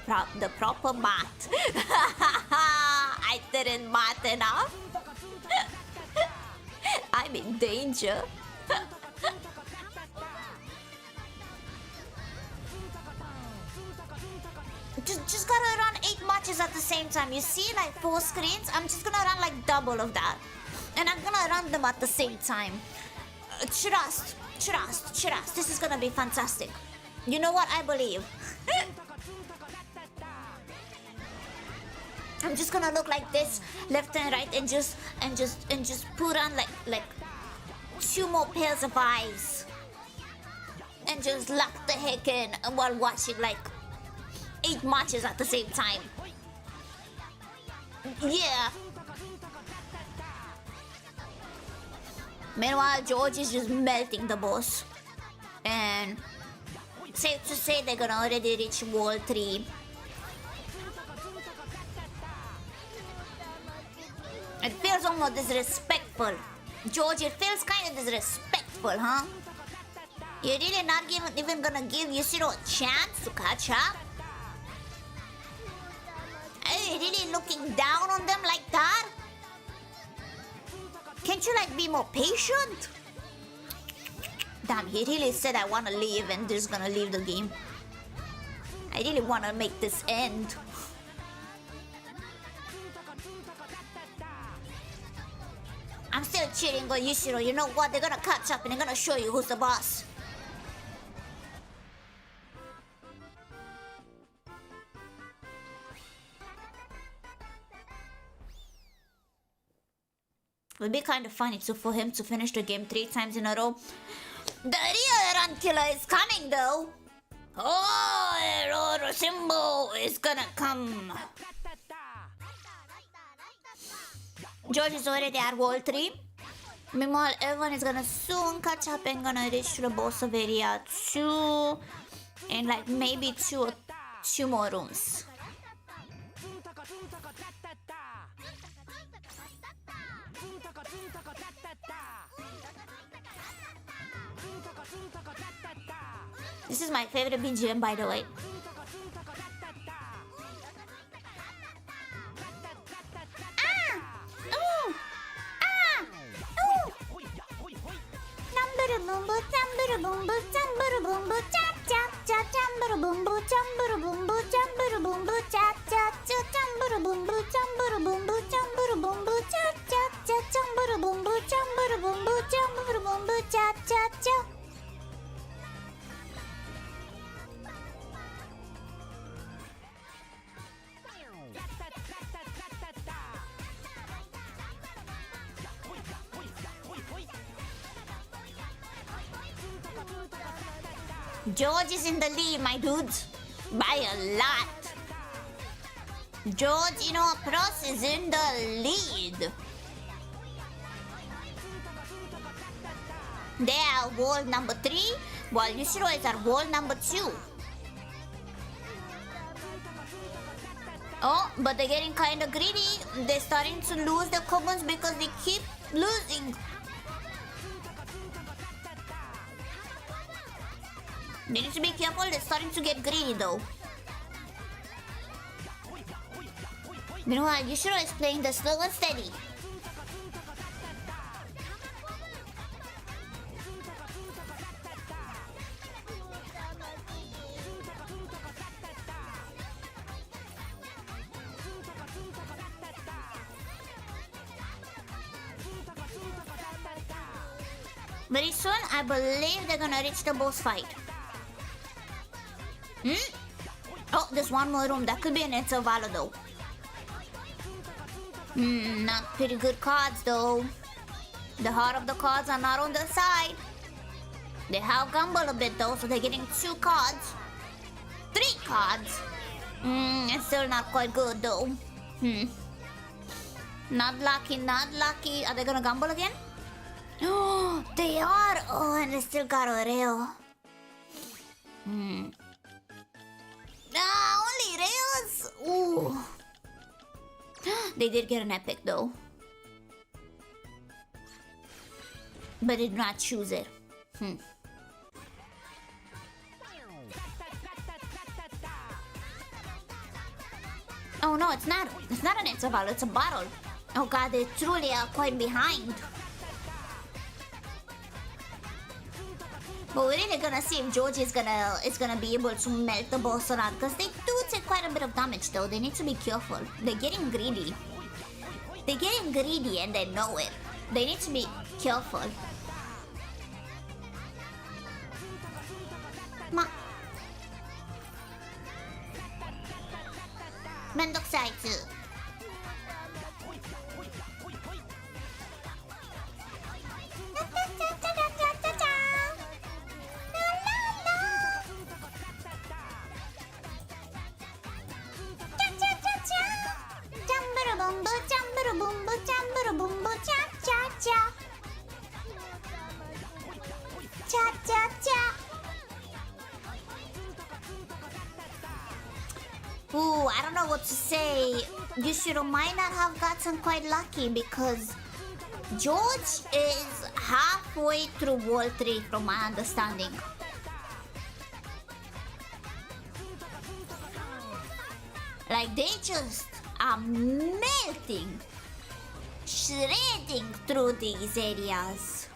proper math. I didn't math enough. I'm in danger. Just gotta run 8 matches at the same time. You see, like 4 screens. I'm just gonna run like double of that, and I'm gonna run them at the same time. Trust. This is gonna be fantastic. You know what? I believe. I'm just gonna look like this, left and right, and just put on like 2 more pairs of eyes, and just lock the heck in while watching like 8 matches at the same time. Yeah. Meanwhile, George is just melting the boss. And safe to say they're gonna already reach wall 3. It feels almost disrespectful. George, it feels kind of disrespectful, huh? You're really not even gonna give Yushiro a chance to catch up? Are you really looking down on them like that? Can't you like be more patient? Damn, he really said I wanna leave and just gonna leave the game. I really wanna make this end. I'm still cheering on Yushiro. You know what? They're gonna catch up and they're gonna show you who's the boss. It would be kind of funny too for him to finish the game 3 times in a row. The real run killer is coming though. Oh, Rosimbo is gonna come. George is already at wall 3. Meanwhile, everyone is gonna soon catch up and gonna reach to the boss of area 2. And like maybe 2 more rooms. This is my favorite BGM, by the way. George is in the lead, my dudes. By a lot. George Plus is in the lead. They are wall number 3, while Yusiro is at wall number 2. Oh, but they're getting kind of greedy. They're starting to lose their coupons because they keep losing. They need to be careful. They're starting to get greedy though. Meanwhile, Yusiro is playing the slow and steady. Very soon, I believe they're gonna reach the boss fight. Oh, there's one more room. That could be an interval though. Not pretty good cards though. The heart of the cards are not on their side. They have gambled a bit though, so they're getting 2 cards. 3 cards. It's still not quite good though. Not lucky, not lucky. Are they gonna gamble again? Oh, they are! Oh, and they still got a rail. Only rails? Ooh. They did get an epic though. But did not choose it. Oh no, it's not. It's not an interval, it's a bottle. Oh god, they truly are quite behind. But we're really gonna see if George is gonna be able to melt the boss or not, because they do take quite a bit of damage though. They need to be careful. They're getting greedy. They're getting greedy and they know it. They need to be careful. Mendokusai. Ooh, I don't know what to say. Yusiro might not have gotten quite lucky because George is halfway through wall 3 from my understanding. Like they just are melting, shredding through these areas.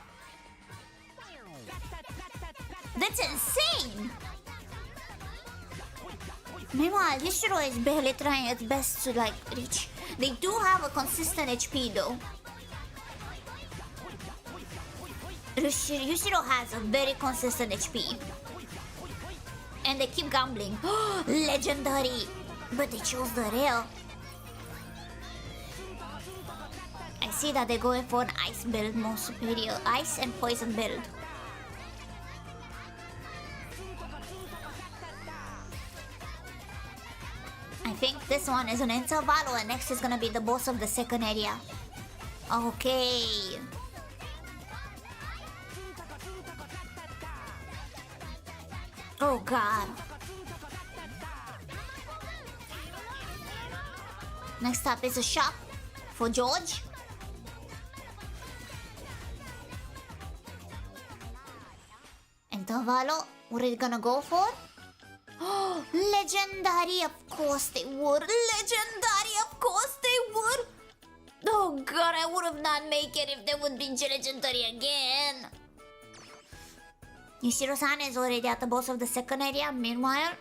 That's insane! Meanwhile, Yusiro is barely trying its best to like reach. They do have a consistent HP though. Yusiro has a very consistent HP. And they keep gambling. Legendary! But they chose the rare. I see that they're going for an ice build, more superior. Ice and poison build. I think this one is an interval and next is gonna be the boss of the second area. Okay. Oh god. Next up is a shop for George. Intervalo, what are you gonna go for? Oh, legendary, of course they would. Legendary, of course they would. Oh god, I would have not made it if they would be legendary again. Yusiro-san is already at the boss of the second area. Meanwhile,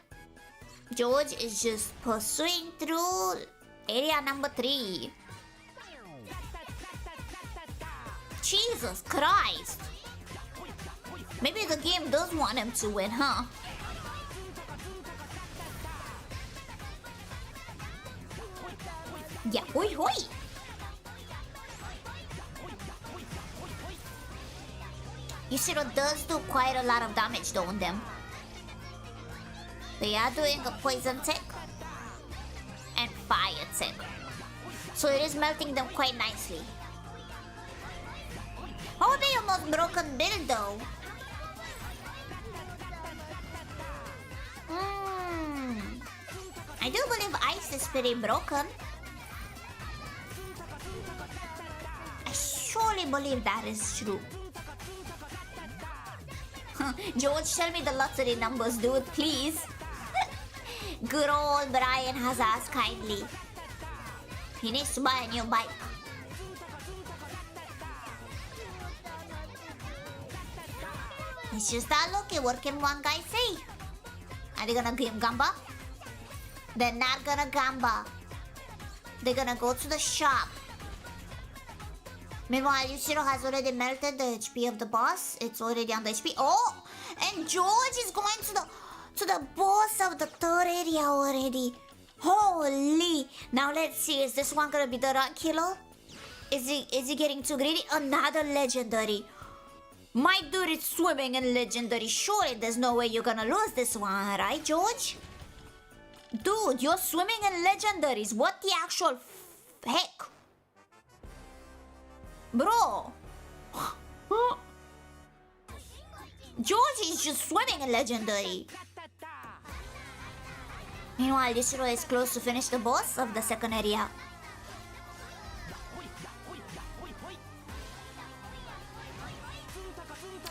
George is just pursuing through area number 3. Jesus Christ. Maybe the game does want him to win, huh? Yeah, hoi hoi! Yusiro does do quite a lot of damage though on them. They are doing a poison tech and fire tech. So it is melting them quite nicely. Oh, they almost broken build though. I do believe ice is pretty broken. I surely believe that is true. George, tell me the lottery numbers, dude, please. Good old Brian has asked kindly. He needs to buy a new bike. Let's just start looking. What can one guy say? Are they gonna give Gamba? They're not gonna Gamba. They're gonna go to the shop. Meanwhile, Yushiro has already melted the HP of the boss. It's already on the HP. Oh! And George is going to the boss of the third area already. Holy! Now let's see. Is this one gonna be the rank killer? Is he getting too greedy? Another legendary. My dude is swimming in legendary. Surely there's no way you're gonna lose this one, right, George? Dude, you're swimming in legendaries. What the actual heck? Bro. George is just swimming in legendary. Meanwhile, Yushiro is close to finish the boss of the second area.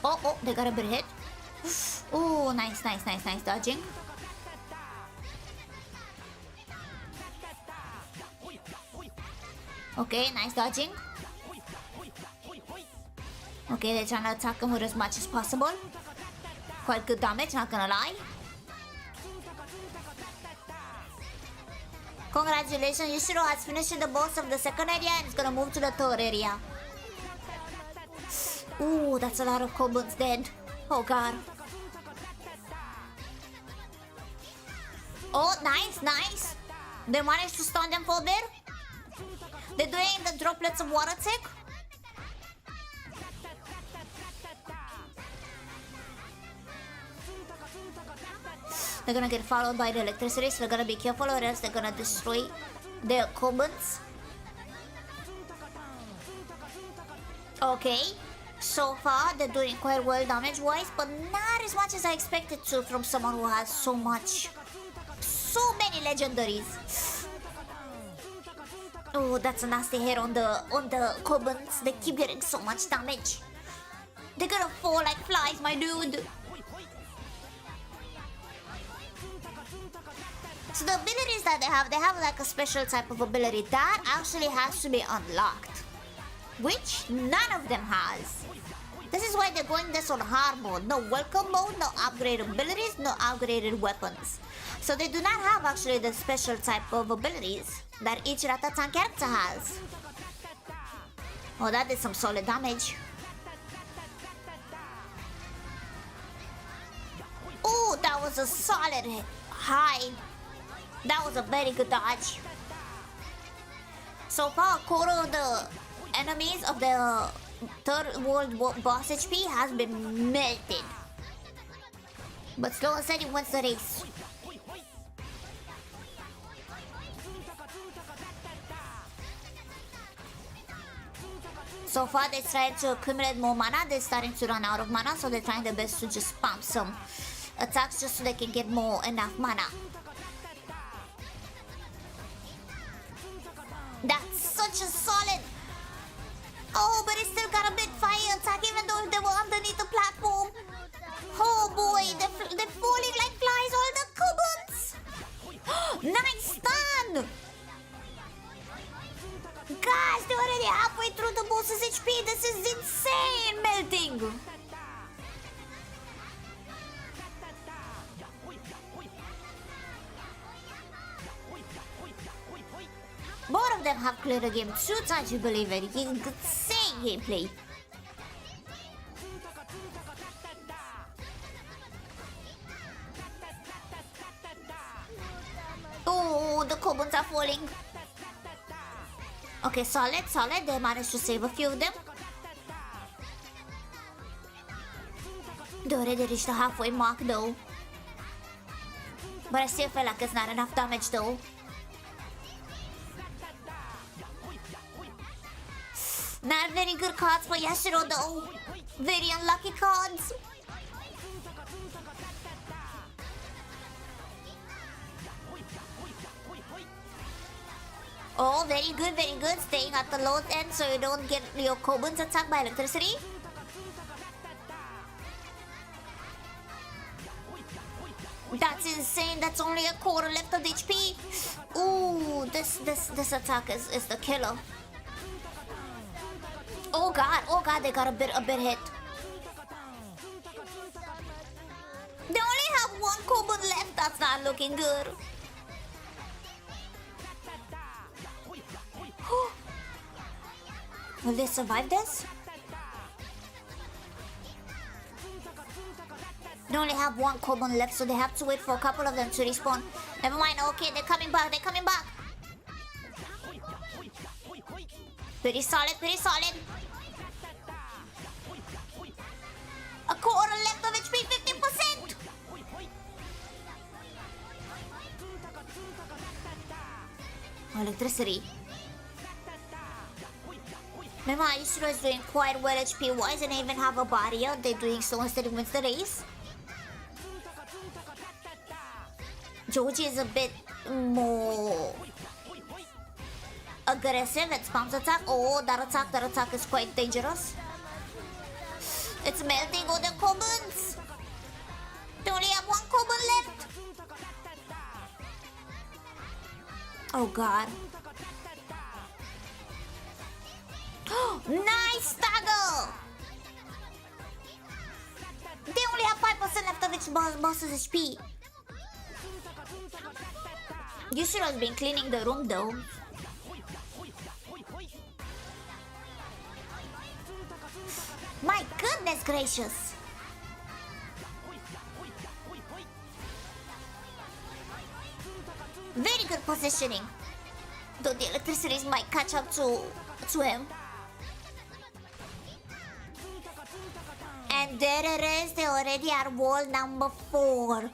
Oh, they got a bit hit. Oh, nice dodging. Okay, nice dodging. Okay, they're trying to attack him with as much as possible. Quite good damage, not gonna lie. Congratulations, Yushiro has finished the boss of the second area and is gonna move to the third area. Ooh, that's a lot of kobolds dead. Oh god. Oh, nice. They managed to stun them for a bit. They're doing the droplets of water tick. They're gonna get followed by the electricity, so they're gonna be careful or else they're gonna destroy their kobolds. Okay. So far, they're doing quite well damage-wise, but not as much as I expected to from someone who has so many legendaries. Oh, that's a nasty hit on the kobolds. They keep getting so much damage. They're gonna fall like flies, my dude. So the abilities that they have like a special type of ability that actually has to be unlocked, which none of them has. This is why they're going this on hard mode. No welcome mode, no upgraded abilities, no upgraded weapons. So they do not have actually the special type of abilities that each Ratatan character has. Oh, that did some solid damage. Oh, that was a solid high. That was a very good dodge. So far, a quarter of the enemies of the third world boss HP has been melted. But slow and steady wins the race. So far, they're trying to accumulate more mana. They're starting to run out of mana, so they're trying their best to just spam some attacks just so they can get enough mana. That's such a solid. Oh, but it still got a bit fire attack even though they were underneath the platform. Oh boy, they're falling like flies, all the kobolds. Nice stun. Gosh, they're already halfway through the boss's HP. This is insane melting. Both of them have cleared the game 2 times, you believe it. Insane gameplay. Oh, the kobolds are falling. Okay, solid. They managed to save a few of them. They already reached the halfway mark though. But I still feel like it's not enough damage though. Not very good cards for Yashiro though. Very unlucky cards. Oh, very good, very good. Staying at the low end so you don't get your Kobun's attacked by electricity. That's insane. That's only a quarter left of HP. Ooh, this attack is the killer. Oh god, they got a bit hit. They only have one Kobun left. That's not looking good. Will they survive this? They only have one Kobun left, so they have to wait for a couple of them to respawn. Never mind, okay, they're coming back, Pretty solid, A quarter left of HP, 50%! Electricity. Remember, Yusuro is doing quite well HP-wise and even have a barrier. They're doing so instead of wins the race. Joji is a bit more aggressive at spams attack. Oh, that attack is quite dangerous. It's melting all the Kobuns. They only have one Kobun left. Oh god. Nice stagger! They only have 5% left of its boss's HP. Yusuro has been cleaning the room though. My goodness gracious! Very good positioning. Though the electricities might catch up to him. And there it is, they already are wall number 4.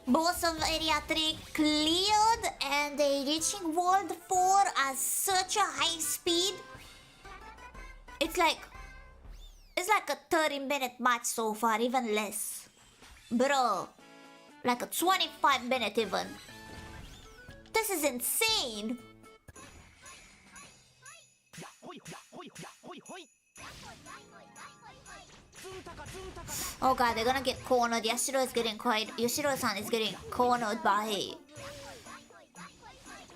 Boss of area 3 cleared and they reaching wall 4 at such a high speed. It's like a 30-minute match so far, even less. Bro, like a 25-minute even. This is insane. Oh god, they're gonna get cornered. Yashiro-san is getting cornered by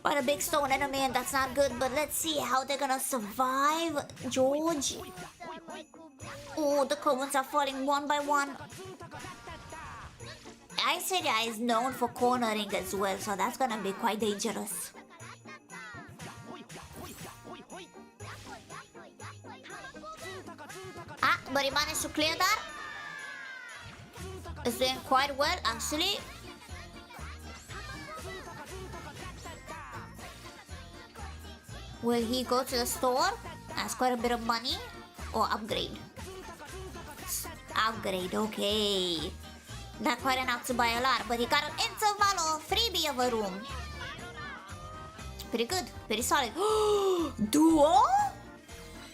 a big stone enemy, and that's not good. But let's see how they're gonna survive. George. Oh, the Kobuns are falling one by one. Aiseria is known for cornering as well, so that's gonna be quite dangerous. Ah, but he managed to clear that. It's doing quite well, actually. Will he go to the store? That's quite a bit of money. Or upgrade? Upgrade, okay. Not quite enough to buy a lot, but he got an interval or freebie of a room. Pretty good, pretty solid. Duo?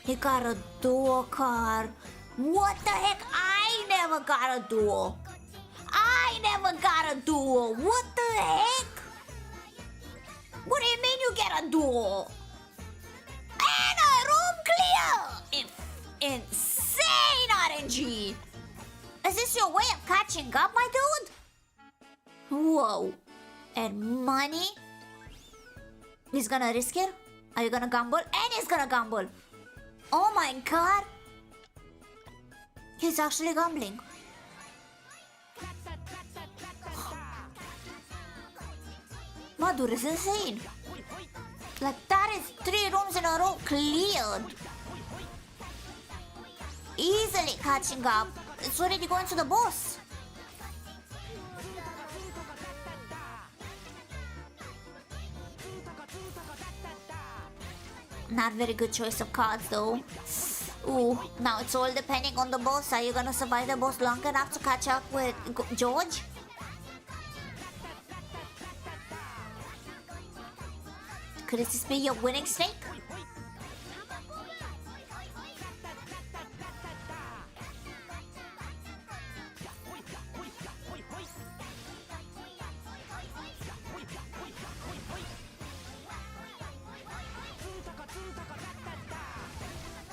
He got a duo card. What the heck? I never got a duo. What the heck? What do you mean you get a duo? And a room clear! Insane RNG! Is this your way of catching up, my dude? Whoa. And money? He's gonna risk it? Are you gonna gamble? And he's gonna gamble. Oh my god. He's actually gambling. My dude is insane. Like that is 3 rooms in a row cleared. Easily catching up. It's already going to the boss. Not very good choice of cards though. Ooh, now it's all depending on the boss. Are you gonna survive the boss long enough to catch up with George? Could this be your winning streak?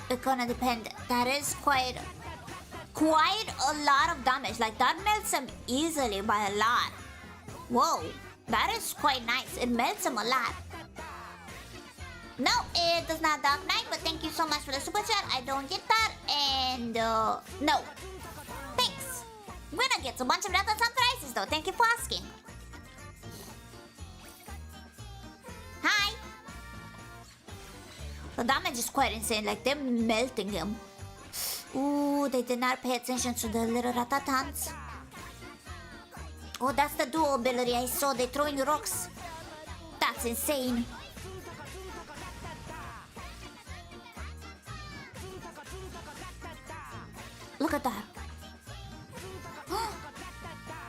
It's gonna depend. That is quite a lot of damage. Like that melts him easily by a lot. Whoa, that is quite nice. It melts him a lot. No, it does not Dark Knight, but thank you so much for the super chat. I don't get that, and no. Thanks. I'm gonna get a bunch of RATATAN prices though. Thank you for asking. Hi. The damage is quite insane. Like they're melting him. Ooh, they did not pay attention to the little Ratatans. Oh, that's the duo ability I saw. They're throwing rocks. That's insane. Look at that.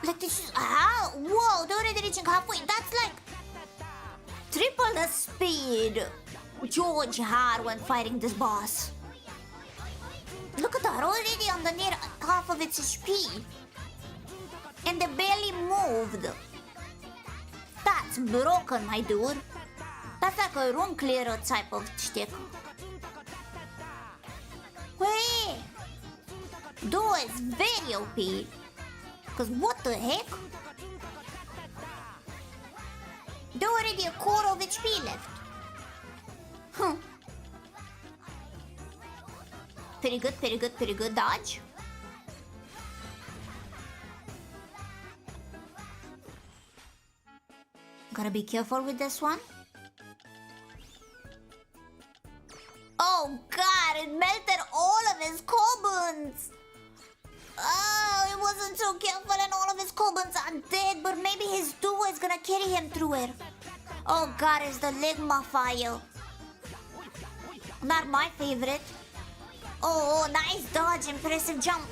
Like this is... Ah, whoa, they're already reaching halfway. That's like... triple the speed George had when fighting this boss. Look at that, already on the near half of its HP. And they barely moved. That's broken, my dude. That's like a room clearer type of shtick. Wait! Duo is very OP. Cause what the heck? There's already a quarter of HP left. Huh. Pretty good dodge. Gotta be careful with this one. Oh god, it melted all of his cobuns. Oh, he wasn't so careful and all of his cobuns are dead, but maybe his duo is gonna carry him through it. Oh god, it's the Ligma fire. Not my favorite. Oh, nice dodge, impressive jump.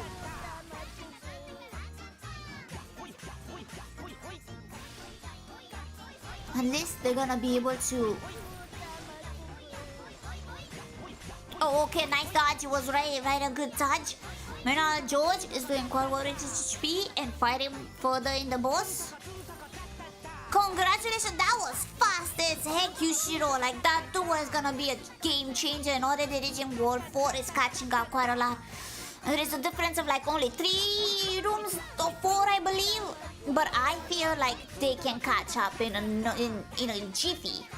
At least they're gonna be able to... Oh, okay, nice dodge. It was right a good dodge. Meanwhile, George is doing quite well with his HP and fighting further in the boss. Congratulations, that was fast as heck, Yushiro. Like, that duo is gonna be a game changer, and already reaching World 4 is catching up quite a lot. There is a difference of like only 3 rooms or 4, I believe. But I feel like they can catch up in a jiffy.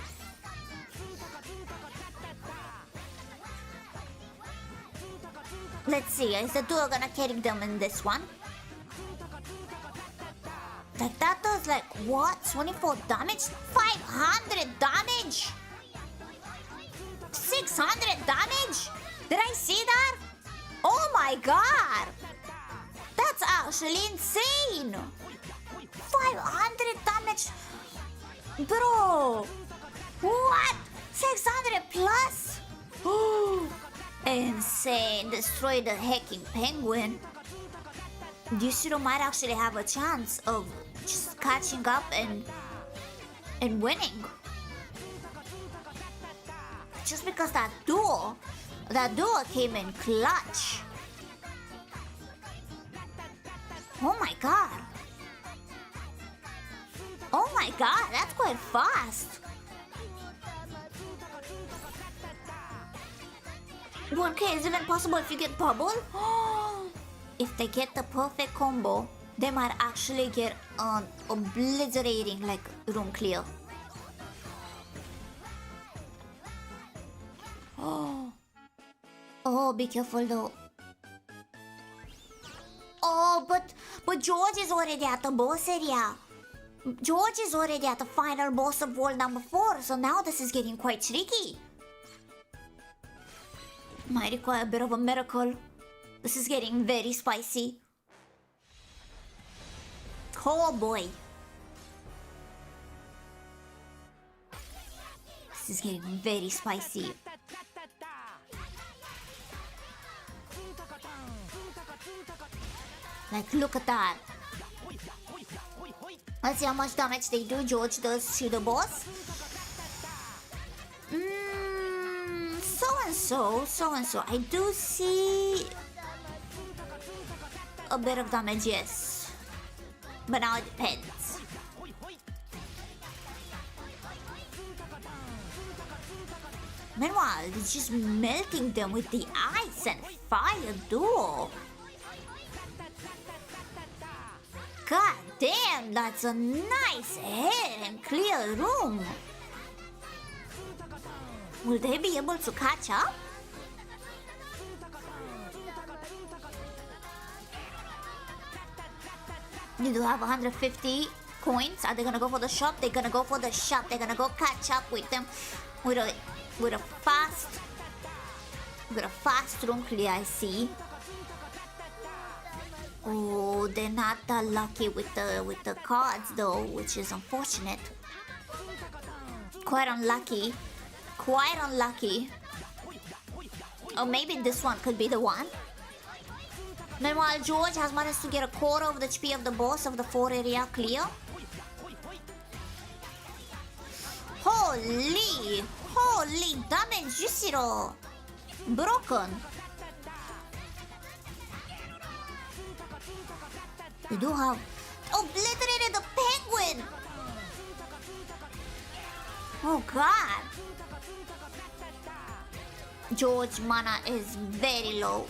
Let's see, is the duo gonna carry them in this one? Like that does like what? 24 damage? 500 damage? 600 damage? Did I see that? Oh my god! That's actually insane! 500 damage? Bro! What? 600 plus? Insane! Destroy the hacking penguin. Yushiro might actually have a chance of just catching up and winning. Just because that duo came in clutch. Oh my god. Oh my god, that's quite fast. 1K is even possible if you get bubble? If they get the perfect combo, they might actually get an obliterating like room clear. Oh, be careful though. Oh, but George is already at the boss area. George is already at the final boss of world number 4, so now this is getting quite tricky. Might require a bit of a miracle. This is getting very spicy. Oh boy. This is getting very spicy. Like, look at that. Let's see how much damage they do. George does to the boss. so-and-so. I do see a bit of damage, yes. But now it depends. Meanwhile, it's just melting them with the ice and fire duo. God damn, that's a nice air and clear room. Will they be able to catch up? You do have 150 coins. Are they gonna go for the shot? They're gonna go for the shot. They're gonna go catch up with them with a fast room clear, I see. Oh, they're not that lucky with the cards though, which is unfortunate. Quite unlucky. Quite unlucky. Or maybe this one could be the one. Meanwhile, George has managed to get a quarter of the HP of the boss of the 4 area clear. Holy damage, Jushiro! Broken. We do have obliterated the penguin. Oh God. George mana is very low.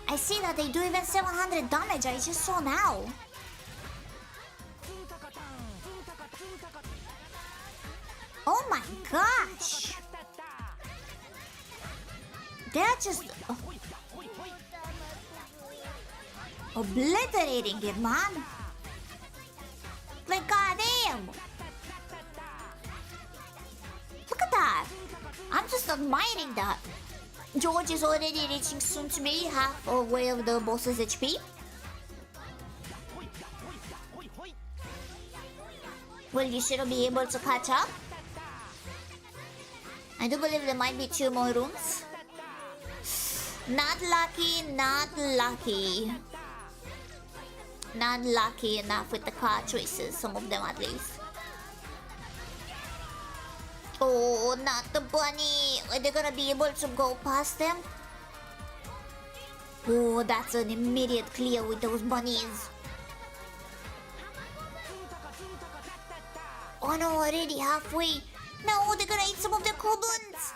I see that they do even 700 damage. I just saw now. Oh my gosh. They're just obliterating it, man. Like goddamn. Look at that. I'm just admiring that. George is already reaching soon to be halfway of the boss's HP. Will Yushiro be able to catch up? I do believe there might be 2 more rooms. Not lucky, not lucky. Not lucky enough with the card choices, some of them at least. Oh, not the bunny. Are they gonna be able to go past them? Oh, that's an immediate clear with those bunnies. Oh no, already halfway. No, they're gonna eat some of the coblins.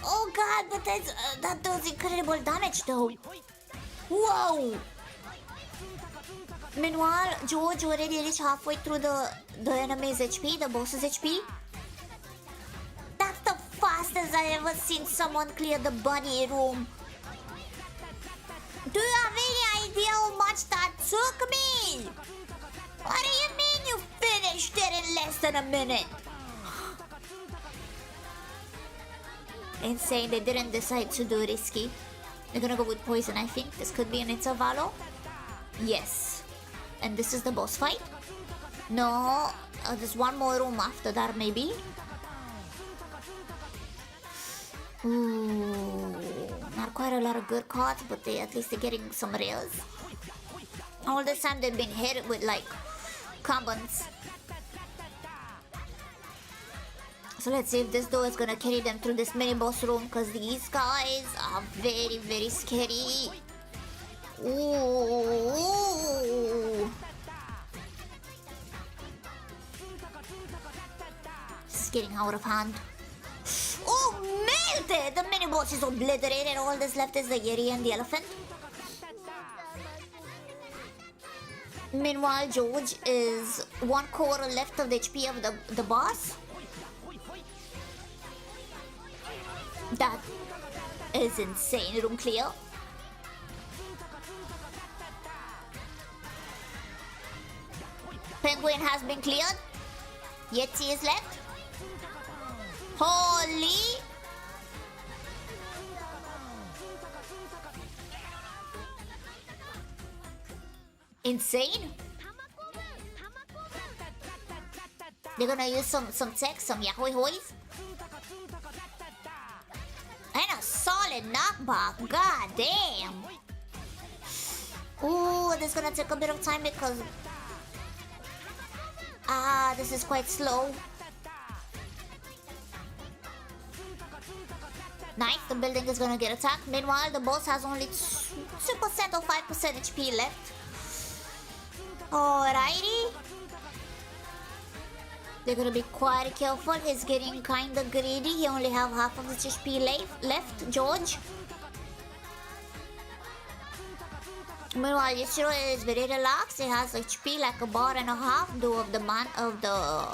Oh God, but that does incredible damage though. Whoa. Meanwhile, George already reached halfway through the enemy's HP, the boss's HP. That's the fastest I ever seen someone clear the bunny room. Do you have any idea how much that took me? What do you mean you finished it in less than a minute? Insane, they didn't decide to do risky. They're gonna go with poison, I think. This could be an intervallo. Yes. And this is the boss fight? No, there's one more room after that maybe. Ooh, not quite a lot of good cards, but at least they're getting some rares. All this time they've been hit with like combos. So let's see if this door is gonna carry them through this mini boss room, because these guys are very, very scary. Ooh. This is getting out of hand. Oh, melted! The mini boss is obliterated. All that's left is the Yeti and the elephant. Meanwhile, George is 1/4 left of the HP of the boss. That is insane. Room clear. Penguin has been cleared. Yeti is left. Holy! Insane. They're gonna use some tech, some yahoy hoys. And a solid knockback. God damn. Ooh, this is gonna take a bit of time because this is quite slow. Nice, the building is gonna get attacked. Meanwhile, the boss has only 2% or 5% HP left. Alrighty. They're gonna be quite careful. He's getting kinda greedy. He only have half of his HP left, George. Meanwhile, Yashiro is very relaxed. He has HP like a bar and a half due of the man of the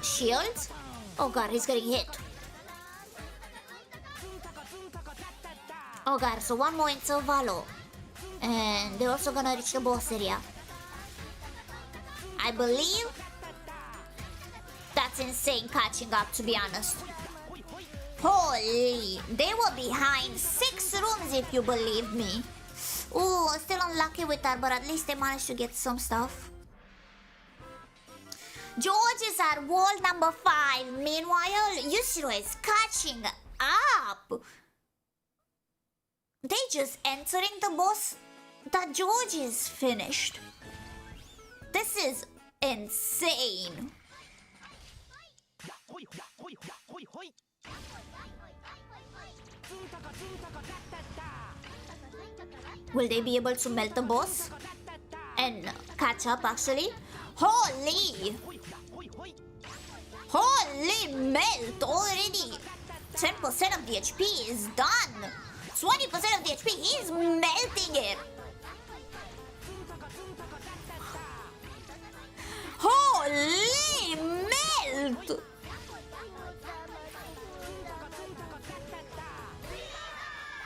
shields. Oh god, he's getting hit. Oh god, so one more intervalo. And they're also gonna reach the boss area. I believe that's insane catching up, to be honest. Holy, they were behind 6 rooms if you believe me. Ooh, still unlucky with that, but at least they managed to get some stuff. George is at wall number 5. Meanwhile, Yusiro is catching up. They just entering the boss that George is finished. This is insane. Will they be able to melt the boss and catch up actually? Holy! Holy melt already! 10% of the HP is done! 20% of the HP, he's melting it! Holy melt!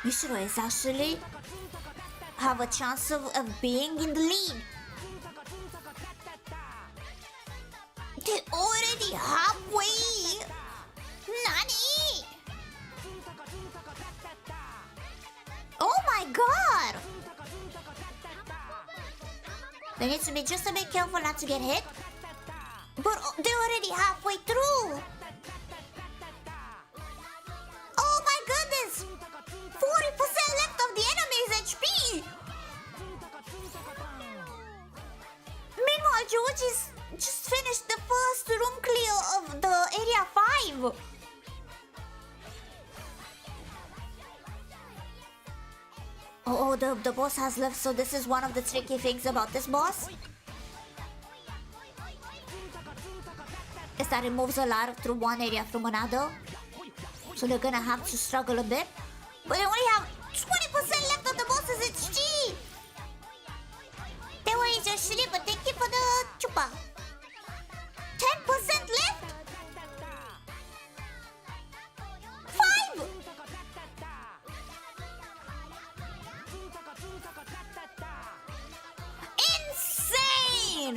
Yusiro is actually have a chance of being in the lead. They're already halfway! Nani? Oh my god! They need to be just a bit careful not to get hit. But they're already halfway through! Oh my goodness! 40% left of the enemy's HP! Meanwhile, George is just finished the first room clear of the area 5. Oh, the boss has left, so this is one of the tricky things about this boss. Is that it moves a lot through one area from another. So they're gonna have to struggle a bit. But they only have 20% left of the boss's HP! They were just sleep, but thank you for the chupa. 10% left? 5! Insane!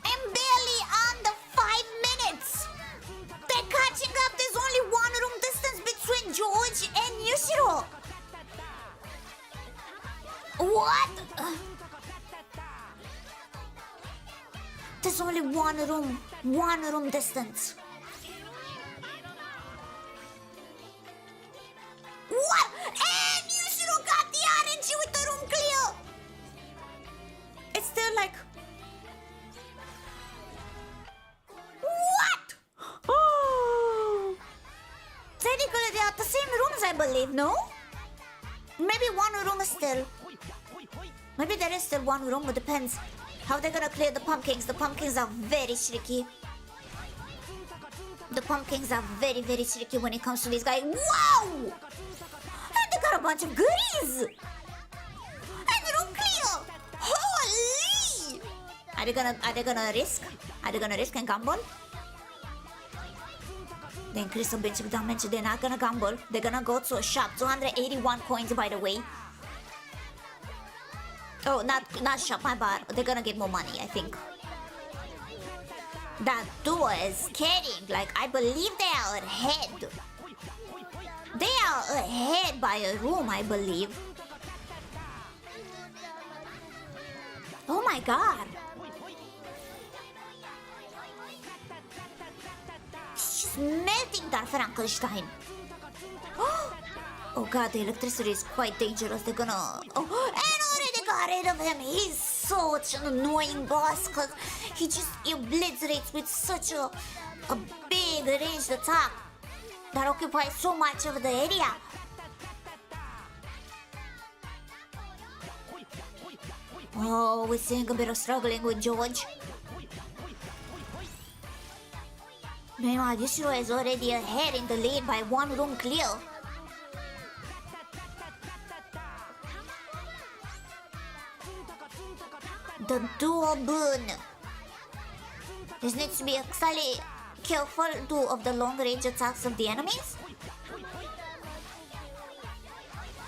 I'm barely under 5 minutes! They're catching up! There's only one room distance between George and Yusiro! What? There's only one room distance. What? And Yusiro got the RNG with the room clear! It's still like... What? Oh. Technically they are the same rooms, I believe, no? Maybe one room is still... Maybe there is still one room, but depends how they're gonna clear the pumpkins. The pumpkins are very tricky. The pumpkins are very, very tricky when it comes to these guys. Wow! And they got a bunch of goodies! And the room clear! Holy! Are they gonna risk? Are they gonna risk and gamble? They increase a bunch of damage. They're not gonna gamble. They're gonna go to a shop. 281 coins, by the way. Oh, not shop, my bad. They're gonna get more money, I think. That duo is kidding. Like, I believe they are ahead. They are ahead by a room, I believe. Oh my god. She's melting that Frankenstein. Oh god, the electricity is quite dangerous. They're gonna... Oh, and already got rid of him. He's such an annoying boss because he just obliterates with such a big ranged attack. that occupies so much of the area. Oh, we're seeing a bit of struggling with George. Meanwhile, Yusuro is already ahead in the lead by one room clear. The duo boon. This needs to be slightly careful too of the long range attacks of the enemies.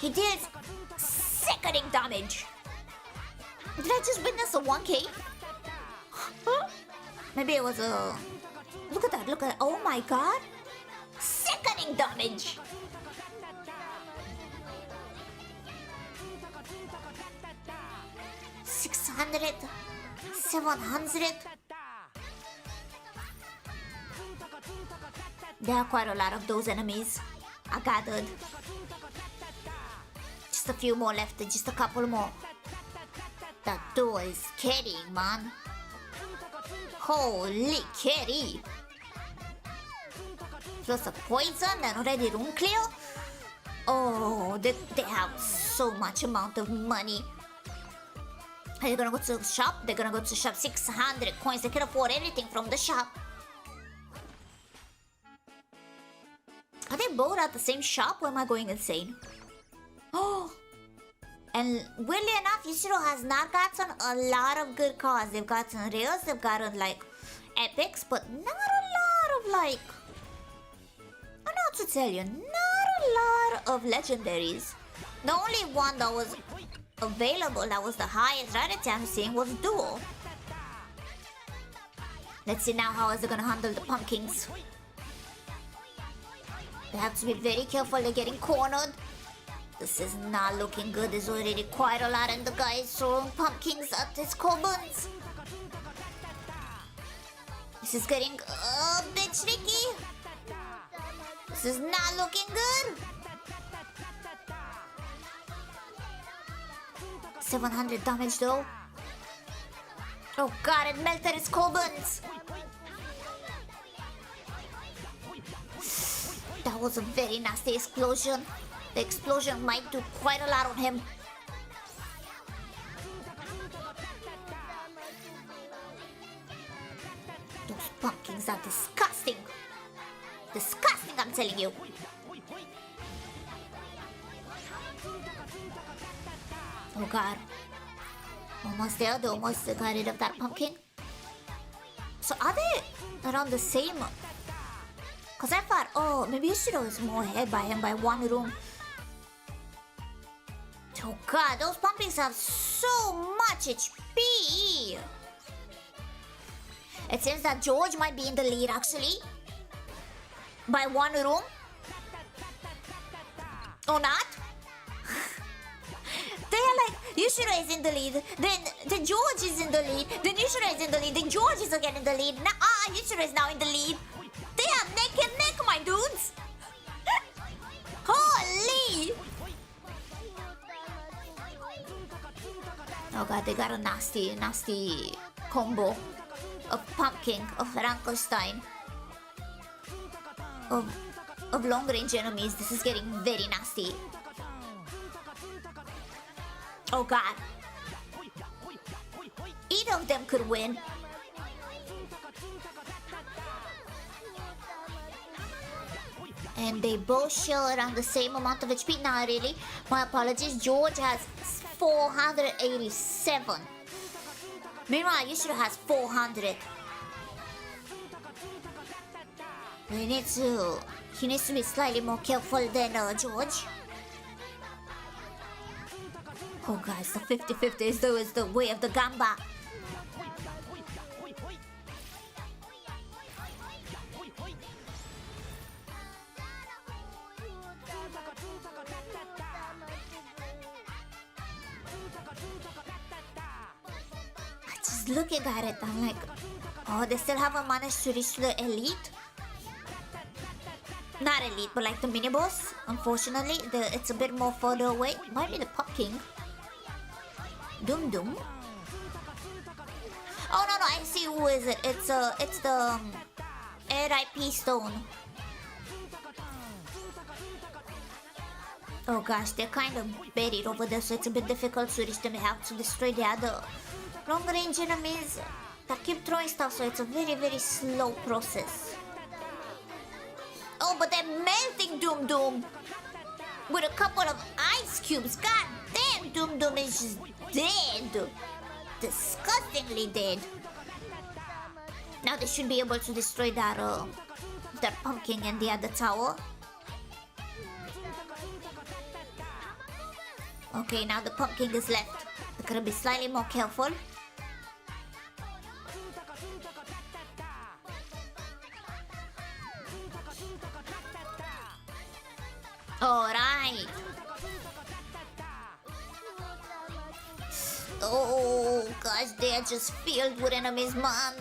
He deals sickening damage. Did I just witness a 1k? Maybe it was a... Look at that, look at that. Oh my god. Sickening damage. $600, $700. There are quite a lot of those enemies, I gathered. Just a few more left, just a couple more. That door is carrying, man. Holy carry. Plus a poison and already room clear. Oh, they have so much amount of money. They're gonna go to the shop. They're gonna go to the shop. 600 coins. They can afford everything from the shop. Are they both at the same shop or am I going insane? Oh! And weirdly enough, Yusuro has not gotten a lot of good cards. They've gotten rares, they've gotten like epics, but not a lot of like... I don't know what to tell you. Not a lot of legendaries. The only one that was available, that was the highest RATATAN I'm seeing, was Duo. Let's see now how is it gonna handle the pumpkins. They have to be very careful, they're getting cornered. This is not looking good. There's already quite a lot and the guy is throwing pumpkins at his corbins. This is getting a bit tricky. This is not looking good. 700 damage though. Oh god, it melted his corbins. That was a very nasty explosion. The explosion might do quite a lot on him. Those pumpkins are disgusting. Disgusting, I'm telling you. Oh god. Almost there, they almost got rid of that pumpkin. So are they around the same? Because I thought, oh, maybe Yusuro is more ahead by him by one room. Oh god, those pumpkins have so much HP. It seems that George might be in the lead actually. By one room. Or not? They're like, Yusuro is in the lead, then George is in the lead, then Yusuro is in the lead, then George is again in the lead. Now, Yusuro is now in the lead. They are neck and neck, my dudes. Holy! Oh god, they got a nasty, nasty combo of pumpkin, of Frankenstein, of long range enemies. This is getting very nasty. Oh god. Either of them could win. And they both share around the same amount of HP. Now, really, my apologies. George has 487. Meanwhile, Yusuro has 400. He needs to be slightly more careful than George. Oh guys, the 50-50 is the way of the gamba. Just looking at it, I'm like, oh, they still haven't managed to reach the elite. Not elite, but like the mini boss. Unfortunately, it's a bit more further away. Might be the Pop King. Dum Dum. Oh no, I see who is it. It's the RIP stone. Oh gosh, they're kind of buried over there, so it's a bit difficult to reach them. We have to destroy the other long range enemies that keep throwing stuff, so it's a very, very slow process. Oh, but they're melting Doom Doom with a couple of ice cubes. God damn, Doom Doom is just dead. Disgustingly dead. Now they should be able to destroy that pumpkin and the other tower. Okay, now the pumpkin is left. They're gonna be slightly more careful. Alright. Oh gosh, they are just filled with enemies, man.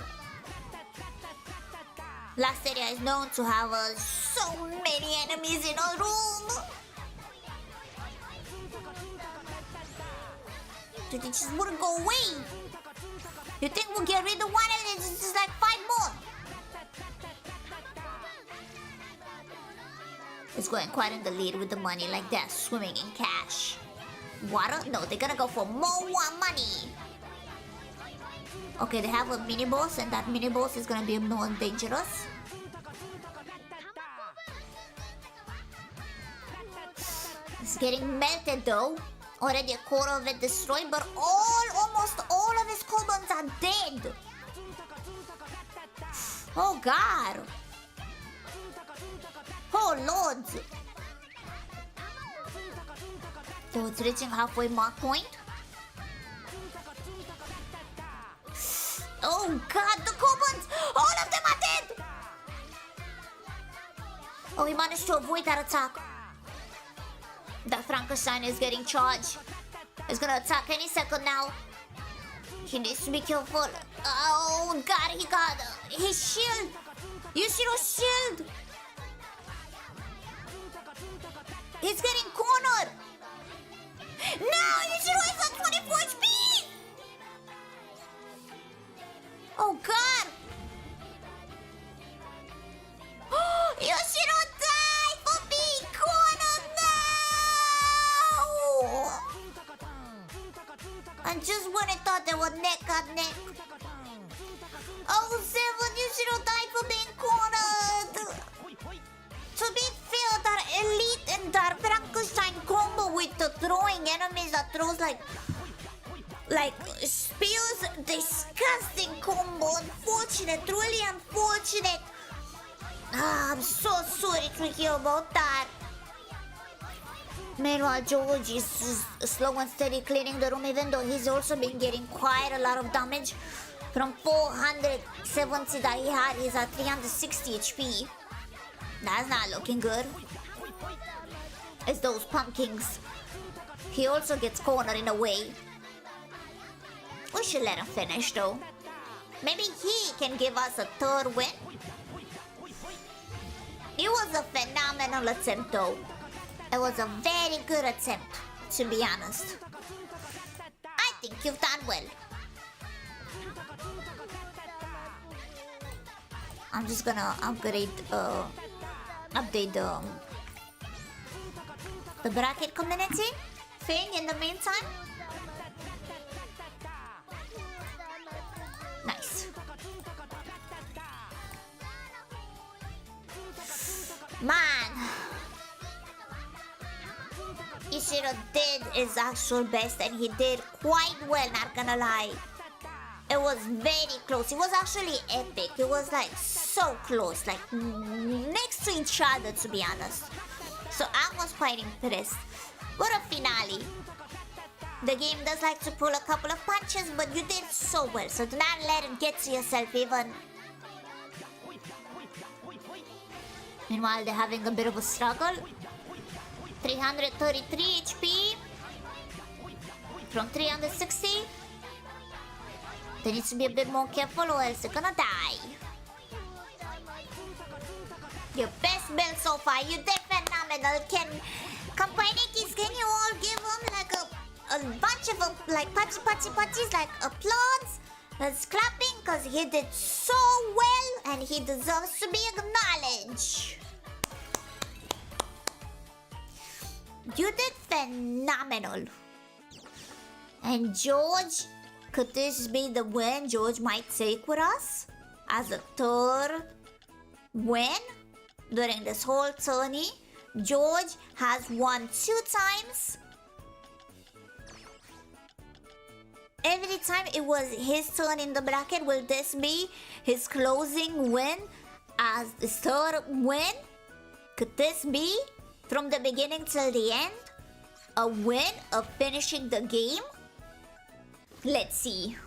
Last area is known to have so many enemies in a room. They just wouldn't go away. You think we'll get rid of one and then it's just like 5 more? It's going quite in the lead with the money, like they're swimming in cash. Water? No, they're gonna go for more money. Okay, they have a mini boss, and that mini boss is gonna be more dangerous. It's getting melted though. Already a quarter of it destroyed, but almost all of his cobblers are dead. Oh god. Oh lord. So it's reaching halfway mark point. Oh god, the cobblers! All of them are dead! Oh, he managed to avoid that attack. That Frankenstein is getting charged. It's gonna attack any second now. He needs to be careful. Oh god, he got his shield. Yoshiro's shield. He's getting cornered. No, Yoshiro is on 24 HP. Oh god. Yoshiro died for being cornered. No. And just when I thought they were neck on neck. Oh, 7, Yoshiro died for being cornered. To be fair, that elite and that Frankenstein combo with the throwing enemies that throws like spears, disgusting combo. Unfortunate, really unfortunate. I'm so sorry to hear about that. Meanwhile, George is slow and steady cleaning the room, even though he's also been getting quite a lot of damage. From 470 that he had, he's at 360 HP. That's not looking good. It's those pumpkins. He also gets cornered in a way. We should let him finish though. Maybe he can give us a 3rd win. It was a phenomenal attempt though. It was a very good attempt, to be honest. I think you've done well. I'm just gonna update the bracket community thing in the meantime. Nice. Man, Ishiro did his actual best and he did quite well, not gonna lie. It was very close. It was actually epic. It was like so close, like next to each other, to be honest. So I was quite impressed. What a finale. The game does like to pull a couple of punches, but you did so well. So do not let it get to yourself even. Meanwhile, they're having a bit of a struggle. 333 HP from 360. They need to be a bit more careful or else they're gonna die. Your best build so far. You did phenomenal. Companions, can you all give him like a bunch of like patches, like applause? That's clapping because he did so well and he deserves to be acknowledged. You did phenomenal. And George, could this be the win George might take with us? As a third win during this whole tourney? George has won 2 times. Every time it was his turn in the bracket, will this be his closing win as the third win? Could this be, from the beginning till the end, a win of finishing the game? Let's see.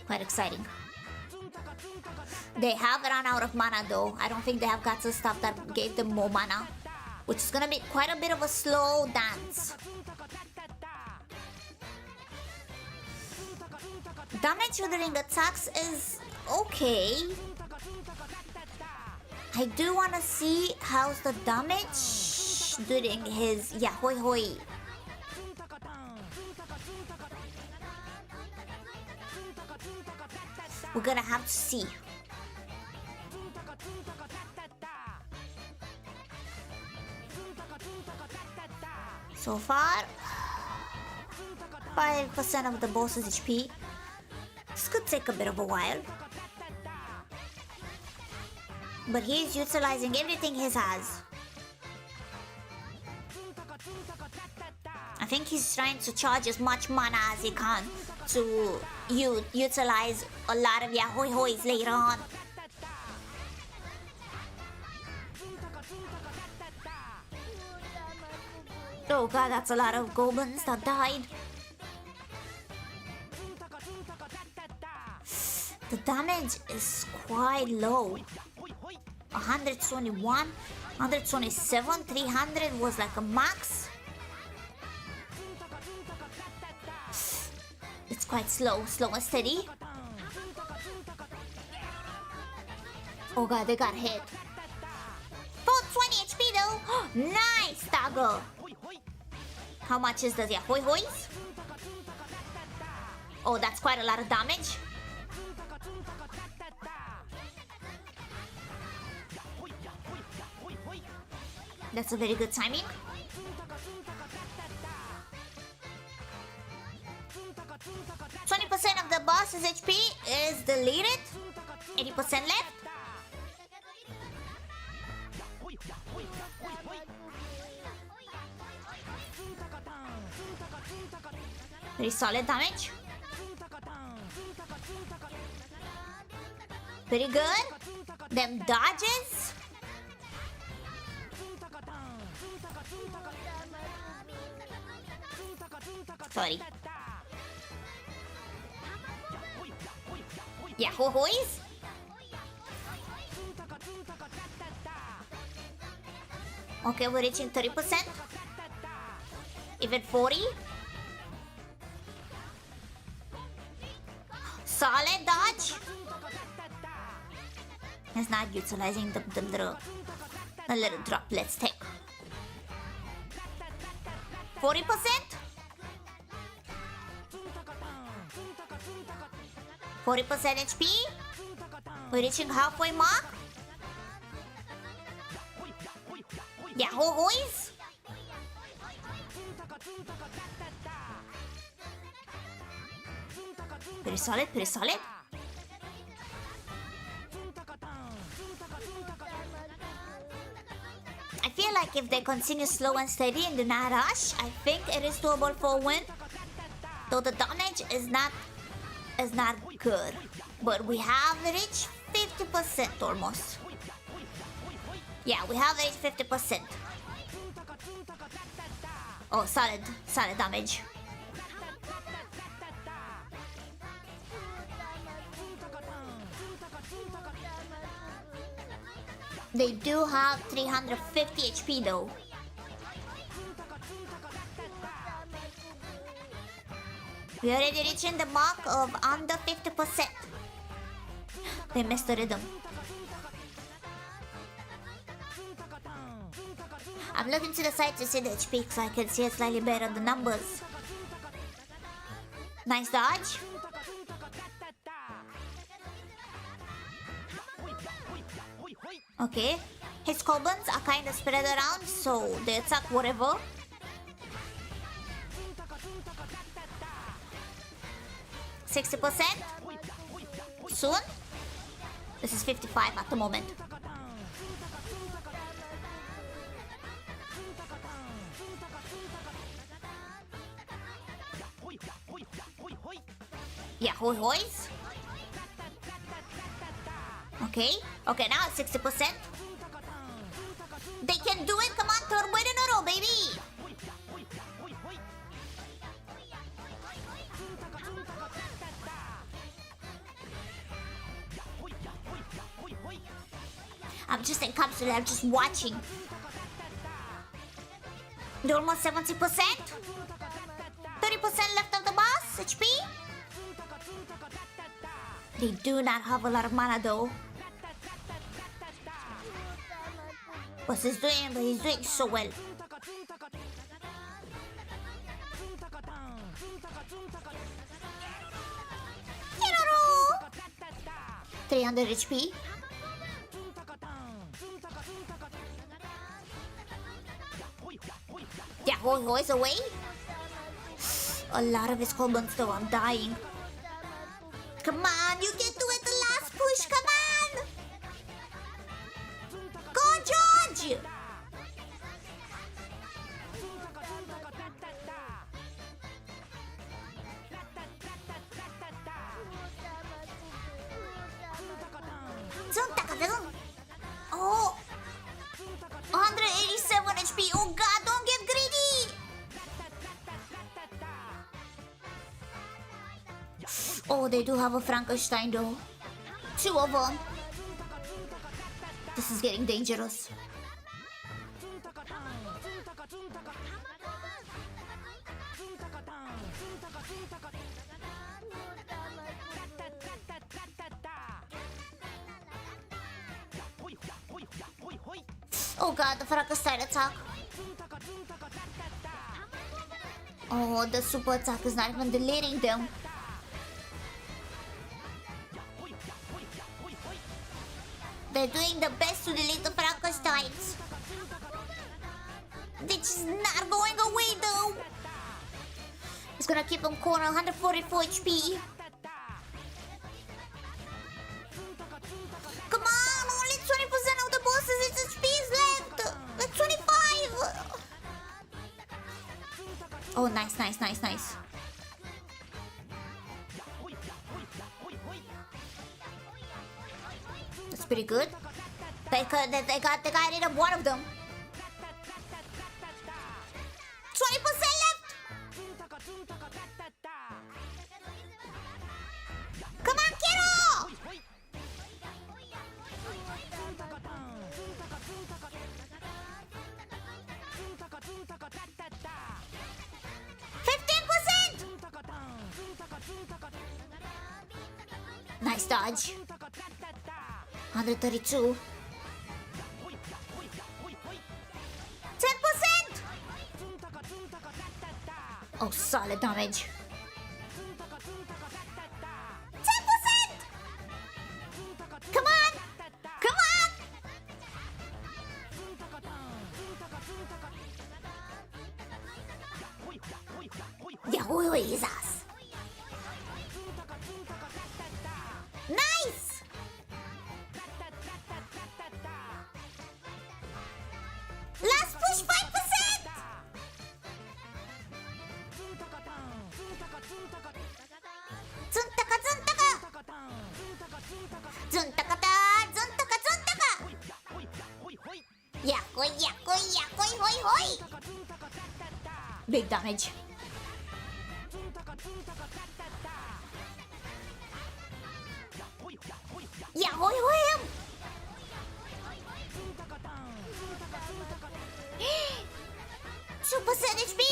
Quite exciting. They have run out of mana though. I don't think they have got some stuff that gave them more mana, which is gonna be quite a bit of a slow dance. Damage during attacks is okay. I do want to see how's the damage during his hoi hoi. We're gonna have to see. So far, 5% of the boss's HP. This could take a bit of a while. But he's utilizing everything he has. I think he's trying to charge as much mana as he can to utilize a lot of hoi hois later on. Oh god, that's a lot of goblins that died. The damage is quite low. 121, 127, 300 was like a max. It's quite slow and steady. Oh god, they got hit. 420 HP though. Nice dagger. How much is the hoi hois? Oh, that's quite a lot of damage. That's a very good timing. %20 of the boss's HP is deleted. 80% left. Very solid damage. Very good. Them dodges. Sorry. Hoi hois. Okay, we're reaching 30%. Even 40. Solid dodge. He's not utilizing the little droplets take. 40%. 40% HP. We're reaching halfway mark. Hoi hois. Pretty solid, pretty solid. I feel like if they continue slow and steady and do not rush, I think it is doable for a win. Though the damage is not good. But we have reached 50% almost. Yeah, we have reached 50%. Oh, solid damage. They do have 350 HP though. We're already reaching the mark of under 50%. They missed the rhythm. I'm looking to the side to see the HP so I can see it slightly better the numbers. Nice dodge. Okay. His combos are kind of spread around, so they attack whatever. %60%. Soon. This is 55 at the moment. Yeah, hoi hois. Okay. Okay, now it's 60%. They can do it. Come on, turbo in a row, baby. I'm just encapsulated. I'm just watching. They're almost 70%. 30% left of the boss HP. They do not have a lot of mana though. What's he's doing? But he's doing so well. 300 HP. Yeah, hoi is away. A lot of his combos though. I'm dying. Come on, you can do it. The last push. Come on. Go, George. Oh, 187 HP. Oh God, don't get greedy. Oh, they do have a Frankenstein though. 2 of them. This is getting dangerous. Oh God, the Frankenstein attack. Oh, the super attack is not even deleting them. They're doing the best to delete the Frankensteins. They're just not going away though. It's gonna keep them corner 144 HP. Come on, only 20% of the bosses' HP is left. Like 25. Oh, nice. That's pretty good. They got rid of one of them. 20% left. Come on, kiddo. 15%. Nice dodge. 132. 10%. Oh, solid damage. 10%. Come on. Yeah, hoi his ass. Nice. Last push 5%. Zuntaka. Yeah, hoi. Big damage. Yeah, hoi him. Percent HP.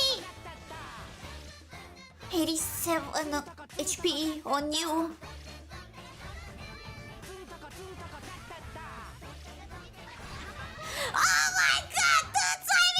87 HP on you. Oh my God, 2 time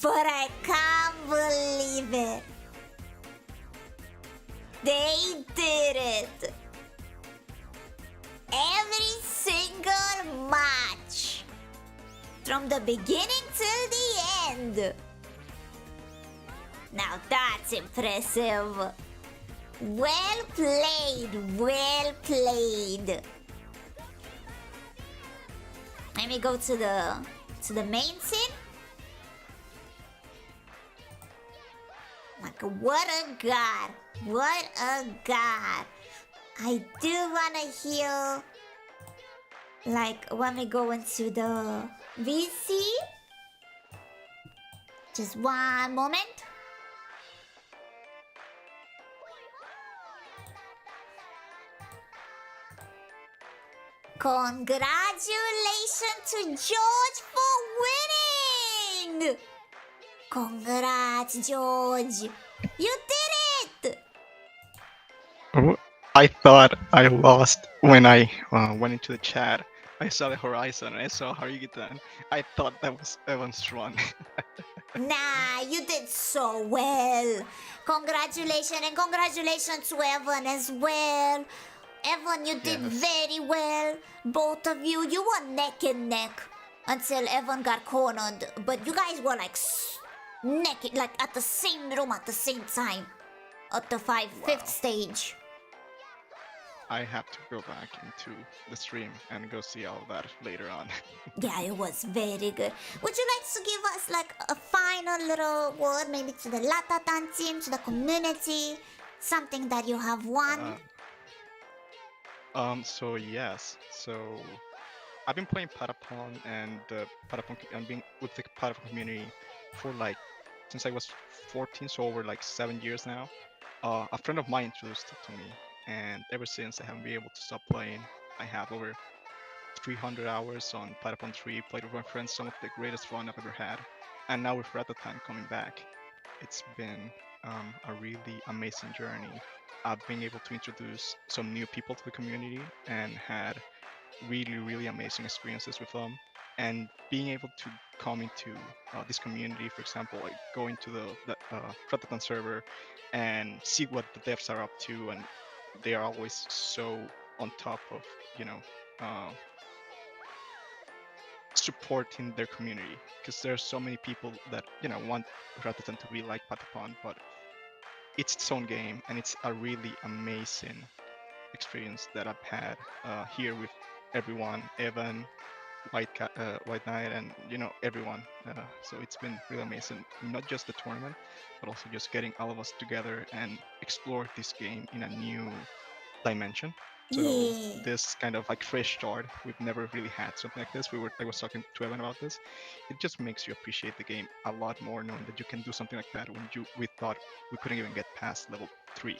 But I can't believe it. They did it. Every single match. From the beginning till the end. Now that's impressive. Well played, well played. Let me go to the main scene. Like, what a god. What a god. I do wanna hear, like, when we go into the VC. Just one moment. Congratulations to George for winning! Congrats, George! You did it! Oh, I thought I lost when I went into the chat. I saw the horizon and I saw Harugitan. I thought that was Evan's run. Nah, you did so well. Congratulations and congratulations to Evan as well. Evan, you did Yes. very well. Both of you were neck and neck until Evan got cornered. But you guys were like neck, like at the same room at the same time. At the fifth stage. I have to go back into the stream and go see all of that later on. Yeah, it was very good. Would you like to give us like a final little word, maybe to the RATATAN team, to the community, something that you have won? So yes, so I've been playing Patapon and and being with the Patapon community for like since I was 14, so over like 7 years now. A friend of mine introduced it to me, and ever since I haven't been able to stop playing. I have over 300 hours on Patapon 3, played with my friends, some of the greatest fun I've ever had. And now with RATATAN coming back, it's been a really amazing journey. I've been able to introduce some new people to the community and had really amazing experiences with them. And being able to come into this community, for example, like going to the RATATAN server and see what the devs are up to, and they are always so on top of, you know, uh, supporting their community, because there's so many people that want Ratatan to be like Patapon, but it's its own game, and it's a really amazing experience that I've had here with everyone, Evan, White Knight, and everyone. So it's been really amazing, not just the tournament, but also just getting all of us together and explore this game in a new dimension. So Yeah. this kind of like fresh start, we've never really had something like this. I was talking to Evan about this. It just makes you appreciate the game a lot more, knowing that you can do something like that when we thought we couldn't even get past level 3.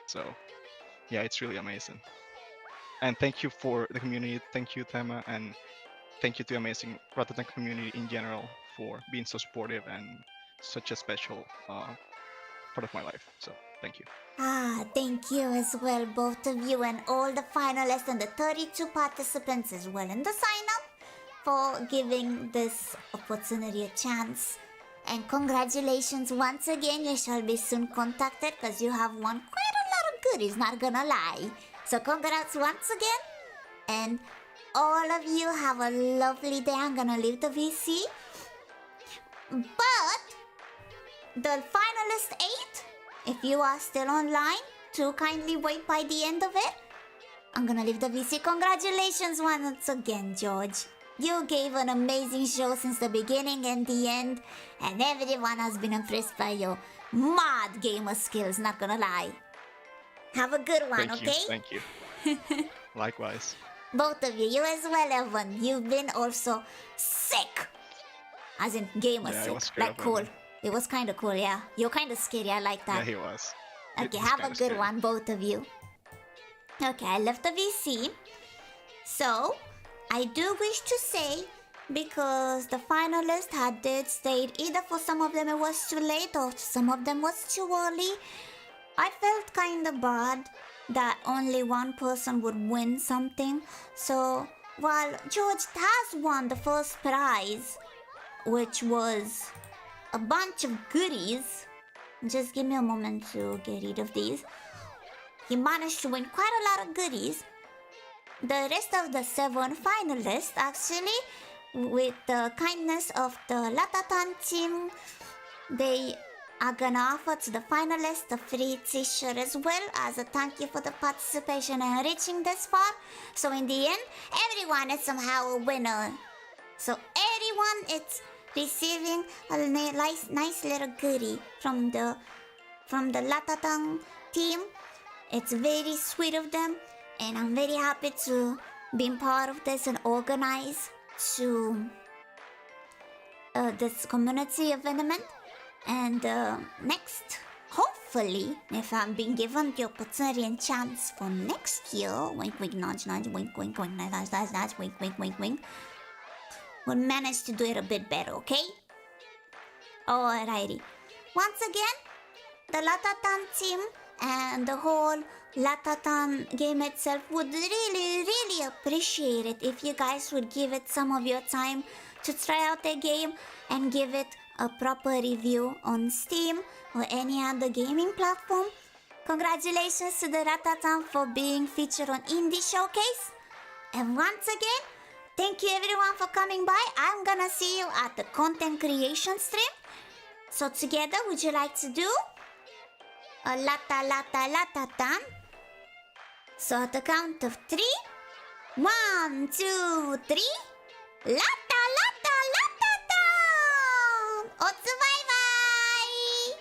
So yeah, it's really amazing. And thank you for the community. Thank you, Tema, and thank you to the amazing Rotterdam community in general for being so supportive and such a special part of my life. So thank you. Thank you as well, both of you and all the finalists and the 32 participants as well in the sign up for giving this opportunity a chance. And congratulations once again, you shall be soon contacted because you have won quite a lot of goodies, not gonna lie. So congrats once again, and all of you have a lovely day. I'm gonna leave the VC. But the finalist 8, if you are still online, to kindly wait by the end of it. I'm gonna leave the VC. Congratulations once again, George. You gave an amazing show since the beginning and the end, and everyone has been impressed by your mad gamer skills, not gonna lie. Have a good one, okay? Thank you. Likewise. Both of you as well, Evan. You've been also sick. As in gamer Yeah, I sick. was scared Like of cool. Evan. It was kinda cool, yeah. You're kinda scary, I like that. Yeah, he was. Okay, He's have a kinda good scary. one, both of you. Okay, I left the VC. So, I do wish to say, because the finalists did state either for some of them it was too late or some of them was too early, I felt kinda bad that only one person would win something. So, while George has won the first prize, which was a bunch of goodies. Just give me a moment to get rid of these. He managed to win quite a lot of goodies. The rest of the 7 finalists, actually, with the kindness of the RATATAN team, they are gonna offer to the finalists a free t-shirt as well as a thank you for the participation and reaching this far. So in the end, everyone is somehow a winner. So everyone is receiving a nice little goodie from the RATATAN team. It's very sweet of them, and I'm very happy to be part of this and organize to this community event. And next, hopefully, if I'm being given the opportunity and chance for next year, wink, wink, nudge, nudge, wink, wink, wink, nudge, nudge, nudge, nudge, wink, wink, wink, wink, we'll manage to do it a bit better, okay? Alrighty. Once again, the RATATAN team and the whole RATATAN game itself would really appreciate it if you guys would give it some of your time to try out the game and give it a proper review on Steam or any other gaming platform. Congratulations to the RATATAN for being featured on Indie Showcase. And once again, thank you everyone for coming by. I'm gonna see you at the content creation stream. So together, would you like to do a RATATAN? So at the count of 3, 1, 2, 3, RATATAN! Otsu bye bye!